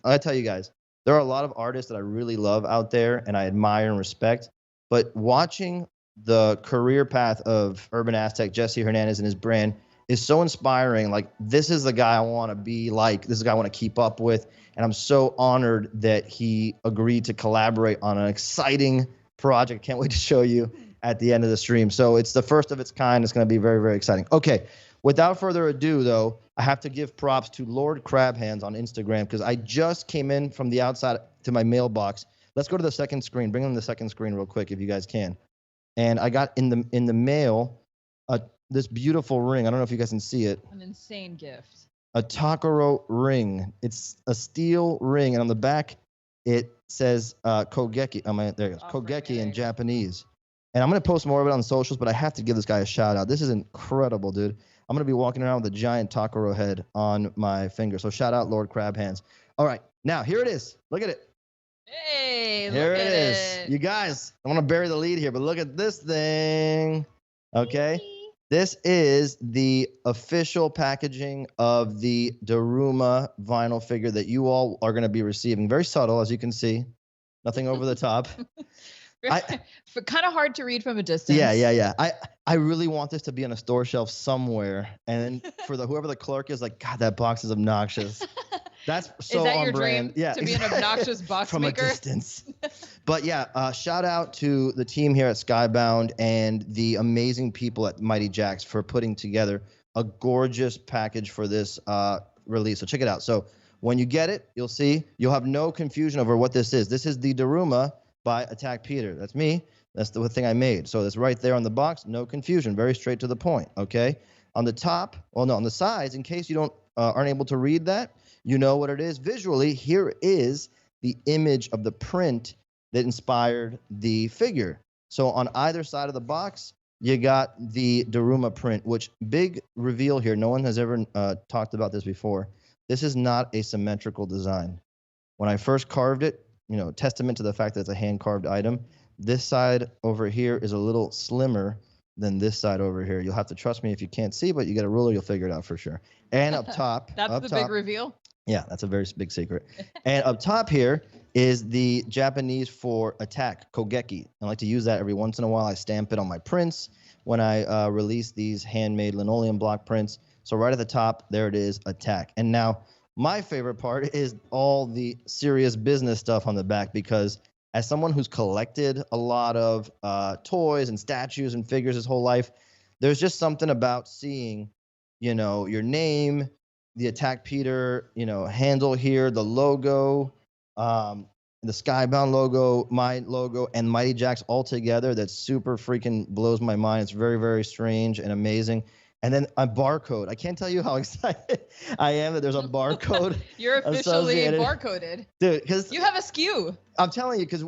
I tell you guys, there are a lot of artists that I really love out there and I admire and respect. But watching the career path of Urban Aztec, Jesse Hernandez, and his brand is so inspiring. Like, this is the guy I want to be like. This is the guy I want to keep up with. And I'm so honored that he agreed to collaborate on an exciting project. Can't wait to show you at the end of the stream. So it's the first of its kind. It's going to be very, very exciting. Okay, without further ado, though, I have to give props to Lord Crabhands on Instagram because I just came in from the outside to my mailbox. Let's go to the second screen. Bring in the second screen real quick if you guys can. And I got in the mail this beautiful ring. I don't know if you guys can see it. An insane gift. A Takaro ring. It's a steel ring, and on the back it says Kogeki. There it goes. Kogeki in Japanese. And I'm gonna post more of it on socials, but I have to give this guy a shout out. This is incredible, dude. I'm gonna be walking around with a giant Takaro head on my finger. So shout out Lord Crabhands. All right, now here it is. Look at it. Hey, Here look it at is. it. You guys, I want to bury the lead here, but look at this thing. Okay. This is the official packaging of the Daruma vinyl figure that you all are going to be receiving. Very subtle, as you can see. Nothing over the top. Kind of hard to read from a distance. Yeah. I really want this to be on a store shelf somewhere. And then for whoever the clerk is, like, God, that box is obnoxious. That's so Is that on your brand. dream? To be an obnoxious box from maker? a distance. But yeah, shout out to the team here at Skybound and the amazing people at Mighty Jacks for putting together a gorgeous package for this release. So check it out. So when you get it, you'll have no confusion over what this is. This is the Daruma by Attack Peter. That's me. That's the thing I made. So it's right there on the box. No confusion. Very straight to the point. Okay. On the top, on the sides, in case you aren't able to read that, you know what it is. Visually, here is the image of the print that inspired the figure. So on either side of the box, you got the Daruma print, which big reveal here. No one has ever talked about this before. this is not a symmetrical design. When I first carved it, testament to the fact that it's a hand-carved item, this side over here is a little slimmer than this side over here. You'll have to trust me if you can't see, but you get a ruler, you'll figure it out for sure. And up top, That's big reveal. Yeah, that's a very big secret. And up top here is the Japanese for attack, kogeki. I like to use that every once in a while. I stamp it on my prints when I release these handmade linoleum block prints. So right at the top, there it is, attack. And now my favorite part is all the serious business stuff on the back, because as someone who's collected a lot of toys and statues and figures his whole life, there's just something about seeing, your name, the Attack Peter, handle here, the logo, the Skybound logo, my logo, and Mighty Jack's all together. That super freaking blows my mind. It's very, very strange and amazing. And then a barcode. I can't tell you how excited I am that there's a barcode. You're officially associated. barcoded. Dude, because you have a SKU. I'm telling you, because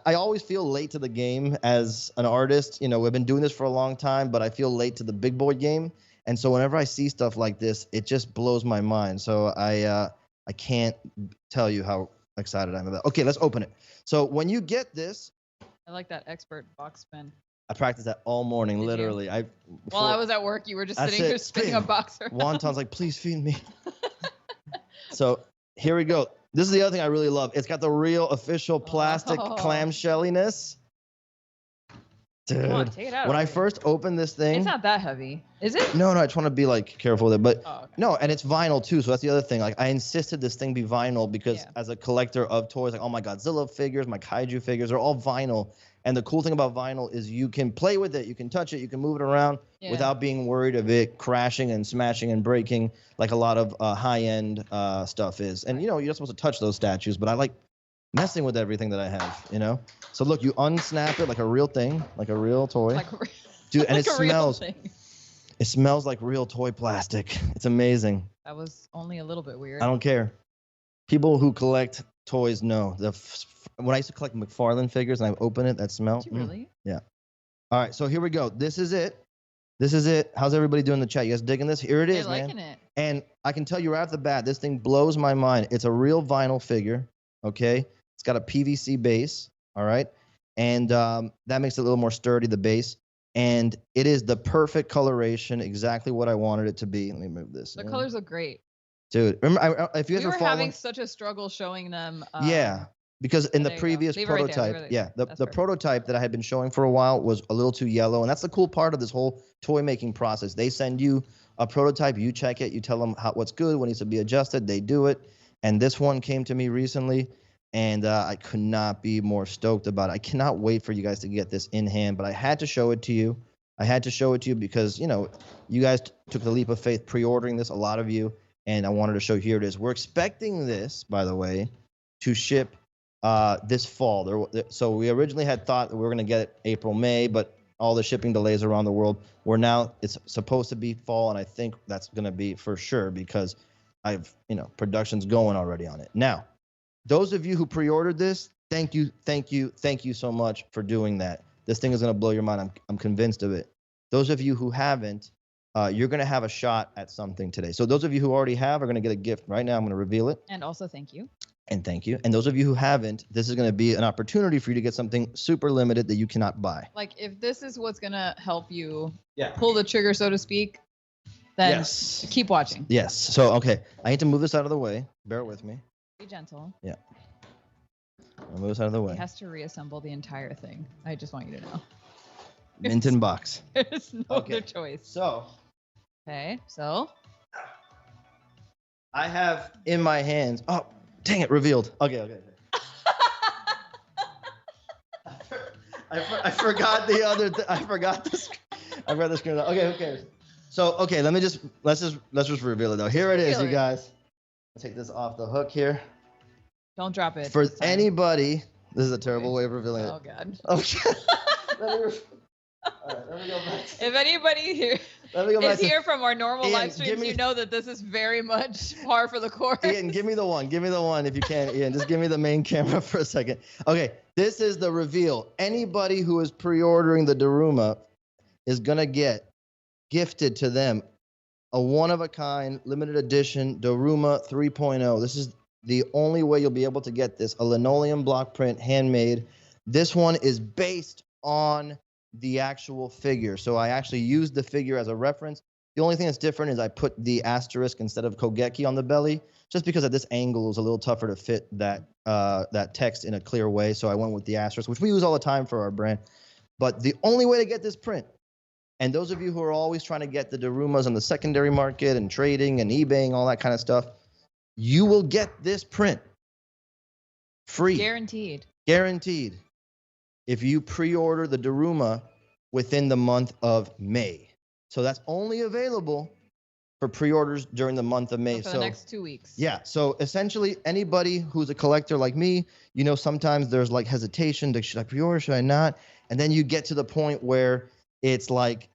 I always feel late to the game as an artist. We've been doing this for a long time, but I feel late to the big boy game. And so whenever I see stuff like this, it just blows my mind. So I can't tell you how excited I am about it. Okay, let's open it. So when you get this, I like that expert box spin. I practiced that all morning, literally. While I was at work, you were just sitting here spinning a box around. Wonton's like, please feed me. So here we go. This is the other thing I really love. It's got the real official plastic clamshelliness. Dude, Come on, take it out when I already. first opened this thing, It's not that heavy, is it? no, I just want to be careful with it, but Oh, okay. no, and it's vinyl too. So that's the other thing. I insisted this thing be vinyl because as a collector of toys, all my Godzilla figures, my kaiju figures are all vinyl. And the cool thing about vinyl is you can play with it, you can touch it, you can move it around without being worried of it crashing and smashing and breaking like a lot of high-end stuff is. And you're not supposed to touch those statues, but I like messing with everything that I have. So look, you unsnap it like a real thing, like a real toy. Dude, and like it a real smells. thing. It smells like real toy plastic. It's amazing. That was only a little bit weird. I don't care. People who collect toys know. When I used to collect McFarlane figures and I open it, that smell. Did you really? Yeah. All right, so here we go. This is it. How's everybody doing in the chat? You guys digging this? Here it is, man. Liking it. And I can tell you right off the bat, this thing blows my mind. It's a real vinyl figure, okay? It's got a PVC base, all right? And that makes it a little more sturdy, the base. And it is the perfect coloration, exactly what I wanted it to be. Let me move this. The colors look great. Dude, remember, if you guys We were were following... having such a struggle showing them. Yeah, because in the there you go. previous Leave it right there, prototype, leave it right yeah, there. the That's perfect. prototype that I had been showing for a while was a little too yellow, and that's the cool part of this whole toy making process. They send you a prototype, you check it, you tell them what's good, what needs to be adjusted, they do it. And this one came to me recently, and I could not be more stoked about it. I cannot wait for you guys to get this in hand, but I had to show it to you. I had to show it to you because, you guys took the leap of faith pre-ordering this, a lot of you, and I wanted to show you. Here it is. We're expecting this, by the way, to ship this fall. So we originally had thought that we were going to get it April, May, but all the shipping delays around the world, it's supposed to be fall, and I think that's going to be for sure because production's going already on it. Now, those of you who pre-ordered this, thank you so much for doing that. This thing is going to blow your mind. I'm convinced of it. Those of you who haven't, you're going to have a shot at something today. So those of you who already have are going to get a gift right now. I'm going to reveal it. And also thank you. And thank you. And those of you who haven't, this is going to be an opportunity for you to get something super limited that you cannot buy. Like if this is what's gonna help you pull the trigger, so to speak, then keep watching. Yes. So, okay. I need to move this out of the way. Bear with me. Be gentle. Yeah. I'll move this out of the way. He has to reassemble the entire thing. I just want you to know. Mint in box. There's no other choice. So. Okay. So. I have in my hands. Oh, dang it! Revealed. Okay. I forgot the other. I forgot the screen. Okay, who cares? So okay, let's just reveal it though. Here it is, you guys. I'll take this off the hook here. Don't drop it. For anybody, this is a terrible way of revealing it. Oh god. Okay. All right, let me go back. If anybody here is here from our normal live streams, you know that this is very much par for the course. Ian, give me the one. Give me the one if you can. Ian, just give me the main camera for a second. Okay, this is the reveal. Anybody who is pre-ordering the Daruma is going to get gifted to them a one-of-a-kind, limited edition Daruma 3.0. This is the only way you'll be able to get this, a linoleum block print, handmade. This one is based on the actual figure. So I actually used the figure as a reference. The only thing that's different is I put the asterisk instead of Kogeki on the belly, just because at this angle it was a little tougher to fit that that text in a clear way. So I went with the asterisk, which we use all the time for our brand. But the only way to get this print, and those of you who are always trying to get the Darumas on the secondary market and trading and eBaying, all that kind of stuff, you will get this print free. Guaranteed. Guaranteed. If you pre-order the Daruma within the month of May. So that's only available for pre-orders during the month of May. For the next 2 weeks. Yeah. So essentially, anybody who's a collector like me, you know, sometimes there's like hesitation. Should I pre-order? Should I not? And then you get to the point where it's like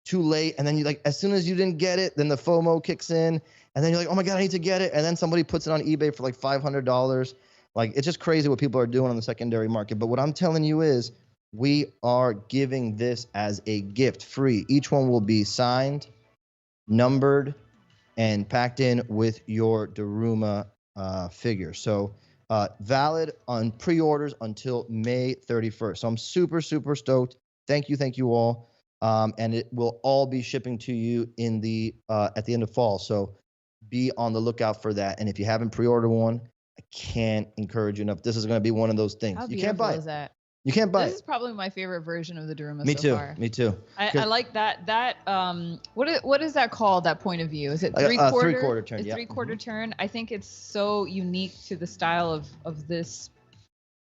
too late. And then you like, as soon as you didn't get it, then the FOMO kicks in. And then you're like, oh my God, I need to get it. And then somebody puts it on eBay for like $500. Like, it's just crazy what people are doing on the secondary market. But what I'm telling you is we are giving this as a gift free. Each one will be signed, numbered, and packed in with your Daruma figure. So valid on pre-orders until May 31st. So I'm super, super stoked. Thank you all. And it will all be shipping to you in the at the end of fall. So be on the lookout for that. And if you haven't pre-ordered one, I can't encourage you enough. This is going to be one of those things. How You can't beautiful buy is it. that? You can't buy This it. is probably my favorite version of the Daruma Me so too. far. Me too. I like that what is that called, that point of view? Is it Like a three-quarter? three-quarter turn, It's yeah. three-quarter turn. I think it's so unique to the style of this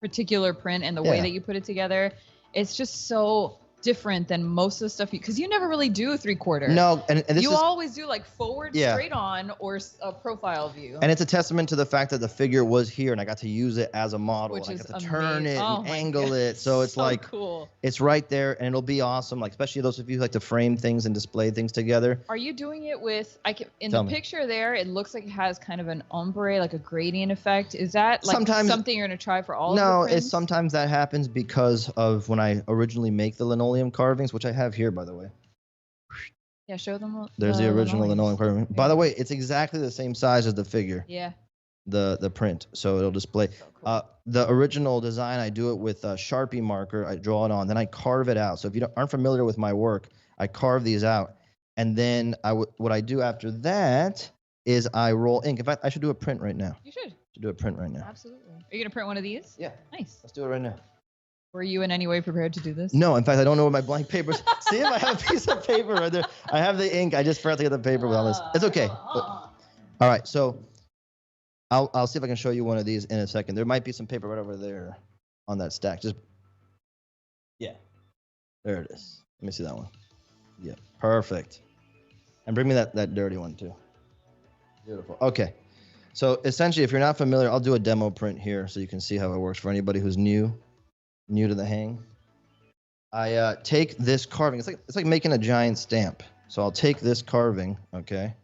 particular print and the way Yeah. that you put it together. It's just so different than most of the stuff because you never really do a three-quarter. No, and this you is, always do like forward, Yeah. straight on, or a profile view. and it's a testament to the fact that the figure was here and I got to use it as a model. Which and I is got to turn amazing. it Oh and my angle God. it. So it's So like, cool. it's right there and it'll be awesome. Like, especially those of you who like to frame things and display things together. Are you doing it with? In Tell the me. picture there, it looks like it has kind of an ombre, like a gradient effect. Is that like Sometimes- something you're gonna try for all of No, the it's prints? sometimes that happens because of when I originally make the linoleum carvings, which I have here, by the way. Yeah, show them. There's the original linoleum linoleums. carving. By the way, it's exactly the same size as the figure. Yeah. The print, so it'll display. The original design, I do it with a Sharpie marker. I draw it on, then I carve it out. So if you aren't familiar with my work, I carve these out, and then what I do after that is I roll ink. In fact, I should do a print right now. You should. Do a print right now. Absolutely. Are you gonna print one of these? Yeah. Nice. Let's do it right now. Were you in any way prepared to do this? No, in fact, I don't know where my blank papers. See if I have a piece of paper right there. I have the ink. I just forgot to get the paper with all this. It's okay. All right, so I'll see if I can show you one of these in a second. There might be some paper right over there on that stack. Yeah, there it is. Let me see that one. Yeah, perfect. And bring me that dirty one too. Beautiful. Okay, so essentially, if you're not familiar, I'll do a demo print here so you can see how it works for anybody who's new to the hang. I take this carving. It's like making a giant stamp. So I'll take this carving, okay,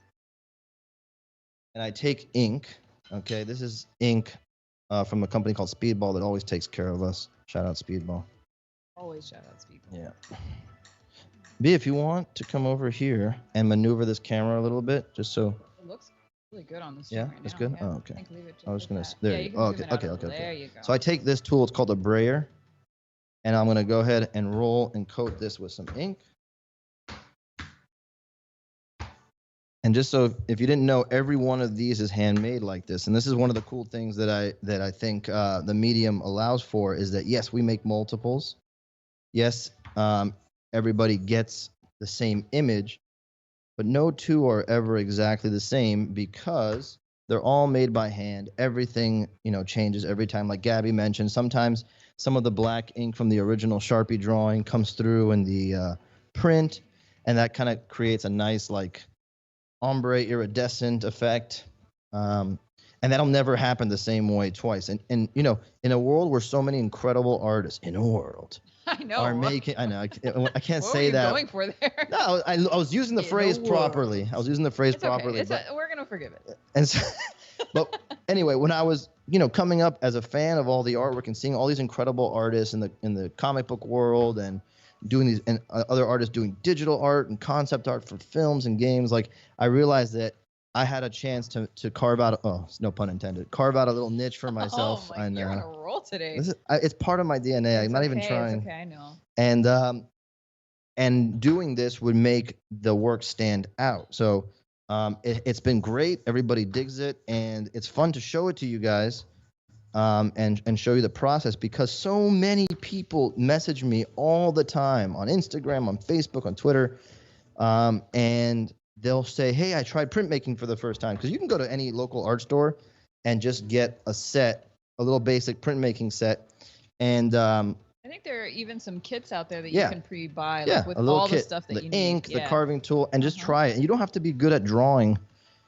and I take ink. Okay, this is ink from a company called Speedball that always takes care of us. Shout out Speedball. Always shout out Speed. Yeah. B, if you want to come over here and maneuver this camera a little bit, just so. It looks really good on the screen Yeah, right it's now. good. Yeah. Oh, okay. I think leave it I was just gonna. like that. There Yeah, you you go. can Oh, zoom okay. it out Okay. a Okay. little. There Okay. you go. So I take this tool. It's called a brayer, and I'm gonna go ahead and roll and coat this with some ink. And just so if you didn't know, every one of these is handmade like this. And this is one of the cool things that I think the medium allows for is that, yes, we make multiples. Yes, everybody gets the same image, but no two are ever exactly the same because they're all made by hand. Everything, changes every time. Like Gabby mentioned, sometimes some of the black ink from the original Sharpie drawing comes through in the print, and that kind of creates a nice, ombre iridescent effect, and that'll never happen the same way twice. And in a world where so many incredible artists I know. are making, I know I can't What say were you that. going for there? No, I was using the phrase properly. I was using the phrase It's okay. properly. We're gonna forgive it. And so, but anyway, when I was, coming up as a fan of all the artwork and seeing all these incredible artists in the comic book world and doing these, and other artists doing digital art and concept art for films and games. Like, I realized that I had a chance to carve out, no pun intended, carve out a little niche for myself. Oh my, you're on a roll today. It's part of my DNA. I'm not even trying. It's okay, I know. And doing this would make the work stand out. So it's been great. Everybody digs it, and it's fun to show it to you guys, and show you the process, because so many people message me all the time on Instagram, on Facebook, on Twitter, and they'll say, hey, I tried printmaking for the first time. Because you can go to any local art store and just get a set, a little basic printmaking set. And I think there are even some kits out there that you can pre-buy, with a little all kit, the stuff that the you ink, need. the carving tool, and just try it. And you don't have to be good at drawing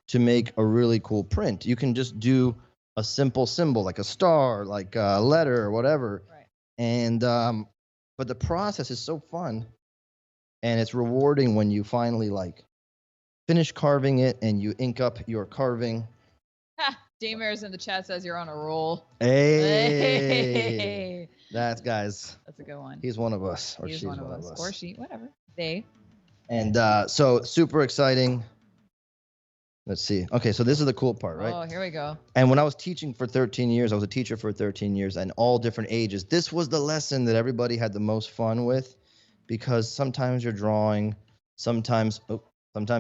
to make a really cool print. You can just do a simple symbol, like a star, like a letter, or whatever. Right. And but the process is so fun, and it's rewarding when you finally finish carving it and you ink up your carving. Damer's in the chat says you're on a roll. Hey. That's a good one. He's one of us, or He's she's one of us. Or she, whatever. They. And so super exciting. Let's see. Okay, so this is the cool part, right? Oh, here we go. And when I was teaching for 13 years, I was a teacher for 13 years, and all different ages. This was the lesson that everybody had the most fun with, because sometimes you're drawing, sometimes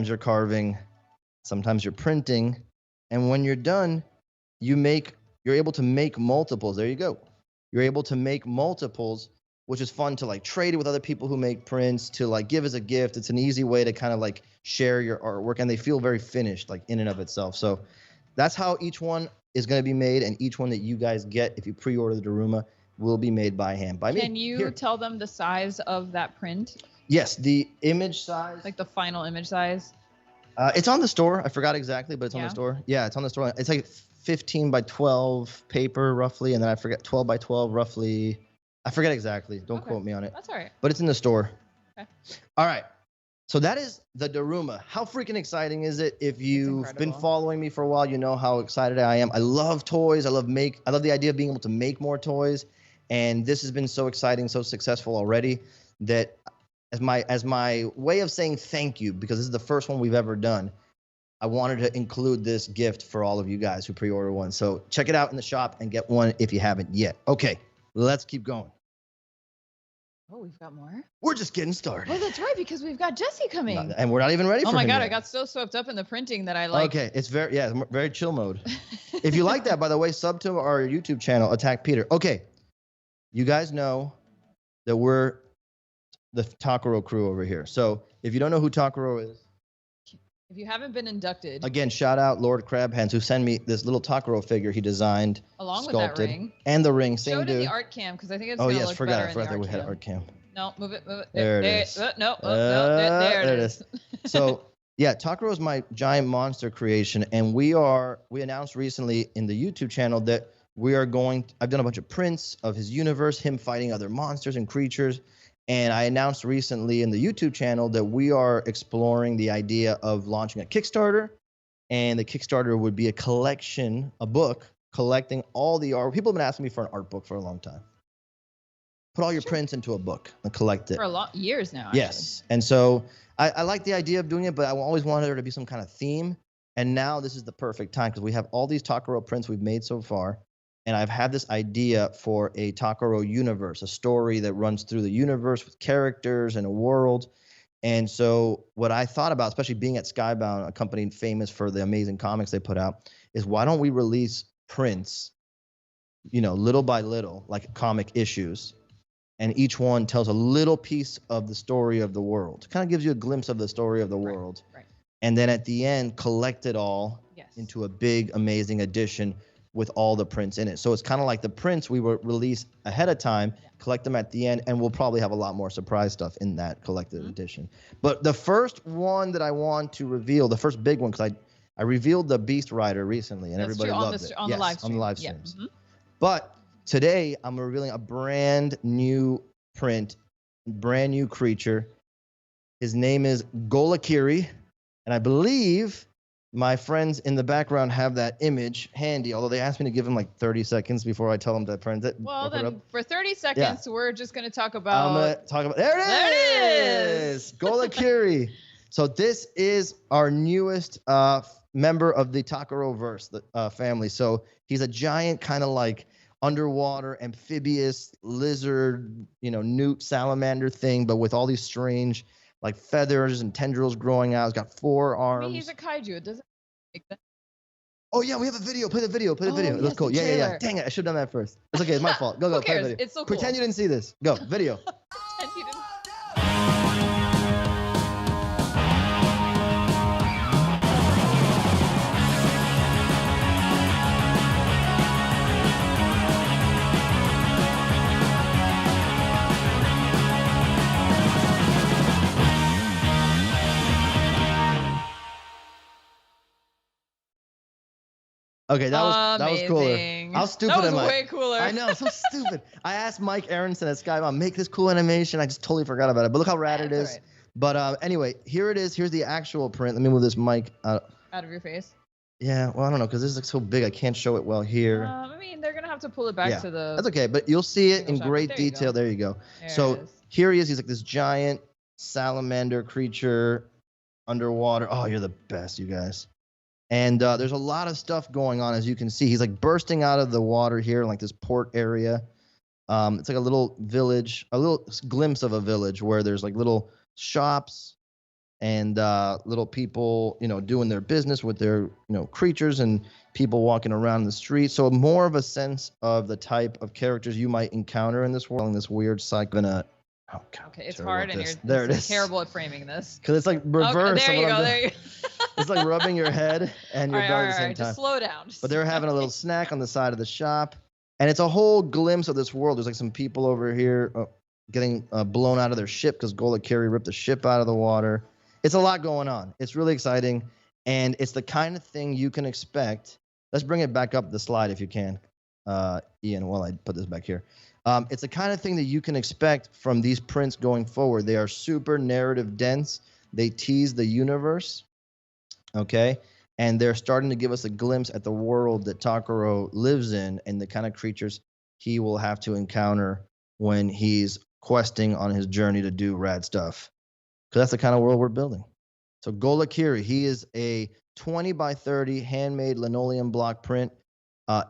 you're carving, sometimes you're printing, and when you're done, you're able to make multiples. There you go. You're able to make multiples, which is fun to trade it with other people who make prints, to give as a gift. It's an easy way to kind of share your artwork, and they feel very finished in and of itself. So that's how each one is going to be made, and each one that you guys get if you pre-order the Daruma will be made by hand by me. Can you tell them the size of that print? Yes, the image size. The final image size? It's on the store. I forgot exactly, but it's on the store. Yeah, it's on the store. It's 15 by 12 paper roughly, and then I forget 12 by 12 roughly. I forget exactly. Don't quote me on it. That's all right. But it's in the store. Okay. All right. So that is the Daruma. How freaking exciting is it? If you've been following me for a while, you know how excited I am. I love toys. I love the idea of being able to make more toys. And this has been so exciting, so successful already, that as my way of saying thank you, because this is the first one we've ever done, I wanted to include this gift for all of you guys who pre-order one. So check it out in the shop and get one if you haven't yet. Okay, let's keep going. Oh, we've got more? We're just getting started. Oh, that's right, because we've got Jesse coming. And we're not even ready for him. Oh my God, yet. I got so swept up in the printing that I Okay, it's very chill mode. If you like that, by the way, sub to our YouTube channel, Attack Peter. Okay, you guys know that we're the Takaro crew over here. So if you don't know who Takaro is, if you haven't been inducted, again, shout out Lord Crabhands, who sent me this little Takaro figure he designed, along sculpted, with that ring, and the ring. Same show it dude. in the art cam, because I think it's oh gonna yes, look forgot better that in we the had art cam. No, move it. There it is. There it is. So yeah, Takaro is my giant monster creation, and we announced recently in the YouTube channel that I've done a bunch of prints of his universe, him fighting other monsters and creatures. And I announced recently in the YouTube channel that we are exploring the idea of launching a Kickstarter. And the Kickstarter would be a book collecting all the art. People have been asking me for an art book for a long time. Put all your prints into a book and collect it. For years now, actually. Yes. And so I like the idea of doing it, but I always wanted there to be some kind of theme. And now this is the perfect time, because we have all these Takaro prints we've made so far. And I've had this idea for a Takaro universe, a story that runs through the universe with characters and a world. And so what I thought about, especially being at Skybound, a company famous for the amazing comics they put out, is why don't we release prints, little by little, like comic issues, and each one tells a little piece of the story of the world. Kind of gives you a glimpse of the story of the world. Right. And then at the end, collect it all into a big, amazing edition with all the prints in it. So it's kind of like the prints we will release ahead of time, collect them at the end, and we'll probably have a lot more surprise stuff in that collected edition. But the first one that I want to reveal, the first big one, because I revealed the Beast Rider recently, and everybody loved it. On the live stream. On the live streams. Yeah. But today, I'm revealing a brand new print, brand new creature. His name is Golakiri, and I believe My friends in the background have that image handy, although they asked me to give them like 30 seconds before I tell them to print it. Well, then for 30 seconds, we're just going to talk about. I'm going to talk about. There it is! Golakiri. So this is our newest member of the Takaro-verse family. So he's a giant kind of like underwater amphibious lizard, newt salamander thing, but with all these strange like feathers and tendrils growing out. He's got 4 arms. I mean, he's a kaiju. It doesn't make sense. Oh yeah, we have a video. Play the video. Play the video. Yes, That's cool. the Yeah. trailer. Dang it, I should have done that first. It's okay. It's my fault. Go. Who Play the cares? video. It's so cool. Pretend you didn't see this. Go. Video. Pretend you didn't. Okay, that was cooler. How stupid That was am I? way cooler. I know, so stupid. I asked Mike Aronson at Skybound, make this cool animation. I just totally forgot about it. But look how rad it is. Right. But anyway, here it is. Here's the actual print. Let me move this mic out. Out of your face. Yeah, well, I don't know, because this is like so big. I can't show it well here. I mean, they're going to have to pull it back to the. That's okay, but you'll see it in shot. great There you detail. go. There you go. There So it is. here he is. He's like this giant salamander creature underwater. Oh, you're the best, you guys. And there's a lot of stuff going on, as you can see. He's like bursting out of the water here in like this port area. It's like a little village, a little glimpse of a village where there's like little shops and little people, doing their business with their, creatures and people walking around the street. So more of a sense of the type of characters you might encounter in this world, in this weird cycle. Oh, God, Okay, it's terrible hard at and this. you're There it is. terrible at framing this. Because it's like reverse. Okay, there of you what I'm go. doing. There you It's like rubbing your head and your All right, belly all at the same right, time. just slow down. But they're having a little snack on the side of the shop. And it's a whole glimpse of this world. There's like some people over here getting blown out of their ship because Golakiri ripped the ship out of the water. It's a lot going on. It's really exciting. And it's the kind of thing you can expect. Let's bring it back up the slide if you can, Ian, while I put this back here. It's the kind of thing that you can expect from these prints going forward. They are super narrative dense. They tease the universe, okay? And they're starting to give us a glimpse at the world that Takaro lives in and the kind of creatures he will have to encounter when he's questing on his journey to do rad stuff. Because that's the kind of world we're building. So Golakiri, he is a 20 by 30 handmade linoleum block print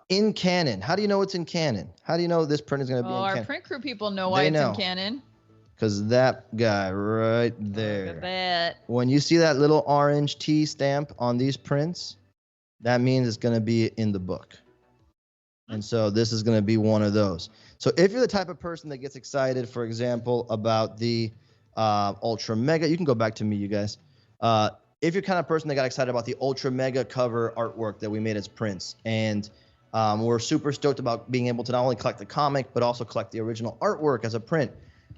in canon. How do you know it's in canon? How do you know this print is going to be in our canon? print crew people know why They it's know. in canon. Because that guy right Look there. at that. When you see that little orange T stamp on these prints, that means it's going to be in the book. And so this is going to be one of those. So if you're the type of person that gets excited, for example, about the Ultra Mega, you can go back to me, you guys. If you're kind of person that got excited about the Ultra Mega cover artwork that we made as prints, and we're super stoked about being able to not only collect the comic, but also collect the original artwork as a print.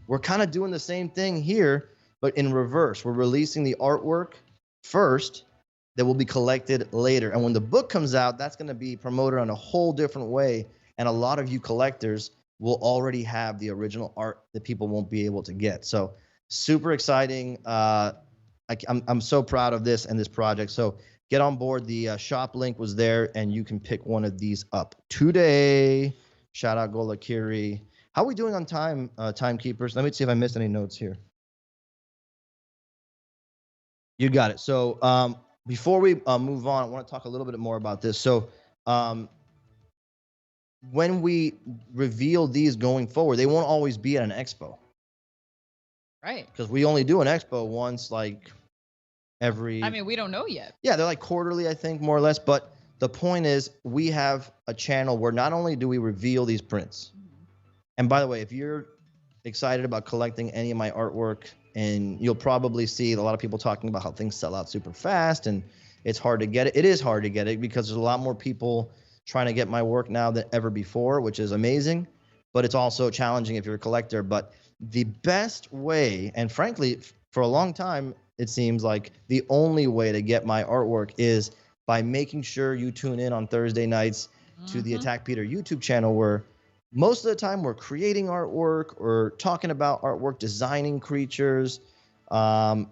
We're kind of doing the same thing here, but in reverse. We're releasing the artwork first that will be collected later. And when the book comes out, that's going to be promoted in a whole different way. And a lot of you collectors will already have the original art that people won't be able to get. So super exciting. I'm so proud of this and this project. So get on board. The shop link was there, and you can pick one of these up today. Shout out Golakiri. How are we doing on time, timekeepers? Let me see if I missed any notes here. You got it. So before we move on, I want to talk a little bit more about this. So when we reveal these going forward, they won't always be at an expo. Right. Because we only do an expo once, like every. I mean, we don't know yet. Yeah, they're like quarterly, I think, more or less. But the point is, we have a channel where not only do we reveal these prints, and by the way, if you're excited about collecting any of my artwork, and you'll probably see a lot of people talking about how things sell out super fast and it's hard to get it. It is hard to get it because there's a lot more people trying to get my work now than ever before, which is amazing. But it's also challenging if you're a collector. But the best way, and frankly, for a long time, it seems like the only way to get my artwork is by making sure you tune in on Thursday nights to the Attack Peter YouTube channel, where most of the time we're creating artwork or talking about artwork, designing creatures.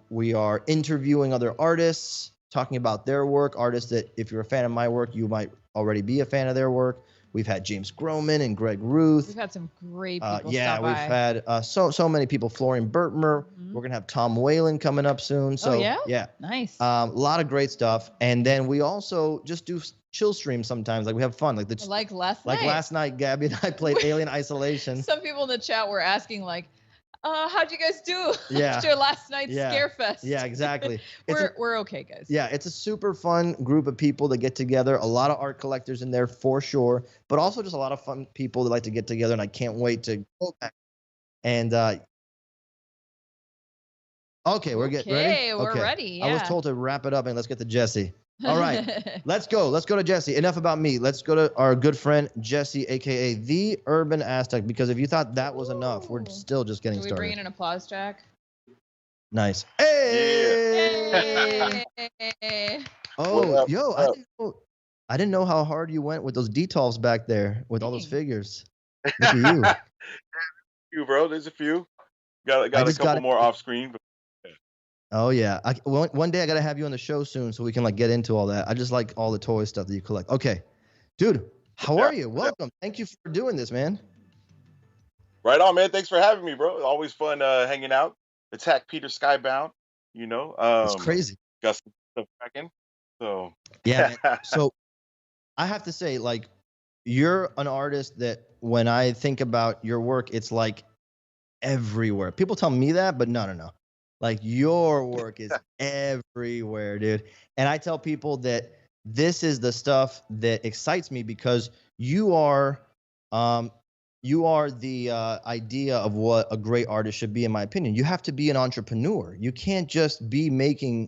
We are interviewing other artists. talking about their work, artists that if you're a fan of my work, you might already be a fan of their work. We've had James Groman and Greg Ruth. We've had some great people Yeah, stop we've by. had so many people. Florian Bertmer. We're gonna have Tom Whalen coming up soon. So yeah? Nice. a lot of great stuff. And then we also just do chill streams sometimes. Like we have fun. Like last night. Last night, Gabby and I played Alien Isolation. Some people in the chat were asking like, how'd you guys do Yeah. after last night's Scarefest? Yeah, exactly. We're okay, guys. Yeah, it's a super fun group of people that get together. A lot of art collectors in there for sure, but also just a lot of fun people that like to get together. And I can't wait to go back. And okay, we're getting ready. We're ready. I was yeah. told to wrap it up and let's get to Jesse. All right, let's go. Let's go to Jesse. Enough about me. Let's go to our good friend Jesse, aka the Urban Aztec. Because if you thought that was enough, we're still just getting Can we started. bring in an applause track? Nice. Hey! Oh, yo, I didn't know how hard you went with those detolfs back there with all those figures. Look at you. You, bro. There's a few. Got a couple more off screen. But Oh yeah. One day I gotta have you on the show soon so we can like get into all that. I just like all the toy stuff that you collect. Okay, dude, how are you? Welcome. Thank you for doing this, man. Right on, man. Thanks for having me, bro. Always fun hanging out. Attack Peter Skybound. You know, it's crazy. Got some stuff cracking. So yeah. Man. So I have to say, like, you're an artist that when I think about your work, it's like everywhere. People tell me that, but no. Like your work is everywhere, dude. And I tell people that this is the stuff that excites me because you are the idea of what a great artist should be, in my opinion. You have to be an entrepreneur. You can't just be making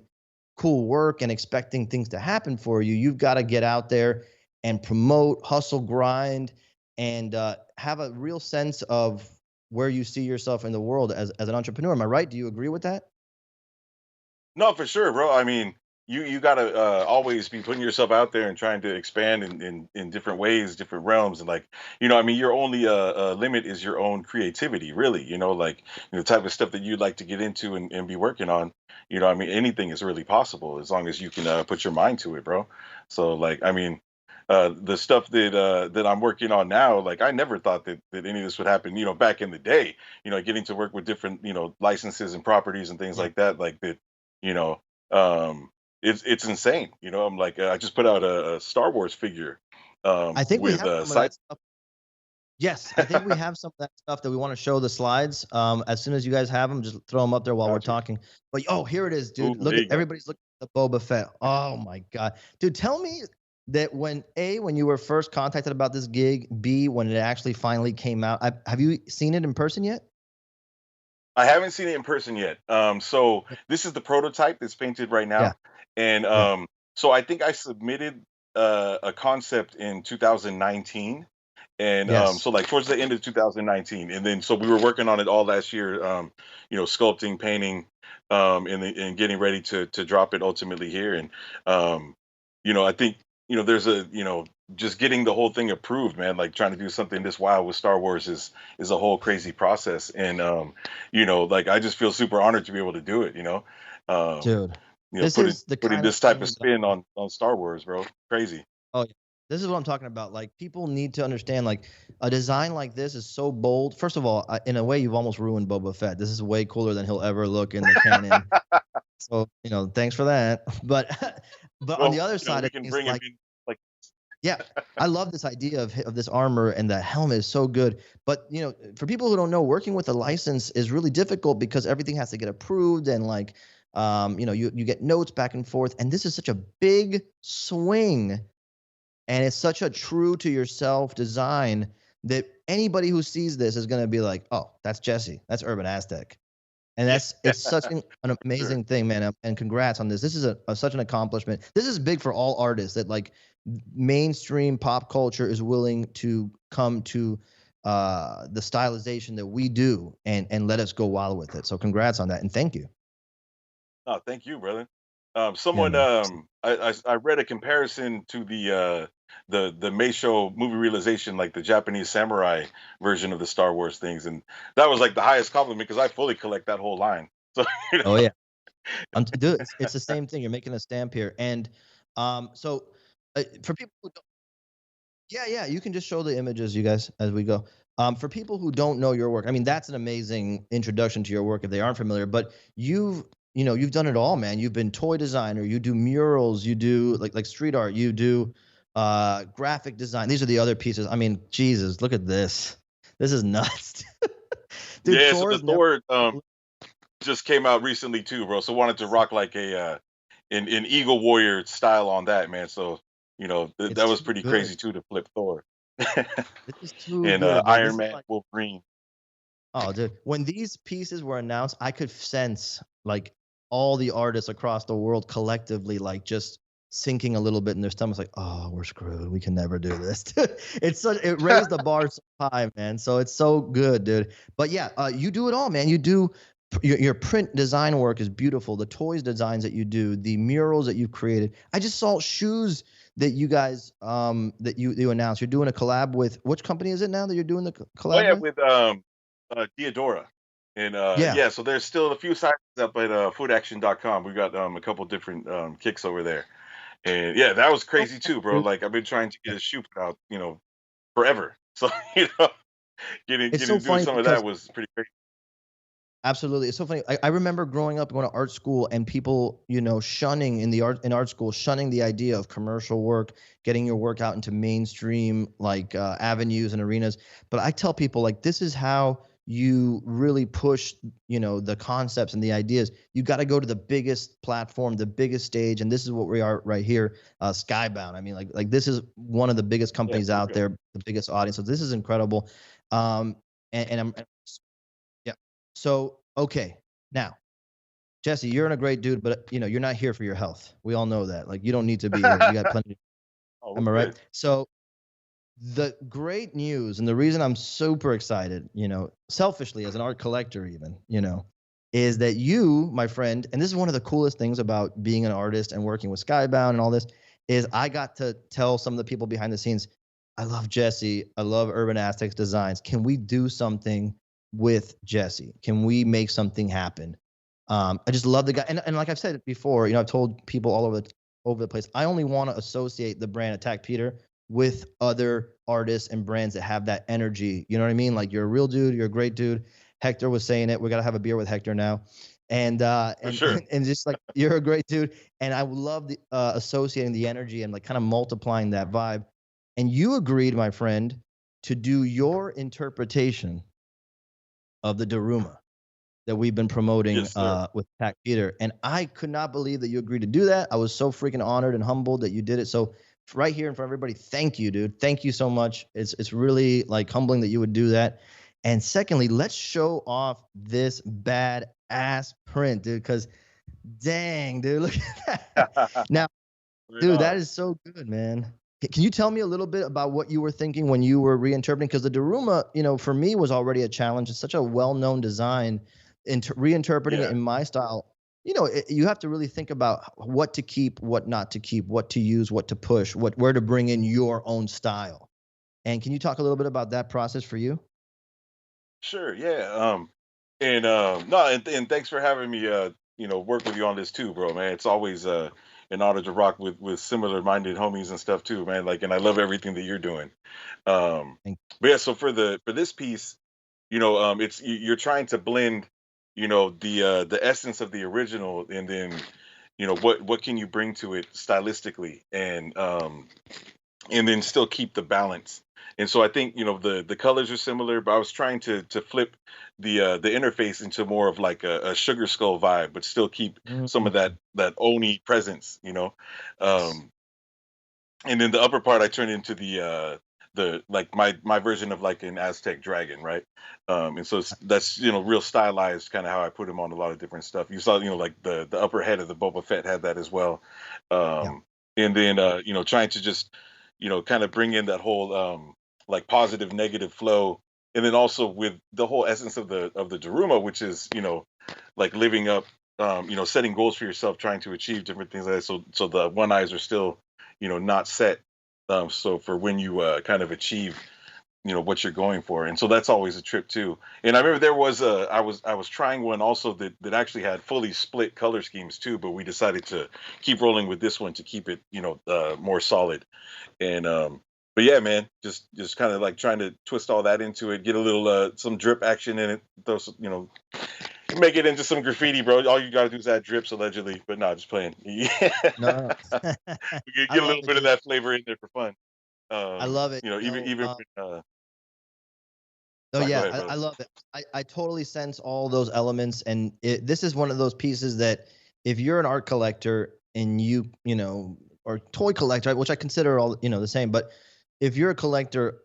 cool work and expecting things to happen for you. You've got to get out there and promote, hustle, grind, and have a real sense of where you see yourself in the world as an entrepreneur. Am I right? Do you agree with that? no, for sure, bro. I mean, you gotta always be putting yourself out there and trying to expand in different ways, different realms, and like I mean, your only limit is your own creativity, really. Like the type of stuff that you'd like to get into and be working on. I mean, anything is really possible as long as you can put your mind to it, bro. So like, I mean, the stuff that I'm working on now, like I never thought that any of this would happen, back in the day, getting to work with different, licenses and properties and things like that, it's insane. I'm like, I just put out a Star Wars figure. I think with we have some of that stuff. Yes, I think we have some of that stuff that we want to show the slides. As soon as you guys have them, just throw them up there while we're talking. But here it is, dude. Look at everybody's looking at the Boba Fett. Oh my god, dude! Tell me that when you were first contacted about this gig, B, when it actually finally came out, have you seen it in person yet? I haven't seen it in person yet. So this is the prototype that's painted right now, and so I think I submitted a concept in 2019. And so like towards the end of 2019, and then so we were working on it all last year, sculpting, painting, and getting ready to drop it ultimately here. And I think there's just getting the whole thing approved, man. Like trying to do something this wild with Star Wars is a whole crazy process. And like I just feel super honored to be able to do it. Dude, putting this type of spin on Star Wars, bro. Crazy. Oh, yeah. This is what I'm talking about. Like, people need to understand, like, a design like this is so bold. First of all, in a way, you've almost ruined Boba Fett. This is way cooler than he'll ever look in the canon. So, thanks for that. But on the other side of things, like, yeah, I love this idea of this armor, and the helmet is so good. But, for people who don't know, working with a license is really difficult because everything has to get approved, and like, you get notes back and forth. And this is such a big swing. And it's such a true to yourself design that anybody who sees this is going to be like, oh, that's Jesse. That's Urban Aztec. And it's such an amazing thing, man. And congrats on this. This is such an accomplishment. This is big for all artists that like mainstream pop culture is willing to come to the stylization that we do and let us go wild with it. So congrats on that. And thank you. Oh, thank you, brother. Someone, I read a comparison to the Meisho movie realization, like the Japanese samurai version of the Star Wars things, and that was like the highest compliment because I fully collect that whole line. So oh yeah, Dude, it's the same thing. You're making a stamp here, and so for people who don't, yeah, you can just show the images, you guys, as we go. For people who don't know your work, I mean, that's an amazing introduction to your work if they aren't familiar. But you've done it all, man. You've been toy designer, you do murals, you do like street art, you do graphic design. These are the other pieces. I mean, Jesus, look at this. This is nuts. Dude, Yeah, so Thor's the Thor just came out recently too, bro. So wanted to rock like an Eagle Warrior style on that, man. So that was pretty crazy too to flip Thor. This is too And good, man. This Iron is Man, like, Wolverine. oh, dude, when these pieces were announced, I could sense like all the artists across the world collectively like just sinking a little bit in their stomachs, like, oh, we're screwed. We can never do this. It raised the bar so high, man. So it's so good, dude. But yeah, you do it all, man. You do your print design work is beautiful. The toys designs that you do, the murals that you've created. I just saw shoes that you guys that you announced. You're doing a collab with, which company is it now that you're doing the collab Oh yeah, with? with Diodora. And Yeah. so there's still a few sizes up at foodaction.com. We got a couple different kicks over there. And yeah, that was crazy too, bro. Like I've been trying to get a shoe put out, forever. So, getting It's to so do funny some of because that was pretty crazy. absolutely, it's so funny. I remember growing up going to art school and people, shunning in art school, shunning the idea of commercial work, getting your work out into mainstream like avenues and arenas. But I tell people like this is how you really push, the concepts and the ideas. You got to go to the biggest platform, the biggest stage, and this is what we are right here, Skybound. I mean, like this is one of the biggest companies out there, the biggest audience. So this is incredible. And I'm yeah. So, okay. Now, Jesse, you're a great dude, but you're not here for your health. We all know that. Like you don't need to be here. You got plenty. Oh, Am I we're right? So the great news and the reason I'm super excited, selfishly as an art collector even, is that you, my friend, and this is one of the coolest things about being an artist and working with Skybound and all this, is I got to tell some of the people behind the scenes, I love Jesse. I love Urban Aztecs Designs. Can we do something with Jesse? Can we make something happen? I just love the guy. And like I've said before, I've told people all over the place, I only want to associate the brand Attack Peter with other artists and brands that have that energy. You know what I mean? Like you're a real dude. You're a great dude. Hector was saying it. We got to have a beer with Hector now. And sure. and just like you're a great dude. And I love the associating the energy and like kind of multiplying that vibe. And you agreed, my friend, to do your interpretation of the Daruma that we've been promoting with Attack Peter. And I could not believe that you agreed to do that. I was so freaking honored and humbled that you did it. So right here in front of everybody, thank you, dude. Thank you so much. It's really like humbling that you would do that. And secondly, let's show off this badass print, dude, because dang, dude, look at that. Now, dude, that is so good, man. Can you tell me a little bit about what you were thinking when you were reinterpreting? Because the Daruma, for me was already a challenge. It's such a well-known design. Reinterpreting it in my style, you have to really think about what to keep, what not to keep, what to use, what to push, where to bring in your own style. And can you talk a little bit about that process for you? Sure, yeah. And thanks for having me work with you on this too, bro, man. It's always an honor to rock with similar minded homies and stuff too, man. Like, and I love everything that you're doing. But yeah, so for this piece, it's you're trying to blend, the essence of the original, and then, what can you bring to it stylistically, and then still keep the balance. And so I think the colors are similar, but I was trying to flip the interface into more of like a Sugar Skull vibe, but still keep some of that Oni presence, and then the upper part I turned into the like my version of like an Aztec dragon, right? And so that's real stylized, kind of how I put him on a lot of different stuff. You saw like the upper head of the Boba Fett had that as well. And then trying to just kind of bring in that whole like positive negative flow, and then also with the whole essence of the Daruma, which is like living up, setting goals for yourself, trying to achieve different things like that. So the one eyes are still not set. So for when you kind of achieve what you're going for. And so that's always a trip too. And I remember there was I was trying one also that actually had fully split color schemes too, but we decided to keep rolling with this one to keep it, more solid. And but yeah, man, just kind of like trying to twist all that into it, get a little some drip action in it, throw some, make it into some graffiti, bro. All you got to do is add drips, allegedly. But no, just playing. Yeah. No. You get a little bit of that flavor in there for fun. I love it. Even Oh sorry, go yeah, ahead, I brother. love it. I totally sense all those elements, and this is one of those pieces that if you're an art collector and or toy collector, which I consider all the same, but if you're a collector,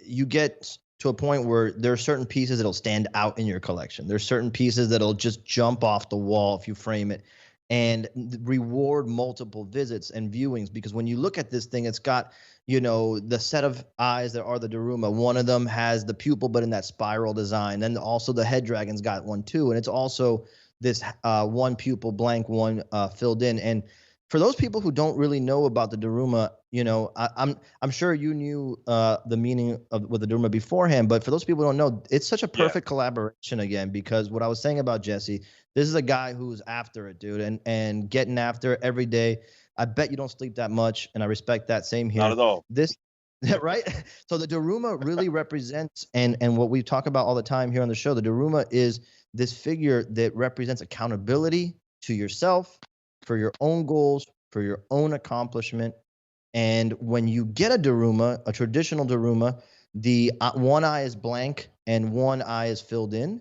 you get to a point where there are certain pieces that'll stand out in your collection. There's certain pieces that'll just jump off the wall if you frame it, and reward multiple visits and viewings, because when you look at this thing, it's got the set of eyes that are the Daruma. One of them has the pupil, but in that spiral design. Then also the head dragon's got one too, and it's also this one pupil blank, one filled in. And for those people who don't really know about the Daruma, I'm sure you knew the meaning of with the Daruma beforehand, but for those people who don't know, it's such a perfect collaboration again, because what I was saying about Jesse, this is a guy who's after it, dude, and getting after it every day. I bet you don't sleep that much, and I respect that. Same here. Not at all. Right? So the Daruma really represents, and what we talk about all the time here on the show, the Daruma is this figure that represents accountability to yourself, for your own goals, for your own accomplishment. And when you get a Daruma, a traditional Daruma, the one eye is blank and one eye is filled in.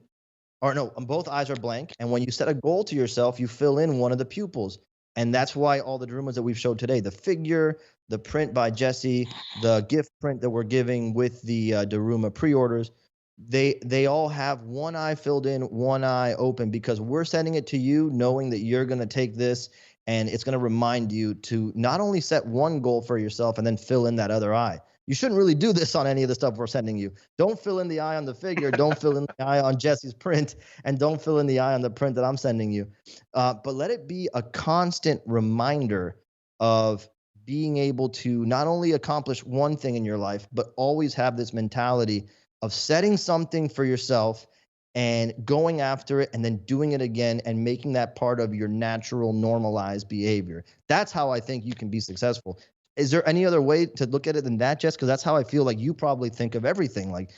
Or no, both eyes are blank. And when you set a goal to yourself, you fill in one of the pupils. And that's why all the Darumas that we've showed today, the figure, the print by Jesse, the gift print that we're giving with the Daruma pre-orders, they all have one eye filled in, one eye open, because we're sending it to you knowing that you're going to take this and it's going to remind you to not only set one goal for yourself and then fill in that other eye. You shouldn't really do this on any of the stuff we're sending you. Don't fill in the eye on the figure. Don't fill in the eye on Jesse's print, and don't fill in the eye on the print that I'm sending you. But let it be a constant reminder of being able to not only accomplish one thing in your life, but always have this mentality of setting something for yourself and going after it and then doing it again and making that part of your natural, normalized behavior. That's how I think you can be successful. Is there any other way to look at it than that, Jess? Because that's how I feel like you probably think of everything. Like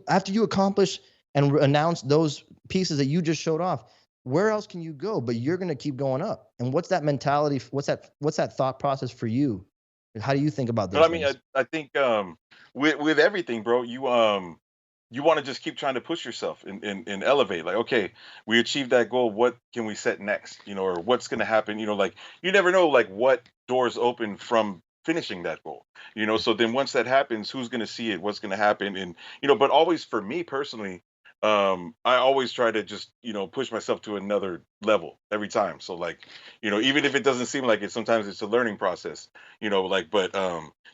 after you accomplish and announce those pieces that you just showed off, where else can you go? But you're going to keep going up. And what's that mentality? What's that thought process for you? How do you think about this? But I mean, I think with everything, bro, you want to just keep trying to push yourself and elevate. Like, okay, we achieved that goal. What can we set next? Or what's going to happen? Like you never know, like what doors open from finishing that goal. So then once that happens, who's going to see it? What's going to happen? And but always for me personally, I always try to just push myself to another level every time. So like even if it doesn't seem like it, sometimes it's a learning process. But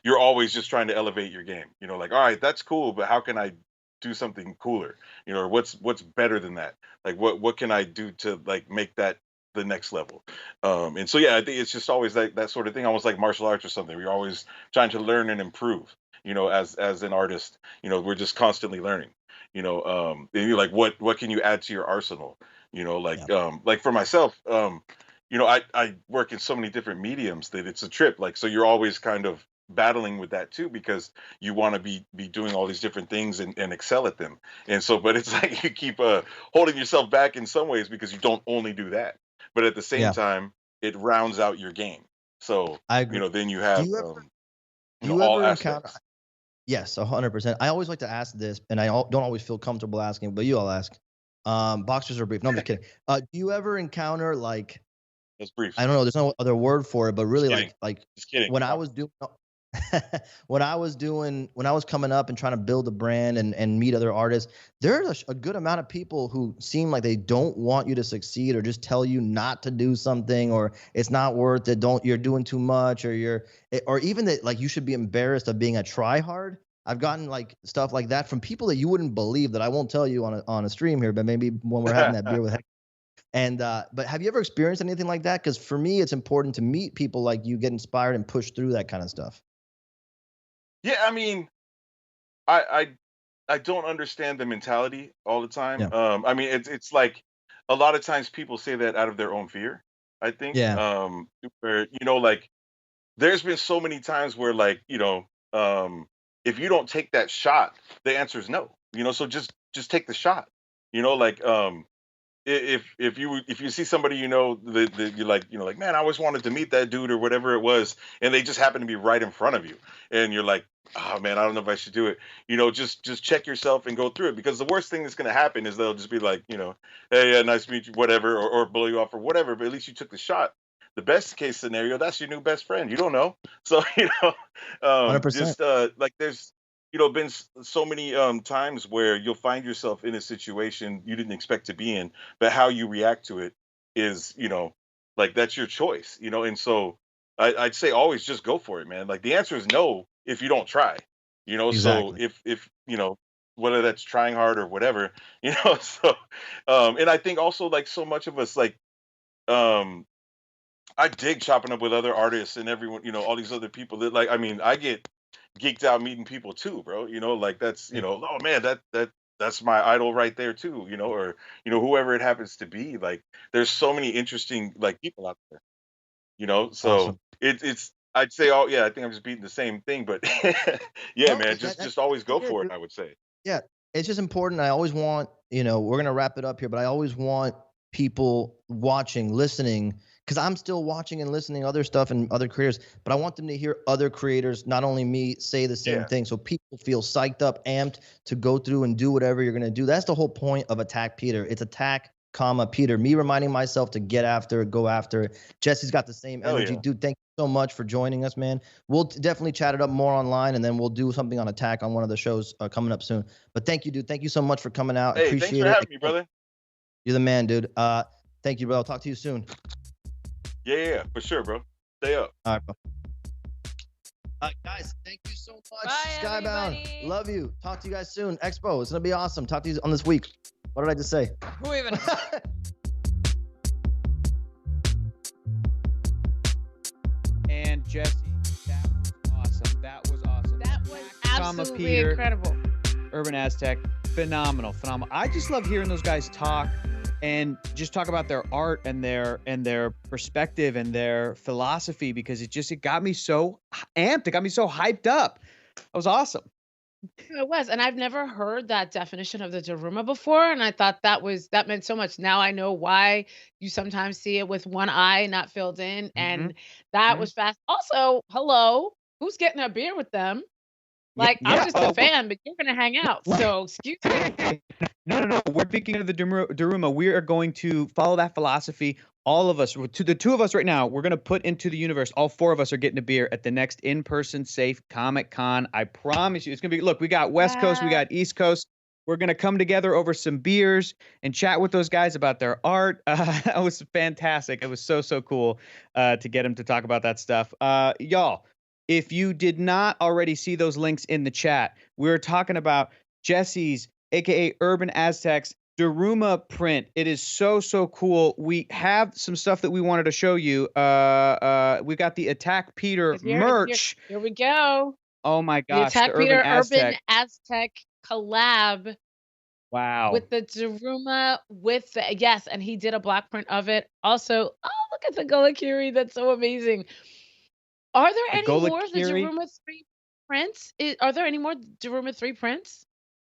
you're always just trying to elevate your game. Like, all right, that's cool, but how can I do something cooler? Or what's better than that? Like what can I do to like make that the next level? And so yeah, I think it's just always that sort of thing, almost like martial arts or something. We're always trying to learn and improve. As an artist, we're just constantly learning. And you're like, what can you add to your arsenal? Like for myself, I work in so many different mediums that it's a trip. Like, so you're always kind of battling with that too, because you want to be doing all these different things and excel at them. And so, but it's like you keep holding yourself back in some ways because you don't only do that, but at the same time, it rounds out your game. So, I agree. Then you have, do you all ever aspects. encounter? Yes, 100%. I always like to ask this, and I don't always feel comfortable asking, but you all ask. Boxers are brief. No, I'm just kidding. Do you ever encounter like? It's brief. I don't know. There's no other word for it, but really like just kidding. When I was doing. when I was coming up and trying to build a brand and meet other artists, there's a good amount of people who seem like they don't want you to succeed, or just tell you not to do something, or it's not worth it. You're doing too much, or even that like you should be embarrassed of being a tryhard. I've gotten like stuff like that from people that you wouldn't believe, that I won't tell you on a stream here, but maybe when we're having that beer with Hector. And but have you ever experienced anything like that? Because for me, it's important to meet people like you, get inspired and push through that kind of stuff. Yeah, I mean, I don't understand the mentality all the time. I mean, it's like a lot of times people say that out of their own fear. I think, where like there's been so many times where like if you don't take that shot, the answer is no. So just take the shot. Like if you see somebody that you're like man, I always wanted to meet that dude or whatever it was, and they just happen to be right in front of you, and you're like, oh man, I don't know if I should do it. Just check yourself and go through it, because the worst thing that's going to happen is they'll just be like, hey, nice to meet you, whatever, or blow you off or whatever. But at least you took the shot. The best case scenario, that's your new best friend. You don't know, so 100%. just like there's been so many times where you'll find yourself in a situation you didn't expect to be in, but how you react to it is, like that's your choice, and so I'd say always just go for it, man. Like the answer is no if you don't try, so if whether that's trying hard or whatever, so and I think also like so much of us like I dig chopping up with other artists and everyone, all these other people that like, I mean, I get geeked out meeting people too, bro. Like that's, oh man, that's my idol right there too, or whoever it happens to be. Like there's so many interesting like people out there, so Awesome. it's I'd say I think I'm just beating the same thing, but yeah, No, man, just always go for it, I would say. Yeah, it's just important. I always want, we're gonna wrap it up here, but I always want people watching, listening, because I'm still watching and listening to other stuff and other creators, but I want them to hear other creators, not only me, say the same thing, so people feel psyched up, amped to go through and do whatever you're gonna do. That's the whole point of Attack Peter. It's attack, Peter. Me reminding myself to get after it, go after it. Jesse's got the same energy, dude. Thank you so much for joining us, man. We'll definitely chat it up more online, and then we'll do something on Attack on one of the shows coming up soon. But thank you, dude. Thank you so much for coming out. Hey, Appreciate thanks for having me, brother. You're the man, dude. Thank you, bro. I'll talk to you soon. Yeah, for sure, bro. Stay up. All right, bro. Guys, thank you so much. Bye, Skybound. everybody. Love you. Talk to you guys soon. Expo. It's gonna be awesome. Talk to you on this week. What did I just say? Who even? And Jesse, that was awesome. That was awesome. That was absolutely Peter, incredible. Urban Aztec, phenomenal. I just love hearing those guys talk and just talk about their art and their perspective and their philosophy, because it got me so amped. It got me so hyped up. That was awesome. It was, and I've never heard that definition of the Daruma before, and I thought that meant so much. Now I know why you sometimes see it with one eye not filled in, and that was fast. Also, hello, who's getting a beer with them? Like, I'm just a fan, but you're gonna hang out. So excuse me. No. We're speaking of the Daruma. We are going to follow that philosophy. All of us, to the two of us right now, we're going to put into the universe. All four of us are getting a beer at the next in-person safe Comic Con. I promise you, it's going to be. Look, we got West Coast, we got East Coast. We're going to come together over some beers and chat with those guys about their art. That was fantastic. It was so cool to get them to talk about that stuff. Y'all, if you did not already see those links in the chat, we were talking about Jesse's, aka Urban Aztec's, Daruma print. It is so cool. We have some stuff that we wanted to show you. We got the Attack Peter merch. Here we go. Oh my The gosh, Attack the Peter Urban Aztec collab. Wow. With the Daruma, yes, and he did a black print of it. Also, oh, look at the Golakiri. That's so amazing. Are there any more of the Daruma 3 prints? Are there any more Daruma 3 prints?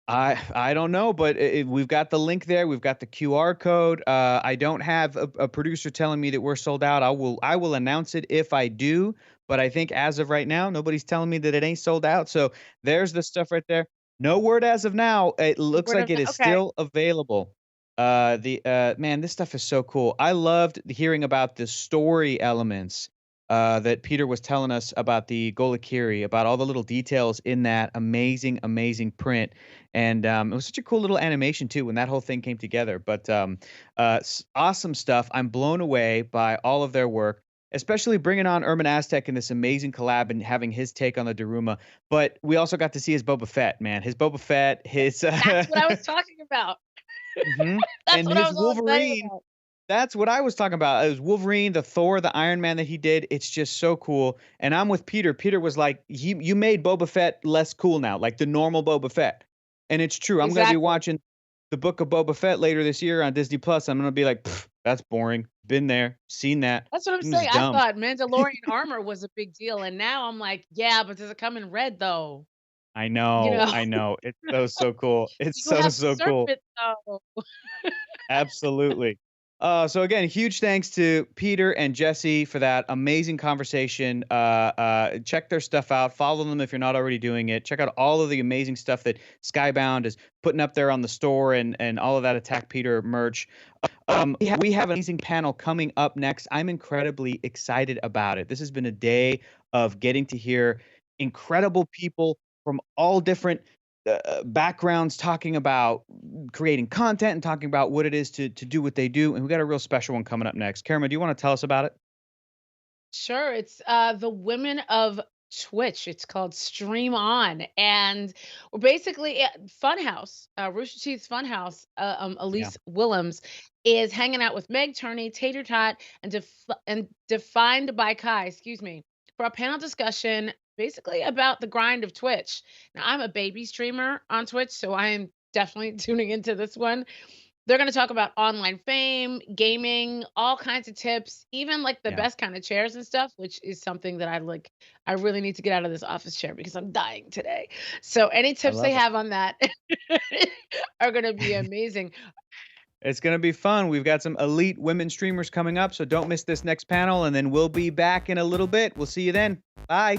I don't know, but we've got the link there. We've got the QR code. I don't have a producer telling me that we're sold out. I will announce it if I do, but I think as of right now, nobody's telling me that it ain't sold out. So there's the stuff right there. No word as of now. It looks like it is still available. Man, this stuff is so cool. I loved hearing about the story elements that Peter was telling us about the Golakiri, about all the little details in that amazing print. And it was such a cool little animation too when that whole thing came together. But awesome stuff. I'm blown away by all of their work, especially bringing on Urban Aztec in this amazing collab and having his take on the Daruma. But we also got to see his Boba Fett, man. His Boba Fett, his... That's what I was talking about. And his Wolverine. That's what I was talking about. It was Wolverine, the Thor, the Iron Man that he did. It's just so cool. And I'm with Peter. Peter was like, you made Boba Fett less cool now, like the normal Boba Fett. And it's true. I'm going to be watching the Book of Boba Fett later this year on Disney Plus. I'm going to be like, that's boring. Been there, seen that. That's what I'm It was saying. I dumb. thought Mandalorian armor was a big deal, and now I'm like, yeah, but does it come in red though? I know. know. I know. It's so cool. It's You have so cool. serpent though. Absolutely. So again, huge thanks to Peter and Jesse for that amazing conversation. Check their stuff out. Follow them if you're not already doing it. Check out all of the amazing stuff that Skybound is putting up there on the store and all of that Attack Peter merch. We have an amazing panel coming up next. I'm incredibly excited about it. This has been a day of getting to hear incredible people from all different backgrounds talking about creating content and talking about what it is to do what they do. And we got a real special one coming up next. Cameron, do you want to tell us about it? Sure. It's the women of Twitch. It's called Stream On. And we're basically at Funhouse, Rooster Teeth's Funhouse. Elise Willems is hanging out with Meg Turney, Tater Tot, and Defined by Kai, for a panel discussion basically about the grind of Twitch. Now, I'm a baby streamer on Twitch, so I am definitely tuning into this one. They're going to talk about online fame, gaming, all kinds of tips, even like the best kind of chairs and stuff, which is something that I really need to get out of this office chair because I'm dying today. So any tips they have on that are going to be amazing. It's going to be fun. We've got some elite women streamers coming up, so don't miss this next panel, and then we'll be back in a little bit. We'll see you then. Bye.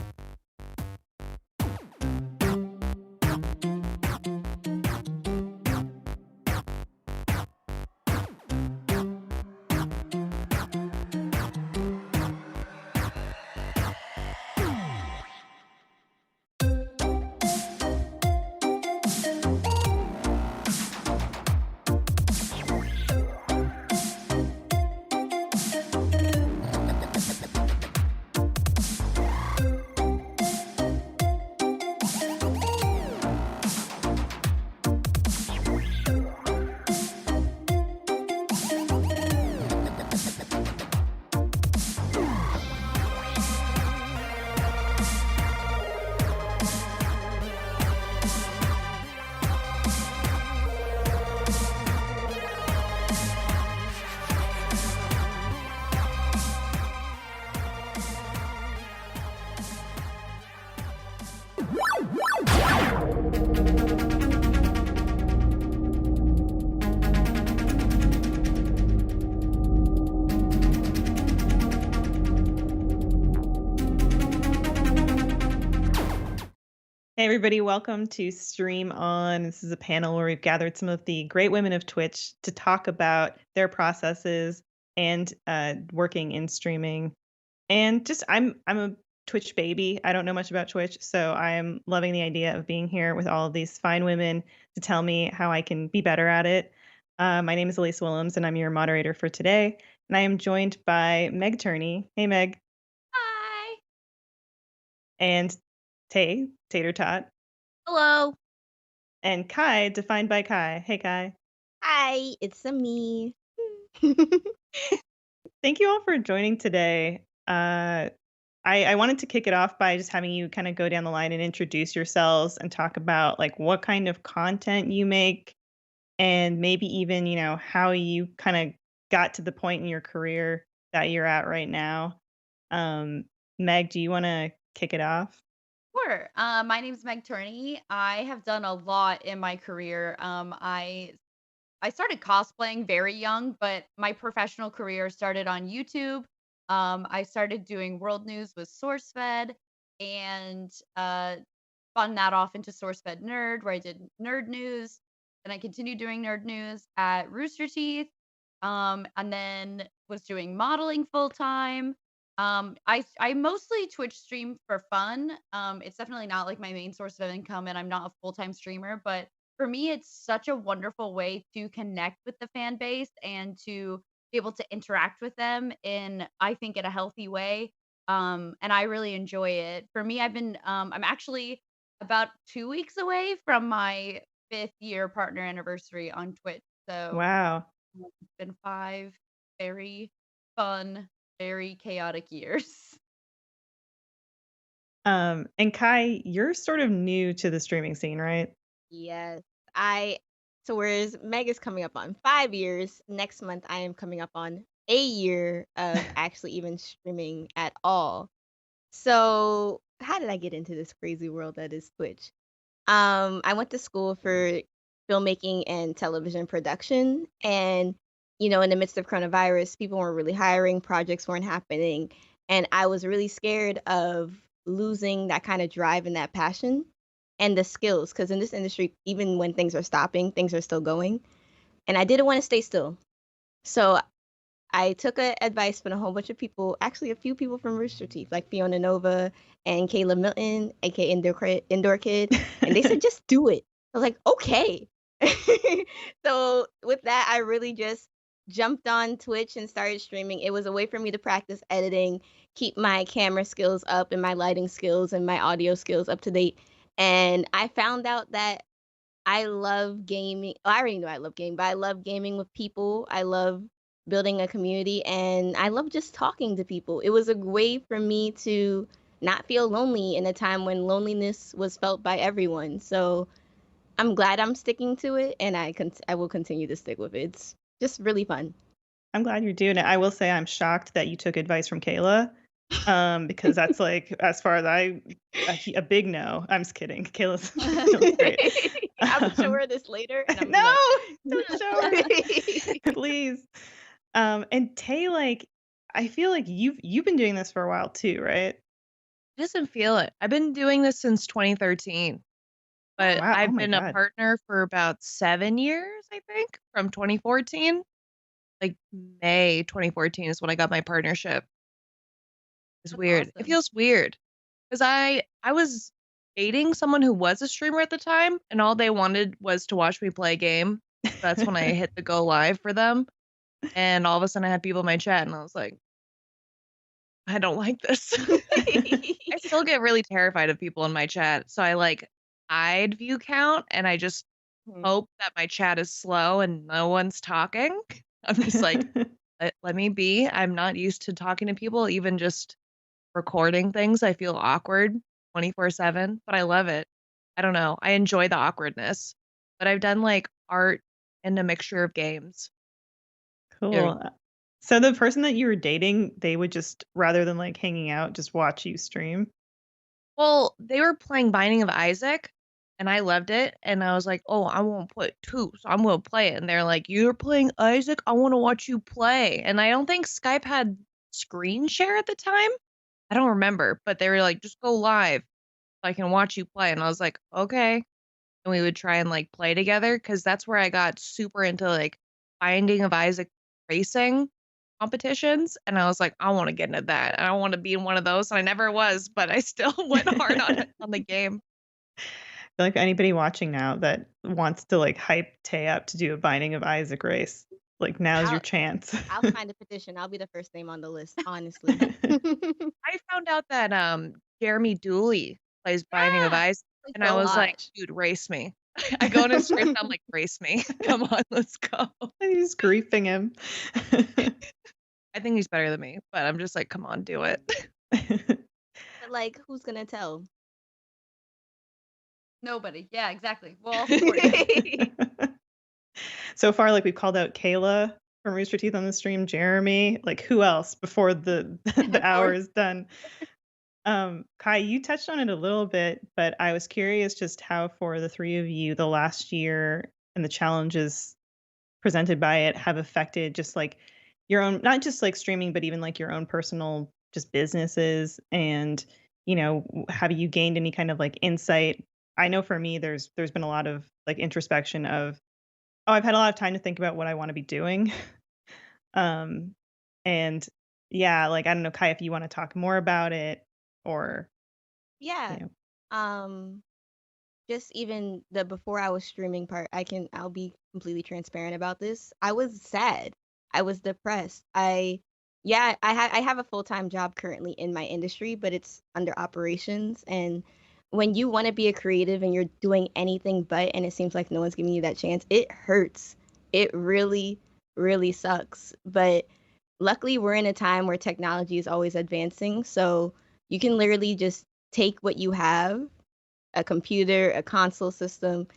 Hey everybody, welcome to Stream On. This is a panel where we've gathered some of the great women of Twitch to talk about their processes and working in streaming. And just I'm a Twitch baby. I don't know much about Twitch, so I'm loving the idea of being here with all of these fine women to tell me how I can be better at it. My name is Elise Willems, and I'm your moderator for today. And I am joined by Meg Turney. Hey, Meg. Hi. And Tater Tot. Hello. And Kai, defined by Kai. Hey, Kai. Hi, it's me. Thank you all for joining today. I wanted to kick it off by just having you kind of go down the line and introduce yourselves and talk about like what kind of content you make and maybe even, how you kind of got to the point in your career that you're at right now. Meg, do you want to kick it off? Sure. My name is Meg Turney. I have done a lot in my career. I started cosplaying very young, but my professional career started on YouTube. I started doing world news with SourceFed and spun that off into SourceFed Nerd, where I did nerd news. And I continued doing nerd news at Rooster Teeth, and then was doing modeling full time. I mostly Twitch stream for fun. It's definitely not like my main source of income, and I'm not a full-time streamer, but for me, it's such a wonderful way to connect with the fan base and to be able to interact with them in, I think, in a healthy way. And I really enjoy it. For me, I'm actually about 2 weeks away from my 5th year partner anniversary on Twitch. So wow, it's been 5 very fun, very chaotic years. And Kai, you're sort of new to the streaming scene, right? Yes. So whereas Meg is coming up on 5 years, next month I am coming up on a year of actually even streaming at all. So how did I get into this crazy world that is Twitch? I went to school for filmmaking and television production, and in the midst of coronavirus, people weren't really hiring, projects weren't happening, and I was really scared of losing that kind of drive and that passion and the skills, because in this industry, even when things are stopping, things are still going, and I didn't want to stay still. So I took advice from a whole bunch of people, actually a few people from Rooster Teeth, like Fiona Nova and Kayla Milton, aka Indoor Kid, and they said just do it. I was like, okay. So with that, I really just jumped on Twitch and started streaming. It was a way for me to practice editing, keep my camera skills up and my lighting skills and my audio skills up to date. And I found out that I love gaming. I already knew I love gaming, but I love gaming with people. I love building a community, and I love just talking to people. It was a way for me to not feel lonely in a time when loneliness was felt by everyone. So I'm glad I'm sticking to it, and I will continue to stick with it. It's just really fun. I'm glad you're doing it. I will say I'm shocked that you took advice from Kayla, because that's like, as far as a big no. I'm just kidding. Kayla's great. I'll show her this later. And No, don't show her, please. And Tay, like, I feel like you've been doing this for a while too, right? Doesn't feel it. I've been doing this since 2013, but Wow. I've Oh my been a God. partner for about 7 years, I think, from 2014. Like May 2014 is when I got my partnership. It's That's weird. It awesome. feels weird because I was dating someone who was a streamer at the time, and all they wanted was to watch me play a game. So that's when I hit the go live for them, and all of a sudden I had people in my chat, and I was like, I don't like this. I still get really terrified of people in my chat, so I hide view count, and I just hope that my chat is slow and no one's talking. I'm just like, let me be. I'm not used to talking to people, even just recording things. I feel awkward 24/7, but I love it. I don't know. I enjoy the awkwardness, but I've done like art and a mixture of games. Cool. So the person that you were dating, they would just, rather than like hanging out, just watch you stream? Well, they were playing Binding of Isaac, and I loved it, and I was like, "Oh, I won't play 2, so I'm gonna play it." And they're like, "You're playing Isaac? I want to watch you play." And I don't think Skype had screen share at the time. I don't remember, but they were like, "Just go live so I can watch you play." And I was like, "Okay." And we would try and like play together, because that's where I got super into like Binding of Isaac racing competitions, and I was like, I want to get into that. I want to be in one of those, and I never was, but I still went hard on the game. I feel like anybody watching now that wants to like hype Tay up to do a Binding of Isaac race, like now's your chance. I'll find a petition. I'll be the first name on the list, honestly. I found out that Jeremy Dooley plays Binding of Isaac, and I was like, dude, race me. I go in his stream and I'm like, race me. Come on, let's go. He's griefing him. I think he's better than me, but I'm just like, come on, do it. But like, who's gonna tell? Nobody. Yeah, exactly. Well, So far, like we've called out Kayla from Rooster Teeth on the stream, Jeremy, like who else before the hour is done? Kai, you touched on it a little bit, but I was curious just how for the three of you, the last year and the challenges presented by it have affected just like your own, not just like streaming, but even like your own personal just businesses. And, have you gained any kind of like insight? I know for me, there's been a lot of like introspection of, I've had a lot of time to think about what I want to be doing. And yeah, like, I don't know, Kai, if you want to talk more about it or. Yeah. Just even the before I was streaming part, I'll be completely transparent about this. I was sad. I was depressed. I have a full-time job currently in my industry, but it's under operations. And when you want to be a creative and you're doing anything but, and it seems like no one's giving you that chance, it hurts. It really, really sucks. But luckily we're in a time where technology is always advancing, so you can literally just take what you have, a computer, a console system,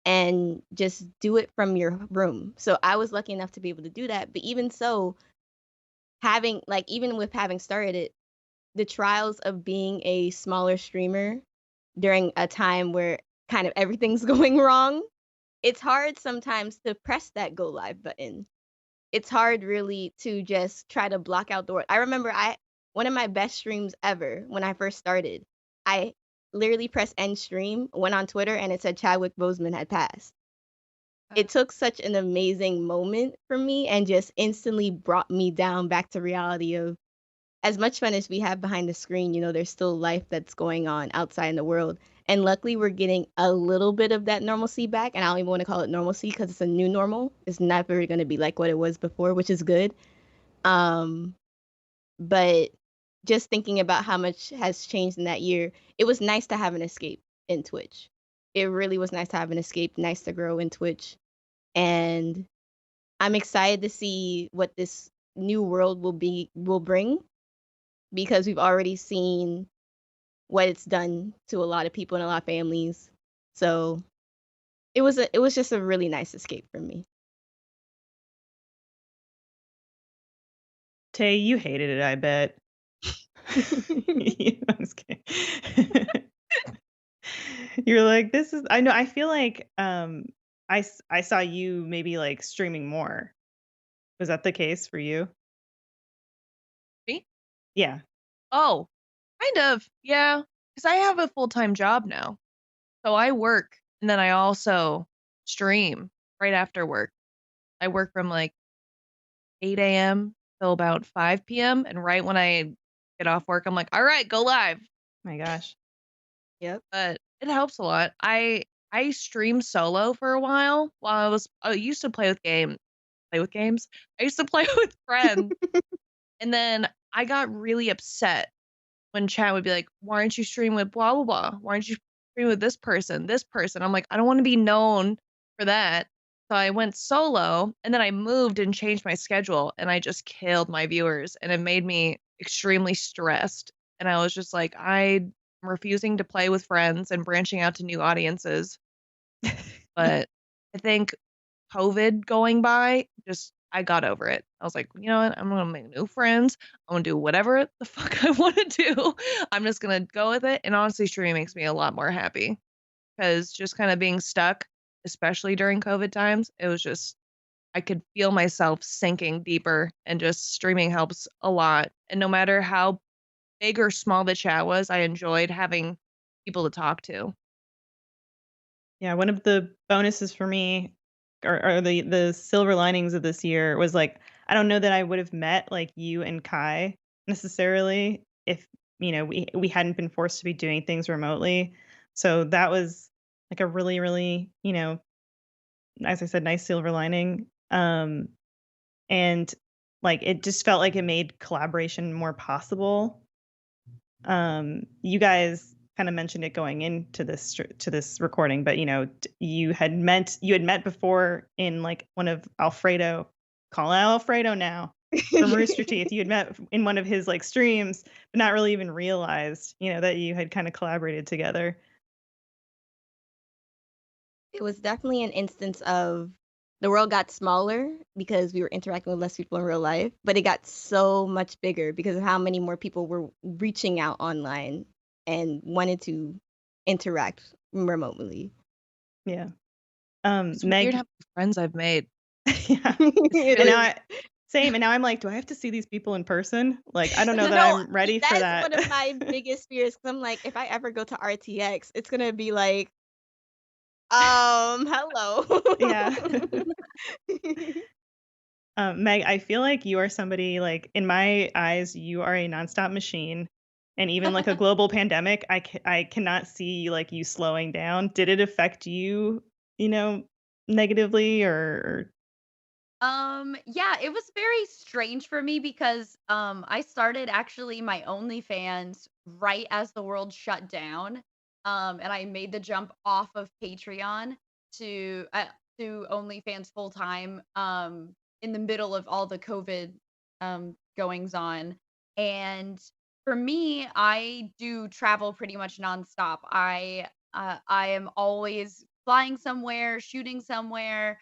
and just do it from your room. So I was lucky enough to be able to do that. But even so, even with having started it, the trials of being a smaller streamer during a time where kind of everything's going wrong, it's hard sometimes to press that go live button. It's hard really to just try to block out the word. I remember one of my best streams ever when I first started, I literally pressed end stream, went on Twitter, and it said Chadwick Boseman had passed. It took such an amazing moment for me and just instantly brought me down back to reality of, as much fun as we have behind the screen, there's still life that's going on outside in the world. And luckily, we're getting a little bit of that normalcy back. And I don't even want to call it normalcy because it's a new normal. It's never going to be like what it was before, which is good. But just thinking about how much has changed in that year, it was nice to have an escape in Twitch. It really was nice to have an escape, nice to grow in Twitch. And I'm excited to see what this new world will bring, because we've already seen what it's done to a lot of people and a lot of families. So it was just a really nice escape for me. Tay, you hated it, I bet. I'm just kidding. You're like, this is, I know, I feel like I saw you maybe like streaming more. Was that the case for you? Me? Yeah. Oh, kind of. Yeah. Because I have a full-time job now. So I work and then I also stream right after work. I work from like 8 a.m. till about 5 p.m. And right when I get off work, I'm like, all right, go live. My gosh. Yep. But it helps a lot. I streamed solo for a while I used to play with games. I used to play with friends. And then I got really upset when chat would be like, why aren't you stream with blah, blah, blah? Why aren't you stream with this person, this person? I'm like, I don't want to be known for that. So I went solo and then I moved and changed my schedule and I just killed my viewers and it made me extremely stressed. And I was just like, I'm refusing to play with friends and branching out to new audiences. But I think COVID going by, I got over it. I was like, you know what? I'm gonna make new friends. I'm gonna do whatever the fuck I want to do. I'm just gonna go with it. And honestly, streaming makes me a lot more happy because just kind of being stuck, especially during COVID times, it was just I could feel myself sinking deeper, and just streaming helps a lot. And no matter how big or small the chat was, I enjoyed having people to talk to. Yeah, one of the bonuses for me, or the silver linings of this year, was like, I don't know that I would have met like you and Kai necessarily if we hadn't been forced to be doing things remotely. So that was like a really, really, as I said, nice silver lining. And like it just felt like it made collaboration more possible. You guys kind of mentioned it going into this recording, but you had met before in like one of Alfredo, call out Alfredo now from Rooster Teeth. You had met in one of his like streams, but not really even realized that you had kind of collaborated together. It was definitely an instance of the world got smaller because we were interacting with less people in real life, but it got so much bigger because of how many more people were reaching out online and wanted to interact remotely. Yeah. It's Meg, weird how many friends I've made. Same. And now I'm like, do I have to see these people in person? Like, I don't know that I'm ready for that. That's one of my biggest fears. Cause I'm like, if I ever go to RTX, it's gonna be like, hello. Yeah. Meg, I feel like you are somebody, like, in my eyes, you are a nonstop machine. And even like a global pandemic, I cannot see like you slowing down. Did it affect you, negatively or? Yeah, it was very strange for me because I started actually my OnlyFans right as the world shut down. And I made the jump off of Patreon to OnlyFans full time in the middle of all the COVID goings on. And for me, I do travel pretty much nonstop. I am always flying somewhere, shooting somewhere,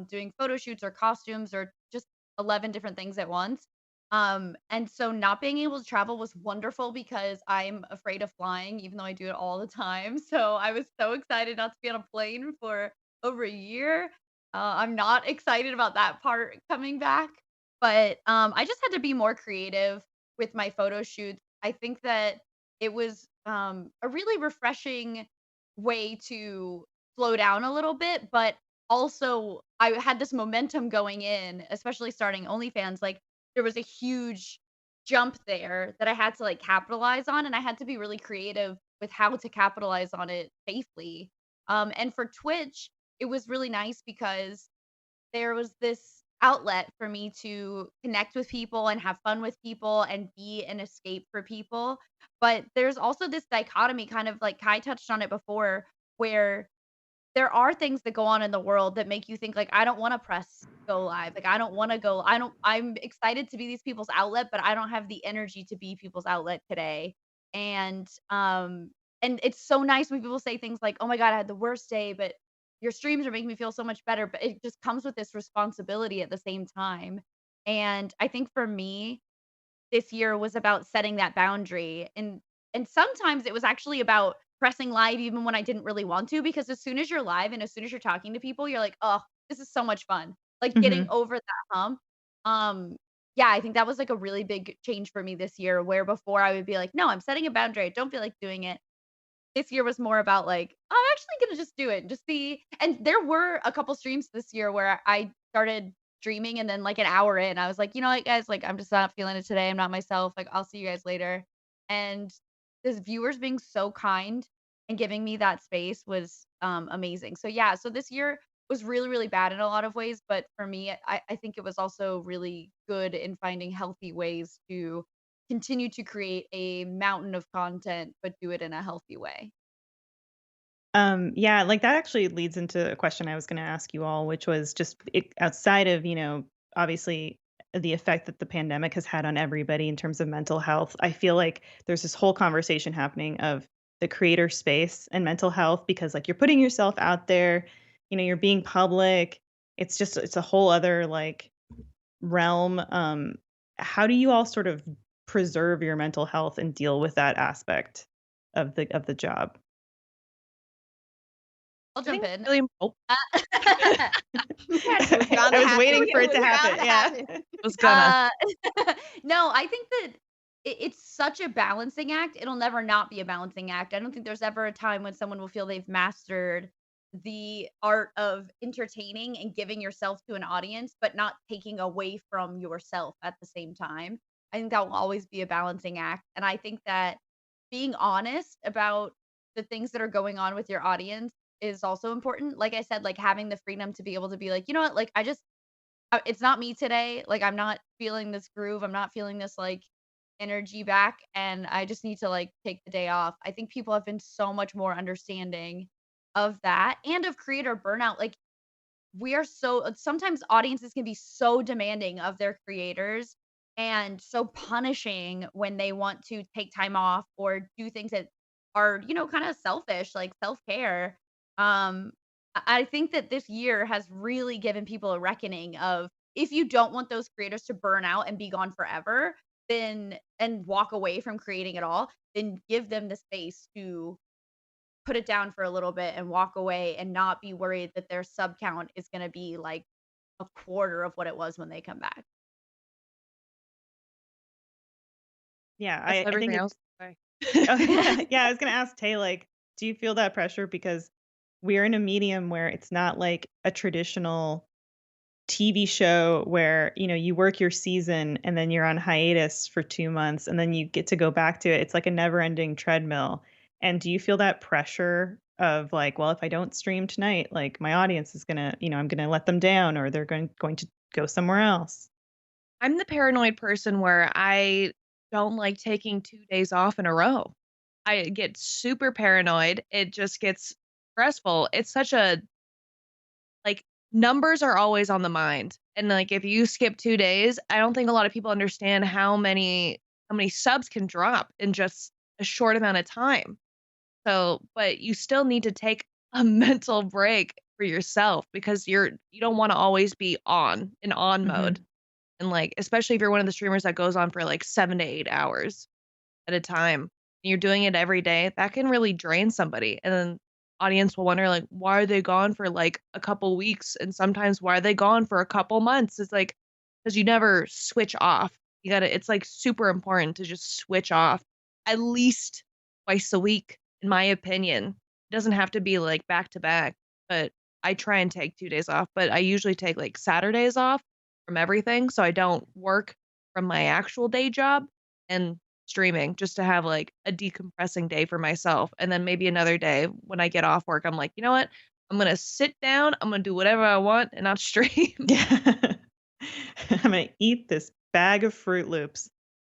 doing photo shoots or costumes or just 11 different things at once. And so not being able to travel was wonderful because I'm afraid of flying, even though I do it all the time. So I was so excited not to be on a plane for over a year. I'm not excited about that part coming back, but I just had to be more creative with my photo shoots. I think that it was a really refreshing way to slow down a little bit, but also I had this momentum going in, especially starting OnlyFans. Like there was a huge jump there that I had to like capitalize on, and I had to be really creative with how to capitalize on it safely. And for Twitch, it was really nice because there was this outlet for me to connect with people and have fun with people and be an escape for people. But there's also this dichotomy, kind of like Kai touched on it before, where there are things that go on in the world that make you think like I don't want to press go live. Like I don't want to go. I'm excited to be these people's outlet, but I don't have the energy to be people's outlet today. And it's so nice when people say things like, "Oh my god, I had the worst day, but your streams are making me feel so much better." But it just comes with this responsibility at the same time. And I think for me, this year was about setting that boundary, and sometimes it was actually about pressing live even when I didn't really want to, because as soon as you're live and as soon as you're talking to people, you're like, "Oh, this is so much fun." Like getting Mhm. over that hump. Yeah, I think that was like a really big change for me this year, where before I would be like, "No, I'm setting a boundary. I don't feel like doing it." This year was more about like, I'm actually gonna just do it and just see. And there were a couple streams this year where I started streaming and then like an hour in, I was like, you know what, guys, like I'm just not feeling it today. I'm not myself. Like I'll see you guys later. And the viewers being so kind and giving me that space was amazing. So yeah, so this year was really, really bad in a lot of ways, but for me, I think it was also really good in finding healthy ways to continue to create a mountain of content, but do it in a healthy way. Yeah, like that actually leads into a question I was going to ask you all, which was just outside of, obviously the effect that the pandemic has had on everybody in terms of mental health. I feel like there's this whole conversation happening of the creator space and mental health because like you're putting yourself out there, you're being public. It's a whole other like realm. How do you all sort of preserve your mental health and deal with that aspect of the job? I'll jump in. Really, I was waiting for it to happen. Yeah. was gonna. No, I think that it's such a balancing act. It'll never not be a balancing act. I don't think there's ever a time when someone will feel they've mastered the art of entertaining and giving yourself to an audience, but not taking away from yourself at the same time. I think that will always be a balancing act. And I think that being honest about the things that are going on with your audience is also important. Like I said, like having the freedom to be able to be like, you know what, like it's not me today. Like I'm not feeling this groove. I'm not feeling this like energy back, and I just need to like take the day off. I think people have been so much more understanding of that and of creator burnout. Like we are so sometimes audiences can be so demanding of their creators and so punishing when they want to take time off or do things that are, kind of selfish, like self-care. I think that this year has really given people a reckoning of if you don't want those creators to burn out and be gone forever, then and walk away from creating at all, then give them the space to put it down for a little bit and walk away and not be worried that their sub count is going to be like a quarter of what it was when they come back. Yeah, That's I think everything it's else. Sorry. yeah, I was gonna ask Tay, like, do you feel that pressure? Because we're in a medium where it's not like a traditional TV show where, you work your season and then you're on hiatus for 2 months and then you get to go back to it. It's like a never ending treadmill. And do you feel that pressure of like, well, if I don't stream tonight, like my audience is gonna, I'm gonna let them down or they're going to go somewhere else? I'm the paranoid person where I don't like taking 2 days off in a row. I get super paranoid. It just gets stressful. It's such a like numbers are always on the mind. And like if you skip 2 days, I don't think a lot of people understand how many subs can drop in just a short amount of time. So, but you still need to take a mental break for yourself because you don't want to always be in on mode. And like especially if you're one of the streamers that goes on for like 7 to 8 hours at a time, and you're doing it every day, that can really drain somebody. And then audience will wonder like why are they gone for like a couple weeks, and sometimes why are they gone for a couple months. It's like because you never switch off. It's like super important to just switch off at least twice a week, in my opinion. It doesn't have to be like back to back, but I try and take 2 days off, but I usually take like Saturdays off from everything so I don't work from my actual day job and streaming, just to have like a decompressing day for myself. And then maybe another day when I get off work, I'm like, you know what? I'm going to sit down, I'm going to do whatever I want and not stream. I'm going to eat this bag of Fruit Loops.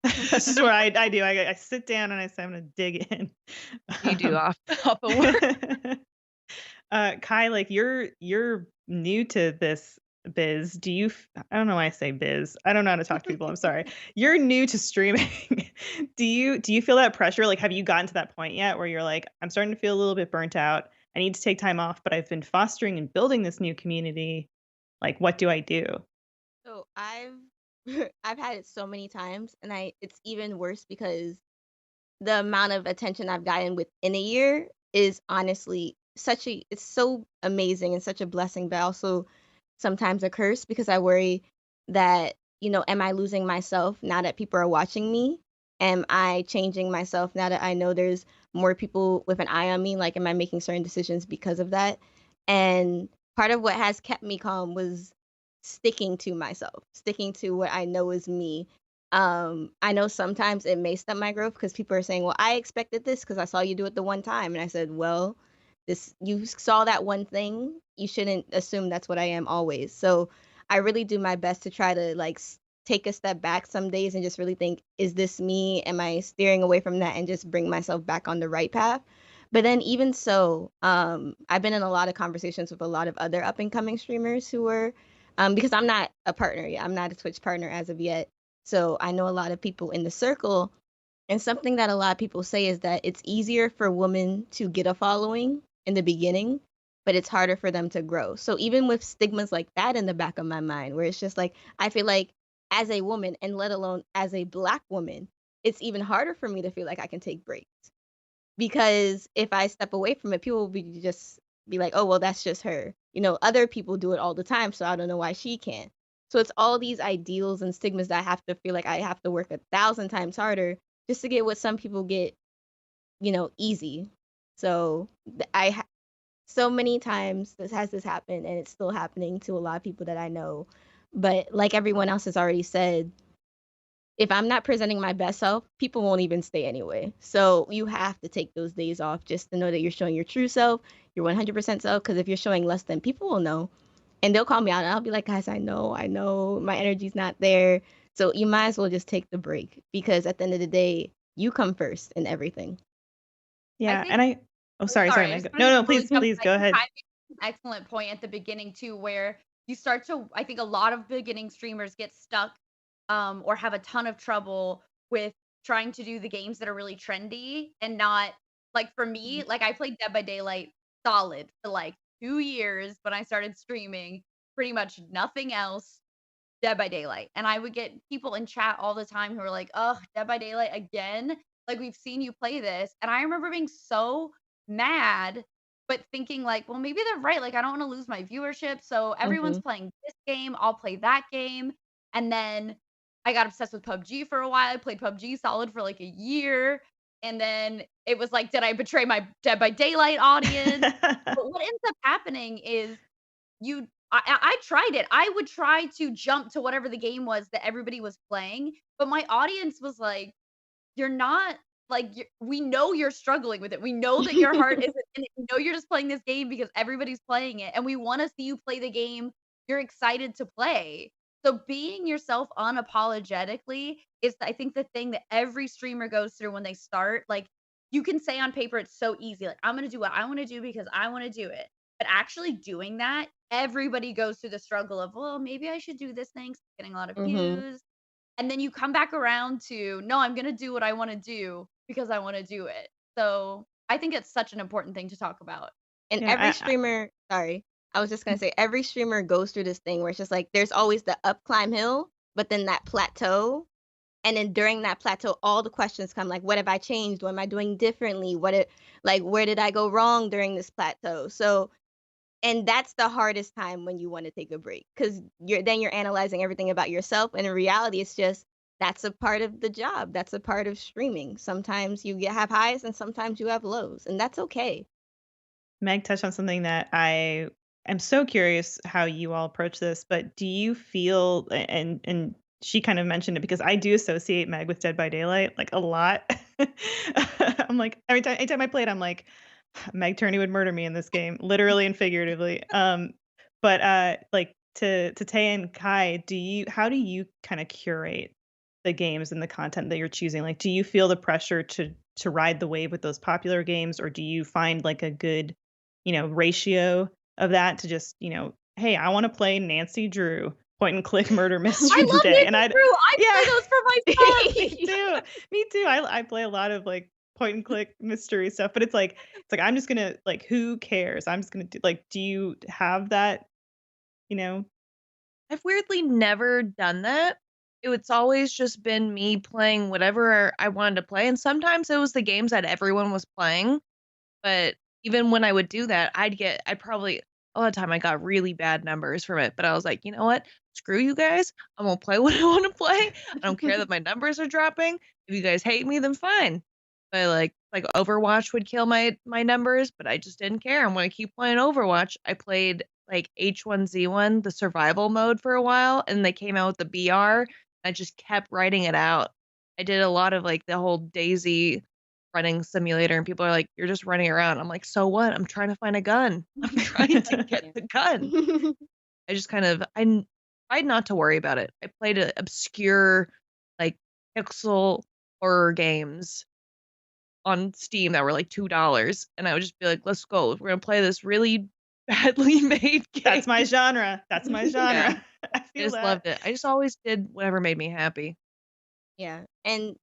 This is what I do. I sit down and I say I'm going to dig in. You do off of work. Kai, like you're new to this biz. I don't know why I say biz. I don't know how to talk to people. I'm sorry. You're new to streaming. Do you feel that pressure? Like, have you gotten to that point yet where you're like, I'm starting to feel a little bit burnt out. I need to take time off, but I've been fostering and building this new community. Like, what do I do? So I've had it so many times, and it's even worse because the amount of attention I've gotten within a year is honestly it's so amazing and such a blessing, but also sometimes a curse because I worry that, am I losing myself now that people are watching me? Am I changing myself now that I know there's more people with an eye on me? Like, am I making certain decisions because of that? And part of what has kept me calm was sticking to myself, sticking to what I know is me. I know sometimes it may stop my growth because people are saying, well, I expected this because I saw you do it the one time. And I said, well, you saw that one thing. You shouldn't assume that's what I am always. So I really do my best to try to like take a step back some days and just really think, is this me? Am I steering away from that and just bring myself back on the right path? But then even so, I've been in a lot of conversations with a lot of other up and coming streamers who are, because I'm not a partner yet. I'm not a Twitch partner as of yet. So I know a lot of people in the circle, and something that a lot of people say is that it's easier for women to get a following in the beginning, but it's harder for them to grow. So even with stigmas like that in the back of my mind, where it's just like, I feel like as a woman, and let alone as a Black woman, it's even harder for me to feel like I can take breaks. Because if I step away from it, people will just be like, oh, well, that's just her. Other people do it all the time, so I don't know why she can't. So it's all these ideals and stigmas that I have to feel like I have to work 1,000 times harder just to get what some people get, easy. So so many times this happened, and it's still happening to a lot of people that I know. But like everyone else has already said, if I'm not presenting my best self, people won't even stay anyway. So you have to take those days off just to know that you're showing your true self, your 100% self. Because if you're showing less than, people will know. And they'll call me out and I'll be like, guys, I know my energy's not there. So you might as well just take the break, because at the end of the day, you come first in everything. Yeah. Sorry. No, please go ahead. An excellent point at the beginning too, where you start to, I think a lot of beginning streamers get stuck or have a ton of trouble with trying to do the games that are really trendy and not, like for me, like I played Dead by Daylight solid for like 2 years when I started streaming, pretty much nothing else, Dead by Daylight. And I would get people in chat all the time who were like, oh, Dead by Daylight again? Like, we've seen you play this. And I remember being so mad, but thinking like, well, maybe they're right. Like, I don't want to lose my viewership. So everyone's playing this game. I'll play that game. And then I got obsessed with PUBG for a while. I played PUBG solid for like a year. And then it was like, did I betray my Dead by Daylight audience? But what ends up happening is I tried it. I would try to jump to whatever the game was that everybody was playing, but my audience was like, you're not like, we know you're struggling with it. We know that your heart isn't in it. We know you're just playing this game because everybody's playing it, and we want to see you play the game you're excited to play. So being yourself unapologetically is, I think, the thing that every streamer goes through when they start. Like, you can say on paper it's so easy, like, I'm going to do what I want to do because I want to do it. But actually doing that, everybody goes through the struggle of, well, maybe I should do this thing, 'cause it's getting a lot of views. And then you come back around to, no, I'm going to do what I want to do because I want to do it. So I think it's such an important thing to talk about. And every streamer, sorry, I was just gonna say every streamer goes through this thing where it's just like there's always the up climb hill, but then that plateau. And then during that plateau, all the questions come like, what have I changed? What am I doing differently? Where did I go wrong during this plateau? So, and that's the hardest time when you want to take a break because you're analyzing everything about yourself. And in reality, it's just that's a part of the job. That's a part of streaming. Sometimes you have highs and sometimes you have lows, and that's okay. Meg touched on something that I am so curious how you all approach this, but do you feel, and she kind of mentioned it because I do associate Meg with Dead by Daylight like a lot. I'm like, anytime I play it, I'm like, Meg Turney would murder me in this game, literally and figuratively. But like to Tay and Kai, how do you kind of curate the games and the content that you're choosing? Like, do you feel the pressure to ride the wave with those popular games, or do you find like a good ratio of that to just, hey, I want to play Nancy Drew point and click murder mystery today. And I play those for myself. Me too. I play a lot of like point and click mystery stuff, but it's like I'm just gonna like, who cares? I'm just gonna do like, do you have that? I've weirdly never done that. It's always just been me playing whatever I wanted to play, and sometimes it was the games that everyone was playing. But even when I would do that, I'd probably, a lot of time I got really bad numbers from it, but I was like, you know what? Screw you guys. I'm gonna play what I want to play. I don't care that my numbers are dropping. If you guys hate me, then fine. But like Overwatch would kill my numbers, but I just didn't care. I'm gonna keep playing Overwatch. I played like H1Z1, the survival mode for a while, and they came out with the BR. I just kept writing it out. I did a lot of like the whole Daisy running simulator, and people are like, you're just running around. I'm like, so what? I'm trying to find a gun. I'm trying to get the gun. I just I tried not to worry about it. I played obscure like pixel horror games on Steam that were like $2, and I would just be like, let's go. We're gonna play this really badly made game. That's my genre. Yeah. I just loved it. I just always did whatever made me happy. Yeah, and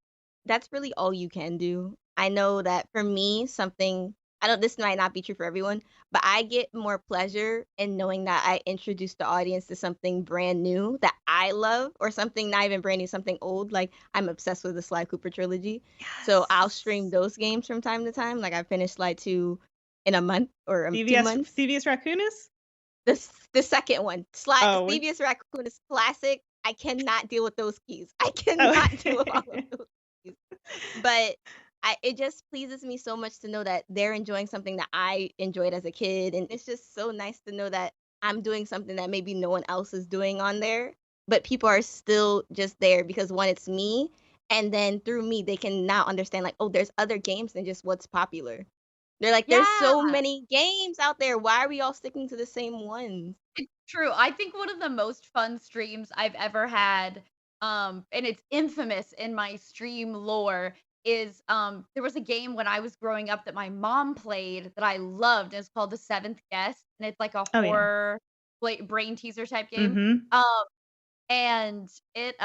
that's really all you can do. I know that for me, this might not be true for everyone, but I get more pleasure in knowing that I introduced the audience to something brand new that I love, or something not even brand new, something old. Like, I'm obsessed with the Sly Cooper trilogy. So I'll stream those games from time to time. Like, I finished Sly 2 in a month or 2 months. Devious Raccoonus? The second one. Devious Raccoonus Classic. I cannot deal with those keys. I cannot deal with all of those keys. But it just pleases me so much to know that they're enjoying something that I enjoyed as a kid. And it's just so nice to know that I'm doing something that maybe no one else is doing on there. But people are still just there because, one, it's me. And then through me, they can now understand, like, oh, there's other games than just what's popular. They're like, there's so many games out there. Why are we all sticking to the same ones? It's true. I think one of the most fun streams I've ever had, and it's infamous in my stream lore, is there was a game when I was growing up that my mom played that I loved. It's called The Seventh Guest, and it's like a horror brain teaser type game. And it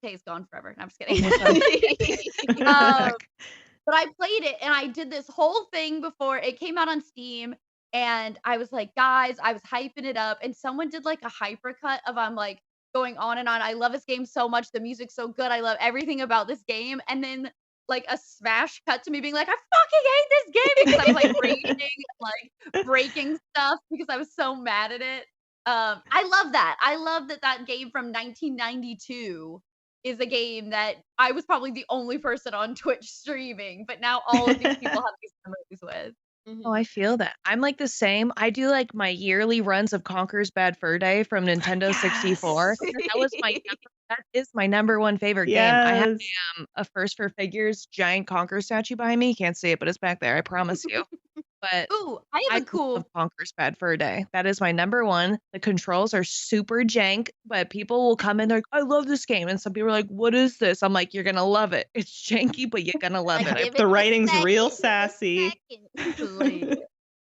Tay's gone forever. No, I'm just kidding. But I played it, and I did this whole thing before it came out on Steam, and I was like, guys, I was hyping it up, and someone did like a hypercut of I'm like going on and on. I love this game so much. The music's so good. I love everything about this game. And then like a smash cut to me being like, I fucking hate this game, because I was like raging and like breaking stuff because I was so mad at it. I love that. I love that game from 1992 is a game that I was probably the only person on Twitch streaming, but now all of these people have these memories with. Oh, I feel that. I'm like the same. I do like my yearly runs of Conker's Bad Fur Day from Nintendo 64. That is my number one favorite game. I have a First for Figures giant Conker statue behind me. You can't see it, but it's back there. I promise you. But ooh, I have a cool Conker's Bad Fur Day. That is my number one. The controls are super jank, but people will come in, they're like, I love this game. And some people are like, what is this? I'm like, you're gonna love it. It's janky, but you're gonna love it. The writing's real sassy.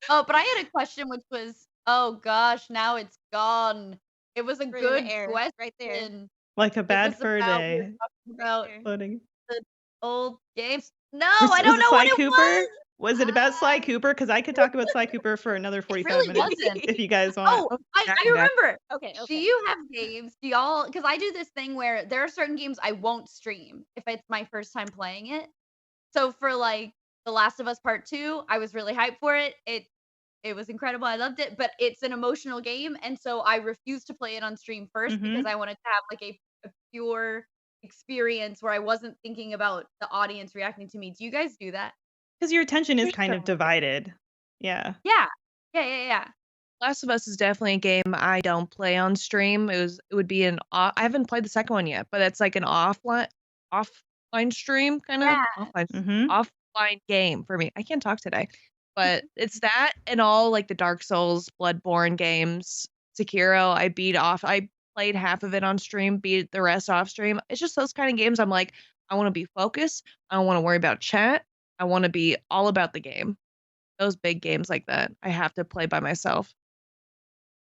Oh, but I had a question, which was, oh gosh, now it's gone. It was a Right in the good air, question. right there. Like a It bad was fur about, we were day. talking about Floating. the old games. No, Was, I was don't it know Sly what it Cooper? was. Was it about Sly Cooper? Because I could talk about Sly Cooper for another 45 Really minutes wasn't. if you guys want. Oh, I remember. Okay, Do okay. you have games? Do y'all? Because I do this thing where there are certain games I won't stream if it's my first time playing it. So for like The Last of Us Part 2, I was really hyped for it. It was incredible. I loved it, but it's an emotional game, and so I refused to play it on stream first because I wanted to have like a pure experience where I wasn't thinking about the audience reacting to me. Do you guys do that? Because your attention is kind of divided. Yeah. Yeah. Yeah. Last of Us is definitely a game I don't play on stream. It would be I haven't played the second one yet, but it's like an offline stream kind of offline game for me. I can't talk today. But it's that and all like the Dark Souls, Bloodborne games, Sekiro, I played half of it on stream, beat the rest off stream. It's just those kind of games I'm like, I want to be focused. I don't want to worry about chat. I want to be all about the game. Those big games like that, I have to play by myself.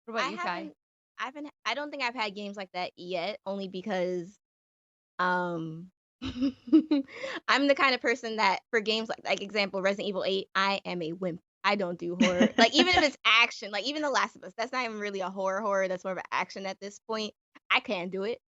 What about you, Kai? I don't think I've had games like that yet, only because I'm the kind of person that for games like example Resident Evil 8, I am a wimp. I don't do horror. Like even if it's action, like even The Last of Us, that's not even really a horror. That's more of an action at this point. I can't do it.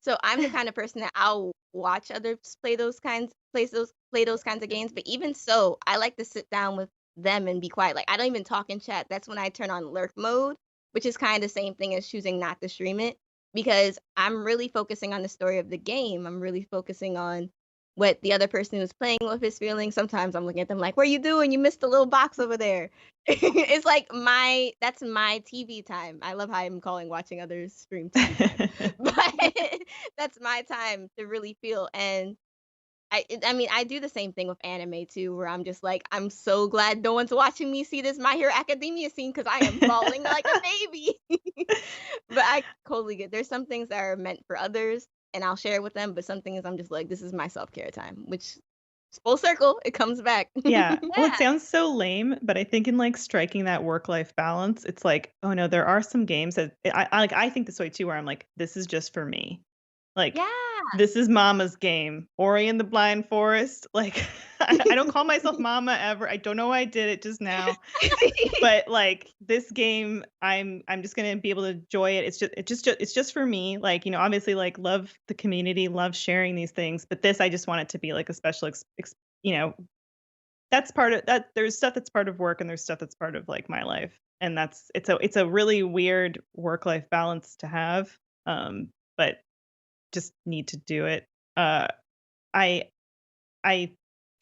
So I'm the kind of person that I'll watch others play those kinds of games. But even so, I like to sit down with them and be quiet. Like I don't even talk in chat. That's when I turn on lurk mode, which is kind of the same thing as choosing not to stream it because I'm really focusing on the story of the game. I'm really focusing on what the other person who's playing with is feeling. Sometimes I'm looking at them like, "What are you doing? You missed the little box over there." It's like that's my TV time. I love how I'm calling watching others stream TV time, but that's my time to really feel. And I mean, I do the same thing with anime too, where I'm just like, I'm so glad no one's watching me see this My Hero Academia scene because I am bawling like a baby. But I totally get there's some things that are meant for others and I'll share it with them, but some things I'm just like, this is my self-care time, which full circle, it comes back. Yeah. Well, it sounds so lame, but I think in like striking that work-life balance, it's like, oh no, there are some games that I think this way too, where I'm like, this is just for me. Like, this is Mama's game. Ori and the Blind Forest. Like, I don't call myself Mama ever. I don't know why I did it just now. But like this game, I'm just gonna be able to enjoy it. It's just for me. Like, you know, obviously, like love the community, love sharing these things. But this, I just want it to be like a special, you know, that's part of that. There's stuff that's part of work, and there's stuff that's part of like my life, and it's a really weird work-life balance to have. But just need to do it. I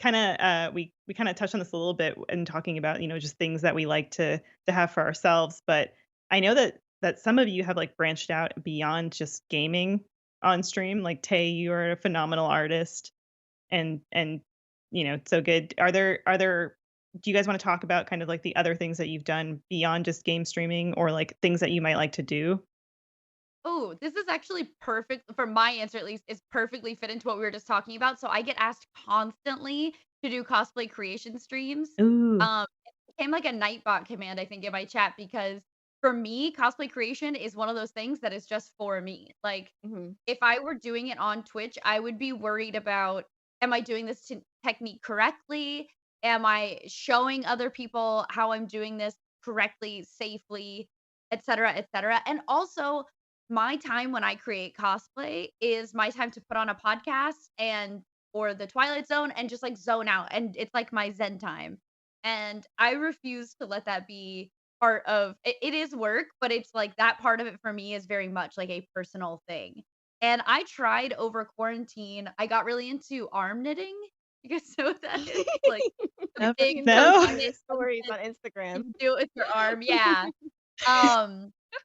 kind of we kind of touched on this a little bit in talking about, you know, just things that we like to have for ourselves, but I know that some of you have like branched out beyond just gaming on stream. Like Tay, you are a phenomenal artist and you know, so good. Are there do you guys want to talk about kind of like the other things that you've done beyond just game streaming or like things that you might like to do? Oh, this is actually perfect for my answer, at least, is perfectly fit into what we were just talking about. So I get asked constantly to do cosplay creation streams. Ooh. It became like a Nightbot command, I think, in my chat because for me, cosplay creation is one of those things that is just for me. Like, if I were doing it on Twitch, I would be worried about, am I doing this technique correctly? Am I showing other people how I'm doing this correctly, safely, et cetera, et cetera? And also, my time when I create cosplay is my time to put on a podcast and or the Twilight Zone and just like zone out. And it's like my Zen time. And I refuse to let that be part of it. It is work, but it's like that part of it for me is very much like a personal thing. And I tried over quarantine. I got really into arm knitting. You guys know what that is? Like the big stories on Instagram. You do it with your arm. Yeah.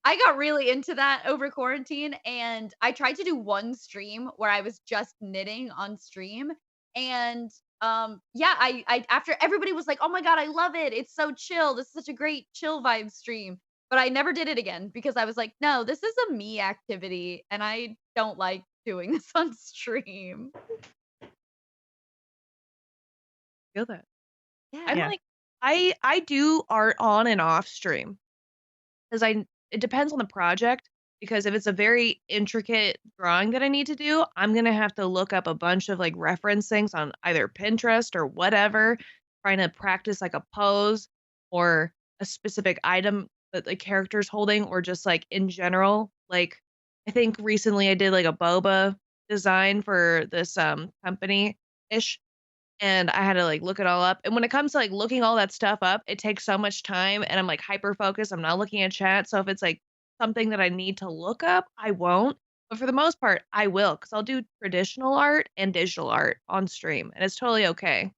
I got really into that over quarantine and I tried to do one stream where I was just knitting on stream and yeah, I after everybody was like, "Oh my god, I love it. It's so chill. This is such a great chill vibe stream." But I never did it again because I was like, "No, this is a me activity and I don't like doing this on stream." Feel that. Yeah. I'm like I do art on and off stream because it depends on the project. Because if it's a very intricate drawing that I need to do, I'm gonna have to look up a bunch of like reference things on either Pinterest or whatever, trying to practice like a pose or a specific item that the character's holding, or just like in general. Like I think recently I did like a boba design for this company ish, and I had to like look it all up. And when it comes to like looking all that stuff up, it takes so much time and I'm like hyper focused. I'm not looking at chat. So if it's like something that I need to look up, I won't. But for the most part, I will, because I'll do traditional art and digital art on stream, and it's totally okay.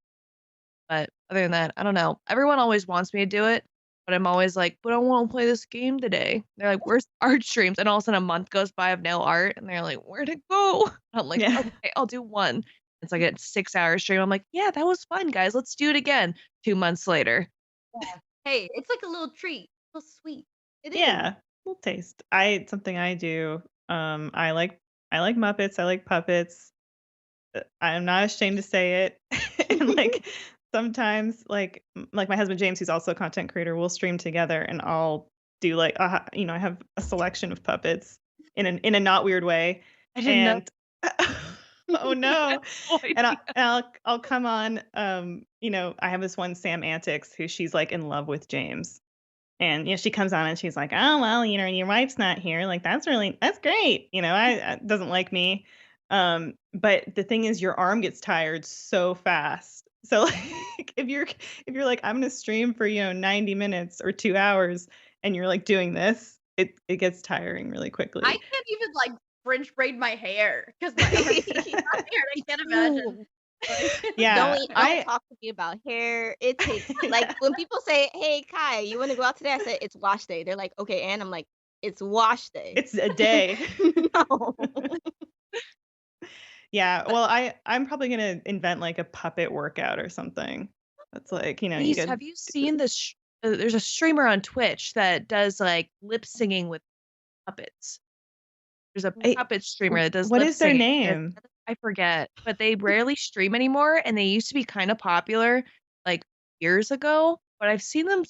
But other than that, I don't know. Everyone always wants me to do it, but I'm always like, but I want to play this game today. They're like, where's art streams? And all of a sudden a month goes by of no art, and they're like, where'd it go? I'm like, Yeah. okay, I'll do one. It's like a 6-hour stream. I'm like, yeah, that was fun, guys. Let's do it again. 2 months later. Yeah. Hey, it's like a little treat. So sweet. It is. Yeah, little taste. It's something I do. I like Muppets. I like puppets. I'm not ashamed to say it. And like sometimes, like my husband James, who's also a content creator, we'll stream together, and I'll do like I have a selection of puppets in a not weird way. I didn't know. Oh no. And I'll come on. I have this one Sam Antics who she's like in love with James. And she comes on and she's like, oh well, your wife's not here. Like that's great. I doesn't like me. But the thing is, your arm gets tired so fast. So like if you're like, I'm gonna stream for 90 minutes or 2 hours, and you're like doing this, it gets tiring really quickly. I can't even like French braid my hair because my arms are tired. I can't imagine. Yeah, don't talk to me about hair. It takes like when people say, "Hey Kai, you want to go out today?" I said, "It's wash day." They're like, "Okay," and I'm like, "It's wash day." It's a day. No. Yeah, well, I'm probably gonna invent like a puppet workout or something. That's like Please, have you seen this? There's a streamer on Twitch that does like lip singing with puppets. There's a puppet streamer that does. What lip is their singing. name? I forget, but they rarely stream anymore, and they used to be kind of popular like years ago. But I've seen them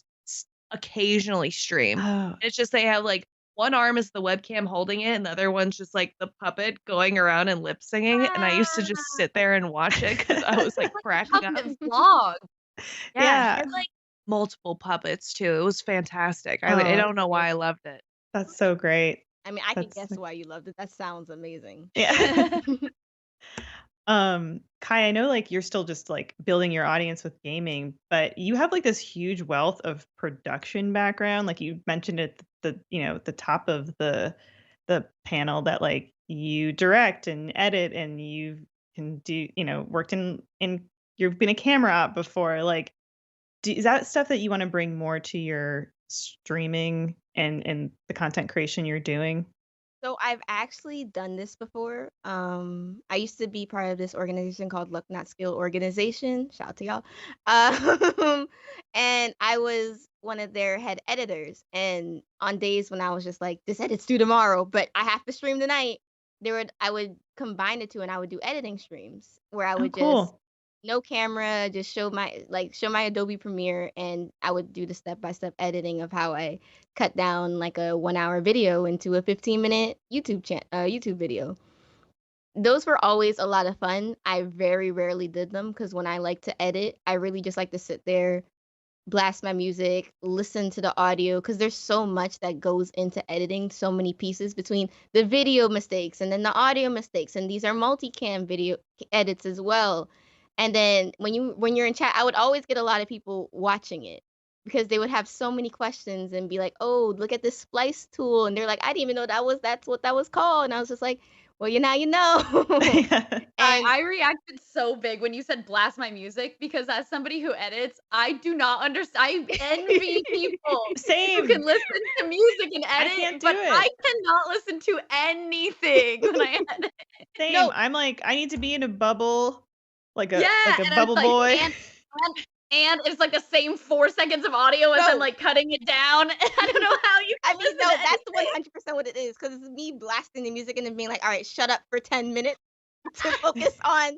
occasionally stream. Oh. It's just they have like one arm is the webcam holding it, and the other one's just like the puppet going around and lip singing. And I used to just sit there and watch it because I was like cracking up. Puppet vlog. Yeah, and like multiple puppets too. It was fantastic. I don't know why I loved it. That's so great. I mean, I can guess why you loved it. That sounds amazing. Yeah. Kai, I know like you're still just like building your audience with gaming, but you have like this huge wealth of production background. Like you mentioned at the top of the panel that like you direct and edit, and you can do worked in you've been a camera op before. Like, is that stuff that you want to bring more to your streaming and the content creation you're doing? So I've actually done this before. I used to be part of this organization called Luck Not Skill Organization. Shout out to y'all. And I was one of their head editors. And on days when I was just like, this edit's due tomorrow, but I have to stream tonight, I would combine the two, and I would do editing streams where I would just no camera, just show my Adobe Premiere, and I would do the step-by-step editing of how I cut down like a 1-hour video into a 15-minute YouTube video. Those were always a lot of fun. I very rarely did them because when I like to edit, I really just like to sit there, blast my music, listen to the audio, because there's so much that goes into editing, so many pieces between the video mistakes and then the audio mistakes, and these are multicam video edits as well. And then when you're in chat, I would always get a lot of people watching it because they would have so many questions and be like, "Oh, look at this splice tool," and they're like, "I didn't even know that's what that was called." And I was just like, "Well, you know." I reacted so big when you said blast my music, because as somebody who edits, I do not understand. I envy people who can listen to music and edit, but I cannot listen to anything when I edit. Same. No. I'm like, I need to be in a bubble, like a and bubble it's boy. And it's like the same 4 seconds of audio as I'm like cutting it down. I don't know how you can listen to that's 100% what it is, because it's me blasting the music and then being like, all right, shut up for 10 minutes. to focus on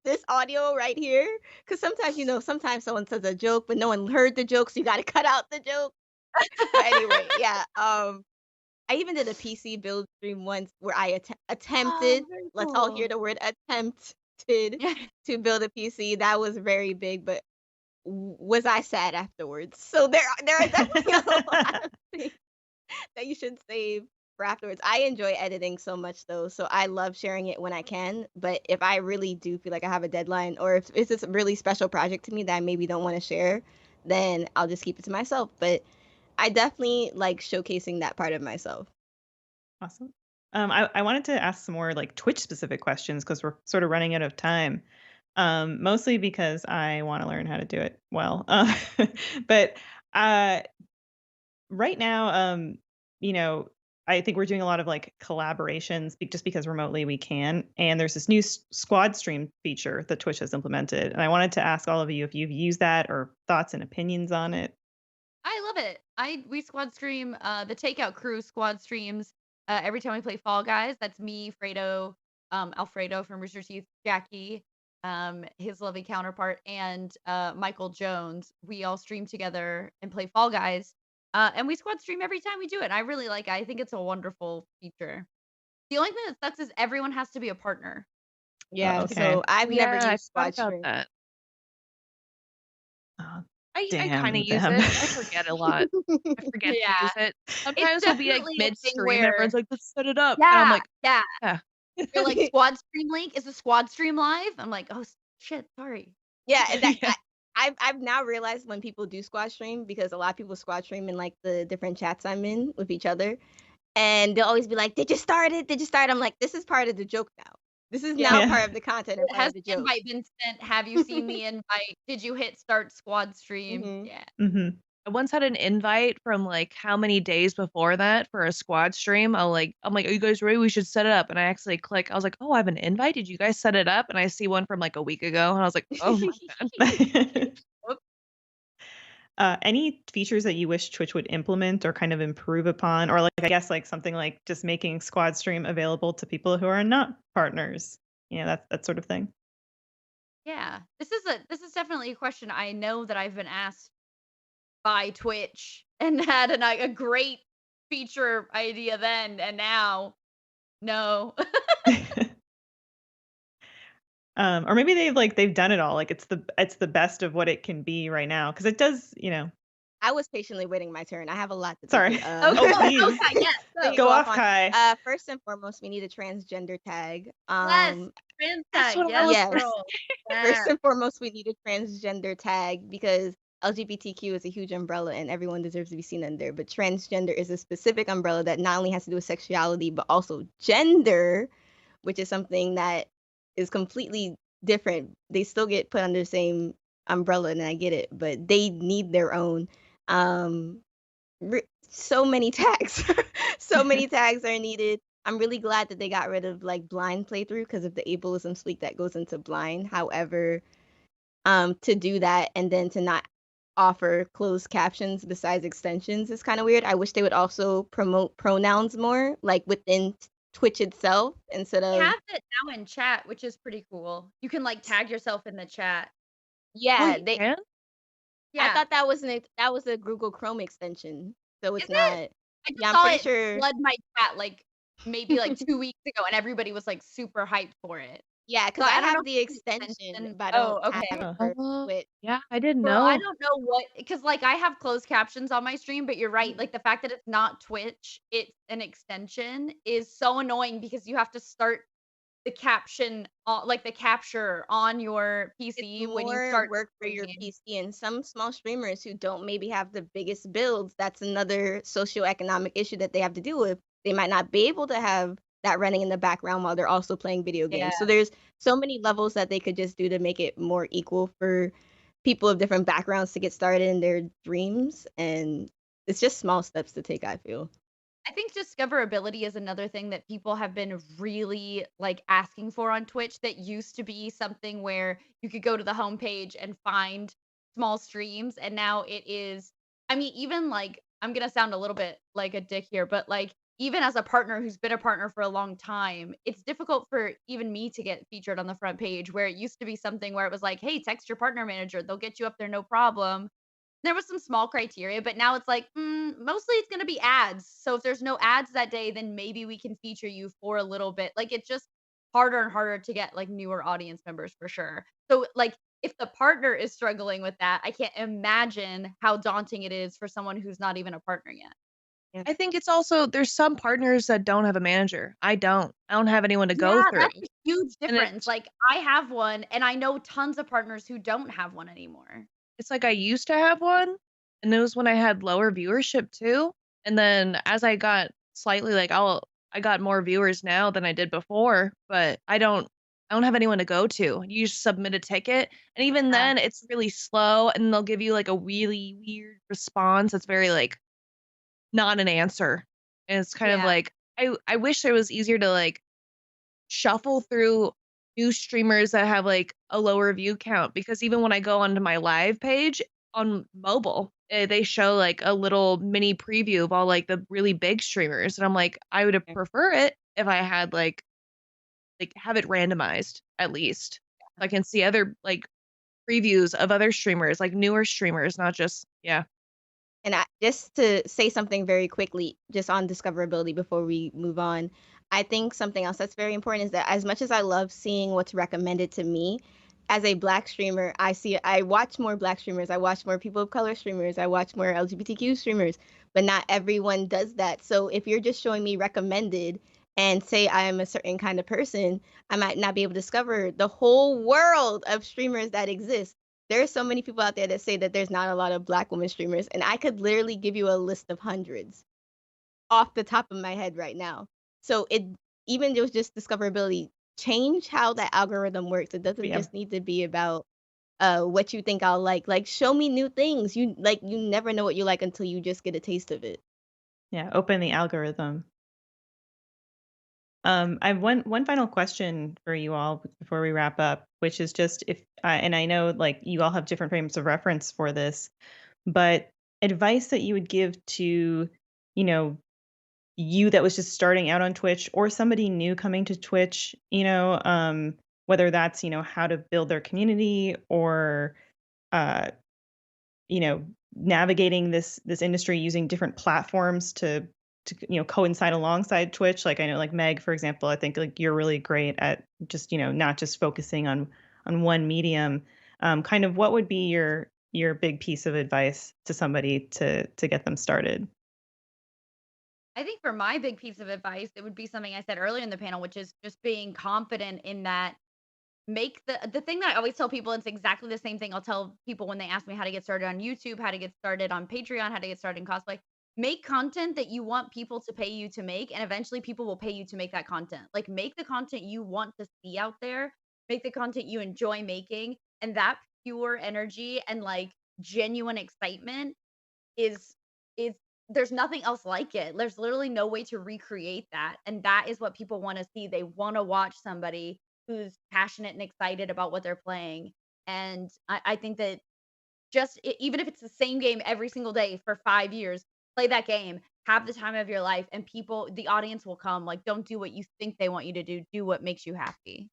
this audio right here. Because sometimes someone says a joke, but no one heard the joke, so you got to cut out the joke. But anyway, yeah. I even did a PC build stream once where I attempted. very Let's all cool. hear the word attempted to build a PC. That was very big, but was I sad afterwards? So there are definitely a lot of things that you should save for afterwards. I enjoy editing so much though, so I love sharing it when I can. But if I really do feel like I have a deadline, or if it's a really special project to me that I maybe don't want to share, then I'll just keep it to myself. But I definitely like showcasing that part of myself. Awesome. I wanted to ask some more like Twitch specific questions because we're sort of running out of time. Mostly because I want to learn how to do it well. But right now, I think we're doing a lot of like collaborations just because remotely we can. And there's this new squad stream feature that Twitch has implemented. And I wanted to ask all of you if you've used that or thoughts and opinions on it. I love it. We squad stream. The Takeout crew squad streams every time we play Fall Guys. That's me, Fredo, Alfredo from Rooster Teeth, Jackie, his lovely counterpart, and Michael Jones. We all stream together and play Fall Guys. And we squad stream every time we do it. I really like it. I think it's a wonderful feature. The only thing that sucks is everyone has to be a partner. Yeah, Okay. so I've never Yeah, I used squad thought about stream. that. I Damn kind of use them. it. I forget a lot. I forget to use it. Sometimes we'll be like definitely a thing mid-stream, where- everyone's like, let's set it up. And I'm like, yeah. yeah. You're like, squad stream link? Is the squad stream live? I'm like, oh shit, sorry. Yeah, I've now realized when people do squad stream, because a lot of people squad stream in like the different chats I'm in with each other, and they'll always be like, "Did you start it? Did you start?" I'm like, "This is part of the joke now. This is now Yeah. part of the content and part Has of the the joke." invite been sent? Have you seen the invite? Did you hit start squad stream? Yeah. Mm-hmm. I once had an invite from like how many days before that for a squad stream. I'm like, are you guys ready? We should set it up. And I actually click. I was like, oh, I have an invite. Did you guys set it up? And I see one from like a week ago, and I was like, oh my god. Any features that you wish Twitch would implement or kind of improve upon, or like I guess like something like just making squad stream available to people who are not partners. That sort of thing. Yeah. This is definitely a question I know that I've been asked by Twitch and had a great feature idea then, and now no. Or maybe they've done it all. Like it's the best of what it can be right now because it does. I was patiently waiting my turn. I have a lot to Sorry. tell you. Oh, please. Okay, yes. Go off, on. Kai. First and foremost, we need a transgender tag. Yes, trans That's tag. what I was Yes, Yes. girl. First and foremost, we need a transgender tag because LGBTQ is a huge umbrella and everyone deserves to be seen under. But transgender is a specific umbrella that not only has to do with sexuality, but also gender, which is something that is completely different. They still get put under the same umbrella, and I get it, but they need their own. So many tags. So many tags are needed. I'm really glad that they got rid of like blind playthrough because of the ableism speak that goes into blind. However, to do that and then to not offer closed captions besides extensions is kind of weird. I wish they would also promote pronouns more, like within Twitch itself instead They of. have it now in chat, which is pretty cool. You can like tag yourself in the chat. Yeah, you they. can? Yeah. I thought that was a Google Chrome extension, so it's Is it? not. I just Yeah, I'm saw pretty it sure. flood my chat like maybe like 2 weeks ago, and everybody was like super hyped for it. Yeah, because So I I don't know have if the it's an extension, but I Oh, don't okay. have it for Twitch. Yeah, I didn't Girl, I know. don't know what, because like I have closed captions on my stream, but you're right. Like the fact that it's not Twitch, it's an extension is so annoying because you have to start the caption, like the capture on your PC It's when you more start work for your streaming. PC, and some small streamers who don't maybe have the biggest builds, that's another socioeconomic issue that they have to deal with. They might not be able to have that running in the background while they're also playing video games. So Yeah. there's so many levels that they could just do to make it more equal for people of different backgrounds to get started in their dreams, and it's just small steps to take, I feel. I think discoverability is another thing that people have been really like asking for on Twitch that used to be something where you could go to the homepage and find small streams, and now it is, I mean, even like I'm gonna sound a little bit like a dick here, but like even as a partner who's been a partner for a long time, it's difficult for even me to get featured on the front page, where it used to be something where it was like, hey, text your partner manager, they'll get you up there, no problem. There was some small criteria, but now it's like, mostly it's going to be ads. So if there's no ads that day, then maybe we can feature you for a little bit. Like, it's just harder and harder to get like newer audience members for sure. So like, if the partner is struggling with that, I can't imagine how daunting it is for someone who's not even a partner yet. I think it's also there's some partners that don't have a manager. I don't have anyone to go through. That's a huge And difference. Like, I have one, and I know tons of partners who don't have one anymore. It's like I used to have one, and it was when I had lower viewership too. And then as I got slightly like I got more viewers now than I did before, but I don't have anyone to go to. You just submit a ticket, and even then it's really slow, and they'll give you like a really weird response that's very like not an answer. And it's kind of like I wish it was easier to like shuffle through new streamers that have like a lower view count, because even when I go onto my live page on mobile, they show like a little mini preview of all like the really big streamers, and I'm like, I would have prefer it if I had like have it randomized at least. So I can see other like previews of other streamers, like newer streamers, not just And just to say something very quickly, just on discoverability before we move on, I think something else that's very important is that as much as I love seeing what's recommended to me, as a Black streamer, I watch more Black streamers, I watch more people of color streamers, I watch more LGBTQ streamers, but not everyone does that. So if you're just showing me recommended and say I am a certain kind of person, I might not be able to discover the whole world of streamers that exist. There are so many people out there that say that there's not a lot of Black women streamers, and I could literally give you a list of hundreds off the top of my head right now. So even just discoverability, change how that algorithm works. It doesn't just need to be about what you think I'll like. Like, show me new things. You never know what you like until you just get a taste of it. Yeah, open the algorithm. I have one final question for you all before we wrap up, which is just if, and I know like you all have different frames of reference for this, but advice that you would give to, you that was just starting out on Twitch, or somebody new coming to Twitch, whether that's, how to build their community, or, navigating this industry using different platforms to coincide alongside Twitch. Like, I know like Meg, for example, I think like you're really great at just, not just focusing on one medium. Kind of what would be your big piece of advice to somebody to get them started? I think for my big piece of advice, it would be something I said earlier in the panel, which is just being confident in that. Make the thing that I always tell people, it's exactly the same thing I'll tell people when they ask me how to get started on YouTube, how to get started on Patreon, how to get started in cosplay. Make content that you want people to pay you to make, and eventually people will pay you to make that content. Like, make the content you want to see out there, make the content you enjoy making, and that pure energy and like genuine excitement is there's nothing else like it. There's literally no way to recreate that, and that is what people want to see. They want to watch somebody who's passionate and excited about what they're playing. And I think that just even if it's the same game every single day for 5 years, play that game, have the time of your life, and the audience will come. Like, don't do what you think they want you to do what makes you happy.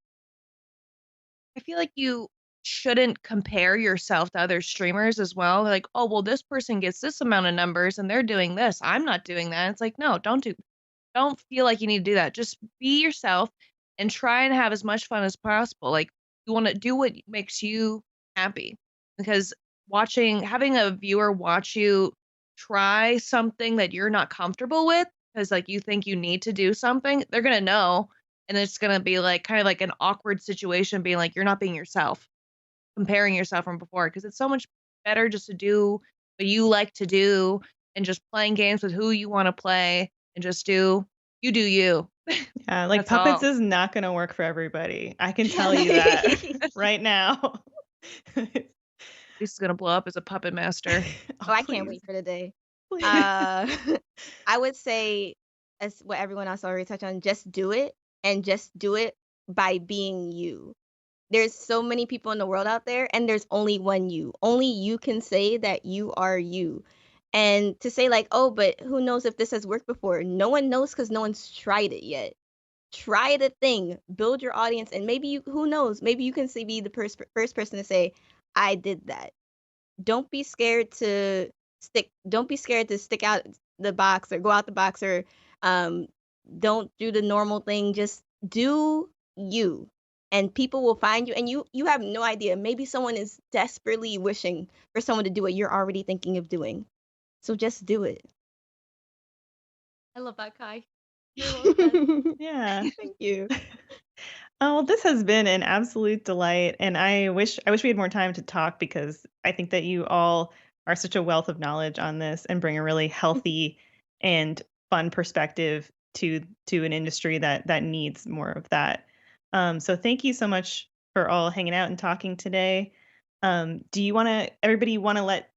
I feel like you shouldn't compare yourself to other streamers as well. Like, oh, well, this person gets this amount of numbers and they're doing this, I'm not doing that. It's like, no, don't feel like you need to do that. Just be yourself and try and have as much fun as possible. Like, you want to do what makes you happy, because having a viewer watch you try something that you're not comfortable with, because like you think you need to do something, they're going to know. And it's going to be like kind of like an awkward situation, being like, you're not being yourself, comparing yourself from before, because it's so much better just to do what you like to do and just playing games with who you want to play and just do you. Yeah, like puppets is not going to work for everybody. I can tell you that right now. This is going to blow up as a puppet master. I can't wait for the day. I would say, as what everyone else already touched on, just do it, and just do it by being you. There's so many people in the world out there, and there's only one you. Only you can say that you are you. And to say like, oh, but who knows if this has worked before? No one knows because no one's tried it yet. Try the thing, build your audience, and maybe you, who knows, maybe you can be the first person to say, I did that. Don't be scared to stick out the box or go out the box, or don't do the normal thing. Just do you, and people will find you, and you have no idea. Maybe someone is desperately wishing for someone to do what you're already thinking of doing. So just do it. I love that, Kai. Yeah. Thank you. Oh, well, this has been an absolute delight, and I wish we had more time to talk, because I think that you all are such a wealth of knowledge on this and bring a really healthy and fun perspective to an industry that needs more of that. So thank you so much for all hanging out and talking today. Do you everybody want to let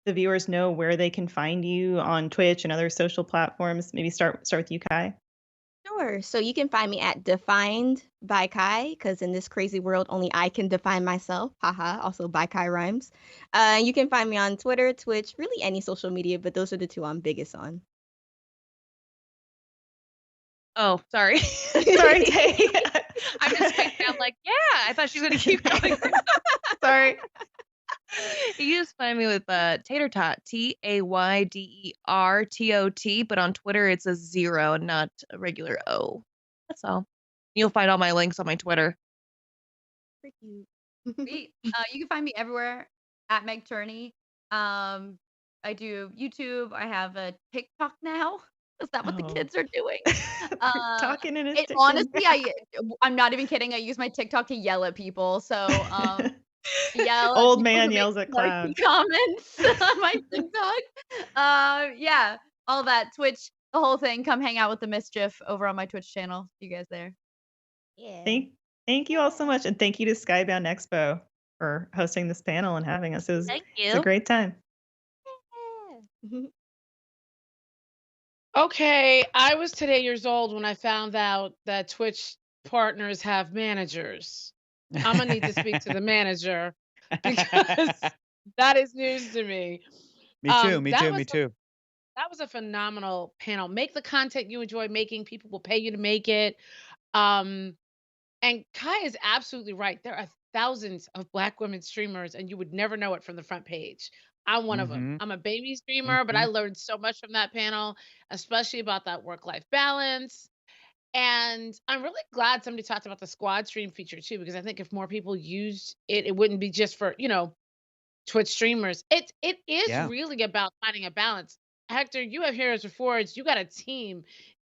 the viewers know where they can find you on Twitch and other social platforms? Maybe start with you, Kai. Sure. So you can find me at Defined by Kai, because in this crazy world, only I can define myself. Haha. Also by Kai rhymes. You can find me on Twitter, Twitch, really any social media, but those are the two I'm biggest on. Oh, sorry. Sorry, Tay. I'm just thinking, I'm like, yeah, I thought she was going to keep going. Sorry. You just find me with Tatertot, TAYDERTOT, but on Twitter it's a 0, not a regular O. That's all. You'll find all my links on my Twitter. Sweet. You can find me everywhere at Meg Turney. I do YouTube. I have a TikTok now. Is that what the kids are doing? Talking in a honestly, I'm not even kidding. I use my TikTok to yell at people. So yell. Old man yells at clouds. Comments on my TikTok. Yeah, all that. Twitch, the whole thing. Come hang out with the mischief over on my Twitch channel. See you guys there. Yeah. Thank you all so much, and thank you to Skybound Expo for hosting this panel and having us. It's a great time. Okay, I was today years old when I found out that Twitch partners have managers. I'm gonna need to speak to the manager, because that is news to me. Me too. That was a phenomenal panel. Make the content you enjoy making. People will pay you to make it. And Kai is absolutely right. There are thousands of Black women streamers, and you would never know it from the front page. I'm one of them. I'm a baby streamer, but I learned so much from that panel, especially about that work-life balance. And I'm really glad somebody talked about the squad stream feature too, because I think if more people used it, it wouldn't be just for, Twitch streamers. It is really about finding a balance. Hector, you have Heroes for Forge. You got a team.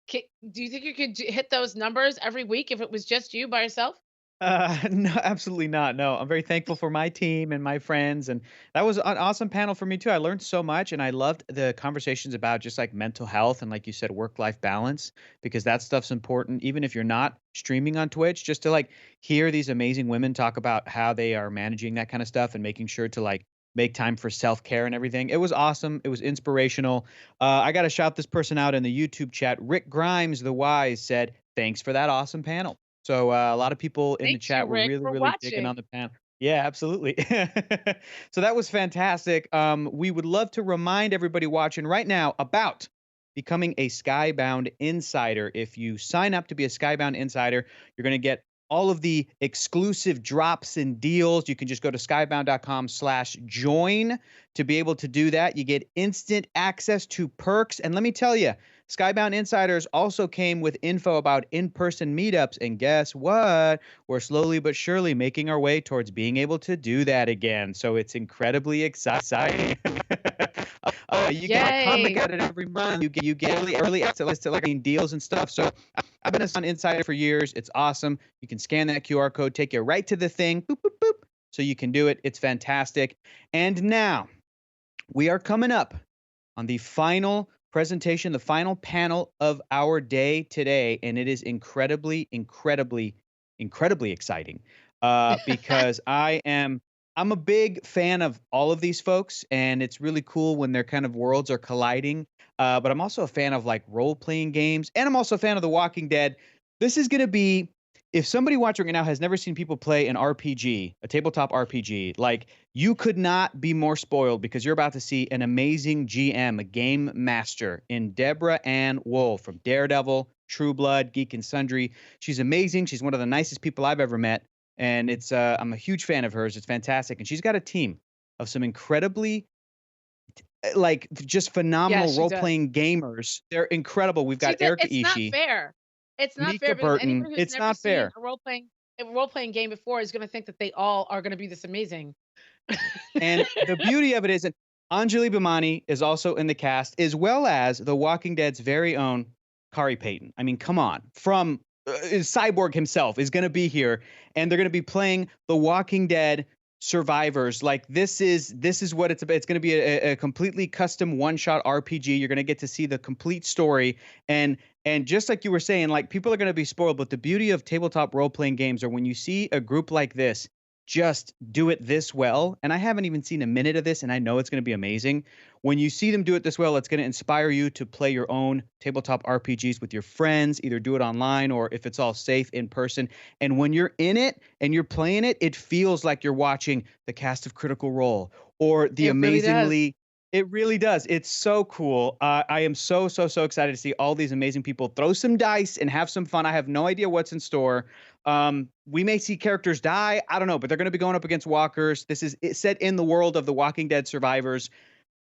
Do you think you could hit those numbers every week if it was just you by yourself? No, absolutely not. No, I'm very thankful for my team and my friends, and that was an awesome panel for me too. I learned so much, and I loved the conversations about just like mental health and, like you said, work-life balance, because that stuff's important. Even if you're not streaming on Twitch, just to like hear these amazing women talk about how they are managing that kind of stuff and making sure to like make time for self-care and everything. It was awesome. It was inspirational. I got to shout this person out in the YouTube chat. Rick Grimes, the Wise, said, "Thanks for that awesome panel." So a lot of people in the chat were really digging on the panel. Yeah, absolutely. So that was fantastic. We would love to remind everybody watching right now about becoming a Skybound Insider. If you sign up to be a Skybound Insider, you're going to get all of the exclusive drops and deals. You can just go to skybound.com/join to be able to do that. You get instant access to perks. And let me tell you, Skybound Insiders also came with info about in-person meetups. And guess what? We're slowly but surely making our way towards being able to do that again. So it's incredibly exciting. You get a comic at it every month. You get early access to like deals and stuff. So I've been an insider for years. It's awesome. You can scan that QR code, take you right to the thing. Boop, boop, boop. So you can do it. It's fantastic. And now we are coming up on the final presentation, the final panel of our day today. And it is incredibly exciting because I'm a big fan of all of these folks, and it's really cool when their kind of worlds are colliding. But I'm also a fan of like role-playing games, and I'm also a fan of The Walking Dead. This is going to be if somebody watching right now has never seen people play an RPG, a tabletop RPG, like you could not be more spoiled because you're about to see an amazing GM, a game master in Deborah Ann Wool from Daredevil, True Blood, Geek and Sundry. She's amazing. She's one of the nicest people I've ever met. And it's I'm a huge fan of hers. It's fantastic. And she's got a team of some incredibly like just phenomenal role-playing gamers. They're incredible. We've got Erica It's not Ishii. fair. It's not Mika fair because Burton. anybody who's It's never not seen fair. a role-playing game before is going to think that they all are going to be this amazing. And the beauty of it is that Anjali Bhimani is also in the cast, as well as The Walking Dead's very own Kari Payton. I mean, come on. From Cyborg himself is going to be here, and they're going to be playing The Walking Dead survivors. Like this is what it's about. It's going to be a completely custom one-shot RPG. You're going to get to see the complete story, and just like you were saying, like people are going to be spoiled, but the beauty of tabletop role-playing games are when you see a group like this just do it this well, and I haven't even seen a minute of this, and I know it's going to be amazing. When you see them do it this well, it's going to inspire you to play your own tabletop RPGs with your friends, either do it online or if it's all safe in person. And when you're in it and you're playing it, it feels like you're watching the cast of Critical Role or the amazingly. It really does. It's so cool. I am so excited to see all these amazing people throw some dice and have some fun. I have no idea what's in store. We may see characters die. I don't know, but they're going to be going up against walkers. This is set in the world of the Walking Dead survivors.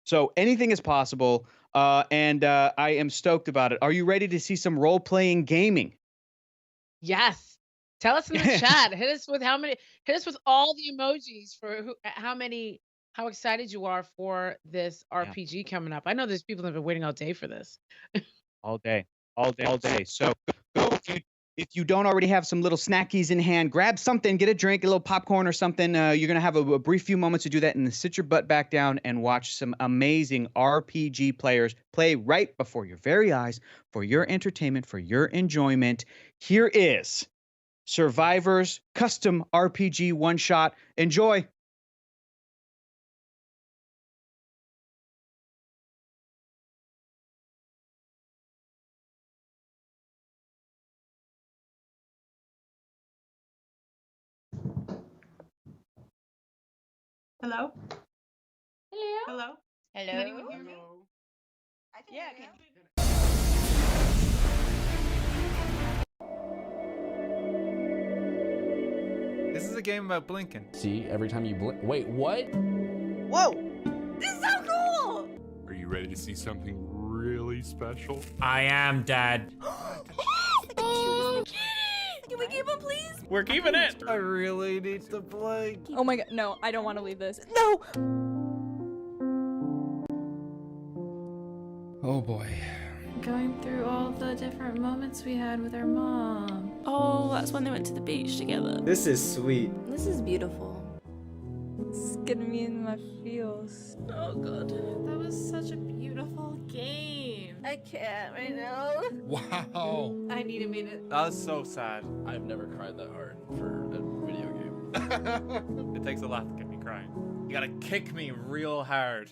So anything is possible. And I am stoked about it. Are you ready to see some role-playing gaming? Yes. Tell us in the chat. Hit us with all the emojis for how excited you are for this RPG coming up. I know there's people that have been waiting all day for this. All day. So go if you don't already have some little snackies in hand, grab something, get a drink, a little popcorn or something. You're going to have a brief few moments to do that and then sit your butt back down and watch some amazing RPG players play right before your very eyes for your entertainment, for your enjoyment. Here is Survivors Custom RPG One Shot. Enjoy. Hello? Hello? Can anyone hear me? Yeah, I can. This is a game about blinking. See, every time you blink. Wait, what? Whoa! This is so cool! Are you ready to see something really special? I am, Dad. Oh, kitty! Can we keep him, please? We're keeping it! I really need to play. Oh my god, no, I don't want to leave this. No! Oh boy. Going through all the different moments we had with our mom. Oh, that's when they went to the beach together. This is sweet. This is beautiful. It's getting me in my feels. Oh god. That was such a beautiful game. I can't right now. Wow. I need a minute. That was so sad. I've never cried that hard for a video game. It takes a lot to get me crying. You gotta kick me real hard.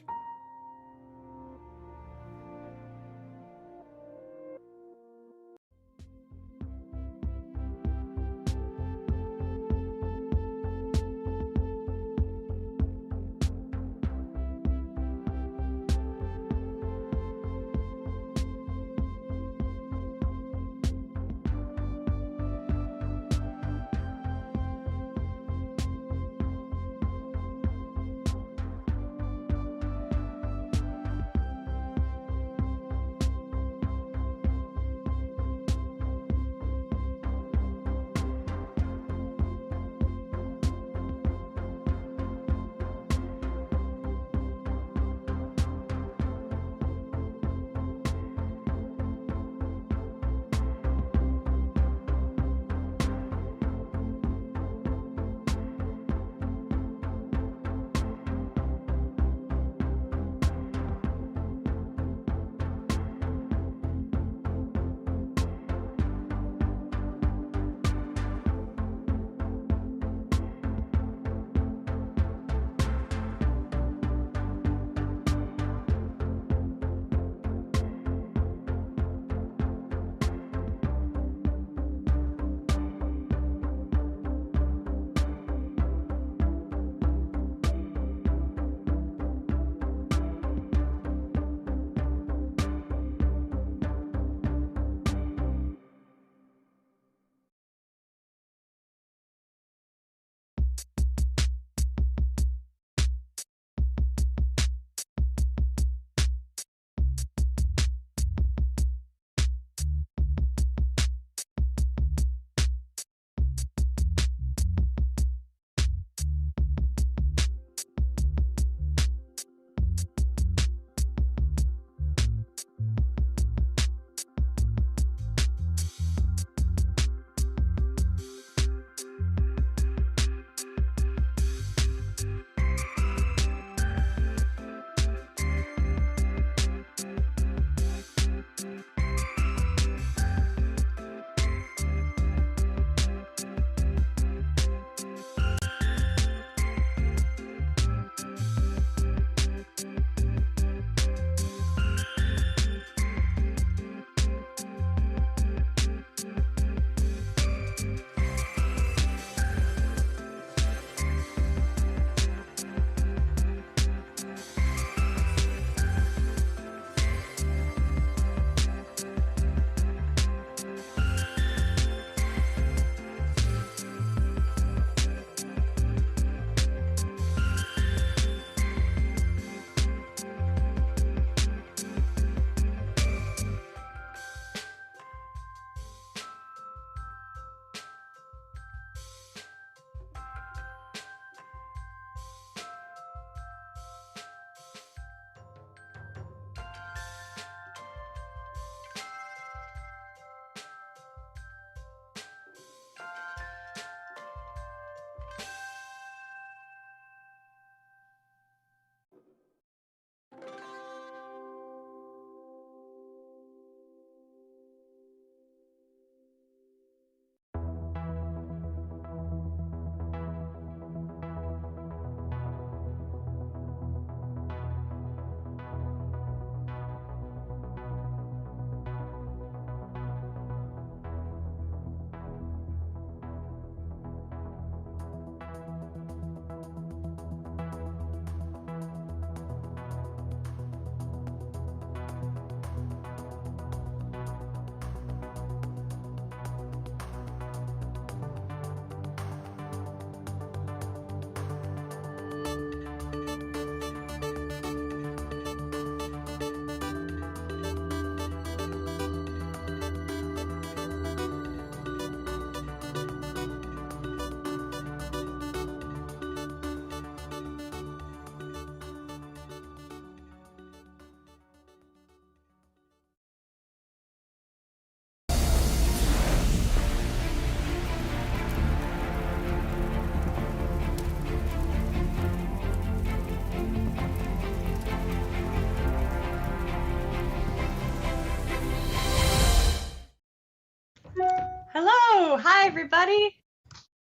Hello. Hi, everybody.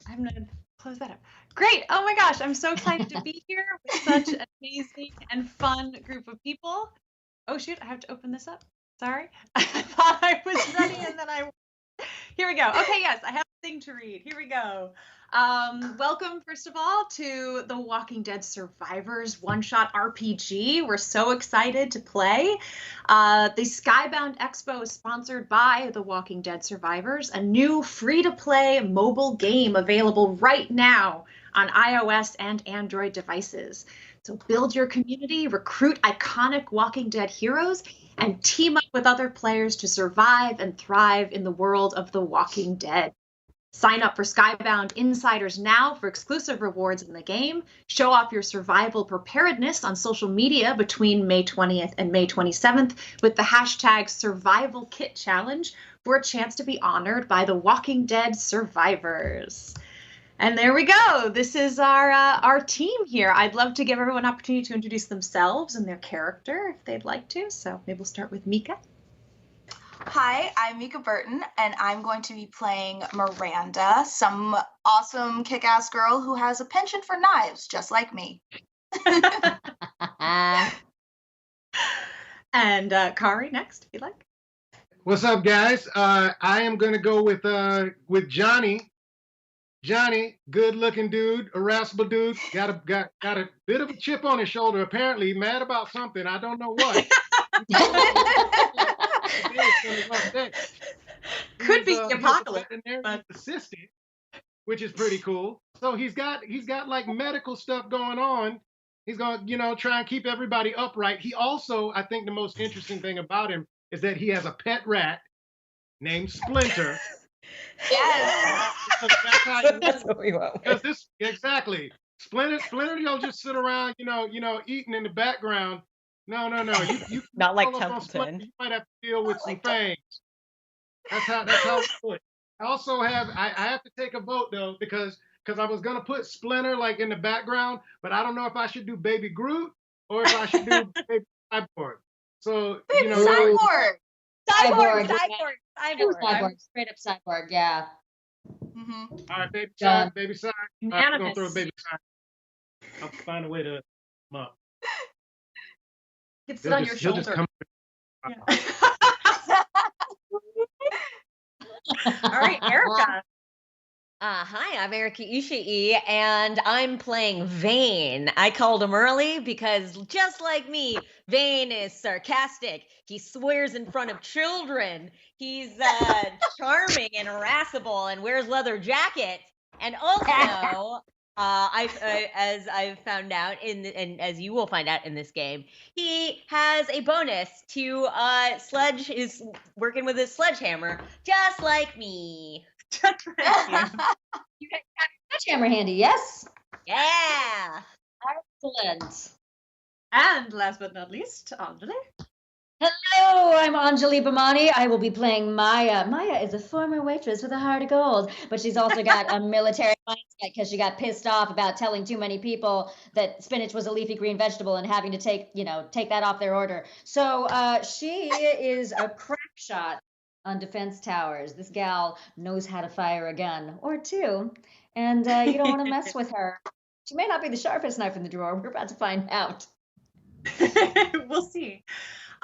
I'm going to close that up. Great. Oh my gosh. I'm so excited to be here with such an amazing and fun group of people. Oh, shoot. I have to open this up. Sorry. I thought I was ready and then Here we go. Okay, yes. I have a thing to read. Here we go. Welcome, first of all, to the Walking Dead Survivors one-shot RPG. We're so excited to play. The Skybound Expo is sponsored by the Walking Dead Survivors, a new free-to-play mobile game available right now on iOS and Android devices. So build your community, recruit iconic Walking Dead heroes, and team up with other players to survive and thrive in the world of The Walking Dead. Sign up for Skybound Insiders now for exclusive rewards in the game. Show off your survival preparedness on social media between May 20th and May 27th with the hashtag Survival Kit Challenge for a chance to be honored by the Walking Dead survivors. And there we go. This is our team here. I'd love to give everyone an opportunity to introduce themselves and their character if they'd like to. So maybe we'll start with Mika. Hi, I'm Mika Burton, and I'm going to be playing Miranda, some awesome kick-ass girl who has a penchant for knives, just like me. And Kari next, if you'd like. What's up, guys? I am going to go with Johnny. Johnny, good-looking dude, irascible dude, got a bit of a chip on his shoulder. Apparently, mad about something. I don't know what. Could be the apocalypse, but assistant, which is pretty cool. So he's got like medical stuff going on. He's gonna, try and keep everybody upright. He also, I think the most interesting thing about him is that he has a pet rat named Splinter. Yes. That's what we want. Exactly. Splinter, just sit around, eating in the background. No. You not like Templeton. You might have to deal with some things. That's how we do it. I also have I have to take a vote though because I was gonna put Splinter like in the background, but I don't know if I should do Baby Groot or if I should do Baby Cyborg. So Cyborg. Cyborg. Straight up cyborg. Yeah. Mm-hmm. All right, Baby Side. Baby Side. I'm gonna throw Baby Side. I'll find a way to come up. You can sit on your shoulder. All right, Erica. Hi, I'm Erica Ishii, and I'm playing Vane. I called him early because, just like me, Vane is sarcastic. He swears in front of children. He's charming and irascible and wears leather jackets. And also, as I've found out, and as you will find out in this game, he has a bonus to Sledge is working with his sledgehammer, just like me. You got your sledgehammer handy, yes? Yeah. Excellent. And last but not least, Anjali. Hello, I'm Anjali Bhamani. I will be playing Maya. Maya is a former waitress with a heart of gold, but she's also got a military mindset because she got pissed off about telling too many people that spinach was a leafy green vegetable and having to take that off their order. So she is a crack shot on defense towers. This gal knows how to fire a gun or two, and you don't want to mess with her. She may not be the sharpest knife in the drawer. We're about to find out. We'll see.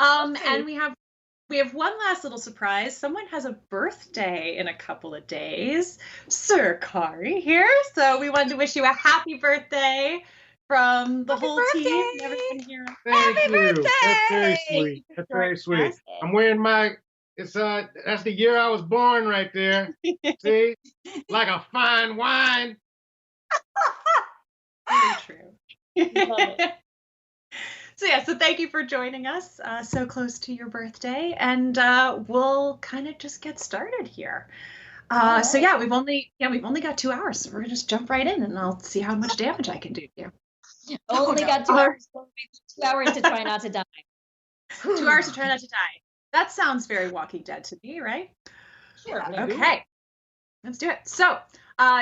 And we have one last little surprise. Someone has a birthday in a couple of days. Sir Kari here. So we wanted to wish you a happy birthday from the whole team. Everyone here. Thank you. That's very sweet. That's very sweet. I'm wearing that's the year I was born right there. See? Like a fine wine. Very true. So thank you for joining us so close to your birthday, and we'll kind of just get started here. We've only got 2 hours, so we're gonna just jump right in, and I'll see how much damage I can do here. Only got 2 hours. 2 hours to try not to die. 2 hours to try not to die. That sounds very Walking Dead to me, right? Sure. Okay. Let's do it. So,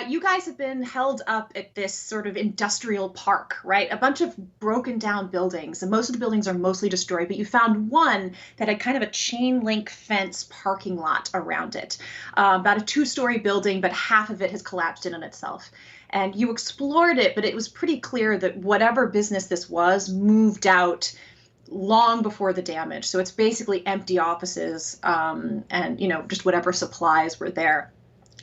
you guys have been held up at this sort of industrial park, right? A bunch of broken down buildings, and most of the buildings are mostly destroyed, but you found one that had kind of a chain link fence parking lot around it. About a 2-story building, but half of it has collapsed in on itself. And you explored it, but it was pretty clear that whatever business this was moved out long before the damage. So it's basically empty offices, and just whatever supplies were there.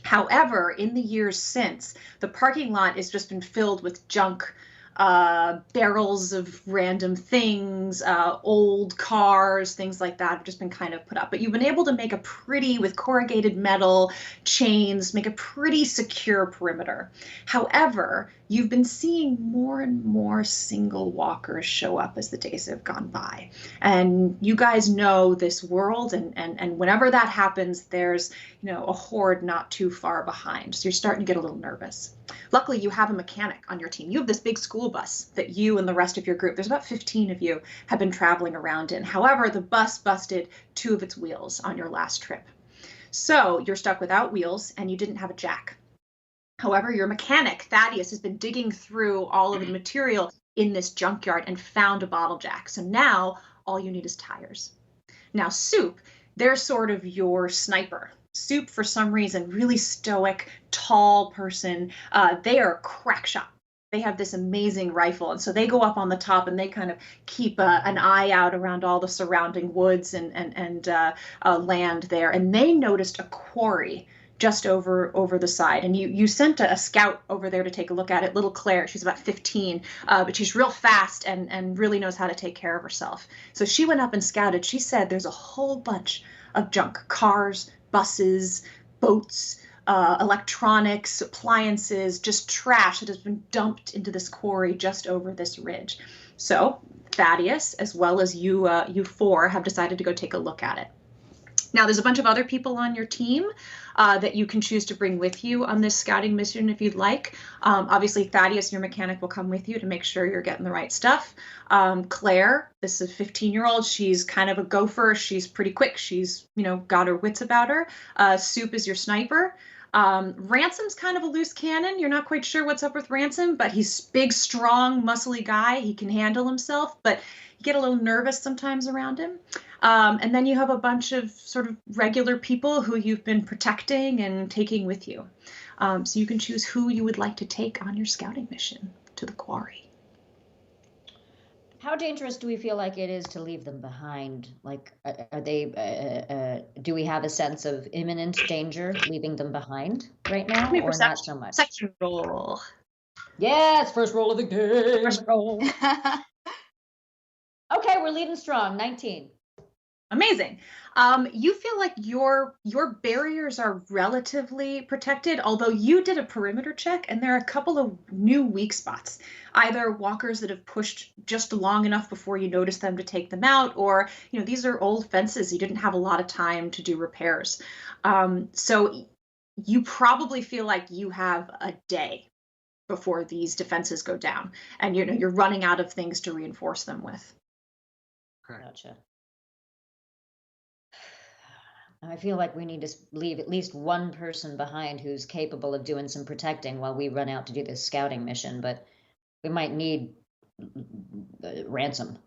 However, in the years since, the parking lot has just been filled with junk, barrels of random things, old cars, things like that have just been kind of put up. But you've been able to make with corrugated metal chains, make a pretty secure perimeter. However, you've been seeing more and more single walkers show up as the days have gone by. And you guys know this world, and whenever that happens, there's a horde not too far behind. So you're starting to get a little nervous. Luckily, you have a mechanic on your team. You have this big school bus that you and the rest of your group, there's about 15 of you, have been traveling around in. However, the bus busted 2 of its wheels on your last trip. So you're stuck without wheels, and you didn't have a jack. However, your mechanic, Thaddeus, has been digging through all of the material in this junkyard and found a bottle jack. So now all you need is tires. Now, Soup, they're sort of your sniper. Soup, for some reason, really stoic, tall person. They are a crack shot. They have this amazing rifle, and so they go up on the top and they kind of keep an eye out around all the surrounding woods and land there. And they noticed a quarry just over the side. And you sent a scout over there to take a look at it, little Claire. She's about 15, but she's real fast and really knows how to take care of herself. So she went up and scouted. She said there's a whole bunch of junk, cars, buses, boats, electronics, appliances, just trash that has been dumped into this quarry just over this ridge. So Thaddeus, as well as you 4, have decided to go take a look at it. Now, there's a bunch of other people on your team that you can choose to bring with you on this scouting mission if you'd like. Obviously, Thaddeus, your mechanic, will come with you to make sure you're getting the right stuff. Claire, this is a 15-year-old. She's kind of a gopher. She's pretty quick. She's, got her wits about her. Soup is your sniper. Ransom's kind of a loose cannon. You're not quite sure what's up with Ransom, but he's big, strong, muscly guy. He can handle himself, but you get a little nervous sometimes around him. And then you have a bunch of sort of regular people who you've been protecting and taking with you. So you can choose who you would like to take on your scouting mission to the quarry. How dangerous do we feel like it is to leave them behind? Like, are they? Do we have a sense of imminent danger leaving them behind right now, or not so much? Perception roll. Yes, first roll of the game. First roll. Okay, we're leading strong. 19. Amazing. You feel like your barriers are relatively protected, although you did a perimeter check and there are a couple of new weak spots. Either walkers that have pushed just long enough before you notice them to take them out, or these are old fences. You didn't have a lot of time to do repairs. So you probably feel like you have a day before these defenses go down, and you're running out of things to reinforce them with. Gotcha. I feel like we need to leave at least one person behind who's capable of doing some protecting while we run out to do this scouting mission, but we might need Ransom.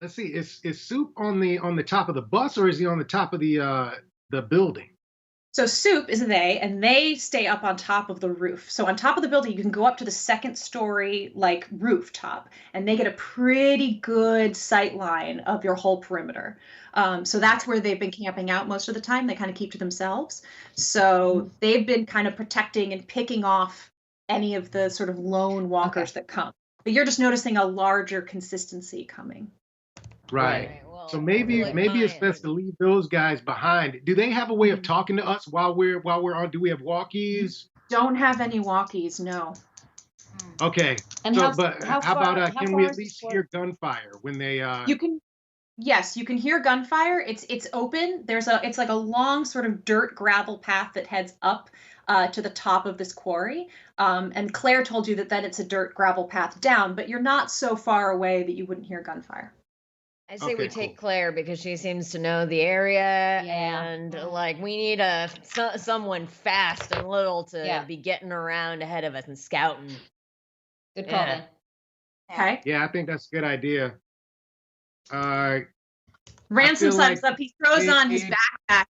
Let's see, is Soup on the top of the bus, or is he on the top of the building? So Soup is and they stay up on top of the roof. So on top of the building, you can go up to the 2nd story, rooftop, and they get a pretty good sight line of your whole perimeter. So that's where they've been camping out most of the time. They kind of keep to themselves. So they've been kind of protecting and picking off any of the sort of lone walkers that come. But you're just noticing a larger consistency coming. Right. So maybe it's best to leave those guys behind. Do they have a way of talking to us while we're on? Do we have walkies? Don't have any walkies, no. Okay. And so, how about can we at least hear gunfire when they? Yes, you can hear gunfire. It's open. It's like a long sort of dirt gravel path that heads up to the top of this quarry. And Claire told you that it's a dirt gravel path down, but you're not so far away that you wouldn't hear gunfire. I say we Okay, take cool. Claire because she seems to know the area, and like we need someone fast and little to be getting around ahead of us and scouting. Good call, man. Okay. Yeah, I think that's a good idea. Ransom feel signs like up. He throws on his maybe- backpack,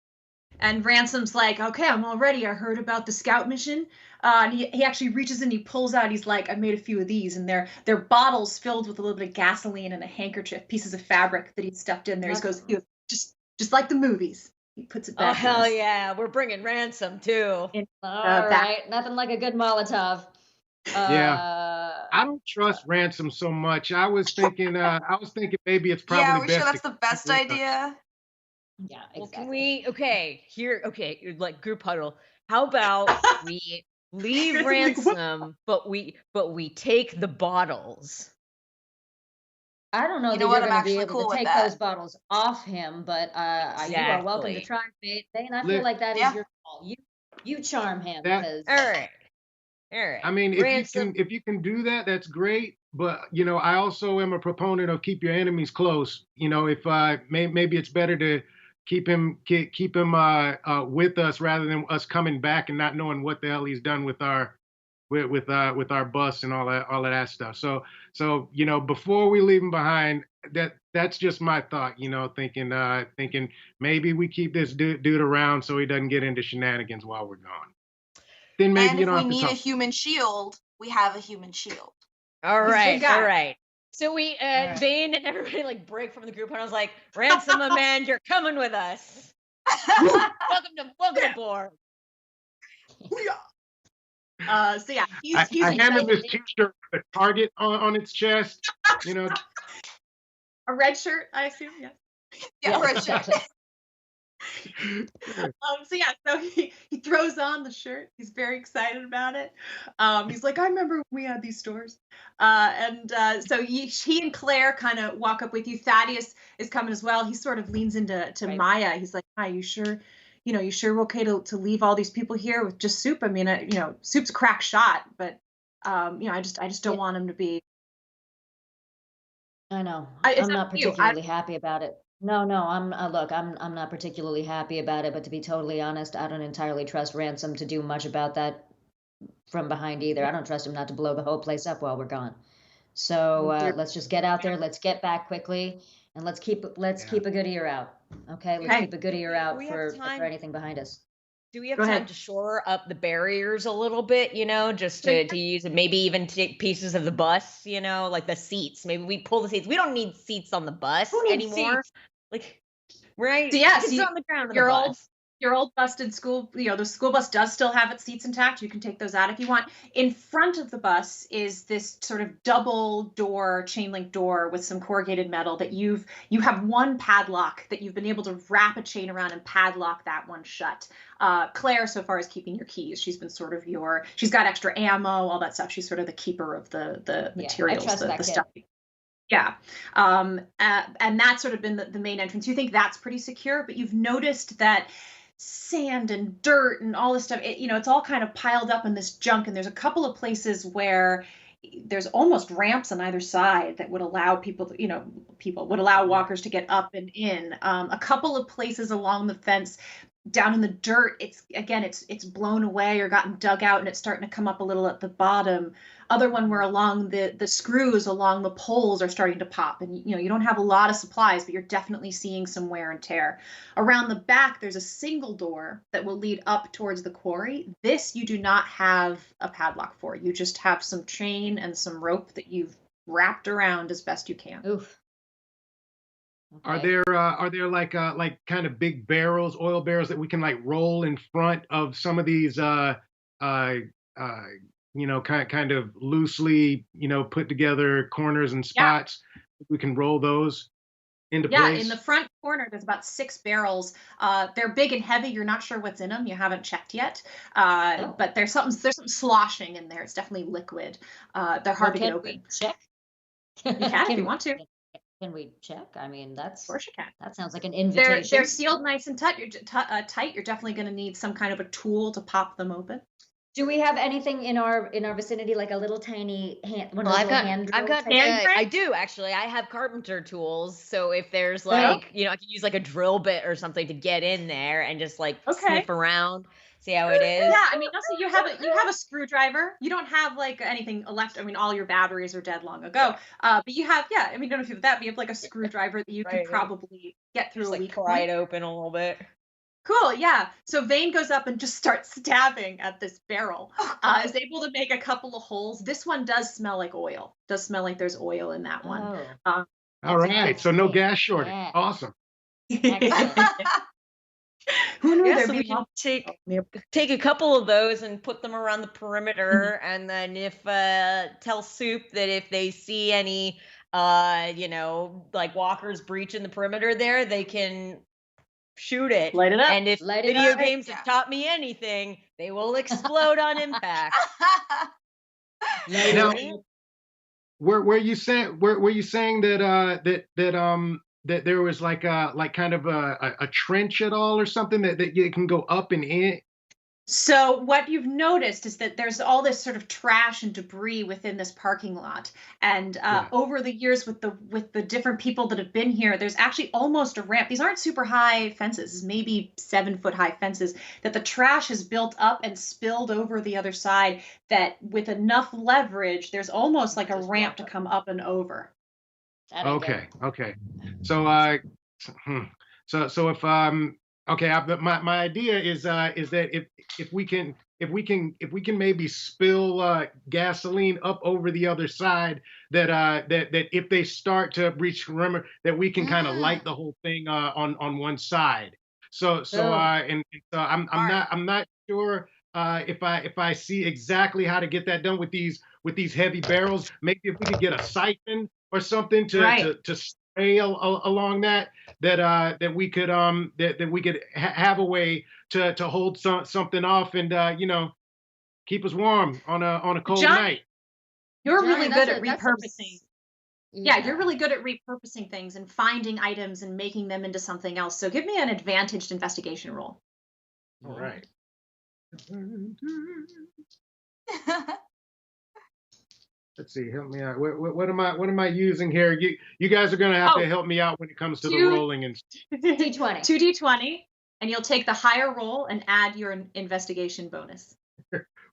and Ransom's like, "Okay, I'm all ready. I heard about the scout mission." And he actually reaches in, he pulls out. He's like, "I made a few of these, and they're bottles filled with a little bit of gasoline and a handkerchief, pieces of fabric that he stuffed in there." He goes, "Just like the movies." He puts it Oh back. hell yeah, we're bringing Ransom too. All right, nothing like a good Molotov. Yeah, I don't trust Ransom so much. I was thinking maybe it's probably Yeah, we best sure that's to the best keep it idea? Yeah, Well, can we? Okay, like group huddle. How about we leave Ransom, but we take the bottles. I don't know You that know what? you're I'm going to be actually able cool to with take that. those bottles off him, but you are welcome to Exactly. try, Vane. I feel Li- like that is Yeah. your call. You charm him That- because All right. I mean, if you can do that, that's great. But I also am a proponent of keep your enemies close. If maybe it's better to keep him with us rather than us coming back and not knowing what the hell he's done with our bus and all of that stuff. So before we leave him behind, that's just my thought. Thinking maybe we keep this dude around so he doesn't get into shenanigans while we're gone. Then maybe And you if don't we have to need a talk. human shield, we have a human shield. All He's a right, good guy. all right. So we, Vane and everybody like break from the group, and I was like, Ransom, my man, you're coming with us. welcome aboard. So yeah, he's I hand him excited. this T-shirt with a target on its chest. A red shirt, I assume. Yeah. Yeah, red shirt. So he throws on the shirt. He's very excited about it. He's like, "I remember when we had these stores." So he and Claire kind of walk up with you. Thaddeus is coming as well. He sort of leans into Maya. He's like, "Maya, you sure? You sure we're okay to leave all these people here with just Soup? I mean, Soup's a crack shot, but I just don't want him to be." I know. It's I'm up not to you. particularly happy about it. No, I'm look, I'm not particularly happy about it, but to be totally honest, I don't entirely trust Ransom to do much about that from behind either. I don't trust him not to blow the whole place up while we're gone. So let's just get out there, let's get back quickly, and let's keep a good ear out. Okay, let's keep a good ear out we have for time? anything behind us. Do we have Go time ahead. to shore up the barriers a little bit, just to use it, maybe even take pieces of the bus, like the seats. Maybe we pull the seats. We don't need seats on the bus Who needs anymore. seats? Like, right? So yeah, Seats on the ground. your on the old bus. your old busted school, the school bus does still have its seats intact. You can take those out if you want. In front of the bus is this sort of double door, chain link door with some corrugated metal that you have one padlock that you've been able to wrap a chain around and padlock that one shut. Claire so far is keeping your keys. She's been sort of she's got extra ammo, all that stuff. She's sort of the keeper of the materials, I trust that the kid. stuff. Yeah. And that's sort of been the main entrance. You think that's pretty secure, but you've noticed that sand and dirt and all this stuff, it's all kind of piled up in this junk. And there's a couple of places where there's almost ramps on either side that would allow walkers to get up and in. A couple of places along the fence down in the dirt, it's blown away or gotten dug out and it's starting to come up a little at the bottom. Other one where along the screws along the poles are starting to pop, and you don't have a lot of supplies, but you're definitely seeing some wear and tear. Around the back, there's a single door that will lead up towards the quarry. This you do not have a padlock for. You just have some chain and some rope that you've wrapped around as best you can. Oof. Are there like kind of big barrels, oil barrels that we can like roll in front of some of these kind of loosely put together corners and spots? Yeah. We can roll those into place. In the front corner there's about 6 barrels. They're big and heavy. You're not sure what's in them. You haven't checked yet. But there's something sloshing in there. It's definitely liquid. They're hard to get open. Check. You can if you want to. Can we check? I mean, Of course you can. that sounds like an invitation. They're sealed nice and tight. You're definitely going to need some kind of a tool to pop them open. Do we have anything in our vicinity, like a little tiny hand, one of Well, those little hand I've drill got, type- I do actually. I have carpenter tools, so if there's like, you know, I can use like a drill bit or something to get in there and just like sniff around, see how it is. Yeah, I mean, also you have a screwdriver. You don't have like anything left. I mean, all your batteries are dead long ago. But you have, I mean, you don't know if you have that, but you have like a screwdriver that you could probably get through Just a like weak pry point. it open a little bit. Cool, yeah. So Vane goes up and just starts stabbing at this barrel. Is able to make a couple of holes. This one does smell like oil. Does smell like there's oil in that one. All right, so no gas shortage. Yeah. Awesome. Who knew Yeah, there'd so be we can lots take a couple of those and put them around the perimeter, and then if tell Soup that if they see any you know, like walkers breaching the perimeter there, they can shoot it. Light it up. And if Light it video up. games have taught me anything, they will explode on impact. Now, were you saying that there was like kind of a trench at all or something that you can go up and in? So what you've noticed is that there's all this sort of trash and debris within this parking lot, and over the years with the different people that have been here, there's actually almost a ramp. These aren't super high fences, maybe 7-foot high fences, that the trash has built up and spilled over the other side, that with enough leverage, there's almost like a ramp to come up and over. Okay. So so if okay, my idea is that if we can maybe spill gasoline up over the other side, that if they start to breach perimeter, that we can kind of light the whole thing on one side. So I'm not sure if I see exactly how to get that done with these heavy barrels. Maybe if we could get a siphon or something to spray along that we could have a way to hold something off and you know, keep us warm on a cold night. You're Johnny, really that's good at a- that's a- repurposing. Yeah, you're really good at repurposing things and finding items and making them into something else. So give me an advantaged investigation roll. All right. Let's see. Help me out. What am I using here? You guys are gonna have to help me out when it comes to the rolling and. D20. 2d20, and you'll take the higher roll and add your investigation bonus.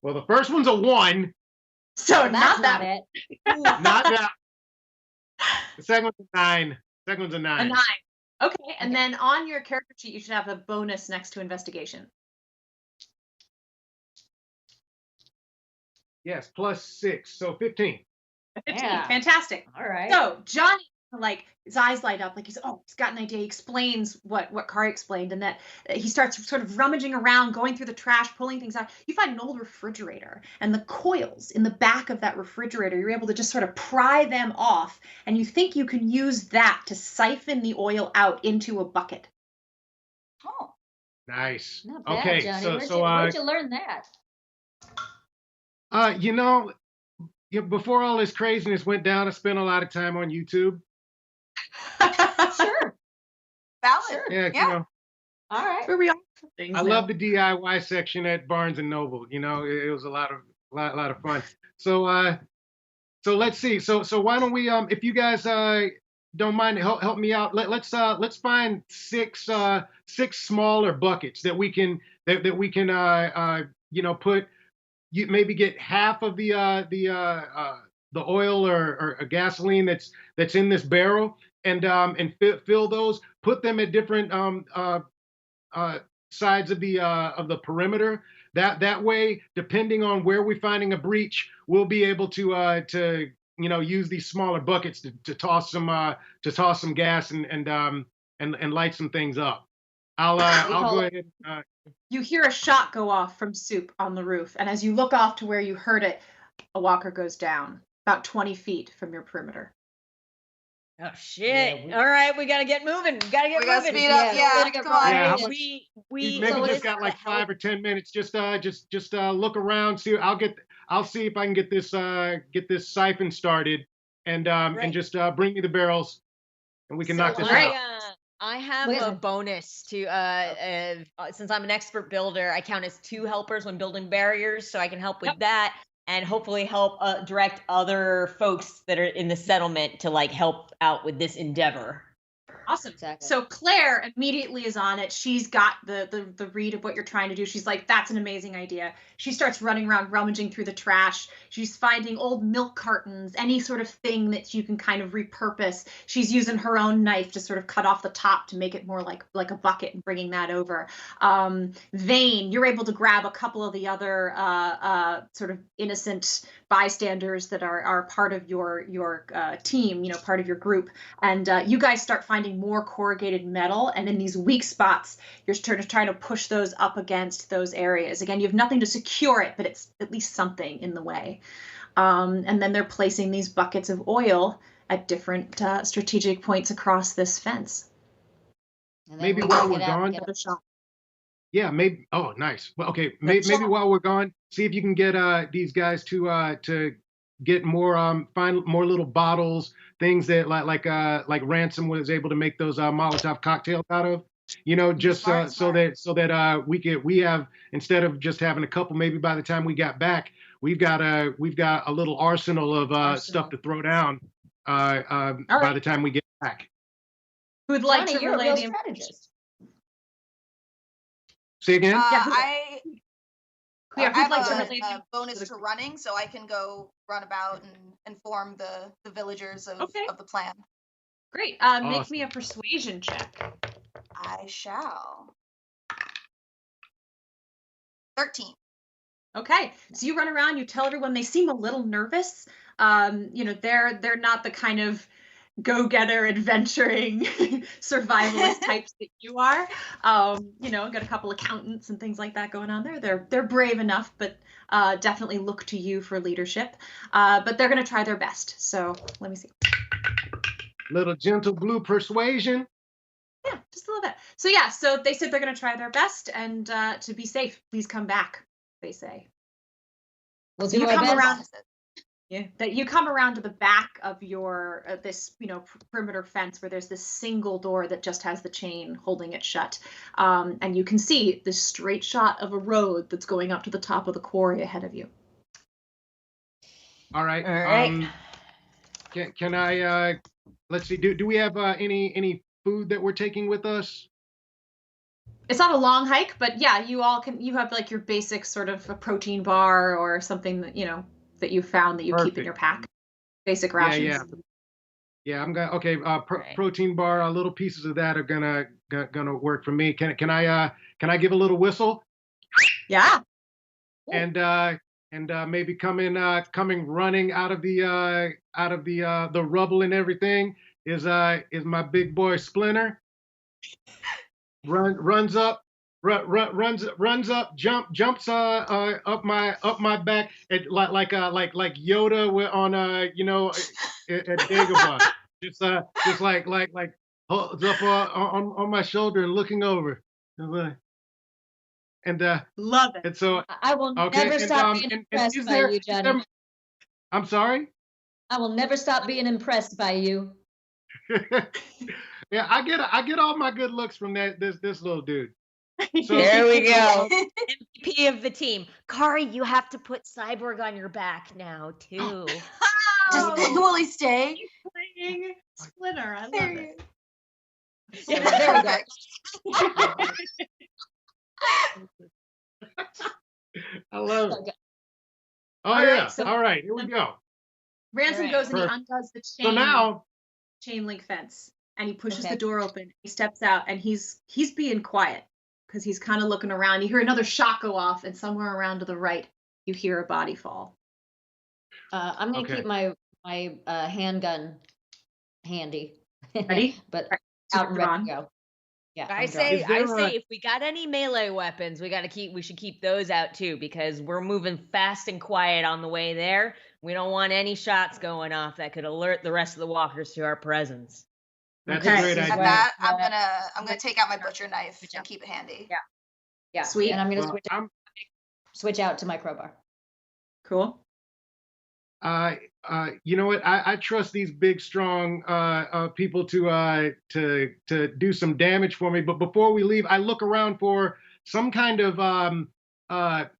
Well, the first one's a 1. So that's not that. Not that. The second one's a 9. Second one's a 9. A 9. Okay, and then on your character sheet, you should have a bonus next to investigation. Yes, +6, so 15. 15. Yeah. Fantastic. All right. So Johnny, like, his eyes light up, like he's got an idea. He explains what Kari explained, and that he starts sort of rummaging around, going through the trash, pulling things out. You find an old refrigerator, and the coils in the back of that refrigerator, you're able to just sort of pry them off, and you think you can use that to siphon the oil out into a bucket. Oh. Nice. Not bad, Okay, Johnny. so Where'd you learn that? you know, before all this craziness went down, I spent a lot of time on YouTube. Sure. Valid. Sure. Yeah, Yeah. you know, All right. Where we are. I love the DIY section at Barnes and Noble. You know, it was a lot of fun. So so let's see. So why don't we if you guys don't mind help me out, let's find six smaller buckets that we can you know, put, you maybe get half of the oil or gasoline that's in this barrel, and fill those, put them at different sides of the perimeter. That way, depending on where we're finding a breach, we'll be able to you know, use these smaller buckets to toss some gas and light some things up. I'll go ahead. You hear a shot go off from Soup on the roof, and as you look off to where you heard it, a walker goes down about 20 feet from your perimeter. Oh shit! All right, we gotta get moving. We gotta speed up. Yeah, come on. Yeah, we maybe just got like 5 or 10 minutes. Just look around. See, I'll see if I can get this siphon started, and just bring me the barrels, and we can knock this out. I have Wait. a bonus to since I'm an expert builder, I count as 2 helpers when building barriers, so I can help with that and hopefully help direct other folks that are in the settlement to like help out with this endeavor. Awesome. Exactly. So Claire immediately is on it. She's got the read of what you're trying to do. She's like, that's an amazing idea. She starts running around rummaging through the trash. She's finding old milk cartons, any sort of thing that you can kind of repurpose. She's using her own knife to sort of cut off the top to make it more like a bucket and bringing that over. Vane, you're able to grab a couple of the other sort of innocent bystanders that are part of your team, part of your group, and you guys start finding more corrugated metal, and in these weak spots you're trying to push those up against those areas. Again, you have nothing to secure it, but it's at least something in the way. And then they're placing these buckets of oil at different strategic points across this fence. Maybe while we're gone, yeah, maybe. Oh, nice. Well, okay, maybe while we're gone, see if you can get these guys to get more find more little bottles, things that like Ransom was able to make those Molotov cocktails out of. Just so that we have, instead of just having a couple, maybe by the time we got back, we've got a little arsenal of stuff to throw down by the time we get back. Who would like Johnny, to you're a relay real the strategist. Say again? I who'd have like to relay a bonus to running, so I can go run about and inform the villagers of the plan. Great. Make me a persuasion check. I shall. 13. Okay, so you run around, you tell everyone. They seem a little nervous. They're not the kind of go-getter, adventuring, survivalist types that you are. Got a couple accountants and things like that going on there. They're brave enough, but definitely look to you for leadership. But they're going to try their best. So let me see. Little gentle blue persuasion. Yeah, just a little bit. So they said they're going to try their best, and to be safe, please come back, they say. We'll So do you our come best. around. Yeah, that you come around to the back of your this perimeter fence where there's this single door that just has the chain holding it shut, and you can see this straight shot of a road that's going up to the top of the quarry ahead of you. All right. All right. Can I? Let's see. Do we have any food that we're taking with us? It's not a long hike, but yeah, you have like your basic sort of a protein bar or something that that you found that you keep in your pack. Basic rations. Yeah. I'm gonna. Okay. Protein bar. Little pieces of that are gonna work for me. Can I give a little whistle? Yeah. And maybe coming running out of the rubble and everything is my big boy Splinter. Runs up, jumps up my back like Yoda on at Dagobah. just like holds up on my shoulder and looking over. And love it. And so I will never stop being impressed by you, Johnny. I'm sorry? I will never stop being impressed by you. Yeah, I get all my good looks from this little dude. So, there we go. MVP of the team. Kari, you have to put Cyborg on your back now too. Will he stay? Playing Splinter. I love it. So, there we go. I love it. Oh All yeah. right, so all right, here we go. Ransom goes and he undoes the chain link fence, and he pushes the door open. He steps out, and he's being quiet because he's kind of looking around. You hear another shot go off, and somewhere around to the right, you hear a body fall. I'm gonna keep my handgun handy. Ready? But out and ready to go. Yeah. I say if we got any melee weapons, we should keep those out too, because we're moving fast and quiet on the way there. We don't want any shots going off that could alert the rest of the walkers to our presence. That's a great idea. At that, I'm gonna take out my butcher knife and keep it handy. Yeah. Yeah. Sweet. And I'm gonna switch out to my crowbar. Cool. You know what? I trust these big, strong people to do some damage for me. But before we leave, I look around for some kind of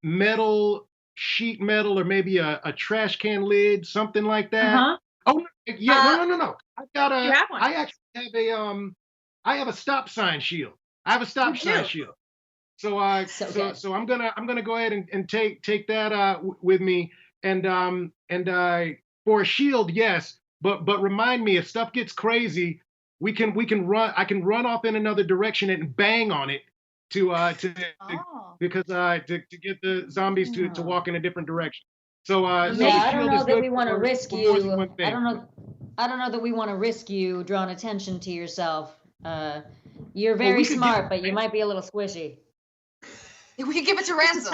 metal, sheet metal, or maybe a trash can lid, something like that. Oh yeah, no. I've got a. You have one. I actually have a I have a stop sign shield. I have a stop sign shield. So so I'm gonna go ahead and take that with me and for a shield, yes, but remind me if stuff gets crazy, we can run. I can run off in another direction and bang on it because to get the zombies to walk in a different direction. So I don't know that we want to risk you. I don't know that we want to risk you drawing attention to yourself. You're very smart, but you might be a little squishy. We could give it to Ransom.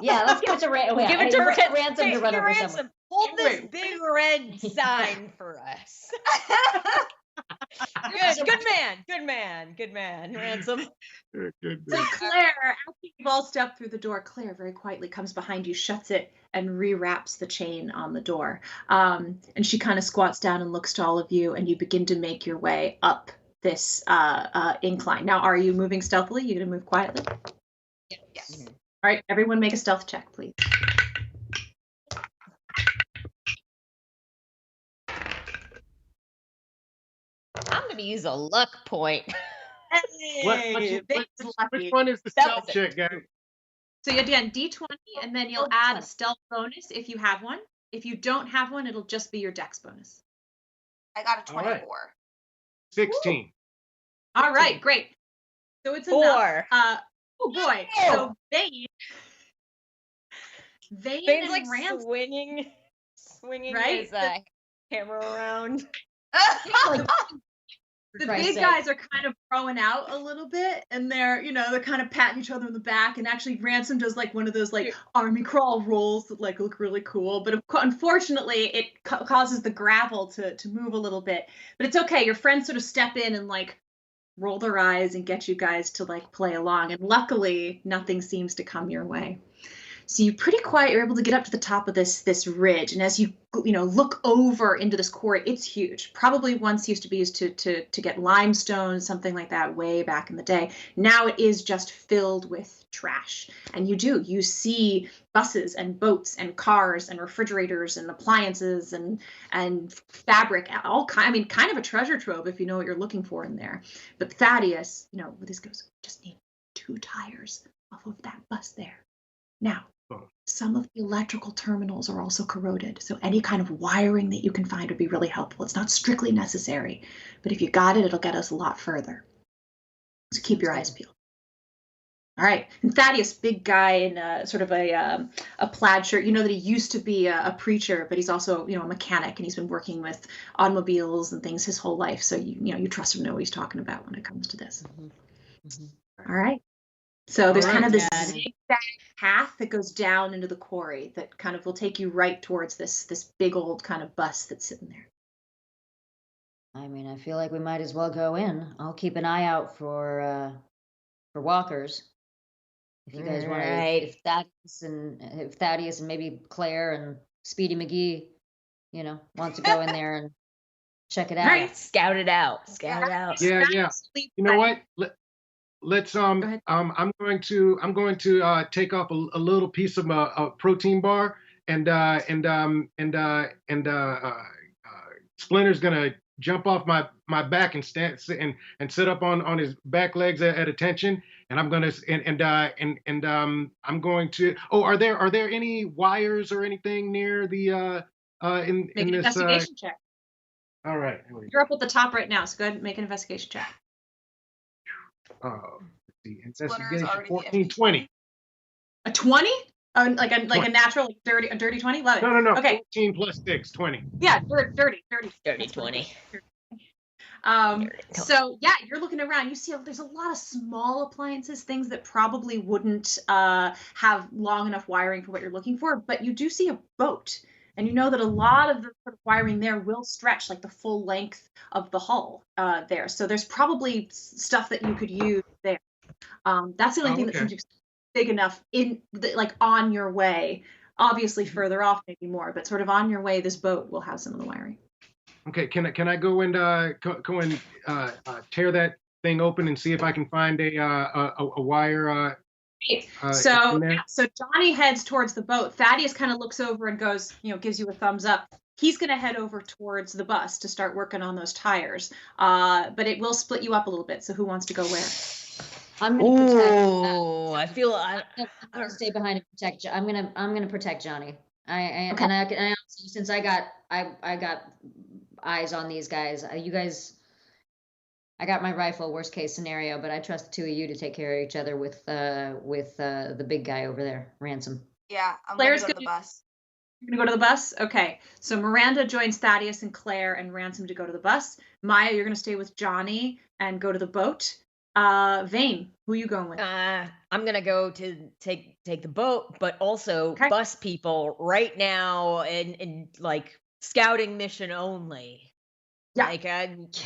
Yeah, let's give it to Ransom. Give it to Ransom to run over Ransom. someone. Hold this big red sign for us. Good man, Ransom. So Claire, after you've all stepped through the door, Claire very quietly comes behind you, shuts it, and rewraps the chain on the door. And she kind of squats down and looks to all of you, and you begin to make your way up this incline. Now, are you moving stealthily? You gonna move quietly? Yes. All right, everyone make a stealth check, please. I'm gonna use a luck point. Which one is the stealth check, guys? So again, D20, and then you'll add a stealth bonus if you have one. If you don't have one, it'll just be your dex bonus. I got a 24. 16. All right, great. So it's 4. enough. Oh boy. So Vane Vane's and like Ransom, swinging right? his hammer around. The big guys are kind of throwing out a little bit, and they're kind of patting each other on the back, and actually Ransom does like one of those like army crawl rolls that like look really cool, but unfortunately it causes the gravel to move a little bit, but it's okay. Your friends sort of step in and like roll their eyes and get you guys to like play along, and luckily nothing seems to come your way. So you're pretty quiet. You're able to get up to the top of this ridge, and as you look over into this quarry, it's huge. Probably once used to be used to get limestone, something like that, way back in the day. Now it is just filled with trash, and you see buses and boats and cars and refrigerators and appliances and fabric, kind of a treasure trove if you know what you're looking for in there. But Thaddeus, with his goes, just need 2 tires off of that bus there. Now, some of the electrical terminals are also corroded, so any kind of wiring that you can find would be really helpful. It's not strictly necessary, but if you got it, it'll get us a lot further. So keep your eyes peeled. All right, and Thaddeus, big guy in sort of a plaid shirt. You know that he used to be a preacher, but he's also a mechanic, and he's been working with automobiles and things his whole life. So you trust him to know what he's talking about when it comes to this. All right. So there's kind of this zigzag path that goes down into the quarry that kind of will take you right towards this big old kind of bus that's sitting there. I mean, I feel like we might as well go in. I'll keep an eye out for walkers. If you guys want to, if Thaddeus and maybe Claire and Speedy McGee, want to go in there and check it out. Right. Scout it out. Yeah. You know what? Let's I'm going to take off a little piece of a protein bar, and Splinter's gonna jump off my back and stand and sit up on his back legs at attention, and I'm gonna I'm going to. Oh, are there any wires or anything near the in Make an this investigation check. All right. You're up at the top right now, so go ahead and make an investigation check. The investigation 14-20. A 20? Like a natural, like a dirty 20? Love it. No. Okay. 14 plus 6, 20. Yeah, dirty 20. So yeah, you're looking around. You see there's a lot of small appliances, things that probably wouldn't have long enough wiring for what you're looking for. But you do see a boat, and you know that a lot of the sort of wiring there will stretch like the full length of the hull there. So there's probably stuff that you could use there. That's the only thing that seems big enough on your way obviously further off, maybe more, but sort of on your way, this boat will have some of the wiring. Okay, can I go and tear that thing open and see if I can find a wire? So Johnny heads towards the boat. Thaddeus kind of looks over and goes, gives you a thumbs up. He's going to head over towards the bus to start working on those tires. But it will split you up a little bit. So who wants to go where? I'm going to protect. Oh, I feel I'm going to stay behind and protect. I'm going to protect Johnny. I honestly, since I got eyes on these guys. You guys. I got my rifle, worst case scenario, but I trust the two of you to take care of each other with the big guy over there, Ransom. Yeah, I'm Claire's going to go to the bus. You're going to go to the bus? Okay. So Miranda joins Thaddeus and Claire and Ransom to go to the bus. Maya, you're going to stay with Johnny and go to the boat. Vane, who are you going with? I'm going to go to take the boat, but also bus people right now and like scouting mission only. Yeah.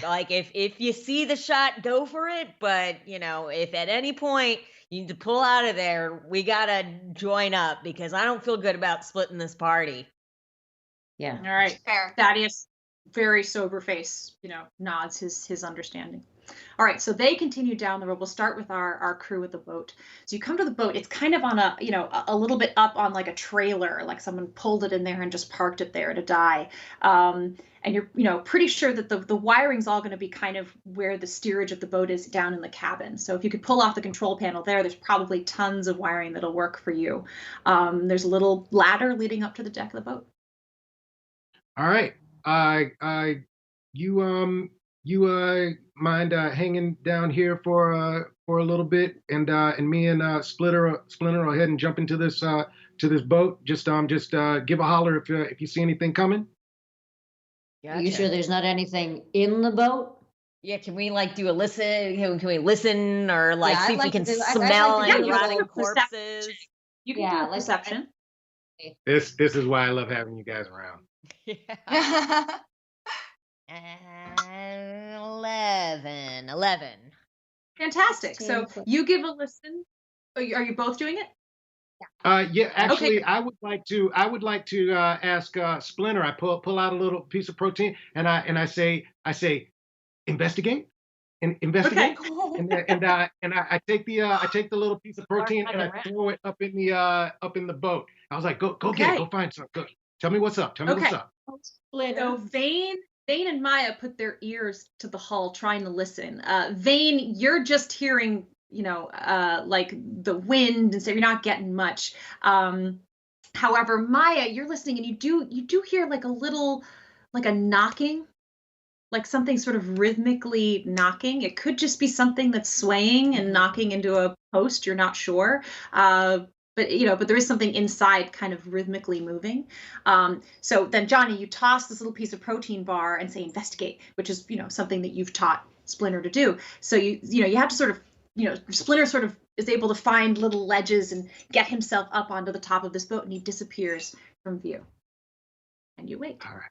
Like if you see the shot, go for it. But if at any point you need to pull out of there, we gotta join up because I don't feel good about splitting this party. Yeah. All right. Fair. Thaddeus, very sober face, nods his understanding. All right, so they continue down the road. We'll start with our crew at the boat. So you come to the boat. It's kind of on a little bit up on like a trailer, like someone pulled it in there and just parked it there to die. And you're pretty sure that the wiring's all going to be kind of where the steerage of the boat is down in the cabin. So if you could pull off the control panel there's probably tons of wiring that'll work for you. There's a little ladder leading up to the deck of the boat. All right. You mind hanging down here for a little bit, and me and Splinter will head and jump into this boat. Just give a holler if you see anything coming. Gotcha. Are you sure there's not anything in the boat? Yeah, can we do a listen? Can we listen or see if we can smell any rotting corpses? You can do a perception. This is why I love having you guys around. Yeah. 11. Fantastic. So you give a listen. Are you both doing it? Yeah. Actually, okay. I would like to ask Splinter. I pull out a little piece of protein and I say investigate and investigate okay. and I take the little piece of protein and I throw it up in the boat. I was like, go get it. Go find some. Go. Tell me what's up. What's up. So Vane and Maya put their ears to the hull trying to listen. Vane, you're just hearing, like the wind, and so you're not getting much. However, Maya, you're listening and you do hear like a knocking, like something sort of rhythmically knocking. It could just be something that's swaying and knocking into a post, you're not sure. But there is something inside kind of rhythmically moving. So then, Johnny, you toss this little piece of protein bar and say investigate, which is, something that you've taught Splinter to do. So you have to sort of, Splinter sort of is able to find little ledges and get himself up onto the top of this boat, and he disappears from view. And you wait. All right.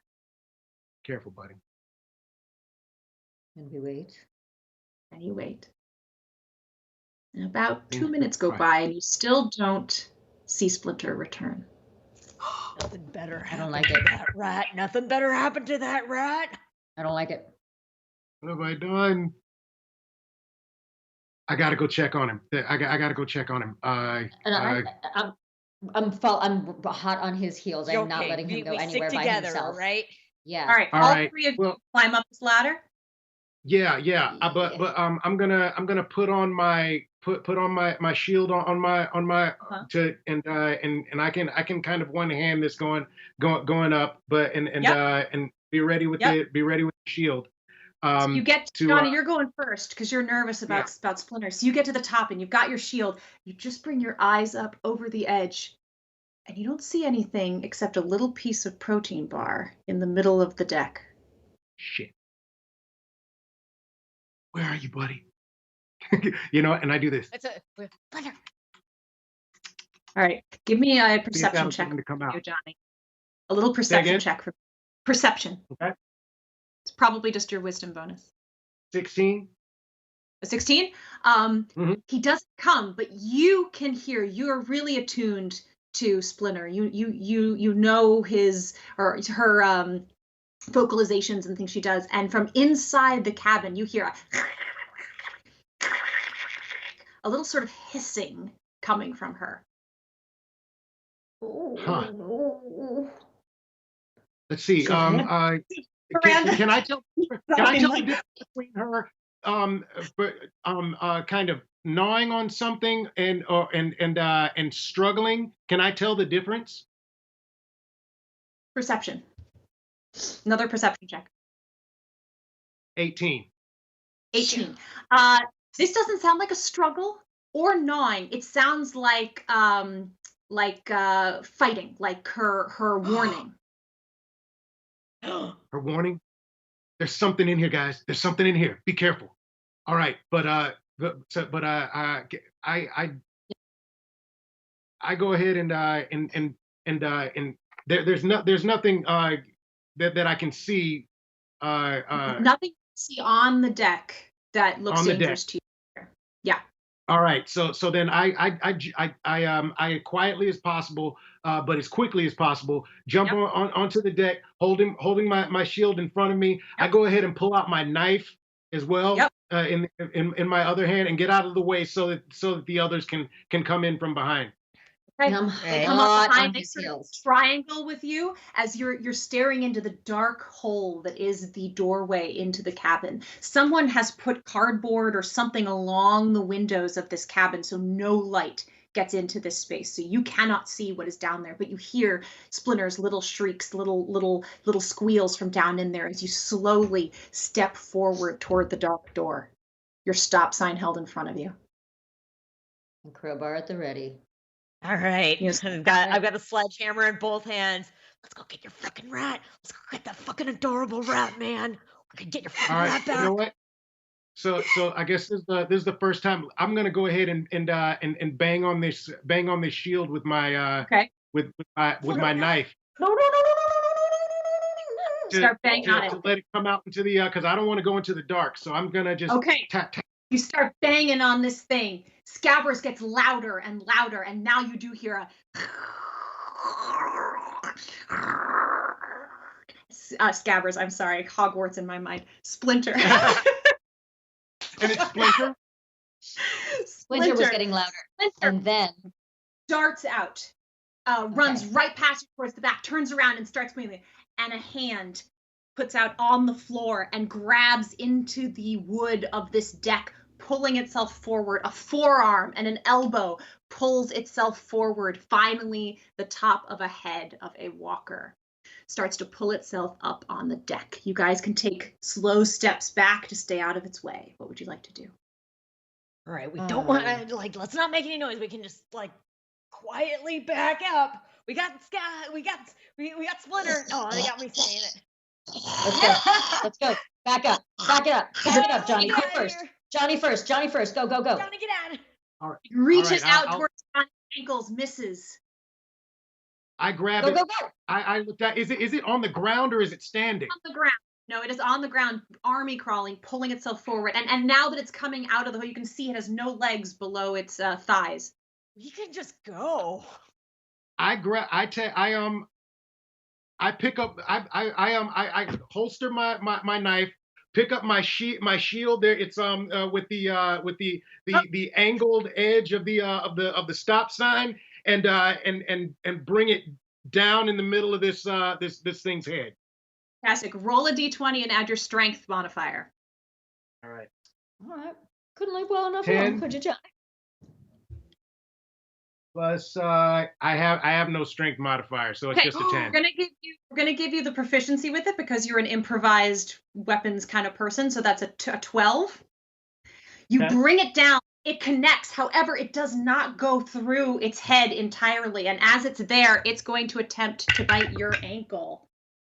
Careful, buddy. And we wait. And you wait. And about 2 minutes go by, and you still don't see Splinter return. Nothing better happen. I don't like it. That rat. Nothing better happened to that rat. I don't like it. What have I done? I gotta go check on him. I gotta go check on him. I'm hot on his heels. I'm not letting him go anywhere by himself. Right? Yeah. All right. Three of you climb up this ladder. Yeah. But I'm gonna put on my shield on my and I can kind of one hand this going up, but and be ready with the shield. So you get Johnny, you're going first because you're nervous about Splinter. So you get to the top and you've got your shield. You just bring your eyes up over the edge, and you don't see anything except a little piece of protein bar in the middle of the deck. Shit. Where are you, buddy? And I do this. All right, give me a perception check for you, Johnny. A little perception check for perception. Okay. It's probably just your wisdom bonus. 16. A 16? He doesn't come, but you can hear. You are really attuned to Splinter. You know his or her vocalizations and things she does, and from inside the cabin you hear a little sort of hissing coming from her. Huh. Let's see. Can I tell the difference between her kind of gnawing on something and struggling? Can I tell the difference? Perception. Another perception check. 18. 18. This doesn't sound like a struggle or gnawing. It sounds like fighting, like her warning. Her warning? There's something in here, guys. There's something in here. Be careful. All right, but I go ahead and there's nothing that I can see. Nothing to see on the deck that looks dangerous to you. Yeah. All right, so then I quietly as possible, but as quickly as possible, jump onto the deck, holding my shield in front of me. I go ahead and pull out my knife as well in my other hand and get out of the way so that the others can come in from behind. They come up behind, they sort of triangle with you as you're staring into the dark hole that is the doorway into the cabin. Someone has put cardboard or something along the windows of this cabin so no light gets into this space. So you cannot see what is down there, but you hear Splinter's little shrieks, little squeals from down in there as you slowly step forward toward the dark door. Your stop sign held in front of you. Crowbar at the ready. All right. I've got the sledgehammer in both hands. Let's go get your fucking rat. Let's go get that fucking adorable rat, man. We're gonna get your fucking rat back. You know what? So I guess this is the first time I'm gonna go ahead and bang on this shield with my with my knife. No. Start banging on it. To let it come out into the because I don't want to go into the dark. So I'm gonna just tap. You start banging on this thing. Scabbers gets louder and louder, and now you do hear a Scabbers, I'm sorry, Hogwarts in my mind. Splinter. And it's Splinter? Splinter was getting louder. And then darts out, runs right past you towards the back, turns around and starts moving, and a hand puts out on the floor and grabs into the wood of this deck, pulling itself forward. A forearm and an elbow pulls itself forward. Finally, the top of a head of a walker starts to pull itself up on the deck. You guys can take slow steps back to stay out of its way. What would you like to do? All right, we don't want to let's not make any noise. We can just quietly back up. We got Splinter. Oh, they got me saying it. Let's go. Back up. Back it up. Back it up, Johnny. Go first. Johnny first. Johnny first. Go. Johnny, get out. All right. Reaches out towards Johnny's ankles, misses. I grab it. Go. I looked at. Is it on the ground or is it standing? On the ground. No, it is on the ground, army crawling, pulling itself forward. And now that it's coming out of the hole, you can see it has no legs below its thighs. We can just go. I holster my knife, pick up my shield there. It's with the angled edge of the stop sign and bring it down in the middle of this thing's head. Fantastic. Roll a d20 and add your strength modifier. All right. Couldn't leave well enough 10. alone, could you, Johnny? Plus, I have no strength modifier, so it's just a 10. We're gonna give you the proficiency with it because you're an improvised weapons kind of person. So that's a 12. You bring it down. It connects. However, it does not go through its head entirely. And as it's there, it's going to attempt to bite your ankle.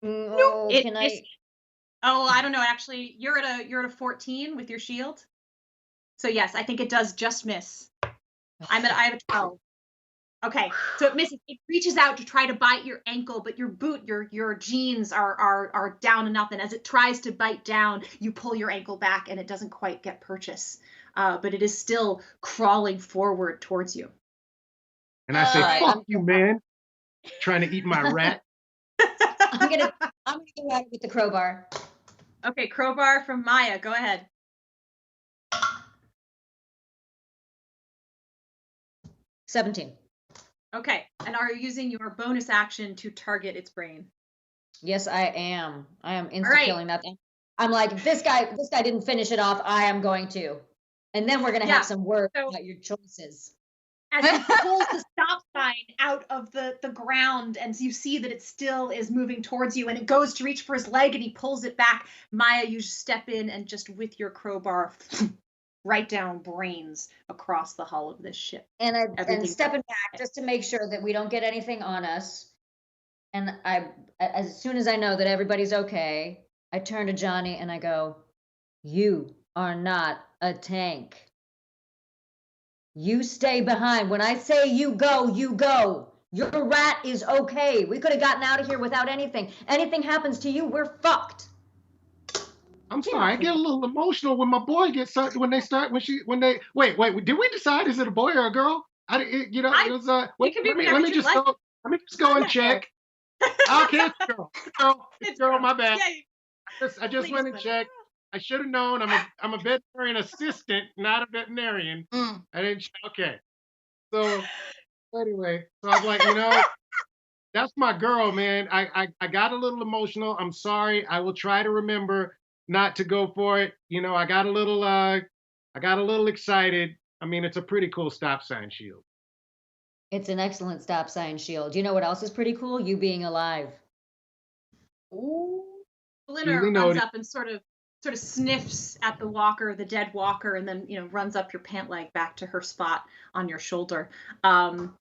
No, I don't know. Actually, you're at a 14 with your shield. So yes, I think it does just miss. I have a 12. Okay, so it misses. It reaches out to try to bite your ankle, but your boot, your jeans are down enough. And as it tries to bite down, you pull your ankle back, and it doesn't quite get purchase. But it is still crawling forward towards you. And I say, Alright, fuck you, man. Trying to eat my rat. I'm gonna go at it with the crowbar. Okay, crowbar from Maya. Go ahead. 17. Okay, and are you using your bonus action to target its brain? Yes, I am. I am insta right. killing that thing. I'm like, if this guy didn't finish it off, I am going to. And then we're gonna have some words about your choices. As he pulls the stop sign out of the ground, and you see that it still is moving towards you, and it goes to reach for his leg, and he pulls it back. Maya, you just step in and just with your crowbar, write down brains across the hull of this ship. And stepping back just to make sure that we don't get anything on us. And as soon as I know that everybody's okay, I turn to Johnny and I go, "You are not a tank. You stay behind. When I say you go, you go. Your rat is okay. We could have gotten out of here without anything. Anything happens to you, we're fucked." I'm sorry, I get a little emotional when my boy gets when they wait. Did we decide is it a boy or a girl? Let me just go and check. Okay, it's a girl. It's a girl. My bad. Yeah, I just went and checked. I should have known. I'm a veterinarian assistant, not a veterinarian. I didn't. Okay. So anyway, so I was like, that's my girl, man. I got a little emotional. I'm sorry. I will try to remember not to go for it. I got a little excited. I mean, it's a pretty cool stop sign shield. It's an excellent stop sign shield. You know what else is pretty cool? You being alive. Ooh. Splinter runs up and sort of sniffs at the dead walker, and then runs up your pant leg back to her spot on your shoulder. Now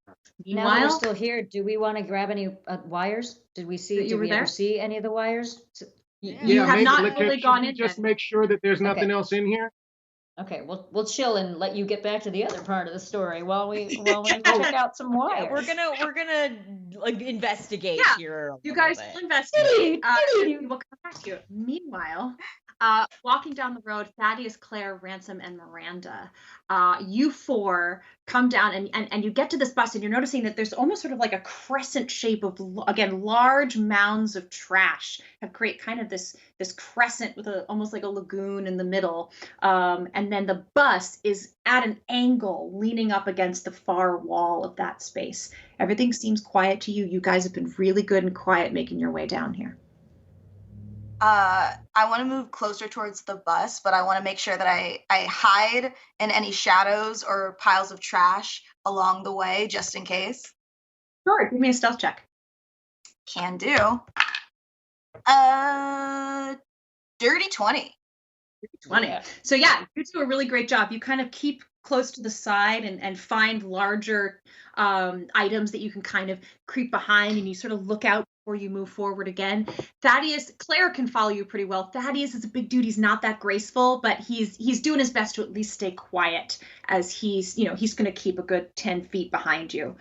that we're still here, do we want to grab any wires? Did we ever see any of the wires? You have not fully gone in. Just make sure that there's nothing else in here. Okay, we'll chill and let you get back to the other part of the story while we check out some wires. Yeah, we're gonna investigate here. You guys will investigate. We'll come back to you. Meanwhile, walking down the road, Thaddeus, Claire, Ransom, and Miranda, you four come down and you get to this bus, and you're noticing that there's almost sort of like a crescent shape of, again, large mounds of trash have create kind of this crescent with almost like a lagoon in the middle. And then the bus is at an angle leaning up against the far wall of that space. Everything seems quiet to you. You guys have been really good and quiet making your way down here. I want to move closer towards the bus, but I want to make sure that I hide in any shadows or piles of trash along the way, just in case. Sure, give me a stealth check. Can do. Dirty 20. 20. So yeah, you do a really great job. You kind of keep close to the side and find larger items that you can kind of creep behind, and you sort of look out before you move forward again. Claire can follow you pretty well. Thaddeus is a big dude. He's not that graceful, but he's doing his best to at least stay quiet, as he's going to keep a good 10 feet behind you.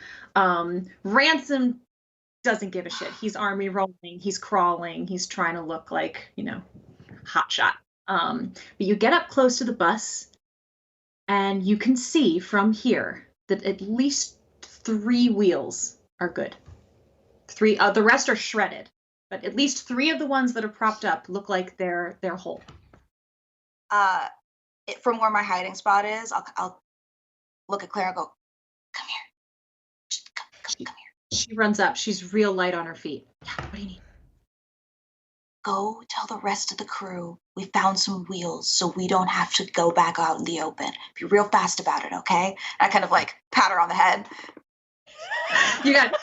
Ransom doesn't give a shit. He's army rolling. He's crawling. He's trying to look like, hot shot. But you get up close to the bus, and you can see from here that at least 3 wheels are good. 3, the rest are shredded, but at least 3 of the ones that are propped up look like they're whole. From where my hiding spot is, I'll look at Claire and go, "Come here. Just come here." She runs up. She's real light on her feet. Yeah, what do you need? Go tell the rest of the crew we found some wheels so we don't have to go back out in the open. Be real fast about it, okay? And I kind of pat her on the head. You got it.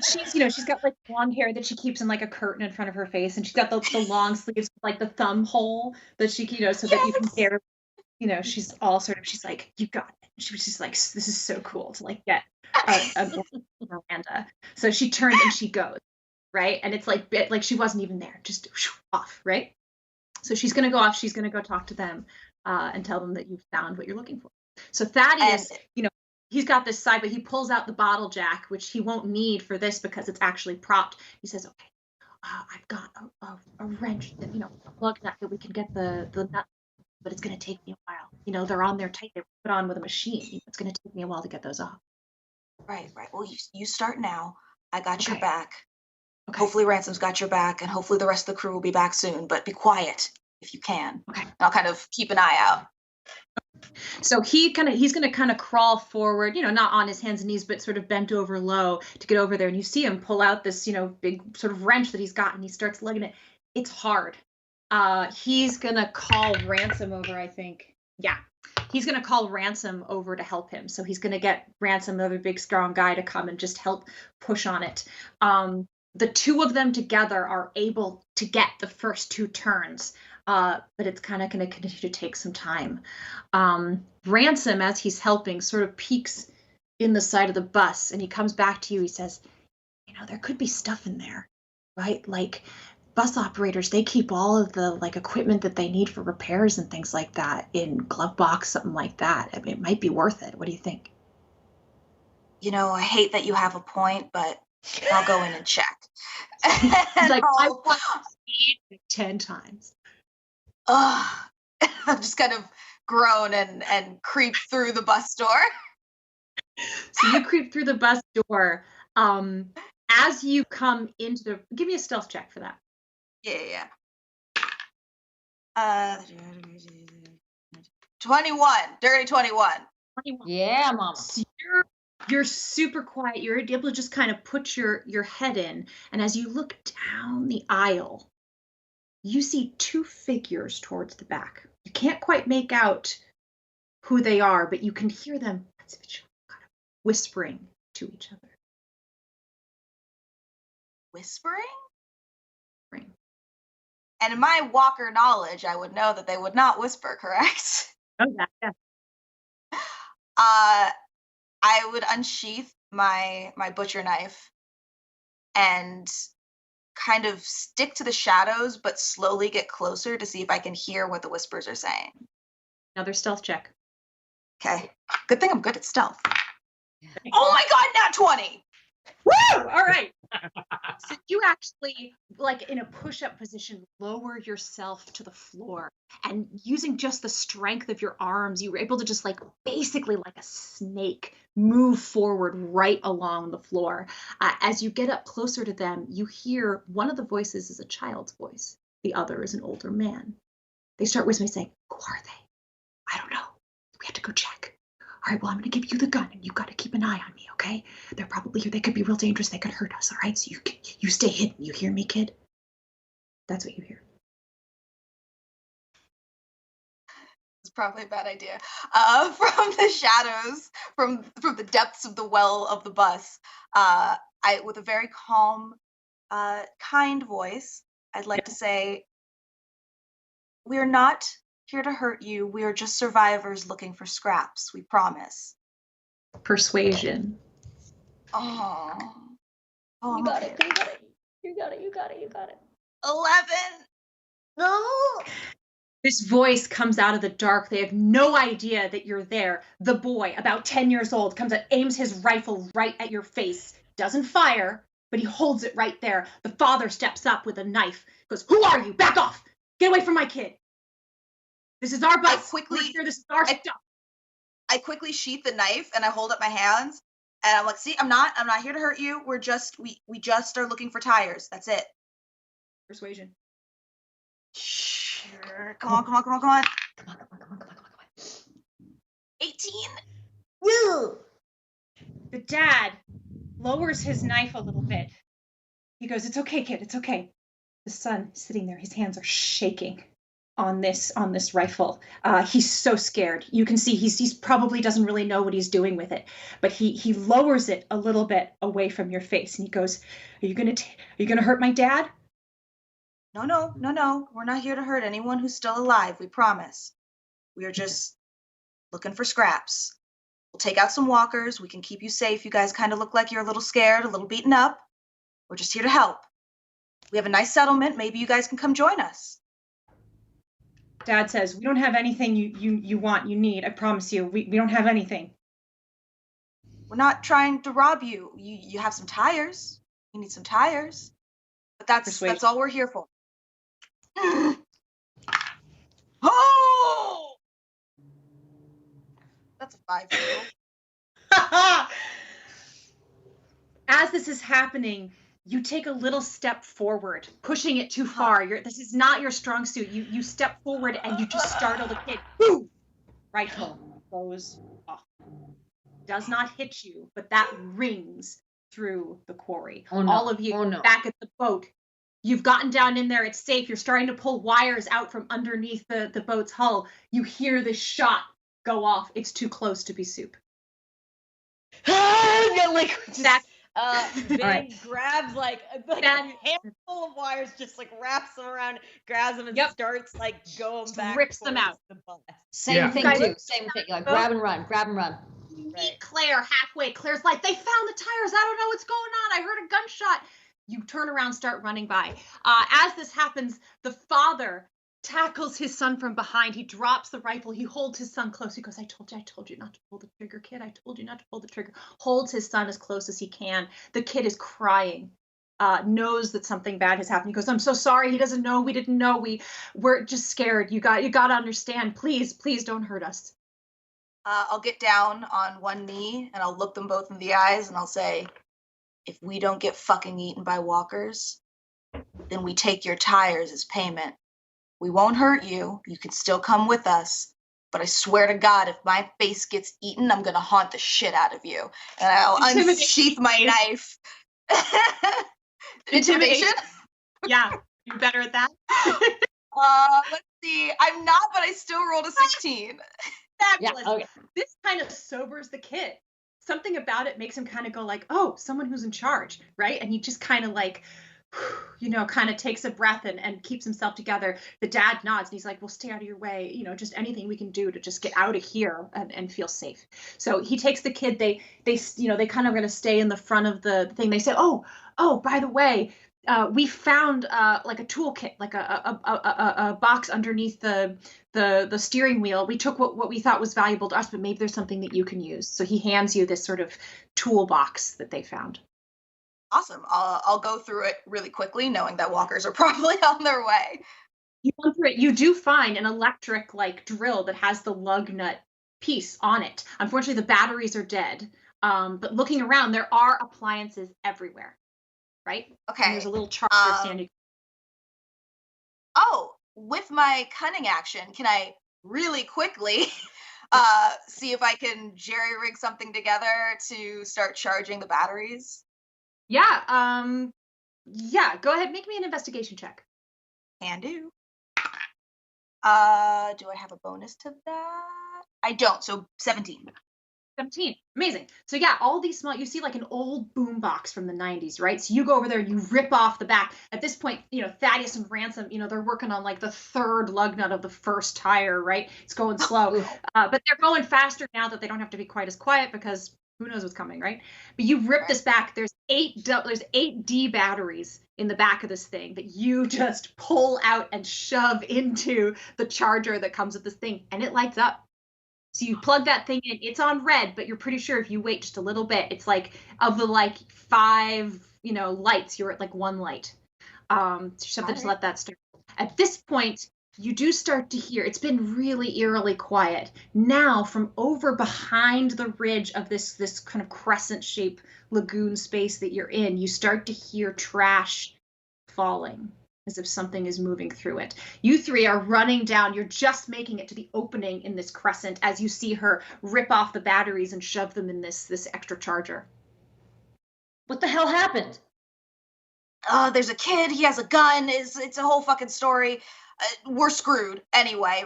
She's got like blonde hair that she keeps in like a curtain in front of her face, and she's got the long sleeves with like the thumb hole that she, so that you can hear, she's all she's like, "You got it." She's like, "This is so cool to get a Miranda." So she turns and she goes. Right? And it's like she wasn't even there, just off, right? So she's going to go off. She's going to go talk to them and tell them that you've found what you're looking for. So Thaddeus, he's got this side, but he pulls out the bottle jack, which he won't need for this because it's actually propped. He says, "Okay, I've got a wrench that, plug that we can get the nut, but it's going to take me a while. They're on there tight. They're put on with a machine. It's going to take me a while to get those off." Right. Well, you start now. I got your back. Okay. Hopefully Ransom's got your back, and hopefully the rest of the crew will be back soon. But be quiet if you can. Okay. I'll kind of keep an eye out. So he's gonna kind of crawl forward, not on his hands and knees, but sort of bent over low to get over there. And you see him pull out this, big sort of wrench that he's got, and he starts lugging it. It's hard. He's gonna call Ransom over, I think. Yeah. He's going to call Ransom over to help him. So he's going to get Ransom, another big, strong guy, to come and just help push on it. The two of them together are able to get the first 2 turns, but it's kind of going to continue to take some time. Ransom, as he's helping, sort of peeks in the side of the bus, and he comes back to you. He says, there could be stuff in there, right? Like, bus operators, they keep all of the equipment that they need for repairs and things like that in glove box, something like that. I mean, it might be worth it. What do you think? I hate that you have a point, but I'll go in and check. He's like, I want to 10 times. I'll just kind of groan and creep through the bus door. So you creep through the bus door. As you come into give me a stealth check for that. Yeah. 21. Dirty 21. Yeah, mama. So you're super quiet. You're able to just kind of put your head in, and as you look down the aisle, you see 2 figures towards the back. You can't quite make out who they are, but you can hear them kind of whispering to each other. Whispering? And in my Walker knowledge, I would know that they would not whisper, correct? Oh, yeah. I would unsheath my butcher knife and kind of stick to the shadows, but slowly get closer to see if I can hear what the whispers are saying. Another stealth check. Okay. Good thing I'm good at stealth. Oh my god, nat 20! Woo! All right. So you actually, in a push-up position, lower yourself to the floor, and using just the strength of your arms, you were able to just basically like a snake move forward right along the floor. As you get up closer to them, you hear one of the voices is a child's voice. The other is an older man. They start whispering, saying, "Who are they? I don't know. We have to go check. All right, well, I'm going to give you the gun, and you've got to keep an eye on me, okay? They're probably here. They could be real dangerous. They could hurt us, all right? So you stay hidden. You hear me, kid?" That's what you hear. It's probably a bad idea. From the shadows, from the depths of the well of the bus, with a very calm, kind voice, I'd like to say, "We're not here to hurt you. We are just survivors looking for scraps. We promise." Persuasion. Oh, You got it. You got it. 11. No. This voice comes out of the dark. They have no idea that you're there. The boy, about 10 years old, comes and aims his rifle right at your face. Doesn't fire, but he holds it right there. The father steps up with a knife. Goes, "Who are you? Back off! Get away from my kid. This is our bus. This is our stuff." I quickly sheath the knife and I hold up my hands and I'm like, "See, I'm not here to hurt you. We just are looking for tires. That's it." Persuasion. Sure. Come on. 18. Woo! The dad lowers his knife a little bit. He goes, "It's okay, kid. It's okay." The son is sitting there. His hands are shaking on this rifle. He's so scared. You can see he's probably doesn't really know what he's doing with it, but he lowers it a little bit away from your face, and he goes, are you gonna hurt my dad?" No. We're not here to hurt anyone who's still alive. We promise. We are just looking for scraps. We'll take out some walkers. We can keep you safe. You guys kind of look like you're a little scared, a little beaten up. We're just here to help. We have a nice settlement. Maybe you guys can come join us. Dad says, "We don't have anything you want, you need. I promise you. We don't have anything." We're not trying to rob you. You have some tires. You need some tires. But that's all we're here for. Oh! That's a 5. as this is happening, you take a little step forward, pushing it too far. This is not your strong suit. You step forward and you just startle the kid. Boom! Rifle goes off. Does not hit you, but that rings through the quarry. Oh, no. All of you back at the boat. You've gotten down in there. It's safe. You're starting to pull wires out from underneath the boat's hull. You hear this shot go off. It's too close to be soup. Yeah, like All right. grabs like a handful of wires, just like wraps them around, grabs them, and starts like going back. Rips them out. The bus. Same thing too. Same thing. Like grab and run. Grab and run. You meet Claire halfway. Claire's like, they found the tires. I don't know what's going on. I heard a gunshot. You turn around, start running by. As this happens, the father tackles his son from behind. He drops the rifle. He holds his son close. He goes, I told you not to pull the trigger, kid. I told you not to pull the trigger. Holds his son as close as he can. The kid is crying, knows that something bad has happened. He goes, I'm so sorry. He doesn't know. We didn't know. We're just scared. You got to understand. Please don't hurt us. I'll get down on one knee and I'll look them both in the eyes and I'll say, if we don't get fucking eaten by walkers, then we take your tires as payment. We won't hurt you. You can still come with us. But I swear to God, if my face gets eaten, I'm going to haunt the shit out of you. And I'll unsheath my knife. Intimidation? Yeah, you're better at that. Let's see. I'm not, but I still rolled a 16. Fabulous. Yeah, okay. This kind of sobers the kid. Something about it makes him kind of go like, oh, someone who's in charge, right? And he just kind of like, kind of takes a breath and keeps himself together. The dad nods and he's like, we'll stay out of your way. Just anything we can do to just get out of here and feel safe. So he takes the kid. They kind of going to stay in the front of the thing. They say, oh, by the way, we found like a toolkit, like a box underneath the steering wheel. We took what we thought was valuable to us, but maybe there's something that you can use. So he hands you this sort of toolbox that they found. Awesome. I'll go through it really quickly, knowing that walkers are probably on their way. You go through it. You do find an electric drill that has the lug nut piece on it. Unfortunately, the batteries are dead. But looking around, there are appliances everywhere. Right? Okay. And there's a little charger standing. Oh, with my cunning action, can I really quickly see if I can jerry-rig something together to start charging the batteries? Yeah. Go ahead. Make me an investigation check. Can do. Do I have a bonus to that? I don't. So 17. 17. Amazing. So yeah, all these small, you see like an old boom box from the 90s, right? So you go over there, you rip off the back. At this point, Thaddeus and Ransom, they're working on like the third lug nut of the first tire, right? It's going slow. But they're going faster now that they don't have to be quite as quiet because who knows what's coming, right? But you rip this back. There's 8 D batteries in the back of this thing that you just pull out and shove into the charger that comes with this thing, and it lights up. So you plug that thing in, it's on red, but you're pretty sure if you wait just a little bit, it's like of the 5, lights, you're at 1 light. So you have to just let that start. At this point, you do start to hear, it's been really eerily quiet. Now, from over behind the ridge of this kind of crescent-shaped lagoon space that you're in, you start to hear trash falling, as if something is moving through it. You 3 are running down. You're just making it to the opening in this crescent as you see her rip off the batteries and shove them in this extra charger. What the hell happened? There's a kid. He has a gun. It's a whole fucking story. We're screwed anyway.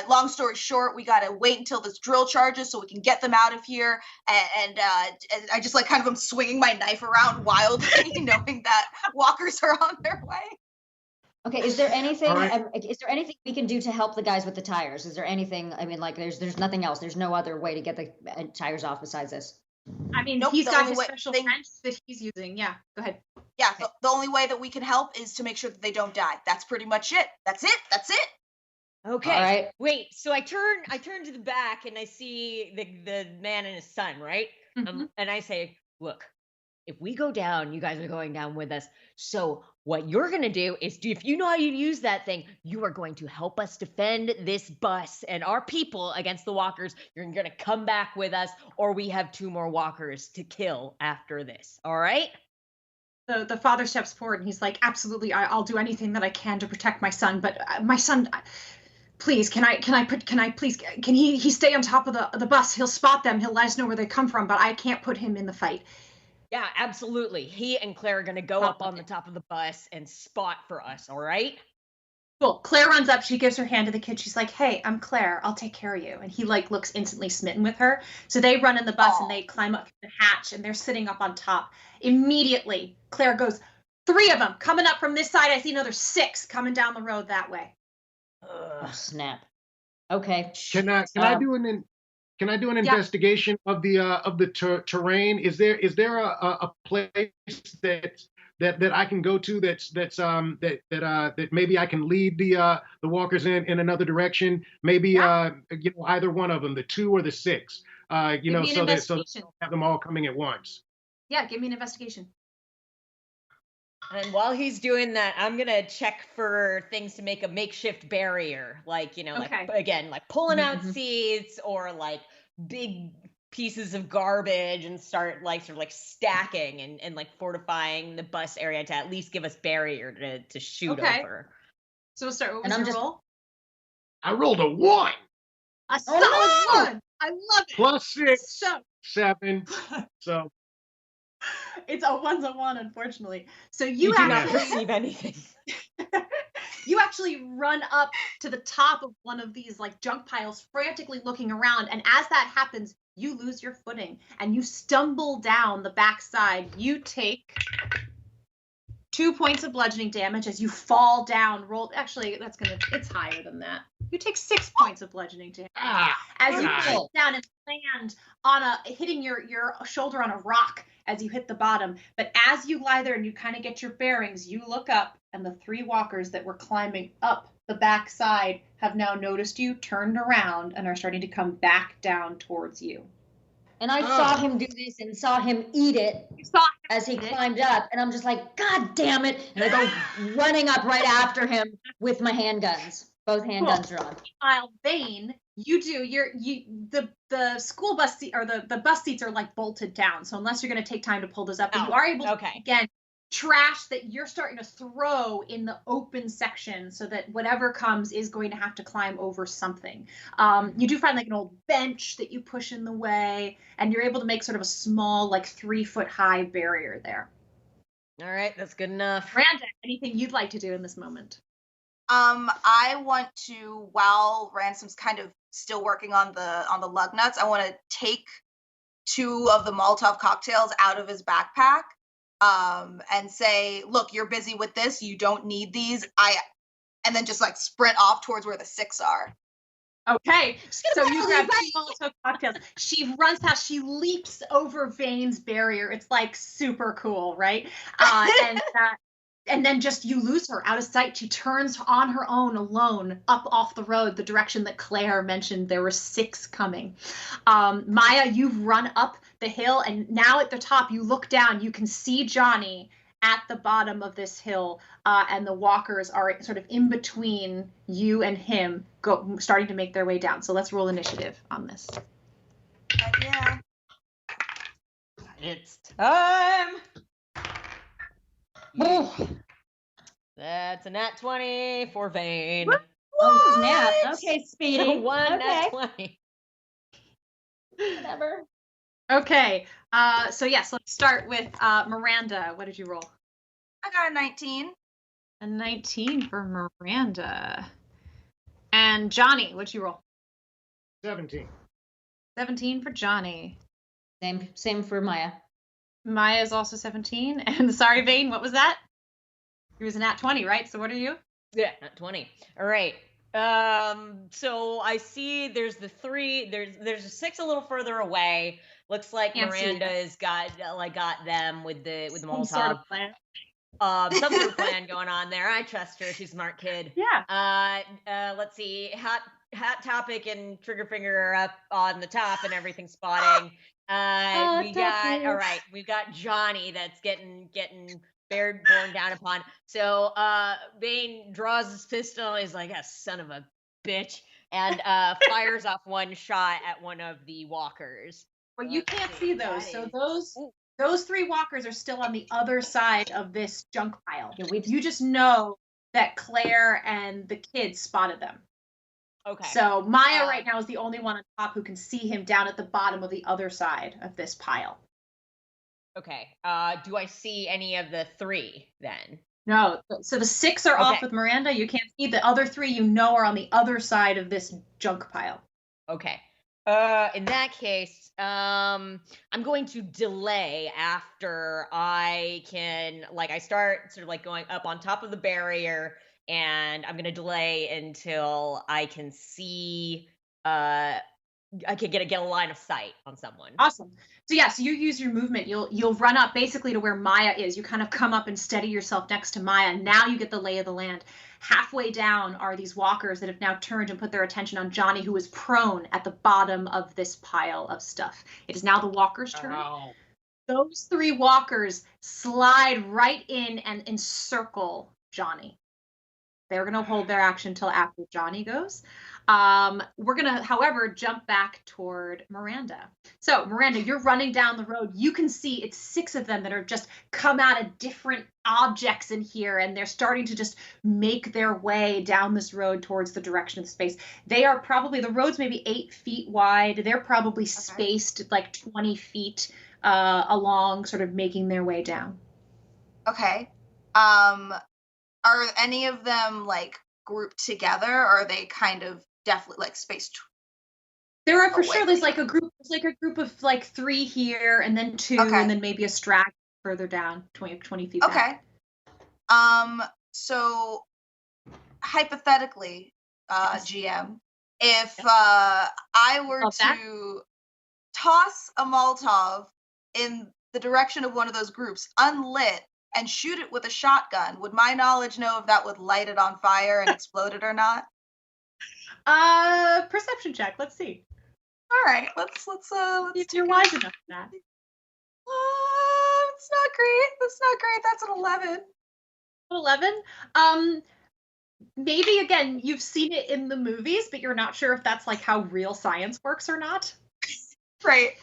Long story short, we gotta wait until this drill charges so we can get them out of here. And I just kind of am swinging my knife around wildly, knowing that walkers are on their way. Okay, is there anything? Is there anything we can do to help the guys with the tires? Is there anything? I mean, there's nothing else. There's no other way to get the tires off besides this. I mean, he's got his special wrench that he's using. Yeah, go ahead. Yeah, the only way that we can help is to make sure that they don't die. That's pretty much it. That's it. Okay. All right. Wait. So I turn to the back and I see the man and his son, right? Mm-hmm. And I say, look, if we go down, you guys are going down with us. So what you're going to do is, if you know how you use that thing, you are going to help us defend this bus and our people against the walkers. You're going to come back with us, or we have 2 more walkers to kill after this. All right? The father steps forward and he's like, absolutely, I'll do anything that I can to protect my son. But my son, please, can he stay on top of the bus? He'll spot them. He'll let us know where they come from, but I can't put him in the fight. Yeah, absolutely. He and Claire are going to go up on the top of the bus and spot for us. All right? Cool. Claire runs up. She gives her hand to the kid. She's like, hey, I'm Claire. I'll take care of you. And he like looks instantly smitten with her. So they run in the bus and they climb up the hatch and they're sitting up on top. Immediately, Claire goes, 3 of them coming up from this side. I see another 6 coming down the road that way. Oh, snap. Okay. Can I do an investigation of the terrain? Is there a place that I can go to that maybe I can lead the walkers in another direction? Maybe either one of them, the 2 or the 6. So they don't have them all coming at once. Yeah, give me an investigation. And while he's doing that, I'm gonna check for things to make a makeshift barrier, like like pulling out seats or like big pieces of garbage, and start sort of stacking and like fortifying the bus area to at least give us barrier to shoot over. So we'll start. What was your roll? I rolled a 1. A solid 1. I love it. Plus 6, 7. So. It's a 1's a 1, unfortunately. So you do not perceive anything. You actually run up to the top of one of these junk piles, frantically looking around, and as that happens, you lose your footing and you stumble down the backside. You take 2 points of bludgeoning damage as you fall down. Actually, it's higher than that. You take 6 points of bludgeoning damage as you fall down and land hitting your shoulder on a rock as you hit the bottom. But as you lie there and you kind of get your bearings, you look up, and the 3 walkers that were climbing up the backside have now noticed you, turned around, and are starting to come back down towards you. And I saw him do this and saw him eat it as he climbed up. And I'm just like, God damn it. And I go running up right after him with my handguns. Both handguns are on. Meanwhile, Vane, the school bus seat, or the bus seats are bolted down. So unless you're going to take time to pull those up, you are able to, again, trash that you're starting to throw in the open section so that whatever comes is going to have to climb over something. You do find an old bench that you push in the way, and you're able to make sort of a small 3-foot high barrier there. All right, that's good enough. Miranda, anything you'd like to do in this moment? I want to, while Ransom's kind of still working on the lug nuts, I want to take 2 of the Molotov cocktails out of his backpack. And say, look, you're busy with this. You don't need these. And then just sprint off towards where the 6 are. Okay. So you grab 2 Molotov cocktails. She runs past. She leaps over Vane's barrier. It's super cool, right? And then just you lose her out of sight. She turns on her own, alone, up off the road, the direction that Claire mentioned. There were 6 coming. Maya, you've run up the hill, and now at the top, you look down. You can see Johnny at the bottom of this hill, and the walkers are sort of in between you and him, starting to make their way down. So let's roll initiative on this. Yeah. It's time. That's a nat 20 for Vane. Oh, snap. Okay, Speedy. 1 nat 20. Whatever. Okay. So let's start with Miranda. What did you roll? I got a 19. A 19 for Miranda. And Johnny, what'd you roll? 17. 17 for Johnny. Same for Maya. Maya is also 17. And sorry, Vane, what was that? It was a nat 20, right? So what are you? Yeah, nat 20. All right. So I see there's the 3. There's a 6 a little further away. Looks like Miranda's got them with the Molotov. Some sort of plan. Some sort of plan going on there. I trust her. She's a smart kid. Yeah. Let's see. Hot Topic and Trigger Finger are up on the top and everything spotting. We got all right, we've got Johnny that's getting borne down upon. So Bane draws his pistol. He's like, a son of a bitch, and fires off one shot at one of the walkers. Well, you can't see those. So those 3 walkers are still on the other side of this junk pile. You just know that Claire and the kids spotted them. Okay. So Maya right now is the only one on top who can see him down at the bottom of the other side of this pile. Okay. Do I see any of the 3 then? No. So the 6 are off with Miranda. You can't see the other 3. You know are on the other side of this junk pile. Okay. In that case, I'm going to delay after I can, like, I start sort of like going up on top of the barrier, and I'm going to delay until I can see, I can get a line of sight on someone. Awesome. So yeah, so you use your movement. You'll run up basically to where Maya is. You kind of come up and steady yourself next to Maya. Now you get the lay of the land. Halfway down are these walkers that have now turned and put their attention on Johnny, who is prone at the bottom of this pile of stuff. It is now the walkers' turn. Ow. Those 3 walkers slide right in and encircle Johnny. They're going to hold their action until after Johnny goes. We're going to, however, jump back toward Miranda. So, Miranda, you're running down the road. You can see it's 6 of them that are just come out of different objects in here, and they're starting to just make their way down this road towards the direction of the space. They are probably, the road's maybe 8 feet wide. They're probably spaced like 20 feet along, sort of making their way down. Okay. Are any of them like grouped together, or are they kind of definitely like spaced? There are for sure. There's like a group. There's like a group of like 3 here, and then 2, and then maybe a straggler further down, 20 feet. Okay. Back. So hypothetically, GM, if I were to toss a Molotov in the direction of one of those groups, unlit, and shoot it with a shotgun, would my knowledge know if that would light it on fire and explode it or not? Perception check. Let's see. All right, let's if you're wise enough for that. It's not great. That's not great. That's an 11. 11. Maybe again, you've seen it in the movies, but you're not sure if that's like how real science works or not. Right.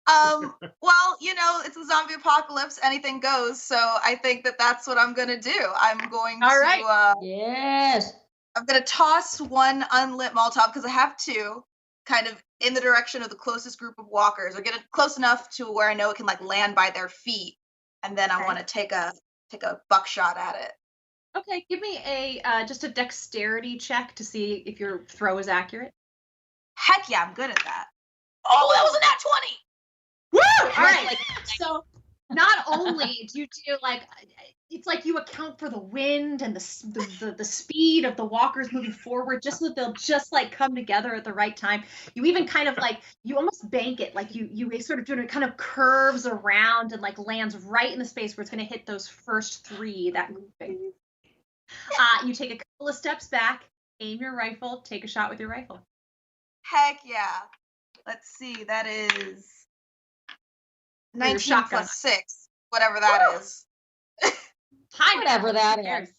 Well, you know, it's a zombie apocalypse. Anything goes. So I think that that's what I'm going to do. I'm going to, yes. I'm going to toss one unlit Molotov because I have 2 kind of in the direction of the closest group of walkers, or get it close enough to where I know it can like land by their feet. And then I want to take a buckshot at it. Okay. Give me just a dexterity check to see if your throw is accurate. Heck yeah, I'm good at that. Oh, that was a nat 20. Woo! All right. So not only do you do like, it's like you account for the wind and the speed of the walkers moving forward, just so that they'll just like come together at the right time. You even kind of like, you almost bank it, like you sort of do it, kind of curves around and like lands right in the space where it's going to hit those first 3 that moving. You take a couple of steps back, aim your rifle, take a shot with your rifle. Heck yeah. Let's see, that is 19 plus 6, whatever that is. High whatever math. that is.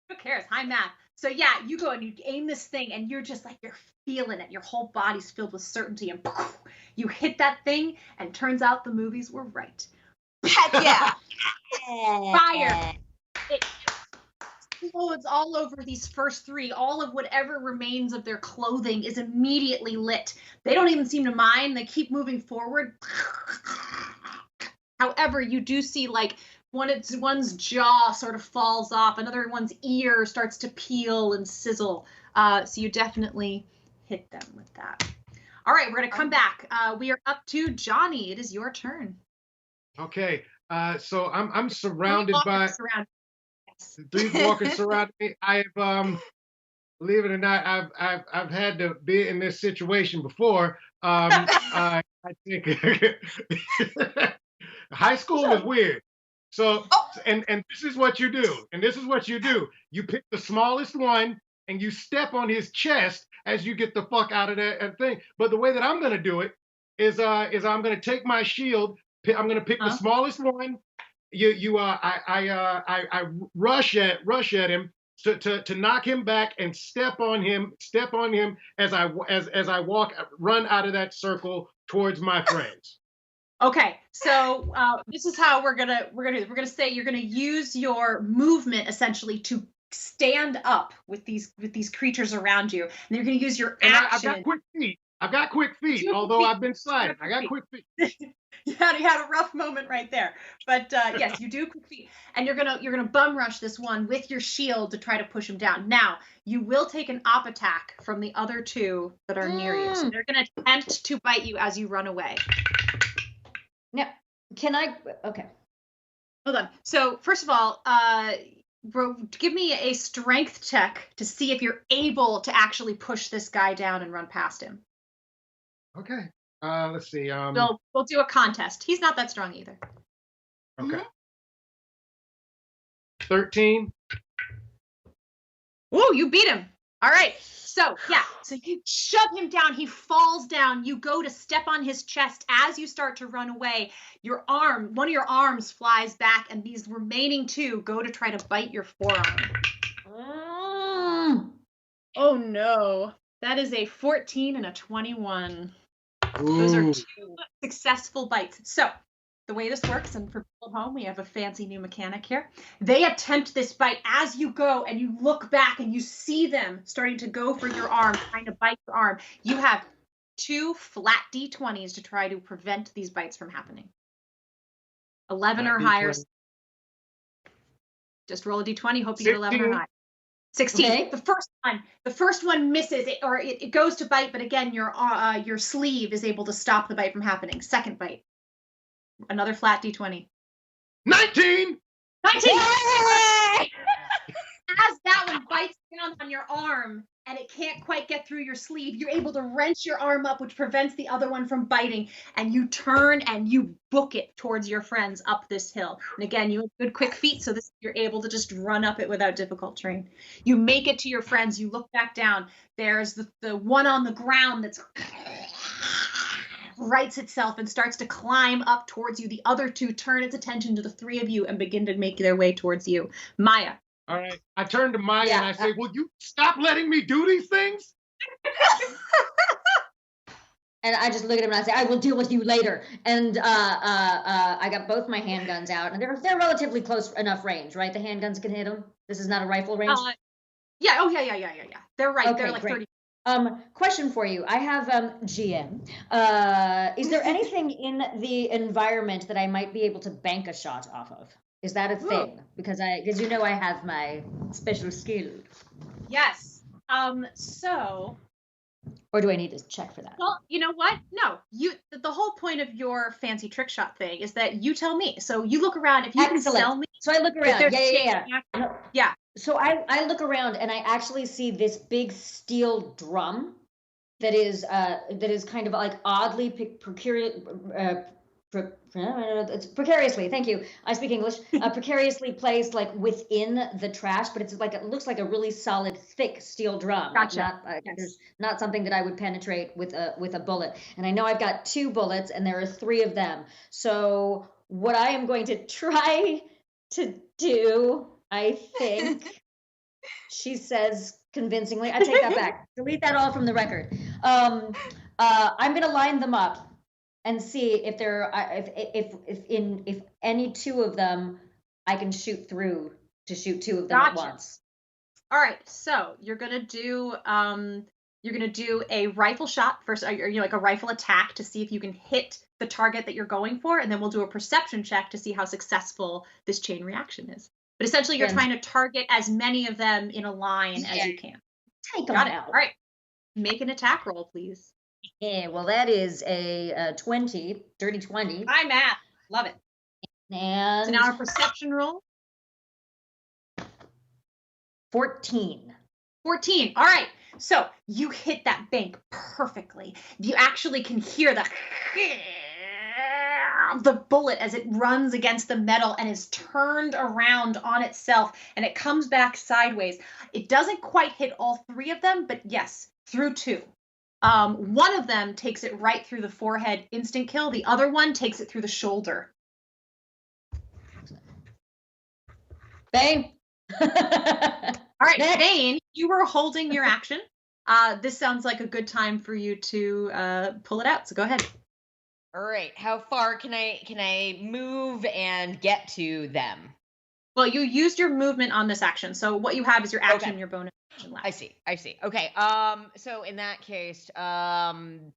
Who cares? High math. So yeah, you go and you aim this thing, and you're just like, you're feeling it. Your whole body's filled with certainty, and you hit that thing, and turns out the movies were right. Heck yeah. Fire. It explodes all over these first 3. All of whatever remains of their clothing is immediately lit. They don't even seem to mind. They keep moving forward. However, you do see like one's jaw sort of falls off, another one's ear starts to peel and sizzle. So you definitely hit them with that. All right, we're gonna come back. We are up to Johnny. It is your turn. Okay. So I'm surrounded by 3 walkers surrounding me. I've believe it or not, I've had to be in this situation before. I think high school was weird. So and this is what you do. And this is what you do. You pick the smallest one and you step on his chest as you get the fuck out of that thing. But the way that I'm gonna do it is I'm gonna take my shield, I'm gonna pick the smallest one. I rush at him to knock him back and step on him as I run out of that circle towards my friends. Okay, so this is how we're gonna say you're gonna use your movement essentially to stand up with these creatures around you, and you're gonna use your action. I've got quick feet, although I've been sliding. I got quick feet. You had a rough moment right there, but yes, you do quick feet, and you're gonna bum rush this one with your shield to try to push him down. Now you will take an op attack from the other two that are near you, so they're gonna attempt to bite you as you run away. Now, can I? Okay. Hold on. So first of all, give me a strength check to see if you're able to actually push this guy down and run past him. Okay. Let's see. We'll do a contest. He's not that strong either. Okay. 13. Ooh, you beat him. All right. So you shove him down. He falls down. You go to step on his chest. As you start to run away, one of your arms flies back, and these remaining two go to try to bite your forearm. Oh no. That is a 14 and a 21. Those are 2 successful bites. So the way this works, and for people at home, we have a fancy new mechanic here. They attempt this bite as you go, and you look back and you see them starting to go for your arm, trying to bite your arm. You have 2 flat D20s to try to prevent these bites from happening. 11 or higher. Just roll a D20. Hope you get 11 or higher. 16. Okay. The first one misses, it goes to bite, but again, your sleeve is able to stop the bite from happening. Second bite. Another flat D20. 19! 19! As that one bites down on your arm and it can't quite get through your sleeve, you're able to wrench your arm up, which prevents the other one from biting, and you turn and you book it towards your friends up this hill. And again, you have good quick feet, so you're able to just run up it without difficult terrain. You make it to your friends, you look back down, there's the one on the ground that's rights itself and starts to climb up towards you. The other two turn its attention to the 3 of you and begin to make their way towards you. Maya. All right. I turn to Maya and I say, will you stop letting me do these things? And I just look at him and I say, I will deal with you later. And I got both my handguns out, and they're relatively close enough range, right? The handguns can hit them. This is not a rifle range. Yeah. Oh yeah. They're right. Okay, they're like great. 30. Question for you. I have GM. Is there anything in the environment that I might be able to bank a shot off of? Is that a thing? Because you know I have my special skill. Yes. So. Or do I need to check for that? Well, you know what? No. The whole point of your fancy trick shot thing is that you tell me. So you look around. If you can sell me. So I look around. Yeah. So I look around and I actually see this big steel drum that is kind of like oddly it's precariously, thank you, I speak English, precariously placed like within the trash, but it looks like a really solid, thick steel drum. Gotcha. There's not something that I would penetrate with a bullet. And I know I've got 2 bullets and there are 3 of them. So what I am going to try to do, I think, she says convincingly, I take that back. Delete that all from the record. I'm going to line them up and see if if any 2 of them I can shoot through to shoot 2 of them at once. All right, so you're gonna do a rifle shot first, like a rifle attack to see if you can hit the target that you're going for, and then we'll do a perception check to see how successful this chain reaction is. But essentially, you're trying to target as many of them in a line as you can. Take them out. out. All right, make an attack roll, please. Yeah, well, that is a 20, dirty 20. High math. Love it. And so now a perception roll. 14. 14. All right. So you hit that bank perfectly. You actually can hear the bullet as it runs against the metal and is turned around on itself, and it comes back sideways. It doesn't quite hit all 3 of them, but yes, through 2. One of them takes it right through the forehead, instant kill. The other one takes it through the shoulder. Bane. All right, Bane, you were holding your action. This sounds like a good time for you to pull it out. So go ahead. All right. How far can I move and get to them? Well, you used your movement on this action, so what you have is your action and your bonus action left. I see. Okay. So in that case, I'm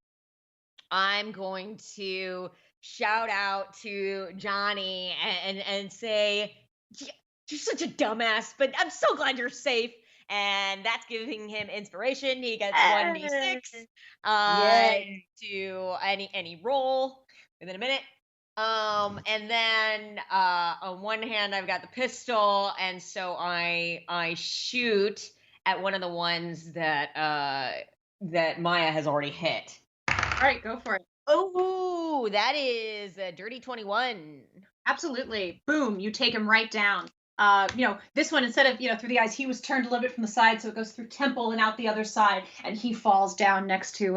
going to shout out to Johnny and say, "You're such a dumbass, but I'm so glad you're safe." And that's giving him inspiration. He gets 1d6 to any roll within a minute. And then on one hand I've got the pistol, and so I shoot at one of the ones that Maya has already hit. All right, go for it. Oh, that is a dirty 21. Absolutely. Boom, you take him right down. This one, instead of, through the eyes, he was turned a little bit from the side, so it goes through temple and out the other side, and he falls down next to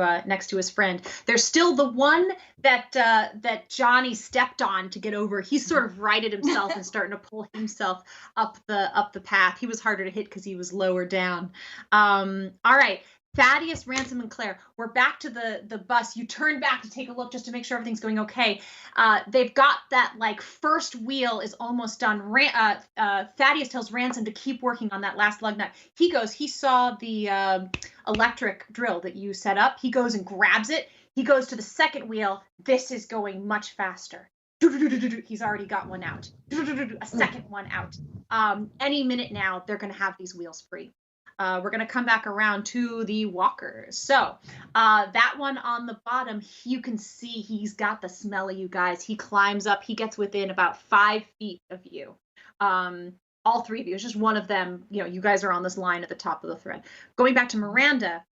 his friend. There's still the one that Johnny stepped on to get over. He's sort of righted himself and starting to pull himself up the path. He was harder to hit because he was lower down. All right. Thaddeus, Ransom, and Claire, we're back to the bus. You turn back to take a look just to make sure everything's going okay. They've got that, first wheel is almost done. Thaddeus tells Ransom to keep working on that last lug nut. He saw the electric drill that you set up. He goes and grabs it. He goes to the second wheel. This is going much faster. He's already got one out. A second one out. Any minute now, they're going to have these wheels free. We're going to come back around to the walkers. So that one on the bottom, you can see he's got the smell of you guys. He climbs up. He gets within about 5 feet of you. All three of you. It's just one of them. You guys are on this line at the top of the thread. Going back to Miranda,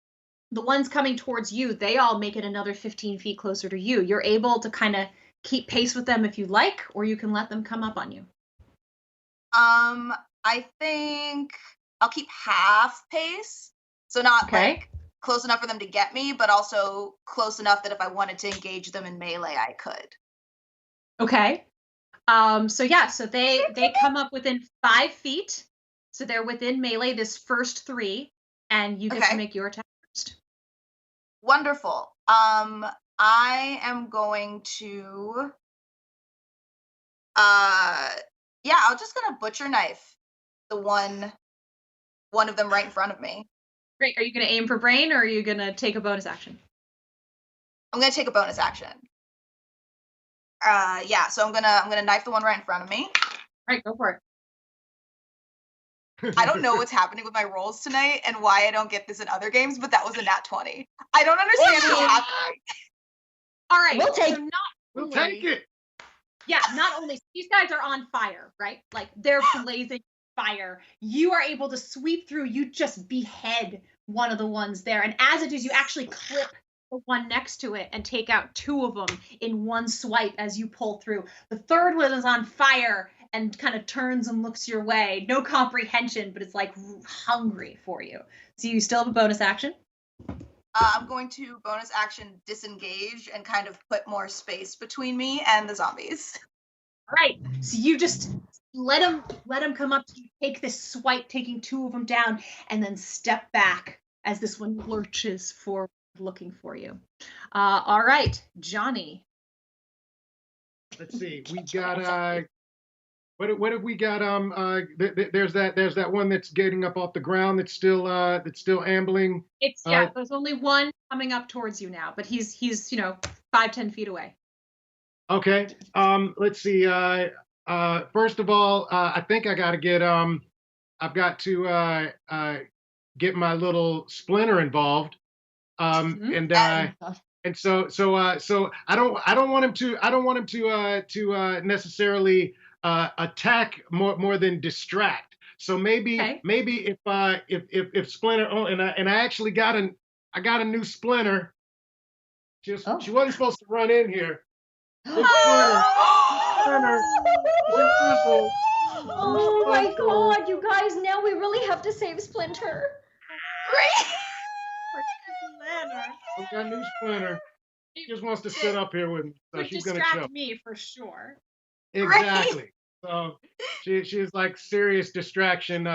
the ones coming towards you, they all make it another 15 feet closer to you. You're able to kind of keep pace with them if you like, or you can let them come up on you. I think I'll keep half pace, so not close enough for them to get me, but also close enough that if I wanted to engage them in melee, I could. Okay. So they come up within 5 feet, so they're within melee. This first three, and you get to make your attack first. Wonderful. I am going to. I'm just gonna butcher knife the one of them right in front of me. Great. Are you going to aim for brain, or are you going to take a bonus action? I'm going to take a bonus action. So I'm gonna knife the one right in front of me. All right, go for it. I don't know what's happening with my rolls tonight and why I don't get this in other games, but that was a nat 20. I don't understand what's happening. All right, We'll take it. Yeah, not only these guys are on fire, right? They're blazing fire. You are able to sweep through. You just behead one of the ones there, and as it is, you actually clip the one next to it and take out two of them in one swipe as you pull through. The third one is on fire and kind of turns and looks your way. No comprehension, but it's hungry for you. So you still have a bonus action? I'm going to bonus action disengage and kind of put more space between me and the zombies. All right. So you just let him come up to you, take this swipe, taking two of them down, and then step back as this one lurches forward looking for you. All right, Johnny. Let's see. We got what have we got? There's that one that's getting up off the ground that's still ambling. There's only one coming up towards you now, but he's 5-10 feet away. Okay. Let's see. First of all, I think I gotta get I've got to get my little splinter involved. And so I don't want him to necessarily attack more than distract. So maybe if Splinter and I actually got a new Splinter. She wasn't supposed to run in here. Oh my god, you guys, now we really have to save Splinter. Great. We got new Splinter. She just wants to sit up here with me, so Would she's gonna distract chill. me for sure. Exactly. So she's like serious distraction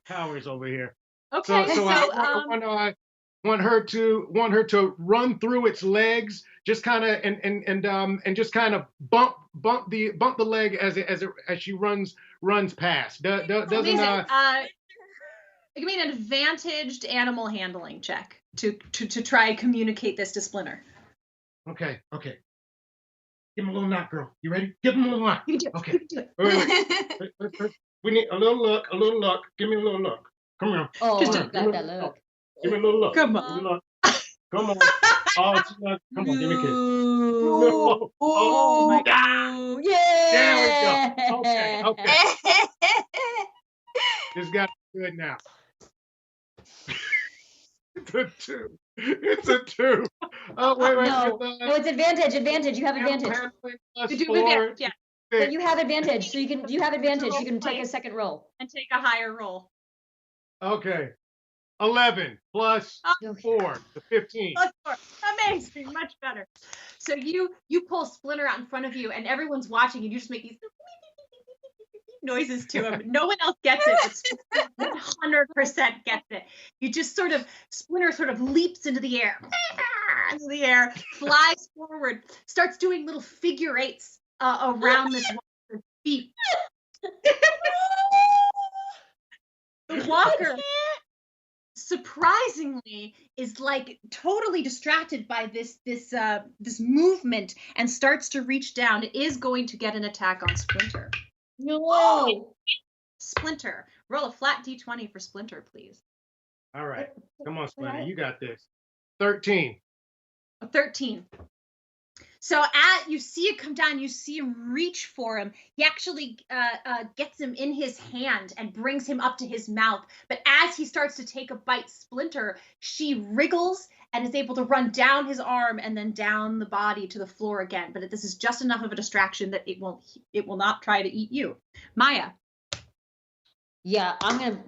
powers over here. Okay, So I want her to run through its legs, just kind of and just kind of bump the leg as she runs past. Doesn't Amazing. Give me an advantaged animal handling check to try and communicate this to Splinter. Okay. Give him a little knock, girl. You ready? Give him a little knock. You can do Okay. it. You can do it. Wait. We need a little look. Give me a little look. Come here. Oh, Just got that look. Give me a little look. Come on. Come on. Oh, come on. Give me a kiss. Oh my God. Yeah. There we go. Okay. This got good now. It's a 2. Oh, wait. No, it's advantage. You have advantage. You do advantage, yeah. But you have advantage, so you can take a second roll. And take a higher roll. Okay. 11 plus 4 to 15. Plus 4. Amazing, much better. So you pull Splinter out in front of you, and everyone's watching, and you just make these noises to him. No one else gets it. But 100% gets it. You just Splinter sort of leaps into the air, flies forward, starts doing little figure eights around this walker's feet. The walker, surprisingly, is like totally distracted by this movement and starts to reach down. It is going to get an attack on Splinter. No. Splinter, roll a flat d20 for Splinter, please. All right. Come on, Splinter. You got this. 13. A 13. So you see it come down, you see him reach for him. He actually gets him in his hand and brings him up to his mouth. But as he starts to take a bite, Splinter, she wriggles and is able to run down his arm and then down the body to the floor again. But this is just enough of a distraction that it will not try to eat you. Maya. Yeah, I'm gonna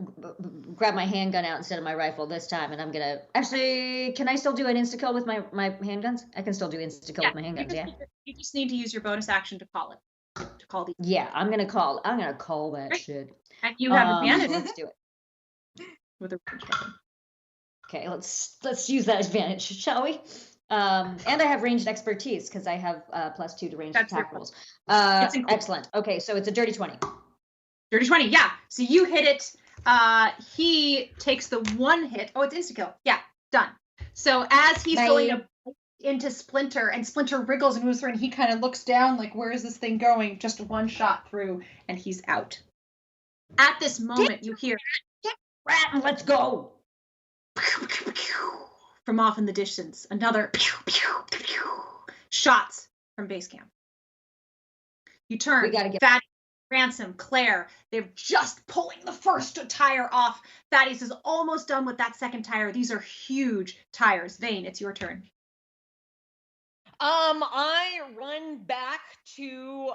grab my handgun out instead of my rifle this time, and I'm gonna actually. Can I still do an insta kill with my handguns? I can still do insta kill with my handguns. Yeah. You just need to use your bonus action to call it. To call the. Yeah, I'm gonna call that shit. And you have advantage. Let's do it. With a range weapon. Okay, let's use that advantage, shall we? And I have ranged expertise because I have +2 to ranged attack rolls. Excellent. Okay, so it's a dirty 20. Dirty 20, yeah. So you hit it. He takes the 1 hit. Oh, it's insta-kill. Yeah, done. So as he's going to into Splinter, and Splinter wriggles and moves through, and he kind of looks down like, where is this thing going? Just 1 shot through, and he's out. At this moment, you hear, Rat, let's go. From off in the distance, another shots from base camp. You turn. We gotta get Fatty, Ransom, Claire, they're just pulling the first tire off. Thaddeus is almost done with that second tire. These are huge tires. Vane, it's your turn. I run back to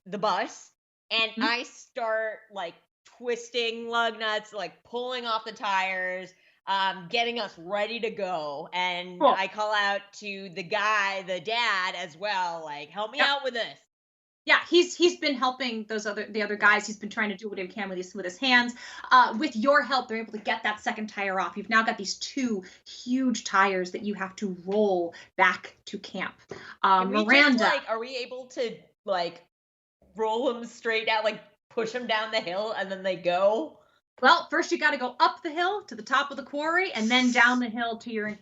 the bus, and I start like twisting lug nuts, like pulling off the tires, getting us ready to go. And Cool. I call out to the dad as well, like, help me out with this. Yeah, he's been helping the other guys. He's been trying to do whatever he can with his hands. With your help, they're able to get that second tire off. You've now got these 2 huge tires that you have to roll back to camp. Miranda, are we able to like roll them straight out, like push them down the hill, and then they go? Well, first you got to go up the hill to the top of the quarry, and then down the hill to your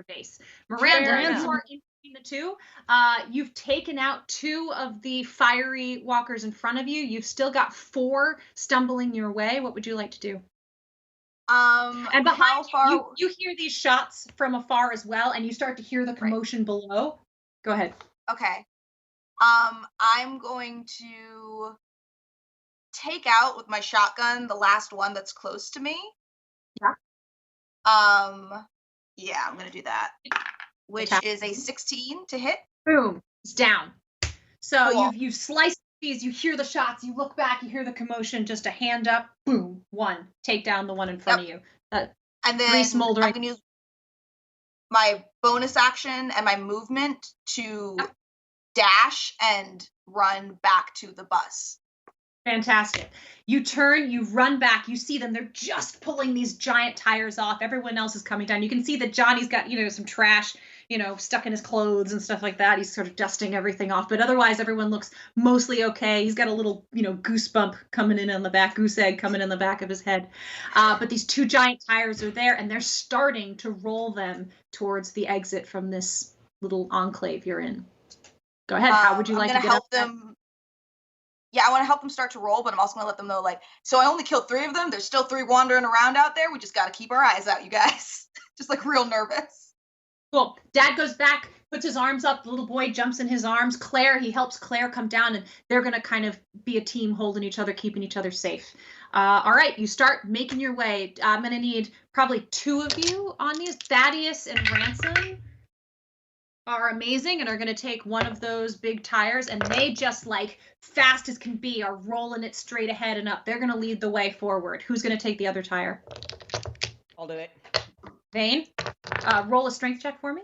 base. Miranda, you are in between the 2. You've taken out 2 of the fiery walkers in front of you. You've still got 4 stumbling your way. What would you like to do? And behind you hear these shots from afar as well, and you start to hear the commotion below. Go ahead. Okay. I'm going to take out with my shotgun the last one that's close to me. Yeah. Yeah, I'm gonna do that. Which is a 16 to hit. Boom. It's down. So Cool. you've sliced these, you hear the shots, you look back, you hear the commotion, just a hand up, boom, 1. Take down the one in front of you. And then 3 smoldering. I'm gonna use my bonus action and my movement to dash and run back to the bus. Fantastic. You turn, you run back, you see them. They're just pulling these giant tires off. Everyone else is coming down. You can see that Johnny's got, some trash, stuck in his clothes and stuff like that. He's sort of dusting everything off. But otherwise, everyone looks mostly okay. He's got a little, goose bump coming in on the back, goose egg coming in the back of his head. But these 2 giant tires are there, and they're starting to roll them towards the exit from this little enclave you're in. Go ahead. How would you like to get help them? Yeah, I want to help them start to roll, but I'm also going to let them know, so I only killed 3 of them. There's still 3 wandering around out there. We just got to keep our eyes out, you guys. Just real nervous. Cool. Dad goes back, puts his arms up. The little boy jumps in his arms. He helps Claire come down, and they're going to kind of be a team holding each other, keeping each other safe. All right, you start making your way. I'm going to need probably 2 of you on these. Thaddeus and Ransom are amazing and are going to take one of those big tires, and they just fast as can be are rolling it straight ahead and up. They're going to lead the way forward. Who's going to take the other tire? I'll do it. Vane, roll a strength check for me.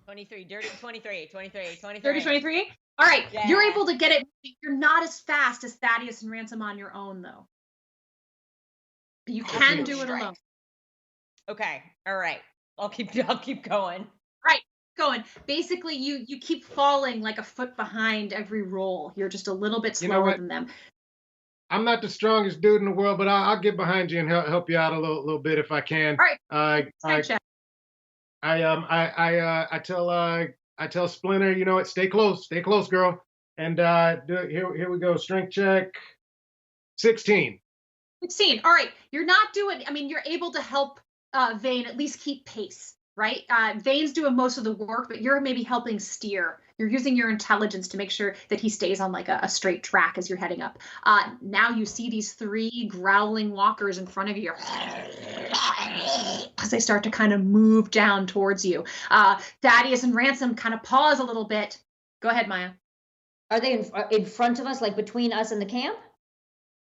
23, dirty 23. 23. All right, yeah. You're able to get it. You're not as fast as Thaddeus and Ransom on your own, though. But you can do it alone. Okay. All right. I'll keep going. Right. Going. Basically, you keep falling like a foot behind every roll. You're just a little bit slower than them. I'm not the strongest dude in the world, but I'll get behind you and help you out a little bit if I can. All right. I tell Splinter, stay close, girl. And here we go. Strength check. 16. 16. All right. You're not doing. You're able to help Vane at least keep pace, right? Vane's doing most of the work, but you're maybe helping steer. You're using your intelligence to make sure that he stays on a straight track as you're heading up. Now you see these 3 growling walkers in front of you as they start to kind of move down towards you. Thaddeus and Ransom kind of pause a little bit. Go ahead, Maya. Are they in front of us, between us and the camp?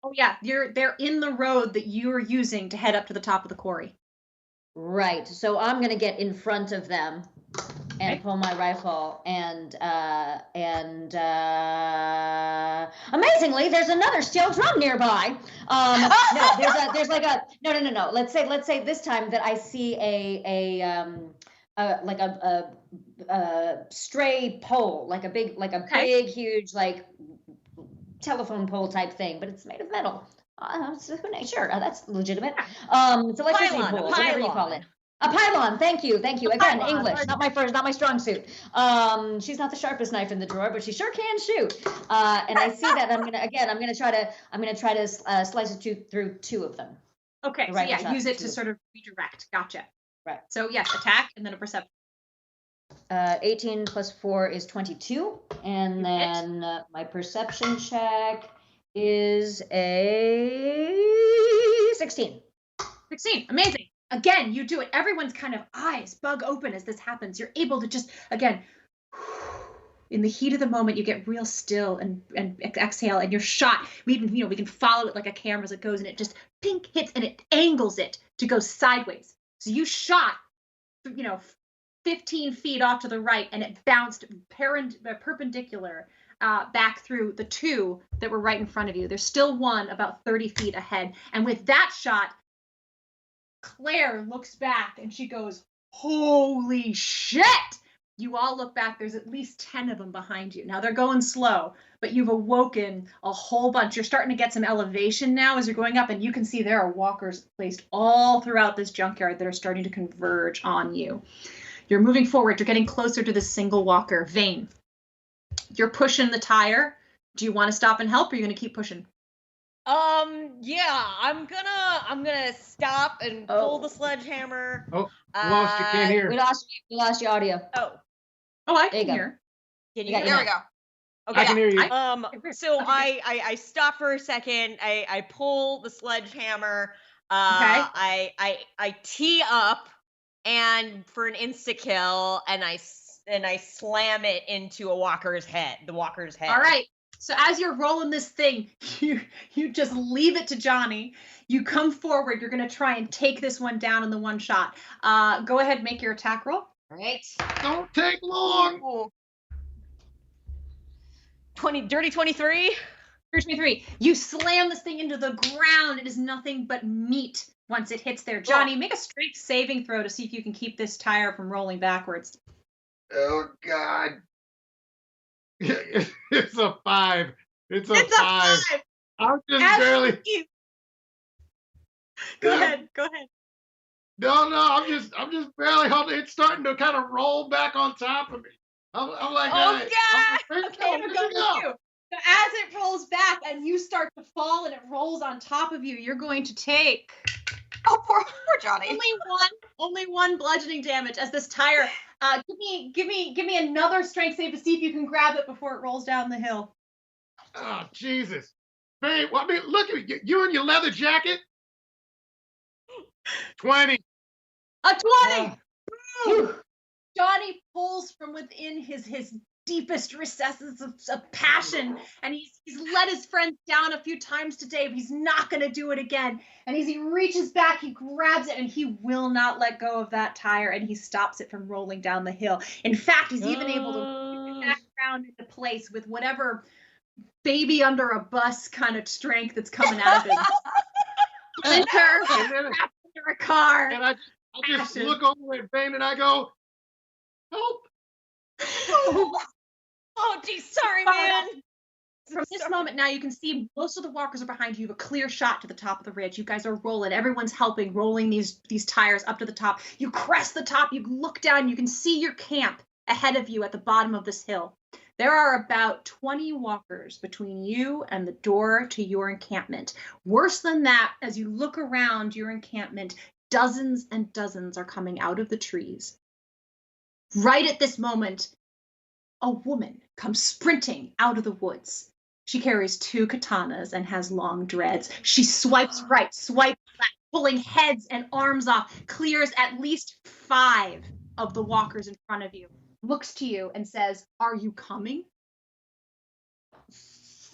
Oh yeah, they're in the road that you're using to head up to the top of the quarry. Right. So I'm gonna get in front of them and pull my rifle, and amazingly, there's another steel drum nearby. No. Let's say this time that I see a stray pole, a big huge telephone pole type thing, but it's made of metal. Sure, that's legitimate. It's an electricity pole, whatever you call it. A pylon. Thank you. Again, English, not my strong suit. She's not the sharpest knife in the drawer, but she sure can shoot. And I see that. I'm gonna try to slice it through 2 of them. Okay. So yeah, use it to sort of redirect. Gotcha. Right. So yes, attack and then a perception. 18 plus 4 is 22, and then my perception check is a 16. 16. Amazing. Again, you do it. Everyone's kind of eyes bug open as this happens. You're able to just, again, in the heat of the moment, you get real still and exhale, and you're shot. We can follow it like a camera as it goes, and it just pink hits, and it angles it to go sideways. So you shot, 15 feet off to the right, and it bounced perpendicular back through the 2 that were right in front of you. There's still one about 30 feet ahead. And with that shot, Claire looks back and she goes, "Holy shit!" You all look back. There's at least 10 of them behind you. Now they're going slow, but you've awoken a whole bunch. You're starting to get some elevation now as you're going up, and you can see there are walkers placed all throughout this junkyard that are starting to converge on you. You're moving forward. You're getting closer to this single walker. Vane, you're pushing the tire. Do you want to stop and help, or are you going to keep pushing? Yeah, I'm gonna stop and pull the sledgehammer. Oh, lost you. Can't hear. We lost your audio. Oh, I can hear. Can you hear? There we go. Okay. I can hear you. So I stop for a second. I pull the sledgehammer. I tee up, and for an insta kill, and I slam it into the walker's head. All right. So as you're rolling this thing, you just leave it to Johnny. You come forward. You're going to try and take this one down in the one shot. Go ahead, make your attack roll. All right. Don't take long. 23. 23. You slam this thing into the ground. It is nothing but meat once it hits there. Johnny, make a strength saving throw to see if you can keep this tire from rolling backwards. Oh, God. It's a 5. It's a 5. I'm just barely. Go ahead. No, I'm just barely holding. It's starting to kind of roll back on top of me. I'm like, oh, hey, God. Okay, I'm going with you. So as it rolls back and you start to fall and it rolls on top of you, you're going to take. Oh, poor Johnny. Only one bludgeoning damage as this tire. Give me another strength save to see if you can grab it before it rolls down the hill. Oh, Jesus. Babe, I mean, look at you in your leather jacket. 20. A 20. Johnny pulls from within his deepest recesses of passion, and he's let his friends down a few times today, but he's not going to do it again. And as he reaches back, he grabs it, and he will not let go of that tire, and he stops it from rolling down the hill. In fact, he's even able to put it back around into place with whatever baby under a bus kind of strength that's coming out of him. Splinter wrapped under a car. And I just look over at Vane and I go, help. Oh, geez, sorry, man. From this moment now, you can see most of the walkers are behind you. You have a clear shot to the top of the ridge. You guys are rolling. Everyone's helping, rolling these tires up to the top. You crest the top. You look down. You can see your camp ahead of you at the bottom of this hill. There are about 20 walkers between you and the door to your encampment. Worse than that, as you look around your encampment, dozens and dozens are coming out of the trees. Right at this moment, a woman comes sprinting out of the woods. She carries 2 katanas and has long dreads. She swipes right, swipes left, pulling heads and arms off, clears at least 5 of the walkers in front of you, looks to you and says, "Are you coming?"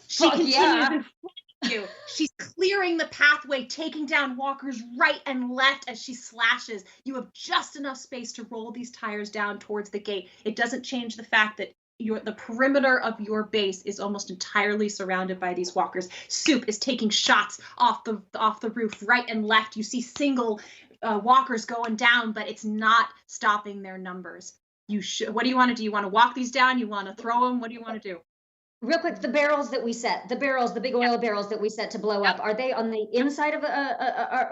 She continues in front of you. She's clearing the pathway, taking down walkers right and left as she slashes. You have just enough space to roll these tires down towards the gate. It doesn't change the fact that the perimeter of your base is almost entirely surrounded by these walkers. Soup is taking shots off the roof right and left. You see single walkers going down, but it's not stopping their numbers. What do you want to do? You want to walk these down? You want to throw them? What do you want to do? Real quick, the barrels that we set, the big oil barrels that we set to blow up, are they on the inside of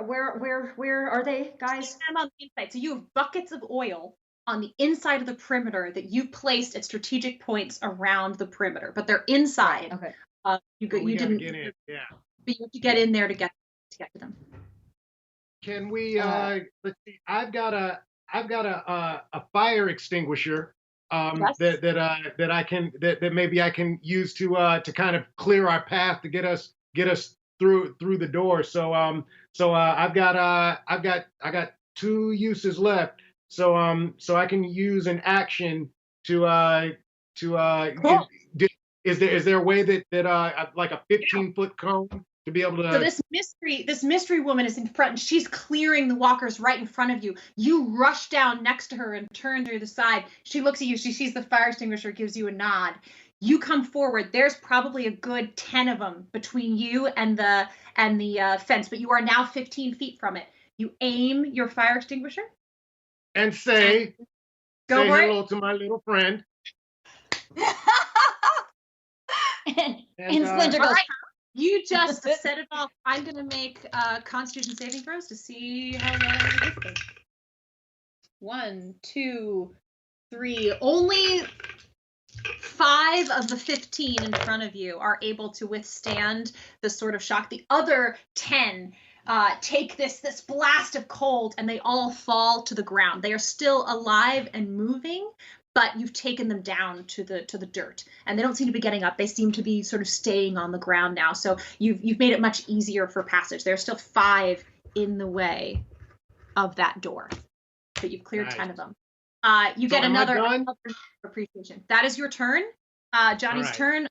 where are they, guys? I'm on the inside. So you have buckets of oil on the inside of the perimeter that you placed at strategic points around the perimeter, but they're inside. Okay. You didn't get in. Yeah. But you have to get in there to get to them. Can we? Let's see. I've got a fire extinguisher. That I can maybe I can use to kind of clear our path to get us through the door. So I've got 2 uses left. So I can use an action to cool. Is there a way that like a 15-foot cone to be able to? So this mystery woman is in front, and she's clearing the walkers right in front of you. You rush down next to her and turn to the side. She looks at you. She sees the fire extinguisher, gives you a nod. You come forward. There's probably a good 10 of them between you and the fence, but you are now 15 feet from it. You aim your fire extinguisher and say hello to my little friend. and Splinter goes. Right. You just set it off. I'm going to make Constitution saving throws to see how well it is. 1, 2, 3. Only 5 of the 15 in front of you are able to withstand the sort of shock. The other 10 take this blast of cold, and they all fall to the ground. They are still alive and moving, but you've taken them down to the dirt, and they don't seem to be getting up. They seem to be sort of staying on the ground now. So you've made it much easier for passage. There are still 5 in the way of that door, but you've cleared 10 of them. You get another appreciation. That is your turn. Johnny's turn.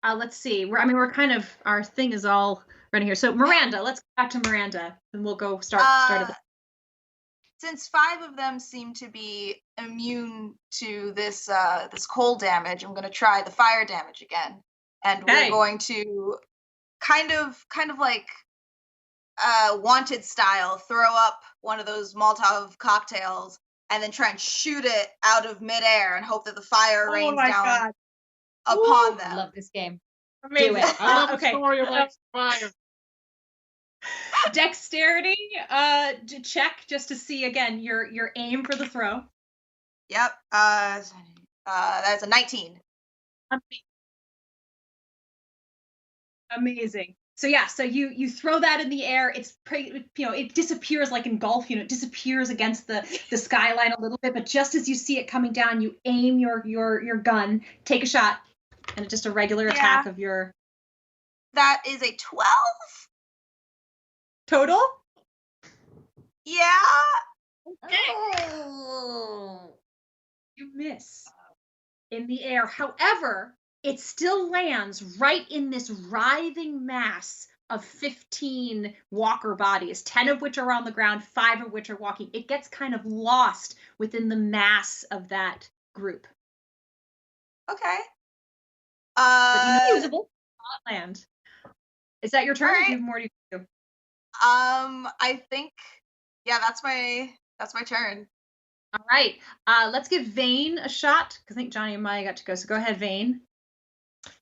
Let's see. We're kind of, our thing is all running here. So Miranda, let's go back to Miranda, and we'll go start at the. Since 5 of them seem to be immune to this this cold damage, I'm going to try the fire damage again, and we're going to kind of like Wanted style, throw up one of those Molotov cocktails, and then try and shoot it out of midair and hope that the fire rains down upon them. I love this game. Amazing. Do it. I love the story of like fire. Dexterity check just to see again your aim for the throw. Yep. That's a 19. Amazing. So yeah, so you throw that in the air. It's it disappears like in golf. It disappears against the skyline a little bit. But just as you see it coming down, you aim your gun, take a shot, and it's just a regular attack of your. That is a 12 total. Yeah. Okay. You miss in the air. However, it still lands right in this writhing mass of 15 walker bodies, 10 of which are on the ground, 5 of which are walking. It gets kind of lost within the mass of that group. Okay. Usable. Not land. Is that your turn? Right. Or do you have more to do? I think, yeah, that's my turn. All right. Let's give Vane a shot, because I think Johnny and Maya got to go. So go ahead, Vane.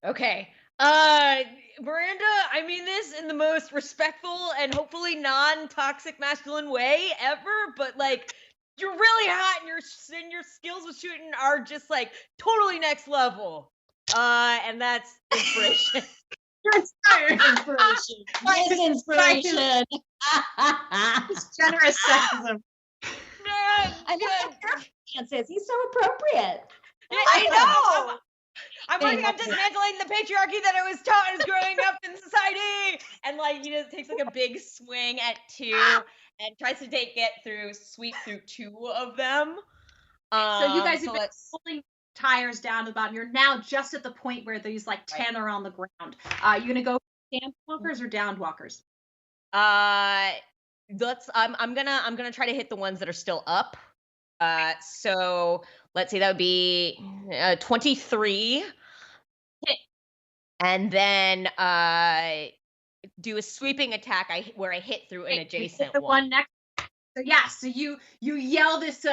Okay. Miranda, I mean this in the most respectful and hopefully non-toxic masculine way ever, but like you're really hot and your skills with shooting are just like totally next level. And that's inspiration. You're inspired. Inspiration. Nice inspiration. It's generous sexism. I know dances. He's so appropriate. I know. I'm working on dismantling the patriarchy that I was taught as growing up in society. And like he just takes like a big swing at 2 and tries to sweep through 2 of them. So you guys have been pulling tires down to the bottom. You're now just at the point where these like 10 are on the ground. You gonna go stand walkers or downed walkers? I'm gonna try to hit the ones that are still up. So let's see, that would be 23. Hit. And then do a sweeping attack where I hit through an adjacent one next. So yeah, so you yell this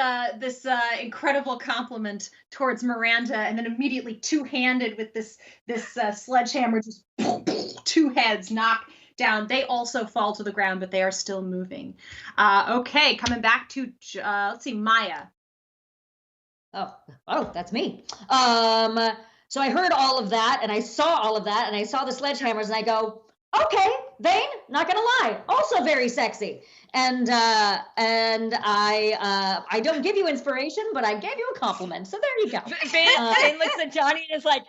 incredible compliment towards Miranda, and then immediately two-handed with this sledgehammer, just 2 heads knock down. They also fall to the ground, but they are still moving. Okay, coming back to let's see, Maya. Oh, that's me. So I heard all of that, and I saw all of that, and I saw the sledgehammers, and I go, okay, Vane, not gonna lie, also very sexy. And I don't give you inspiration, but I gave you a compliment. So there you go. Vane looks at Johnny and is like,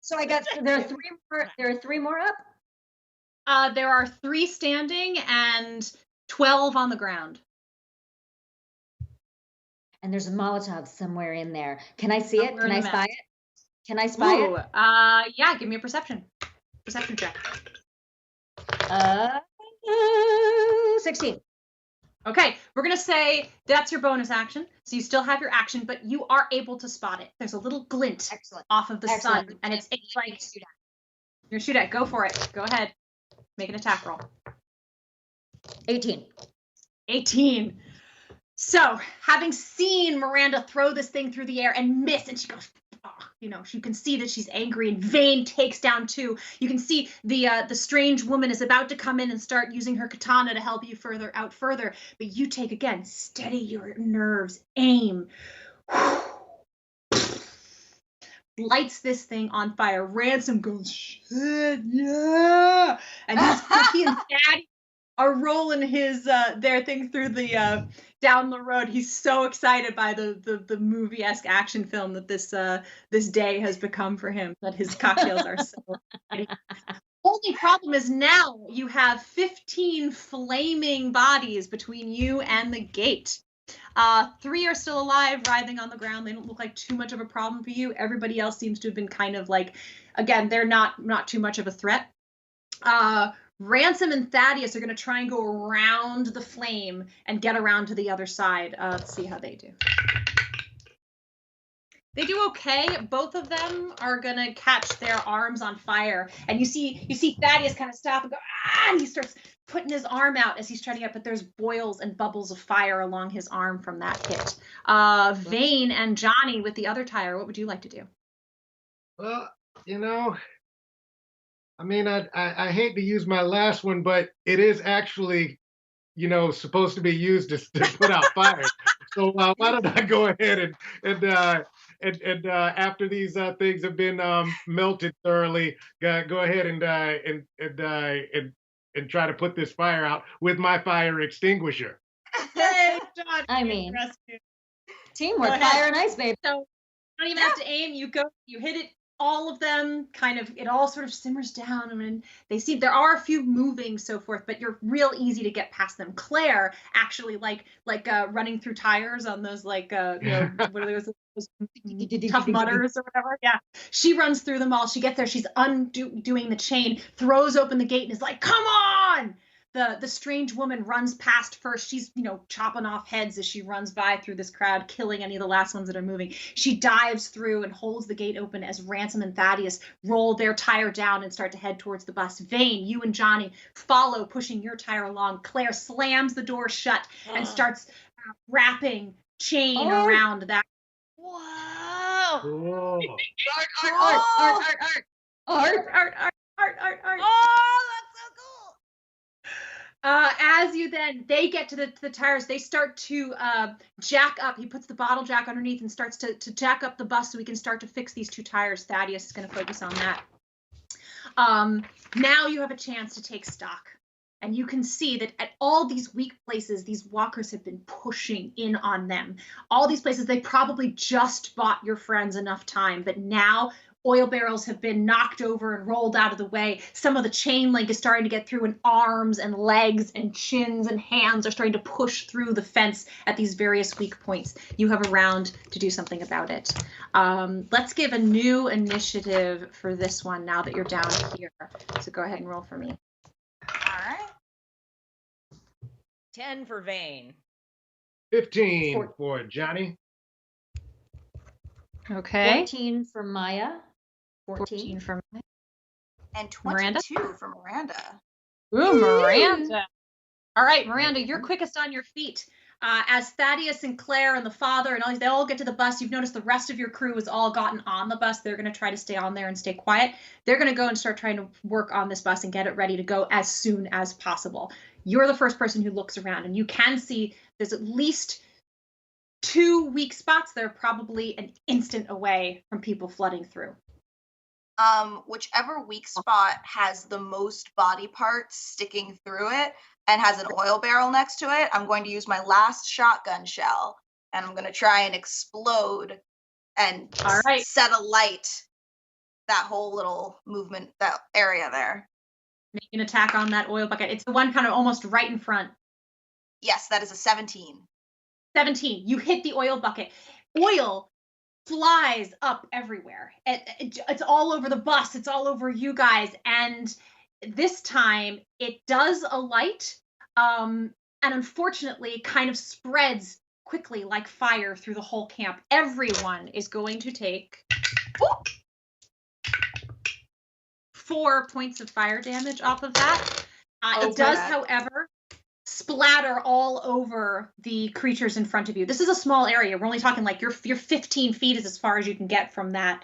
so I got there are 3 more up. There are 3 standing and 12 on the ground. And there's a Molotov somewhere in there. Can I see it? Can I spy it? Can I spy it? Yeah, give me a perception check. 16. Okay, we're gonna say that's your bonus action. So you still have your action, but you are able to spot it. There's a little glint off of the sun, and it's like you're shoot at. Go for it. Go ahead. Make an attack roll. 18. So, having seen Miranda throw this thing through the air and miss, and she goes, you can see that she's angry, and Vane takes down 2. You can see the strange woman is about to come in and start using her katana to help you further, but you take again, steady your nerves, aim. Lights this thing on fire. Ransom goes, shit, yeah. And he and Daddy are rolling his their thing through the down the road. He's so excited by the movie-esque action film that this day has become for him, that his cocktails are so ready. Only problem is now you have 15 flaming bodies between you and the gate. 3 are still alive, writhing on the ground. They don't look like too much of a problem for you. Everybody else seems to have been kind of like, again, they're not too much of a threat. Ransom and Thaddeus are going to try and go around the flame and get around to the other side. Let's see how they do. They do okay. Both of them are going to catch their arms on fire. And you see Thaddeus kind of stop and go, and he starts putting his arm out as he's trying to get, but there's boils and bubbles of fire along his arm from that hit. Vane and Johnny with the other tire, what would you like to do? Well, you know, I mean, I hate to use my last one, but it is actually, you know, supposed to be used to put out fire. So why don't I go ahead and after these things have been melted thoroughly, go ahead and try to put this fire out with my fire extinguisher. Yay, John. I mean, teamwork, fire and ice, baby. So you don't even have to aim. You hit it. All of them kind of, it all sort of simmers down. I mean, there are a few moving so forth, but you're real easy to get past them. Claire actually like running through tires on those what are those Tough Mudders or whatever. Yeah, she runs through them all. She gets there. She's undoing the chain, throws open the gate, and is like, "Come on!" The strange woman runs past first. She's, chopping off heads as she runs by through this crowd, killing any of the last ones that are moving. She dives through and holds the gate open as Ransom and Thaddeus roll their tire down and start to head towards the bus. Vane, you and Johnny follow, pushing your tire along. Claire slams the door shut and starts wrapping chain around that. Whoa! Cool. Art. Oh, that's so cool. As they get to the tires, they start to jack up. He puts the bottle jack underneath and starts to jack up the bus so we can start to fix these 2 tires. Thaddeus is going to focus on that. Now you have a chance to take stock. And you can see that at all these weak places, these walkers have been pushing in on them. All these places, they probably just bought your friends enough time, but now oil barrels have been knocked over and rolled out of the way. Some of the chain link is starting to get through, and arms and legs and chins and hands are starting to push through the fence at these various weak points. You have a round to do something about it. Let's give a new initiative for this one now that you're down here. So go ahead and roll for me. All right. 10 for Vane. 15 for Johnny. Okay. 14 for Maya. 14 for Maya. And 22 for Miranda. Ooh, Miranda. All right, Miranda, you're quickest on your feet. As Thaddeus and Claire and the father and all these, they all get to the bus. You've noticed the rest of your crew has all gotten on the bus. They're going to try to stay on there and stay quiet. They're going to go and start trying to work on this bus and get it ready to go as soon as possible. You're the first person who looks around, and you can see there's at least 2 weak spots. They're probably an instant away from people flooding through. Whichever weak spot has the most body parts sticking through it and has an oil barrel next to it, I'm going to use my last shotgun shell, and I'm going to try and explode and set alight that whole little movement, that area there. Make an attack on that oil bucket. It's the one kind of almost right in front. Yes, that is a 17. 17. You hit the oil bucket. Oil flies up everywhere. It's all over the bus. It's all over you guys. And this time it does alight, and unfortunately kind of spreads quickly like fire through the whole camp. Everyone is going to take 4 points of fire damage off of that. It does, however, splatter all over the creatures in front of you. This is a small area. We're only talking like your 15 feet is as far as you can get from that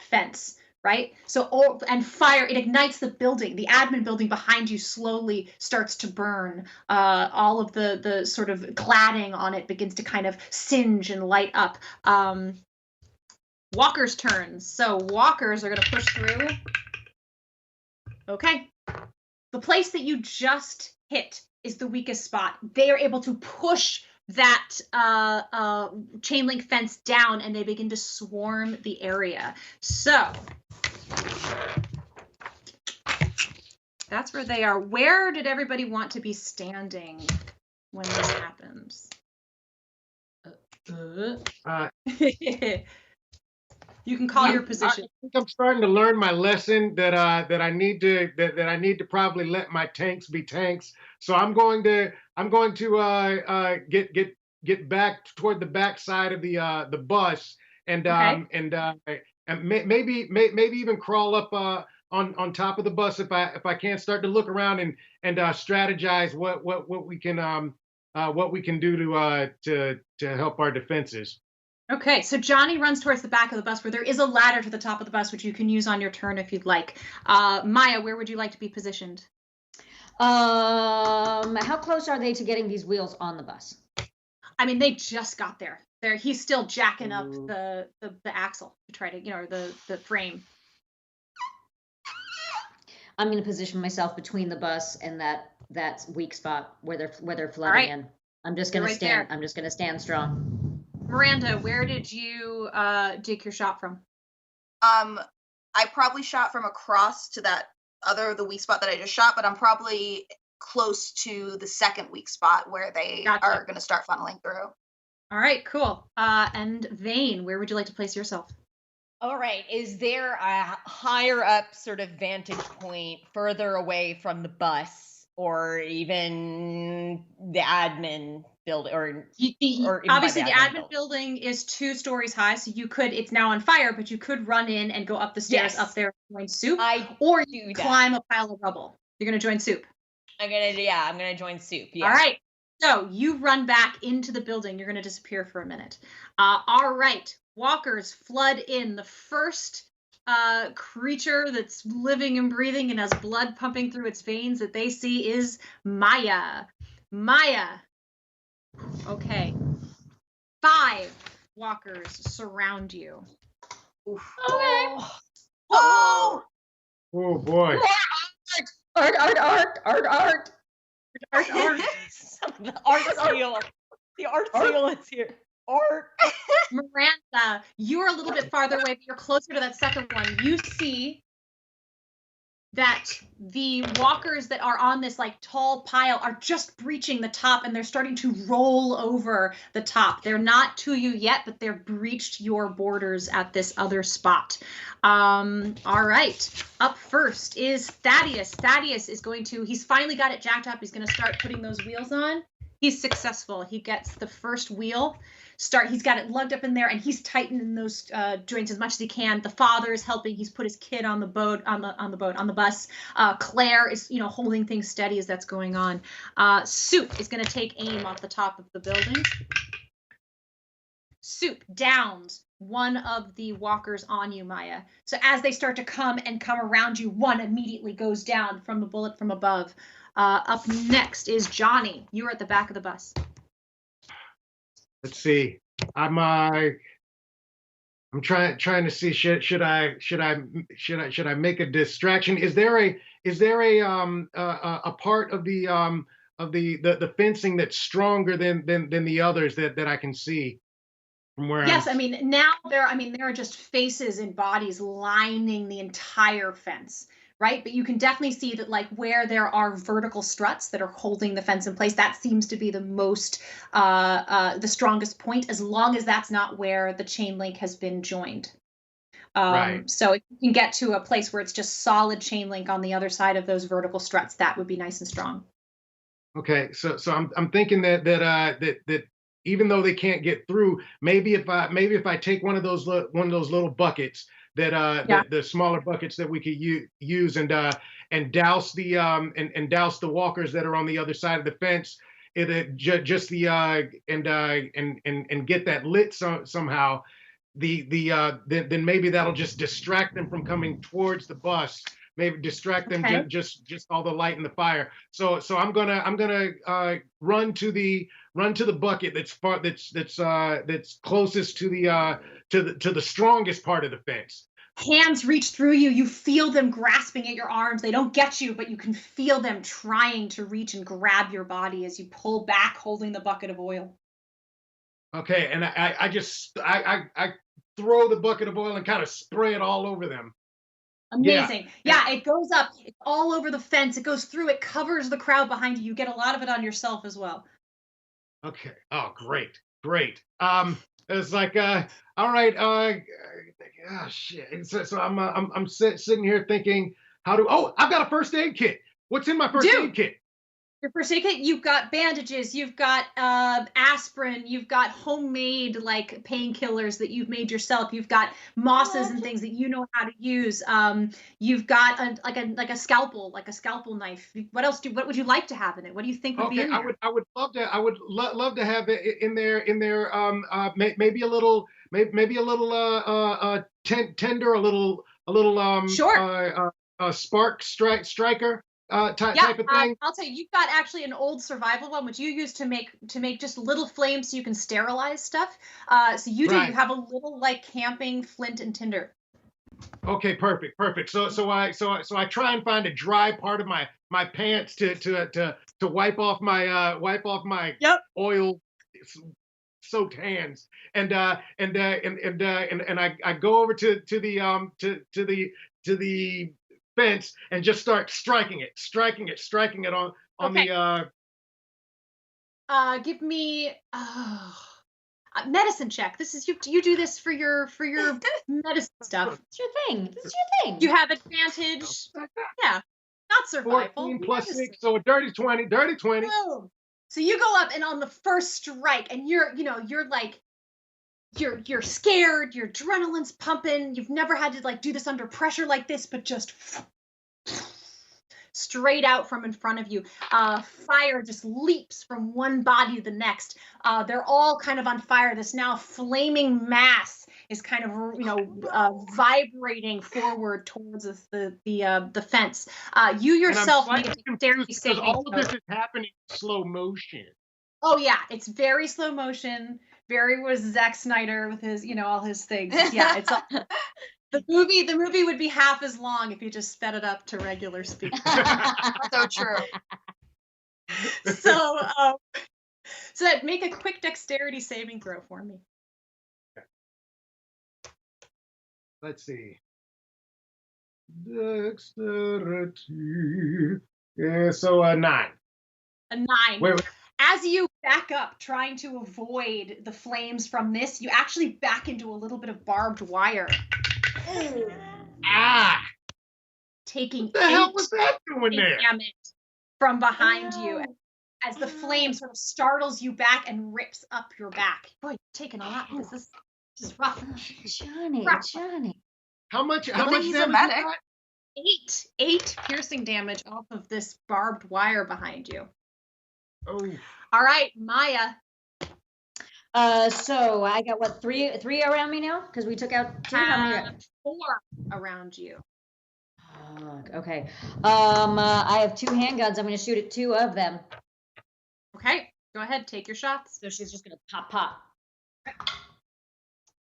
fence, right? So, and fire, it ignites the building. The admin building behind you slowly starts to burn. All of the sort of cladding on it begins to kind of singe and light up. Walkers' turns. So walkers are going to push through. Okay. The place that you just hit is the weakest spot. They are able to push that chain link fence down, and they begin to swarm the area. So that's where they are. Where did everybody want to be standing when this happens? You can call your position. I think I'm starting to learn my lesson that I need to probably let my tanks be tanks. So I'm going to get back toward the back side of the bus and maybe even crawl up on top of the bus if I can't, start to look around and strategize what we can do to help our defenses. Okay, so Johnny runs towards the back of the bus where there is a ladder to the top of the bus, which you can use on your turn if you'd like. Maya, where would you like to be positioned? How close are they to getting these wheels on the bus? I mean, they just got there. He's still jacking up the axle to try to, or the frame. I'm going to position myself between the bus and that weak spot where they're flooding in. I'm just going to stand. I'm just going to stand strong. Miranda, where did you dig your shot from? I probably shot from across to the weak spot that I just shot, but I'm probably close to the second weak spot where they are going to start funneling through. All right, cool. And Vane, where would you like to place yourself? All right. Is there a higher up sort of vantage point further away from the bus, or even the admin building, or obviously the admin building is 2 stories high, so you could, it's now on fire, but you could run in and go up the stairs up there and join Soup, or you climb a pile of rubble. You're going to join Soup. I'm going to join Soup. Yeah. All right. So you run back into the building. You're going to disappear for a minute. All right. Walkers flood in. The first creature that's living and breathing and has blood pumping through its veins that they see is Maya. Maya. Okay. 5 walkers surround you. Oof. Okay. Oh! Oh boy. Art. The art seal. The art seal is here. Art. Miranda, you're a little bit farther away, but you're closer to that second one. You see that the walkers that are on this like tall pile are just breaching the top, and they're starting to roll over the top. They're not to you yet, but they're breached your borders at this other spot. All right. Up first is Thaddeus. Thaddeus is he's finally got it jacked up. He's going to start putting those wheels on. He's successful. He gets the first wheel. He's got it lugged up in there, and he's tightening those joints as much as he can. The father is helping. He's put his kid on the bus. Claire is, holding things steady as that's going on. Soup is going to take aim off the top of the building. Soup downs one of the walkers on you, Maya. So as they start to come around you, one immediately goes down from the bullet from above. Up next is Johnny. You are at the back of the bus. Let's see. I'm trying to see. Should I make a distraction? Is there a part of the fencing that's stronger than the others that I can see from where? Yes, now there are just faces and bodies lining the entire fence. Right, but you can definitely see that, like, where there are vertical struts that are holding the fence in place, that seems to be the most, the strongest point, as long as that's not where the chain link has been joined. Right. So if you can get to a place where it's just solid chain link on the other side of those vertical struts, that would be nice and strong. Okay, so I'm thinking that even though they can't get through, maybe if I take one of those little buckets. That the smaller buckets that we could use and douse the douse the walkers that are on the other side of the fence. And get that lit somehow. Then maybe that'll just distract them from coming towards the bus. Maybe distract them just all the light and the fire. So I'm gonna run to the bucket that's closest to the strongest part of the fence. Hands reach through you. You feel them grasping at your arms. They don't get you, but you can feel them trying to reach and grab your body as you pull back, holding the bucket of oil. Okay, and I just throw the bucket of oil and kind of spray it all over them. Amazing. Yeah, it goes up. It's all over the fence. It goes through. It covers the crowd behind you. You get a lot of it on yourself as well. Okay. Oh, great. Great. It's like, all right, shit. So I'm sitting here thinking, I've got a first aid kit. What's in my first aid kit? Your first aid kit, you've got bandages, you've got aspirin, you've got homemade like painkillers that you've made yourself, you've got mosses and things that you know how to use. You've got a scalpel knife. What else what would you like to have in it? What do you think would be in there? I would love to have it in there maybe a little tender, a little sure. Spark striker. Type of thing. I'll tell you, you've got actually an old survival one, which you use to make just little flames so you can sterilize stuff. So you have a little like camping flint and tinder. Okay, perfect. So I try and find a dry part of my pants to wipe off my oil soaked hands, and I go over to the fence and just start striking it on the give me medicine check. This is you do this for your medicine stuff. It's your thing. You have advantage. Yeah. Not survival. 14 plus 6, so a dirty 20. Oh. So you go up and on the first strike and you're like you're scared, your adrenaline's pumping, you've never had to like do this under pressure like this, but just straight out from in front of you. Fire just leaps from one body to the next. They're all kind of on fire. This now flaming mass is kind of vibrating forward towards the fence. You yourself make a dexterity saving throw. All of this is happening in slow motion. Oh yeah, it's very slow motion. Very was Zack Snyder with his, all his things. Yeah, it's all, the movie would be half as long if you just sped it up to regular speed. So true. So make a quick dexterity saving throw for me. Let's see. Dexterity. Yeah, so a 9. A 9. Wait. As you back up, trying to avoid the flames from this, you actually back into a little bit of barbed wire. Taking what the hell was that doing there? Damage from behind you as the flame sort of startles you back and rips up your back. Boy, you're taking a lot because this is rough. Johnny. How much he's damage a medic. you got? 8 piercing damage off of this barbed wire behind you. Oh. All right, Maya. So I got three around me now because we took out 2. How many? 4 around you. Okay. I have 2 handguns. I'm going to shoot at 2 of them. Okay, go ahead. Take your shots. So she's just going to pop.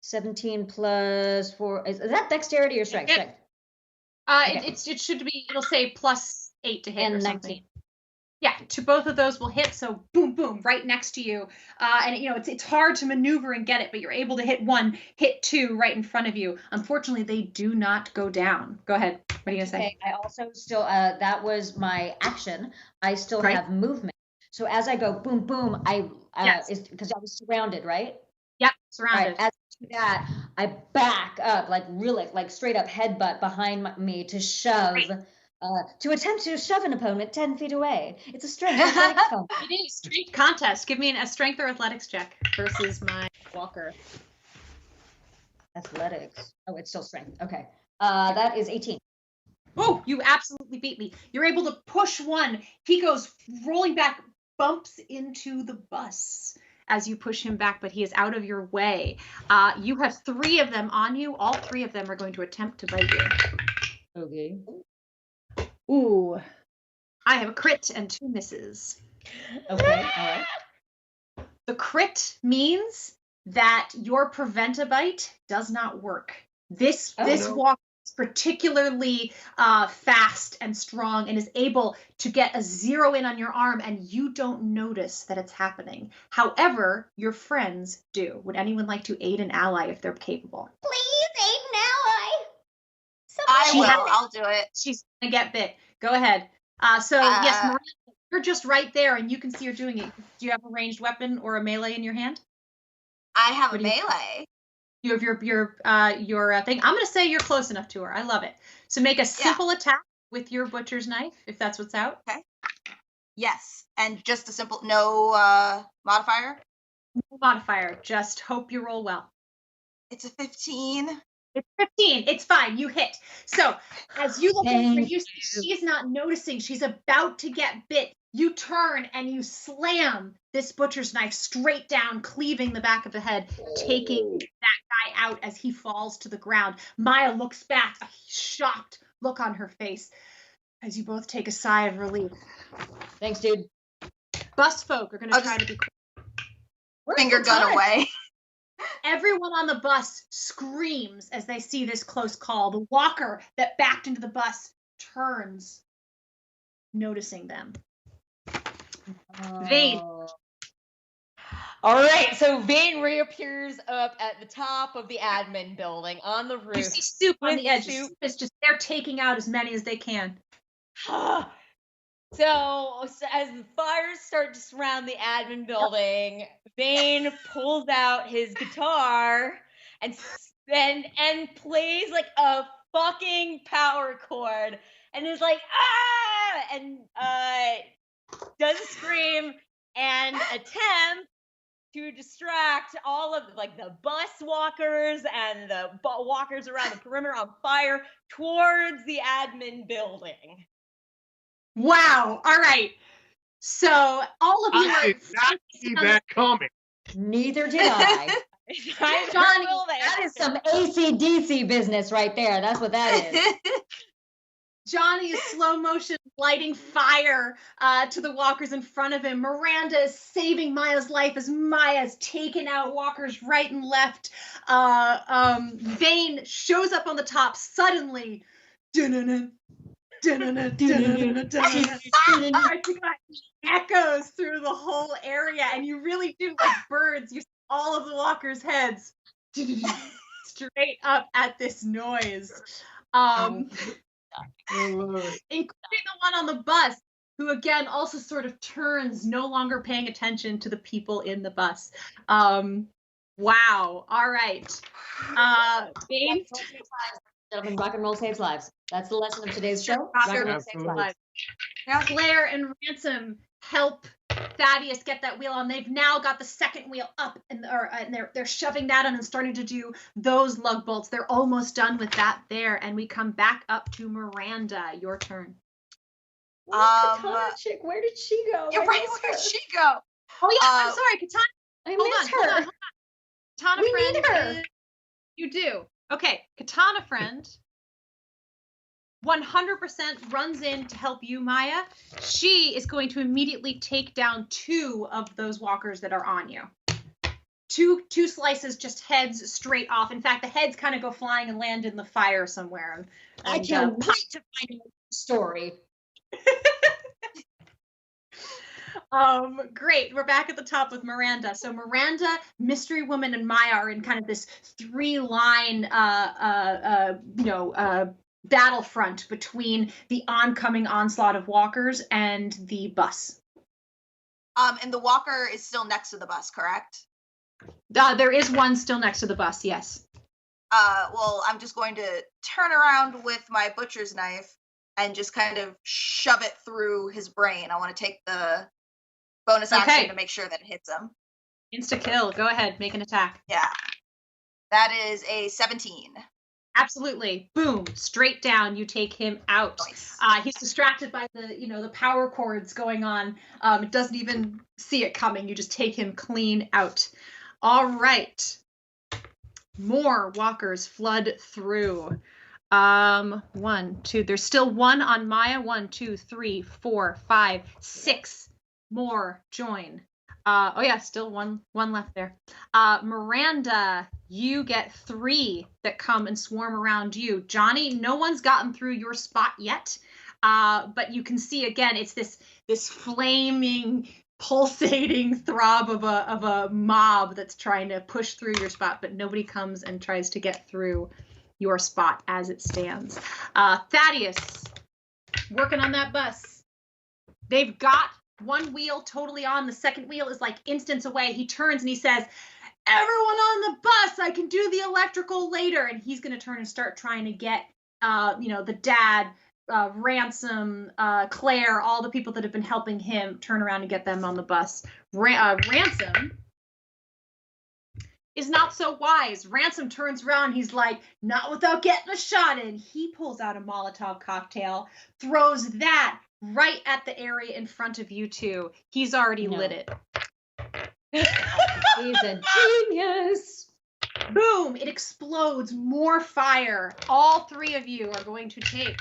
17 plus 4. Is that dexterity or strength? Okay. It should be. It'll say plus 8 to hit and or 19. something. Yeah, to both of those will hit. So boom, boom, right next to you. And it's hard to maneuver and get it, but you're able to hit 1, hit 2 right in front of you. Unfortunately, they do not go down. Go ahead. What are you gonna say? Okay, I also still that was my action. I still have movement. So as I go boom, boom, because I was surrounded, right? Yep, surrounded. Right, as I do that, I back up, like really, like straight up headbutt behind me to shove. Right. To attempt to shove an opponent 10 feet away. It's a strength athletics contest. It is strength contest. Give me a strength or athletics check versus my walker. Athletics. Oh, it's still strength. Okay. That is 18. Oh, you absolutely beat me. You're able to push one. He goes rolling back, bumps into the bus as you push him back, but he is out of your way. You have 3 of them on you. All 3 of them are going to attempt to bite you. Okay. Ooh. I have a crit and 2 misses. Okay, all right. The crit means that your prevent-a-bite does not work. This walk is particularly fast and strong and is able to get a 0 in on your arm, and you don't notice that it's happening. However, your friends do. Would anyone like to aid an ally if they're capable? Please aid an ally. I'll do it. She's gonna get bit. Go ahead. Yes, Maria, you're just right there, and you can see her doing it. Do you have a ranged weapon or a melee in your hand? I have What a do you- melee. You have your thing. I'm gonna say you're close enough to her. I love it. So make a simple attack with your butcher's knife, if that's what's out. Okay. Yes, and just a simple no modifier. No modifier. Just hope you roll well. It's a 15. It's 15. It's fine. You hit. So as you look over, you see she's not noticing. She's about to get bit. You turn and you slam this butcher's knife straight down, cleaving the back of the head, taking that guy out as he falls to the ground. Maya looks back, a shocked look on her face, as you both take a sigh of relief. Thanks, dude. Bus folk are going to try to be quick. Finger gun away. Everyone on the bus screams as they see this close call. The walker that backed into the bus turns, noticing them. Vane. All right, so Vane reappears up at the top of the admin building on the roof. You see Soup on with the edge. Soup. Soup is just, they're taking out as many as they can. So as the fires start to surround the admin building, Vane pulls out his guitar and plays like a fucking power chord and is like, ah! And does a scream and attempt to distract all of like the bus walkers and the walkers around the perimeter on fire towards the admin building. Wow. All right. So all of you I did not see that coming. Neither did I. Johnny, that is some AC/DC business right there. That's what that is. Johnny is slow motion lighting fire to the walkers in front of him. Miranda is saving Maya's life as Maya's taken out walkers right and left. Vane shows up on the top suddenly. Echoes through the whole area, and you really do, like birds, you see all of the walkers' heads straight up at this noise. Including the one on the bus, who again also sort of turns, no longer paying attention to the people in the bus. Wow. All right. Vane. Gentlemen, rock and roll saves lives. That's the lesson of today's show. Rock and roll saves lives. Claire and Ransom help Thaddeus get that wheel on. They've now got the second wheel up, and they're shoving that on and starting to do those lug bolts. They're almost done with that there, and we come back up to Miranda. Your turn. Katana chick, where did she go? You're right. Where did she go? Oh yeah, I'm sorry, Katana. Hold on. Katana We friend. need her. You do. Okay, Katana friend. 100% runs in to help you, Maya. She is going to immediately take down 2 of those walkers that are on you. Two slices, just heads straight off. In fact, the heads kind of go flying and land in the fire somewhere. I can't wait to find out the story. Great. We're back at the top with Miranda. So Miranda, Mystery Woman, and Maya are in kind of this 3-line, battlefront between the oncoming onslaught of walkers and the bus. And the walker is still next to the bus, correct? There is one still next to the bus, yes. Well, I'm just going to turn around with my butcher's knife and just kind of shove it through his brain. I want to take the bonus action to make sure that it hits him. Insta kill. Go ahead, make an attack. Yeah. That is a 17. Absolutely. Boom. Straight down. You take him out. Nice. He's distracted by the power cords going on. Doesn't even see it coming. You just take him clean out. All right. More walkers flood through. 1, 2. There's still one on Maya. 1, 2, 3, 4, 5, 6 more join. Oh yeah, still one left there. Miranda, you get 3 that come and swarm around you. Johnny, no one's gotten through your spot yet, but you can see again, it's this flaming, pulsating throb of a mob that's trying to push through your spot, but nobody comes and tries to get through your spot as it stands. Thaddeus, working on that bus. They've got one wheel totally on. The second wheel is like instance away. He turns and he says, everyone on the bus. I can do the electrical later. And he's going to turn and start trying to get, the dad, Ransom, Claire, all the people that have been helping him turn around and get them on the bus. Ransom is not so wise. Ransom turns around. He's like, not without getting a shot in. He pulls out a Molotov cocktail, throws that right at the area in front of you two. He's already lit it. He's a genius. Boom! It explodes. More fire. All three of you are going to take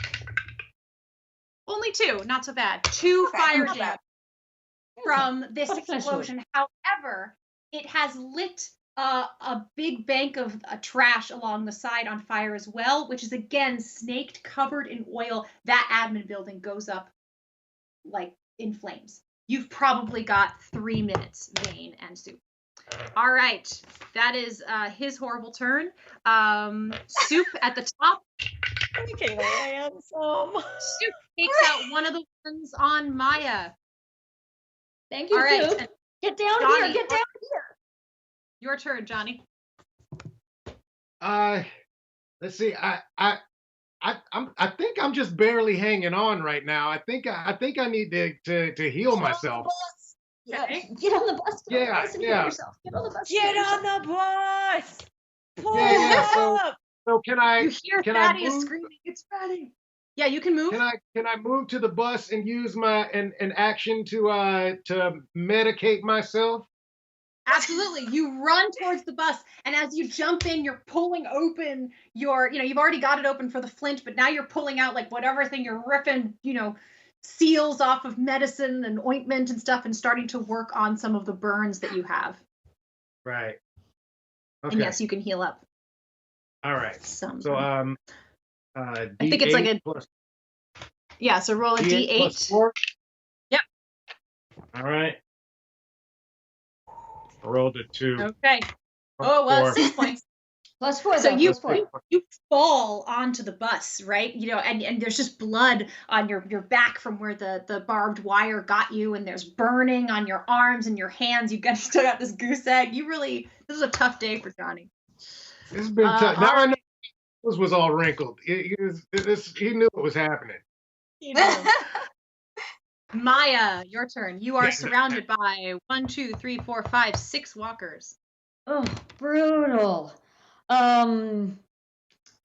only 2. Not so bad. 2 fire damage from this explosion. However, it has lit a big bank of trash along the side on fire as well, which is again snaked, covered in oil. That admin building goes up like in flames. You've probably got 3 minutes, Vane and Soup. All right, that is his horrible turn. Soup at the top. Freaking Ransom. Soup takes out one of the ones on Maya. Thank you, All right, Soup. Get down Johnny, here. Get down here. Your turn, Johnny. Let's see. I think I'm just barely hanging on right now. I think I need to heal myself. Yeah, get on the bus. Get on the bus and heal yourself. Get on the bus. Get on the bus. Pull up. So can I? You hear Fatty is screaming. It's Fatty. Yeah, you can move. Can I move to the bus and use my an action to medicate myself? Absolutely. You run towards the bus, and as you jump in, you're pulling open your, you've already got it open for the flint, but now you're pulling out like whatever thing you're ripping, seals off of medicine and ointment and stuff and starting to work on some of the burns that you have. Right. Okay. And yes, you can heal up. All right. Some. So, I think it's like yeah, so roll a D8. Plus 4. Yep. All right. I rolled a 2. Okay. Oh, well, 6 points. Plus 4. So you plus 4. you fall onto the bus, right? And there's just blood on your back from where the barbed wire got you, and there's burning on your arms and your hands. Still got this goose egg. This is a tough day for Johnny. It's been tough. Now I know this was all wrinkled. He knew what was happening. Maya, your turn. You are surrounded by 1, 2, 3, 4, 5, 6 walkers. Oh, brutal.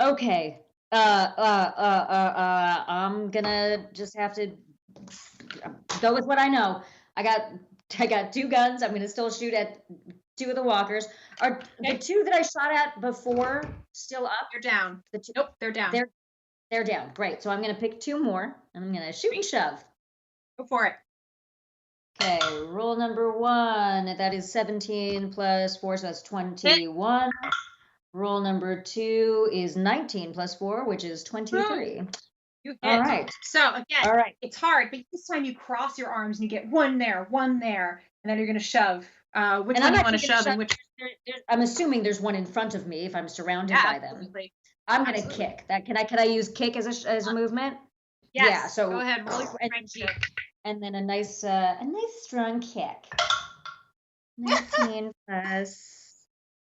Okay. I'm gonna just have to go with what I know. I got 2 guns. I'm gonna still shoot at 2 of the walkers. Are the 2 that I shot at before still up? They're down. Nope, they're down. They're down. Great. So I'm gonna pick 2 more, and I'm gonna shoot and shove. Go for it. Okay, roll number 1. That is 17 plus 4, so that's 21. Roll number 2 is 19 plus 4, which is 23. You hit. All right. So again, it's hard, but this time you cross your arms and you get 1 there, 1 there, and then you're going to shove. Which one do you want to shove? And which? I'm assuming there's one in front of me if I'm surrounded by them. Absolutely. I'm going to kick. Can I use kick as a movement? Yes. Yeah. So go ahead. Roll your strength check. And then a nice strong kick. 19 plus.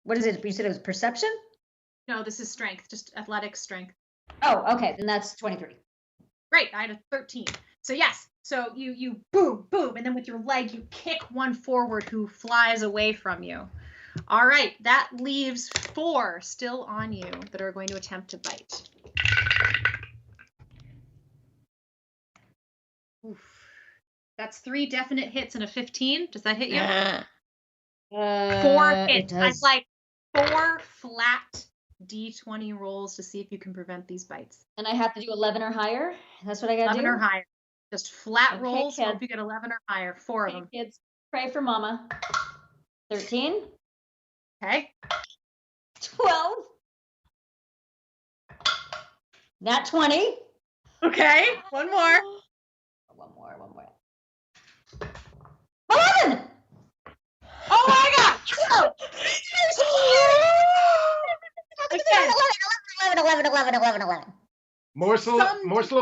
What is it? You said it was perception? No, this is strength. Just athletic strength. Oh, okay. Then that's 23. Great. I had a 13. So yes. So you boom, boom, and then with your leg you kick one forward who flies away from you. All right. That leaves 4 still on you that are going to attempt to bite. Oof. That's 3 definite hits and a 15. Does that hit you? 4 hits. I'd like 4 flat D20 rolls to see if you can prevent these bites. And I have to do 11 or higher? That's what I got to do? 11 or higher. Just flat rolls. Kids. Hope you get 11 or higher. 4 of them. Kids, pray for mama. 13. Okay. 12. Not 20. Okay. One more. One more. 11! Oh my God! Oh. 11. More slow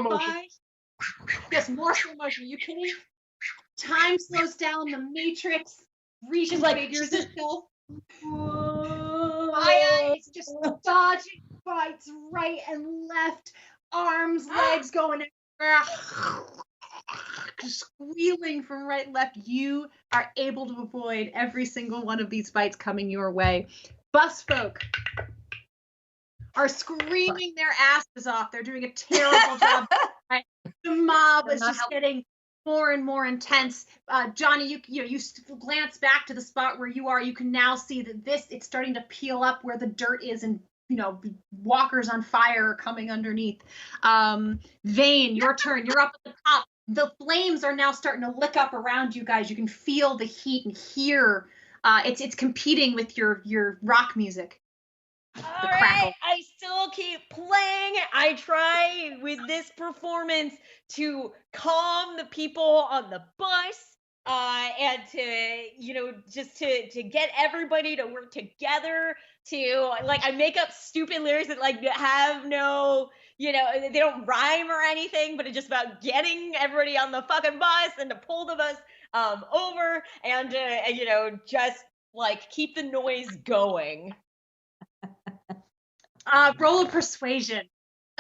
motion. Yes, more slow motion. You kidding? Time slows down. The Matrix reconfigures itself. Maya is just dodging fights right and left, arms, legs going everywhere, just squealing from right and left. You are able to avoid every single one of these fights coming your way. Bus folk are screaming their asses off. They're doing a terrible job. Right? The mob is just getting more and more intense. Johnny, you glance back to the spot where you are. You can now see that it's starting to peel up where the dirt is, and walkers on fire are coming underneath. Vane, your turn. You're up at the top. The flames are now starting to lick up around you guys. You can feel the heat and hear. It's competing with your rock music. All right, I still keep playing. I try with this performance to calm the people on the bus, and to, just to get everybody to work together. I make up stupid lyrics that have no, they don't rhyme or anything, but it's just about getting everybody on the fucking bus and to pull the bus over and just keep the noise going. Roll a persuasion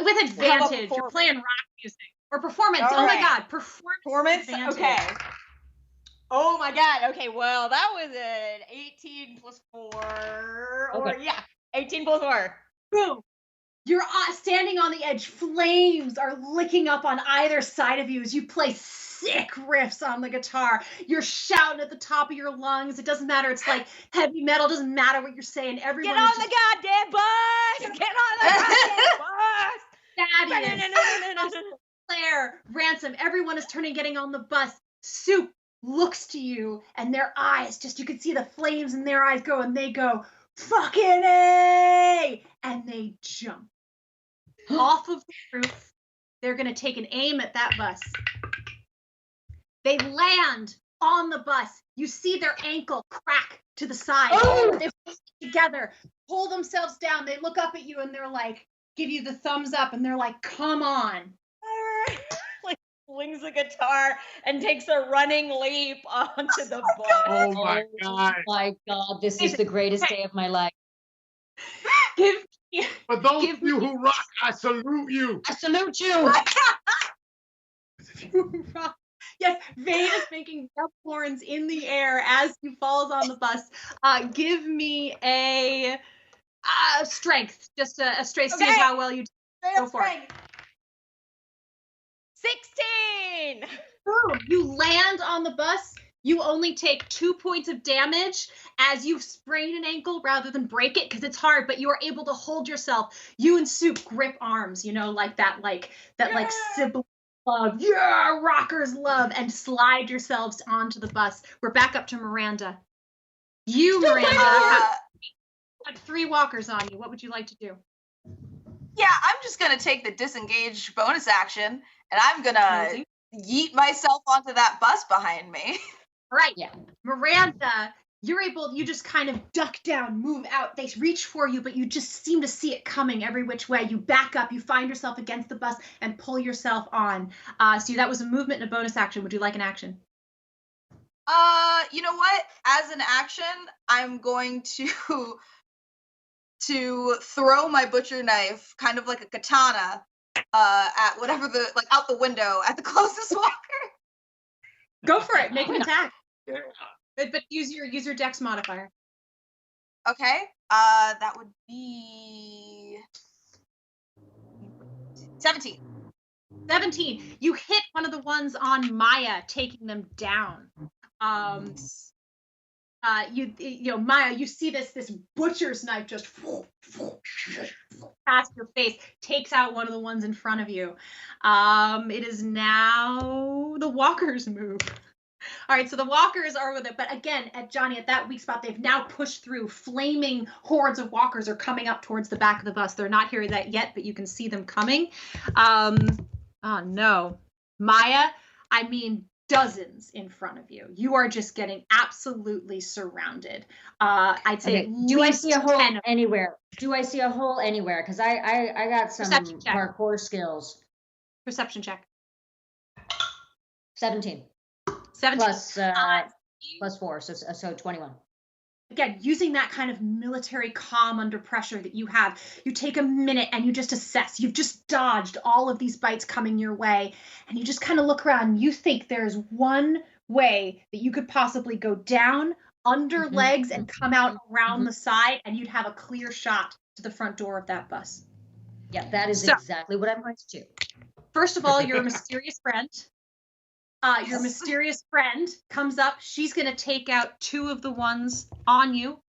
with advantage. You're playing rock music or performance. All right. My God, performance. Okay. Oh my God. Okay. Well, that was an 18 plus 4. Okay. 18 plus 4. Boom. You're standing on the edge. Flames are licking up on either side of you as you play sick riffs on the guitar. You're shouting at the top of your lungs. It doesn't matter. It's like heavy metal. Doesn't matter what you're saying. Everyone get on the goddamn bus. Get on the goddamn bus. Claire, Ransom, everyone is getting on the bus. Soup looks to you, and their eyes you can see the flames in their eyes go, and they go, fucking A! And they jump off of the roof. They're going to take an aim at that bus. They land on the bus. You see their ankle crack to the side. Oh! They pull together, pull themselves down. They look up at you and they're like, give you the thumbs up, and they're like, come on. Flings the guitar and takes a running leap onto the bus. Oh my God. Oh my God, this is the greatest day of my life. For those of you who rock, I salute you. I salute you. You rock. Yes, Vane is making death horns in the air as he falls on the bus. Give me a strength, just a straight. See how well you do. Go for it. 16. Boom! You land on the bus. You only take 2 points of damage as you sprain an ankle rather than break it, because it's hard, but you are able to hold yourself. You and Soup grip arms, like that sibling love, rockers love, and slide yourselves onto the bus. We're back up to Miranda. Miranda, have 3 walkers on you. What would you like to do? Yeah, I'm just going to take the disengage bonus action, and I'm going to yeet myself onto that bus behind me. Right. Yeah. Miranda, you just kind of duck down, move out. They reach for you, but you just seem to see it coming every which way. You back up, you find yourself against the bus and pull yourself on. So that was a movement and a bonus action. Would you like an action? You know what? As an action, I'm going to throw my butcher knife, kind of like a katana, at whatever out the window at the closest walker. Go for it. Make an attack. Yeah. But use your dex modifier. Okay. That would be 17. 17. You hit one of the ones on Maya, taking them down. Maya, you see this butcher's knife just past your face, takes out one of the ones in front of you. It is now the walkers' move. All right, so the walkers are with it, but again, at that weak spot, they've now pushed through. Flaming hordes of walkers are coming up towards the back of the bus. They're not hearing that yet, but you can see them coming. Oh no, Maya, dozens in front of you. You are just getting absolutely surrounded. I'd say. Okay. Do I see a hole anywhere? Because I got some parkour skills. Perception check. 17. 17. Plus 4, so 21. again, using that kind of military calm under pressure that you have, you take a minute and you just assess. You've just dodged all of these bites coming your way, and you just kind of look around and you think there's one way that you could possibly go down under legs and come out around the side, and you'd have a clear shot to the front door of that bus. Yeah, that is exactly what I'm going to do. First of all, your mysterious friend. Your mysterious friend comes up. She's going to take out 2 of the ones on you,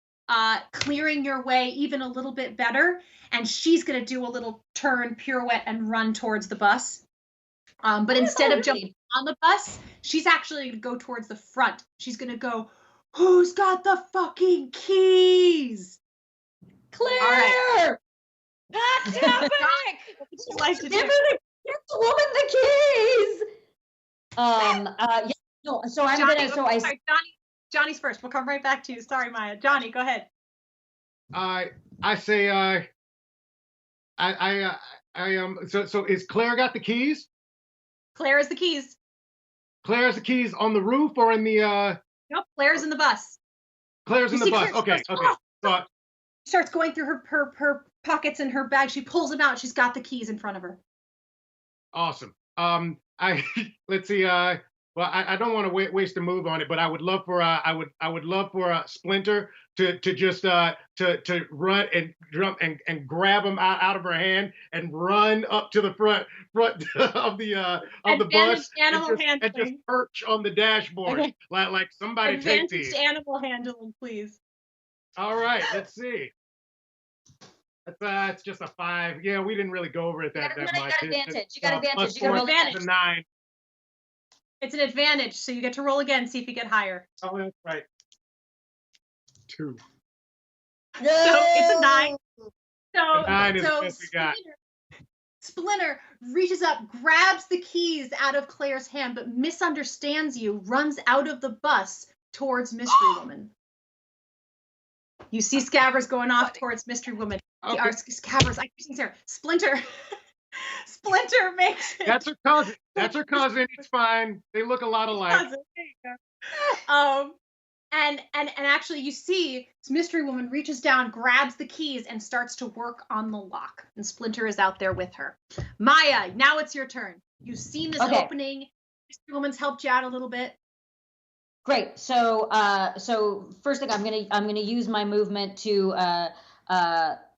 clearing your way even a little bit better. And she's going to do a little turn, pirouette, and run towards the bus. But instead of jumping on the bus, she's actually going to go towards the front. She's going to go, "Who's got the fucking keys?" Claire! All right. Hot topic! Give the woman the keys. Yeah, no, so I'm Johnny, gonna, sorry, Johnny's first. We'll come right back to you. Sorry, Maya. Johnny, go ahead. I say so is Claire got the keys? Claire has the keys. Claire has the keys on the roof or in the Nope, Claire's in the bus. Claire's in the bus. Okay. So starts going through her pockets in her bag. She pulls them out. She's got the keys in front of her. awesome. Let's see. Well, I don't want to waste a move on it, but I would love for I would love for Splinter to just to run and jump and grab him out of her hand and run up to the front of the bus and just perch on the dashboard. Okay. like somebody take these. Advantage animal handling, please. All right, let's see. It's just a 5. Yeah, we didn't really go over it that much. You got advantage. You got advantage. Plus You got 4 advantage. is a 9. It's an advantage, so you get to roll again, see if you get higher. Oh, that's right. 2. So it's a 9. A 9 is what we got. Splinter reaches up, grabs the keys out of Claire's hand, but misunderstands you, runs out of the bus towards Mystery Woman. You see Scabbers going off towards Mystery Woman. Okay. Scabbers, I keep saying Sarah. Splinter. Splinter makes it. That's her cousin. That's her cousin. It's fine. They look a lot alike. And actually you see this Mystery Woman reaches down, grabs the keys, and starts to work on the lock. And Splinter is out there with her. Maya, now it's your turn. You've seen this opening. Mystery Woman's helped you out a little bit. Great. So first thing, I'm gonna use my movement to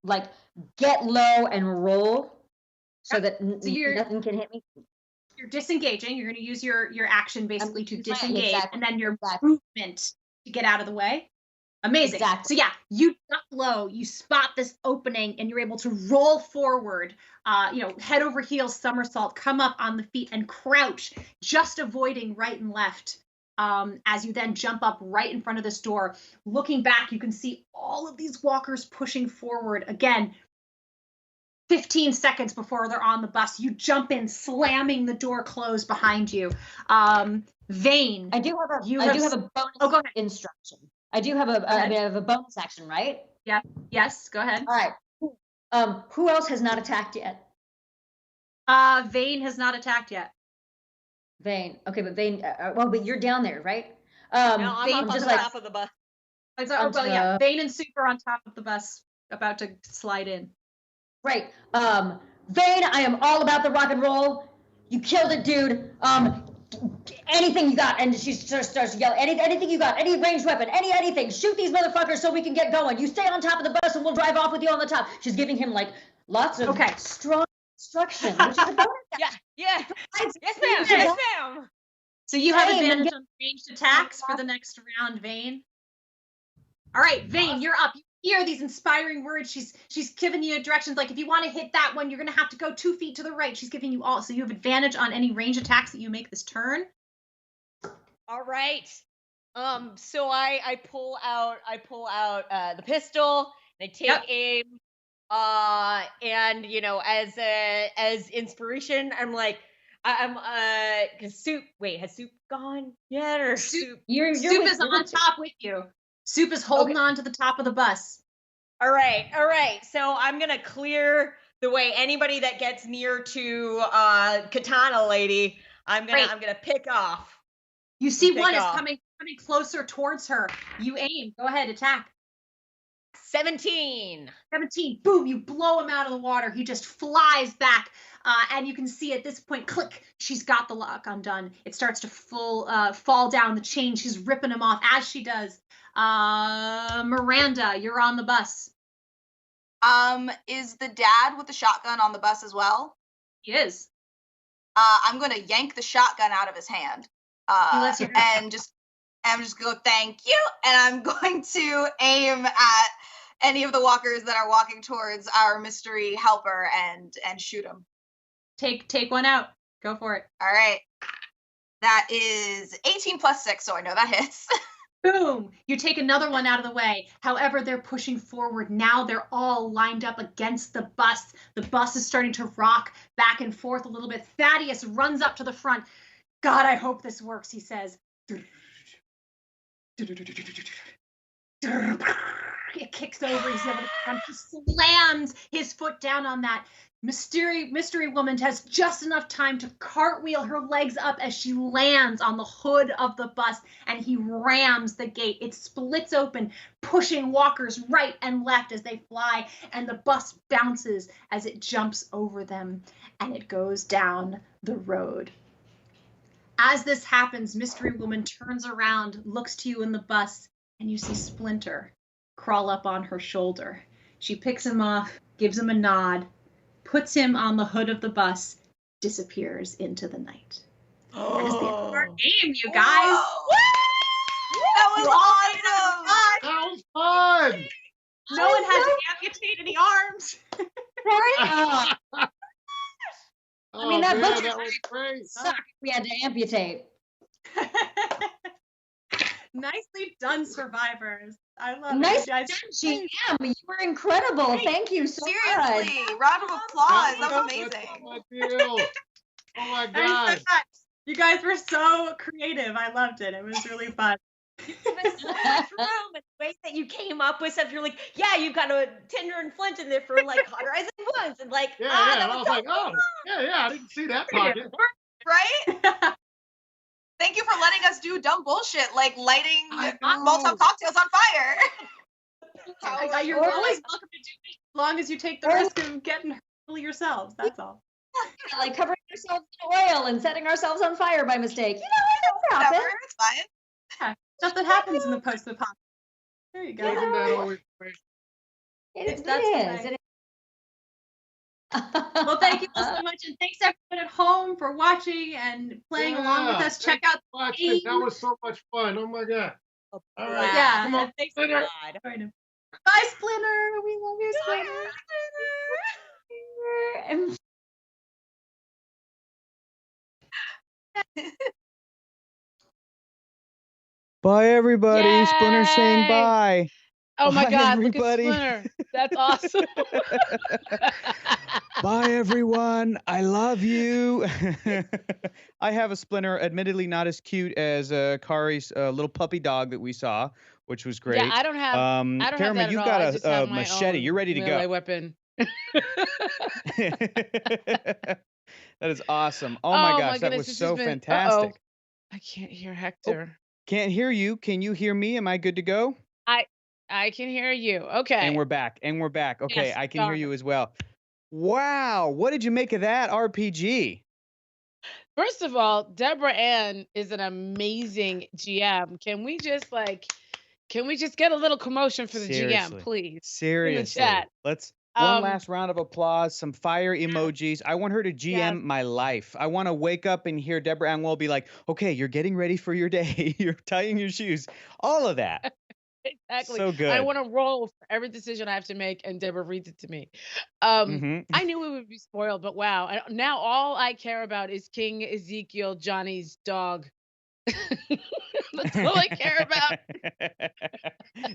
like get low and roll, so that nothing can hit me. You're disengaging. You're gonna use your action basically to disengage, and then your movement to get out of the way. Amazing. Exactly. So yeah, you duck low, you spot this opening, and you're able to roll forward, head over heels, somersault, come up on the feet, and crouch, just avoiding right and left. As you then jump up right in front of this door. Looking back, you can see all of these walkers pushing forward. Again, 15 seconds before they're on the bus, you jump in, slamming the door closed behind you. Vane. I do have a bonus instruction. I do have I have a bonus action, right? Yeah. Yes. Go ahead. All right. Who else has not attacked yet? Vane has not attacked yet. Vane. Okay, but Vane. But you're down there, right? No, I'm up on the top of the bus. Vane and Soup are on top of the bus, about to slide in. Right. Vane, I am all about the rock and roll. You killed it, dude. Anything you got, and she starts yelling. Anything you got, any ranged weapon, anything. Shoot these motherfuckers so we can get going. You stay on top of the bus, and we'll drive off with you on the top. She's giving him like lots of strong instruction, which is a bonus. Yeah. Yes, ma'am. So you have advantage on ranged attacks for the next round, Vane. All right, Vane, you're up. You hear these inspiring words. She's giving you directions like, if you want to hit that one, you're going to have to go 2 feet to the right. She's giving you all. So you have advantage on any range attacks that you make this turn. All right. So I pull out the pistol and I take aim. And as inspiration, I'm like, cause Soup. Wait, has Soup gone yet, or Soup? Soup is on top with you. Soup is holding on to the top of the bus. All right. So I'm gonna clear the way. Anybody that gets near to Katana Lady, I'm gonna pick off. You see one is coming coming closer towards her. You aim. Go ahead, attack. 17. 17. Boom, you blow him out of the water. He just flies back. And you can see at this point, click, she's got the lock undone. It starts to fall down the chain. She's ripping him off as she does. Miranda, you're on the bus. Is the dad with the shotgun on the bus as well? He is. I'm going to yank the shotgun out of his hand. And just go, thank you. And I'm going to aim at any of the walkers that are walking towards our mystery helper and shoot him. Take one out. Go for it. All right. That is 18 plus 6, so I know that hits. Boom! You take another one out of the way. However, they're pushing forward. Now they're all lined up against the bus. The bus is starting to rock back and forth a little bit. Thaddeus runs up to the front. God, I hope this works, he says. It kicks over. He's able to front. He slams his foot down on that. Mystery woman has just enough time to cartwheel her legs up as she lands on the hood of the bus, and he rams the gate. It splits open, pushing walkers right and left as they fly, and the bus bounces as it jumps over them, and it goes down the road. As this happens, Mystery Woman turns around, looks to you in the bus, and you see Splinter crawl up on her shoulder. She picks him off, gives him a nod, puts him on the hood of the bus, disappears into the night. That is the end of our game, you guys. That was awesome. That was fun. No one had to amputate any arms. Right? I mean, that book that was great. sucked if we had to amputate. Nicely done, survivors. I love Nice it. Guys. GM. You were incredible. Thank you so much. Seriously, round of applause. That was amazing. Oh my Thanks god. so much. You guys were so creative. I loved it. It was really fun. It was so much room, and the way that you came up with stuff, you're like, yeah, you've got a tinder and flint in there for like cauterizing wounds, and like, Yeah, that and I was so like, oh, yeah, I didn't see that pocket. Right? Thank you for letting us do dumb bullshit like lighting Molotov cocktails on fire. You're always welcome to do it as long as you take the risk of getting hurt yourselves. That's all. Like covering ourselves in oil and setting ourselves on fire by mistake. You know, it happens. Whatever, it's fine. Yeah, stuff that happens in the post-apocalypse. There you go. Isn't that always great? It is. Well, thank you all so much, and thanks everyone at home for watching and playing along with us. Check out the game. That was so much fun. Oh my god. All right. Yeah, Come on, thanks Splinter. Bye, Splinter. We love you, Splinter. Bye, everybody. Splinter saying Yay! bye. Oh my Bye, God, everybody. look at Splinter. That's awesome. Bye, everyone. I love you. I have a Splinter, admittedly not as cute as Kari's little puppy dog that we saw, which was great. Yeah, I don't have. I don't have Karma, that you've at all. I got just a have my machete. own You're ready to melee go. weapon. That is awesome. Oh my gosh, that goodness, was this so has been- fantastic. uh-oh. I can't hear Hector. Can't hear you. Can you hear me? Am I good to go? I can hear you. Okay. And we're back. Okay, Yes, I can hear darn. you as well. Wow, what did you make of that RPG? First of all, Deborah Ann is an amazing GM. Can we just get a little commotion for the GM, please? Seriously. chat. Let's one Um, last round of applause, some fire emojis. I want her to GM my life. I want to wake up and hear Deborah Ann Will be like, okay, you're getting ready for your day. You're tying your shoes. All of that. Exactly. So good. I want to roll for every decision I have to make, and Deborah reads it to me. Mhm. I knew we would be spoiled, but wow. Now all I care about is King Ezekiel, Johnny's dog. That's all I care about.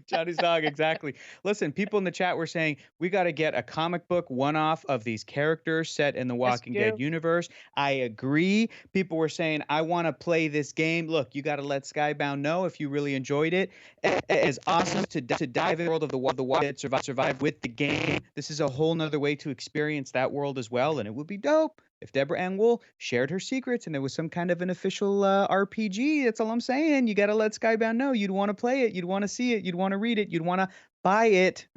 Johnny's dog, exactly. Listen, people in the chat were saying we got to get a comic book one-off of these characters set in the Walking Dead do. universe. I agree. People were saying, I want to play this game. Look, you got to let Skybound know if you really enjoyed it. It is awesome to dive in the world of the Walking Dead, survive with the game. This is a whole nother way to experience that world as well, and it would be dope if Deborah Ann Wool shared her secrets and there was some kind of an official RPG, that's all I'm saying. You got to let Skybound know you'd want to play it, you'd want to see it, you'd want to read it, you'd want to buy it.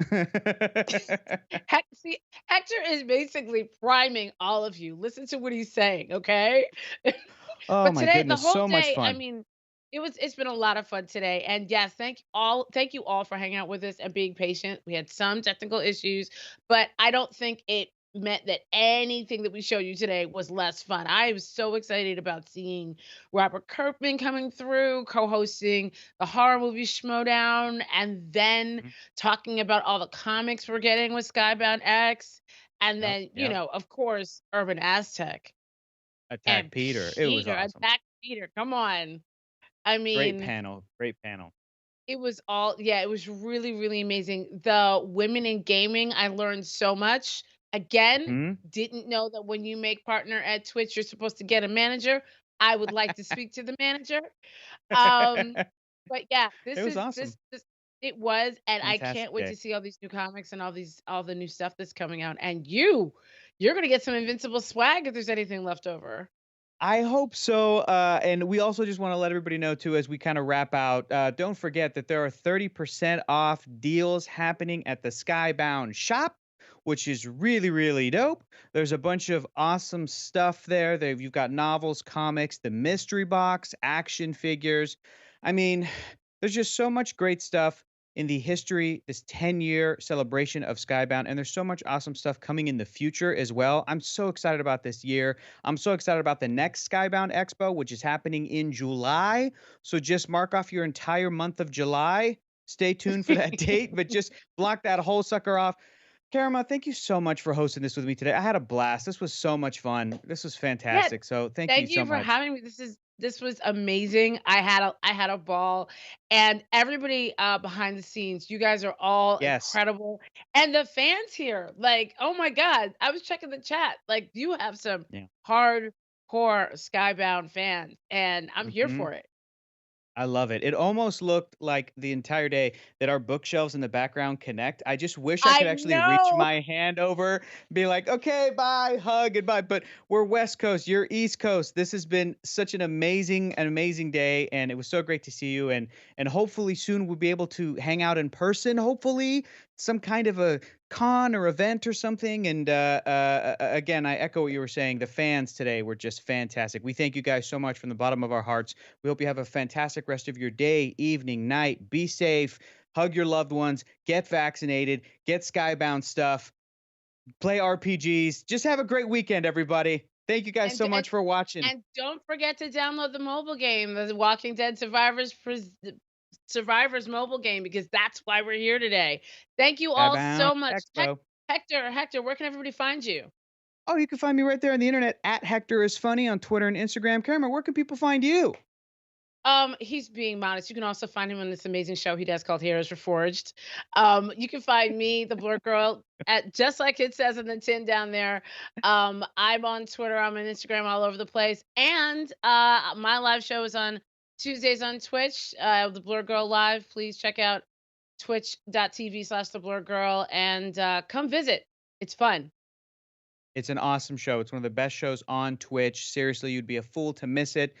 See, Hector is basically priming all of you. Listen to what he's saying, okay? Oh But my today, the goodness, whole so much day, I fun. mean, it's been a lot of fun today. And yes, thank you all for hanging out with us and being patient. We had some technical issues, but I don't think it meant that anything that we showed you today was less fun. I was so excited about seeing Robert Kirkman coming through, co-hosting the horror movie Schmodown, and then talking about all the comics we're getting with Skybound X, and then, Yep. of course, Urban Aztec. Attack And Peter. It was awesome. Attack Peter. Come on. I Great mean, panel. Great panel. it was it was really, really amazing. The women in gaming, I learned so much. Again, didn't know that when you make partner at Twitch, you're supposed to get a manager. I would like to speak to the manager. But yeah, It was awesome. it was, and I Fantastic can't wait day. to see all these new comics and all the new stuff that's coming out. And you're gonna get some Invincible swag if there's anything left over. I hope so. And we also just want to let everybody know, too, as we kind of wrap out, don't forget that there are 30% off deals happening at the Skybound shop, which is really, really dope. There's a bunch of awesome stuff there. You've got novels, comics, the mystery box, action figures. I mean, there's just so much great stuff in the history, this 10-year celebration of Skybound, and there's so much awesome stuff coming in the future as well. I'm so excited about this year. I'm so excited about the next Skybound Expo, which is happening in July. So just mark off your entire month of July. Stay tuned for that date, but just block that whole sucker off. Karima, thank you so much for hosting this with me today. I had a blast. This was so much fun. This was fantastic. So thank you so for much. having me. This was amazing. I had a ball, and everybody behind the scenes, you guys are all incredible, and the fans here, like, oh my God, I was checking the chat, like, you have some hardcore Skybound fans, and I'm here for it. I love it. It almost looked like the entire day that our bookshelves in the background connect. I just wish I could actually reach my hand over, be like, okay, bye, hug, goodbye. But we're West Coast, you're East Coast. This has been such an amazing day, and it was so great to see you. And hopefully soon we'll be able to hang out in person. Hopefully some kind of a con or event or something. And again, I echo what you were saying. The fans today were just fantastic. We thank you guys so much from the bottom of our hearts. We hope you have a fantastic rest of your day, evening, night. Be safe. Hug your loved ones. Get vaccinated. Get Skybound stuff. Play RPGs. Just have a great weekend, everybody. Thank you guys so much for watching. And don't forget to download the mobile game, the Walking Dead Survivors mobile game, because that's why we're here today. Thank you all so much. Hector, where can everybody find you? Oh, you can find me right there on the internet at Hector is Funny on Twitter and Instagram. Karima, where can people find you? He's being modest. You can also find him on this amazing show he does called Heroes Reforged. You can find me, the Blur Girl, at just like it says in the tin down there. I'm on Twitter, I'm on Instagram, all over the place. And my live show is on Tuesdays on Twitch, the Blur Girl Live. Please check out twitch.tv/the Blur Girl and come visit. It's fun. It's an awesome show. It's one of the best shows on Twitch. Seriously, you'd be a fool to miss it.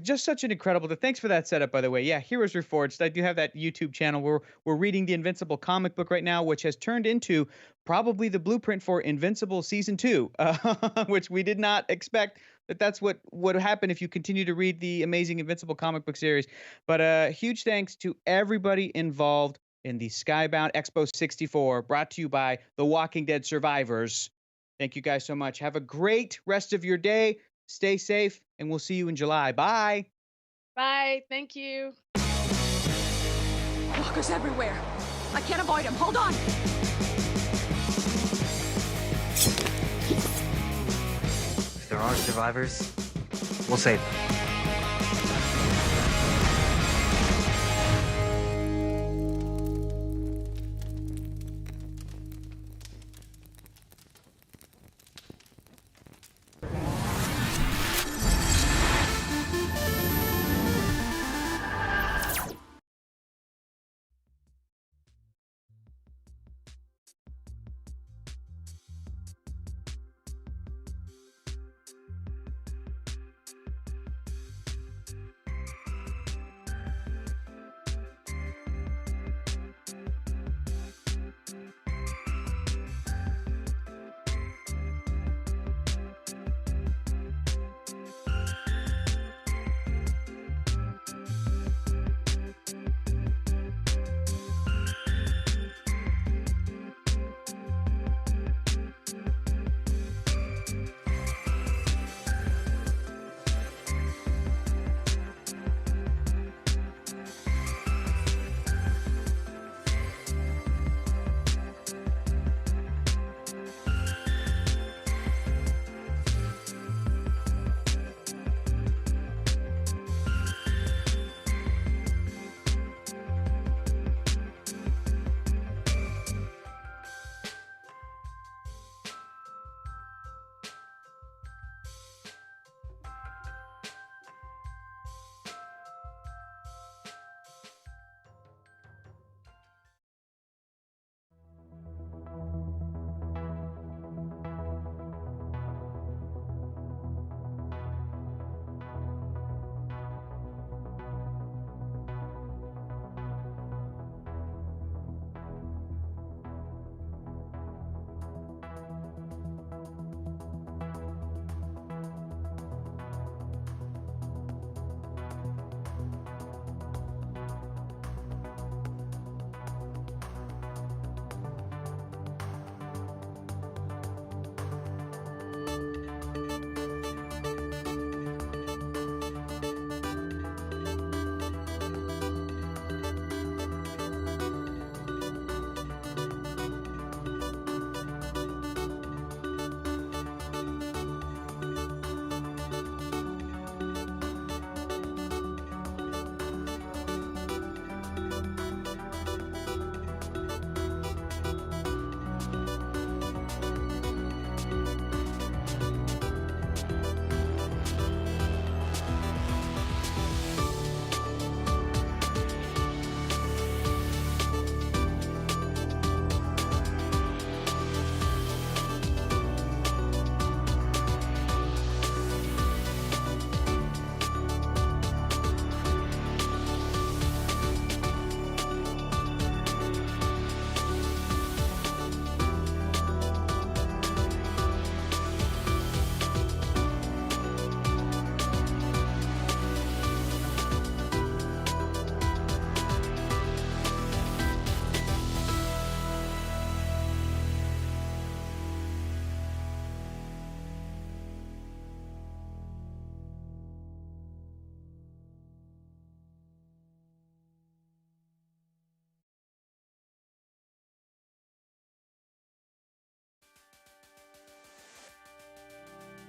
Just such an incredible. Thanks for that setup, by the way. Yeah, Heroes Reforged. I do have that YouTube channel where we're reading the Invincible comic book right now, which has turned into probably the blueprint for Invincible Season 2, which we did not expect. That's what would happen if you continue to read the amazing Invincible comic book series. But huge thanks to everybody involved in the Skybound Expo 64, brought to you by The Walking Dead Survivors. Thank you guys so much. Have a great rest of your day. Stay safe, and we'll see you in July. Bye. Bye. Thank you. Walkers everywhere. I can't avoid them. Hold on. If there are survivors, we'll save them.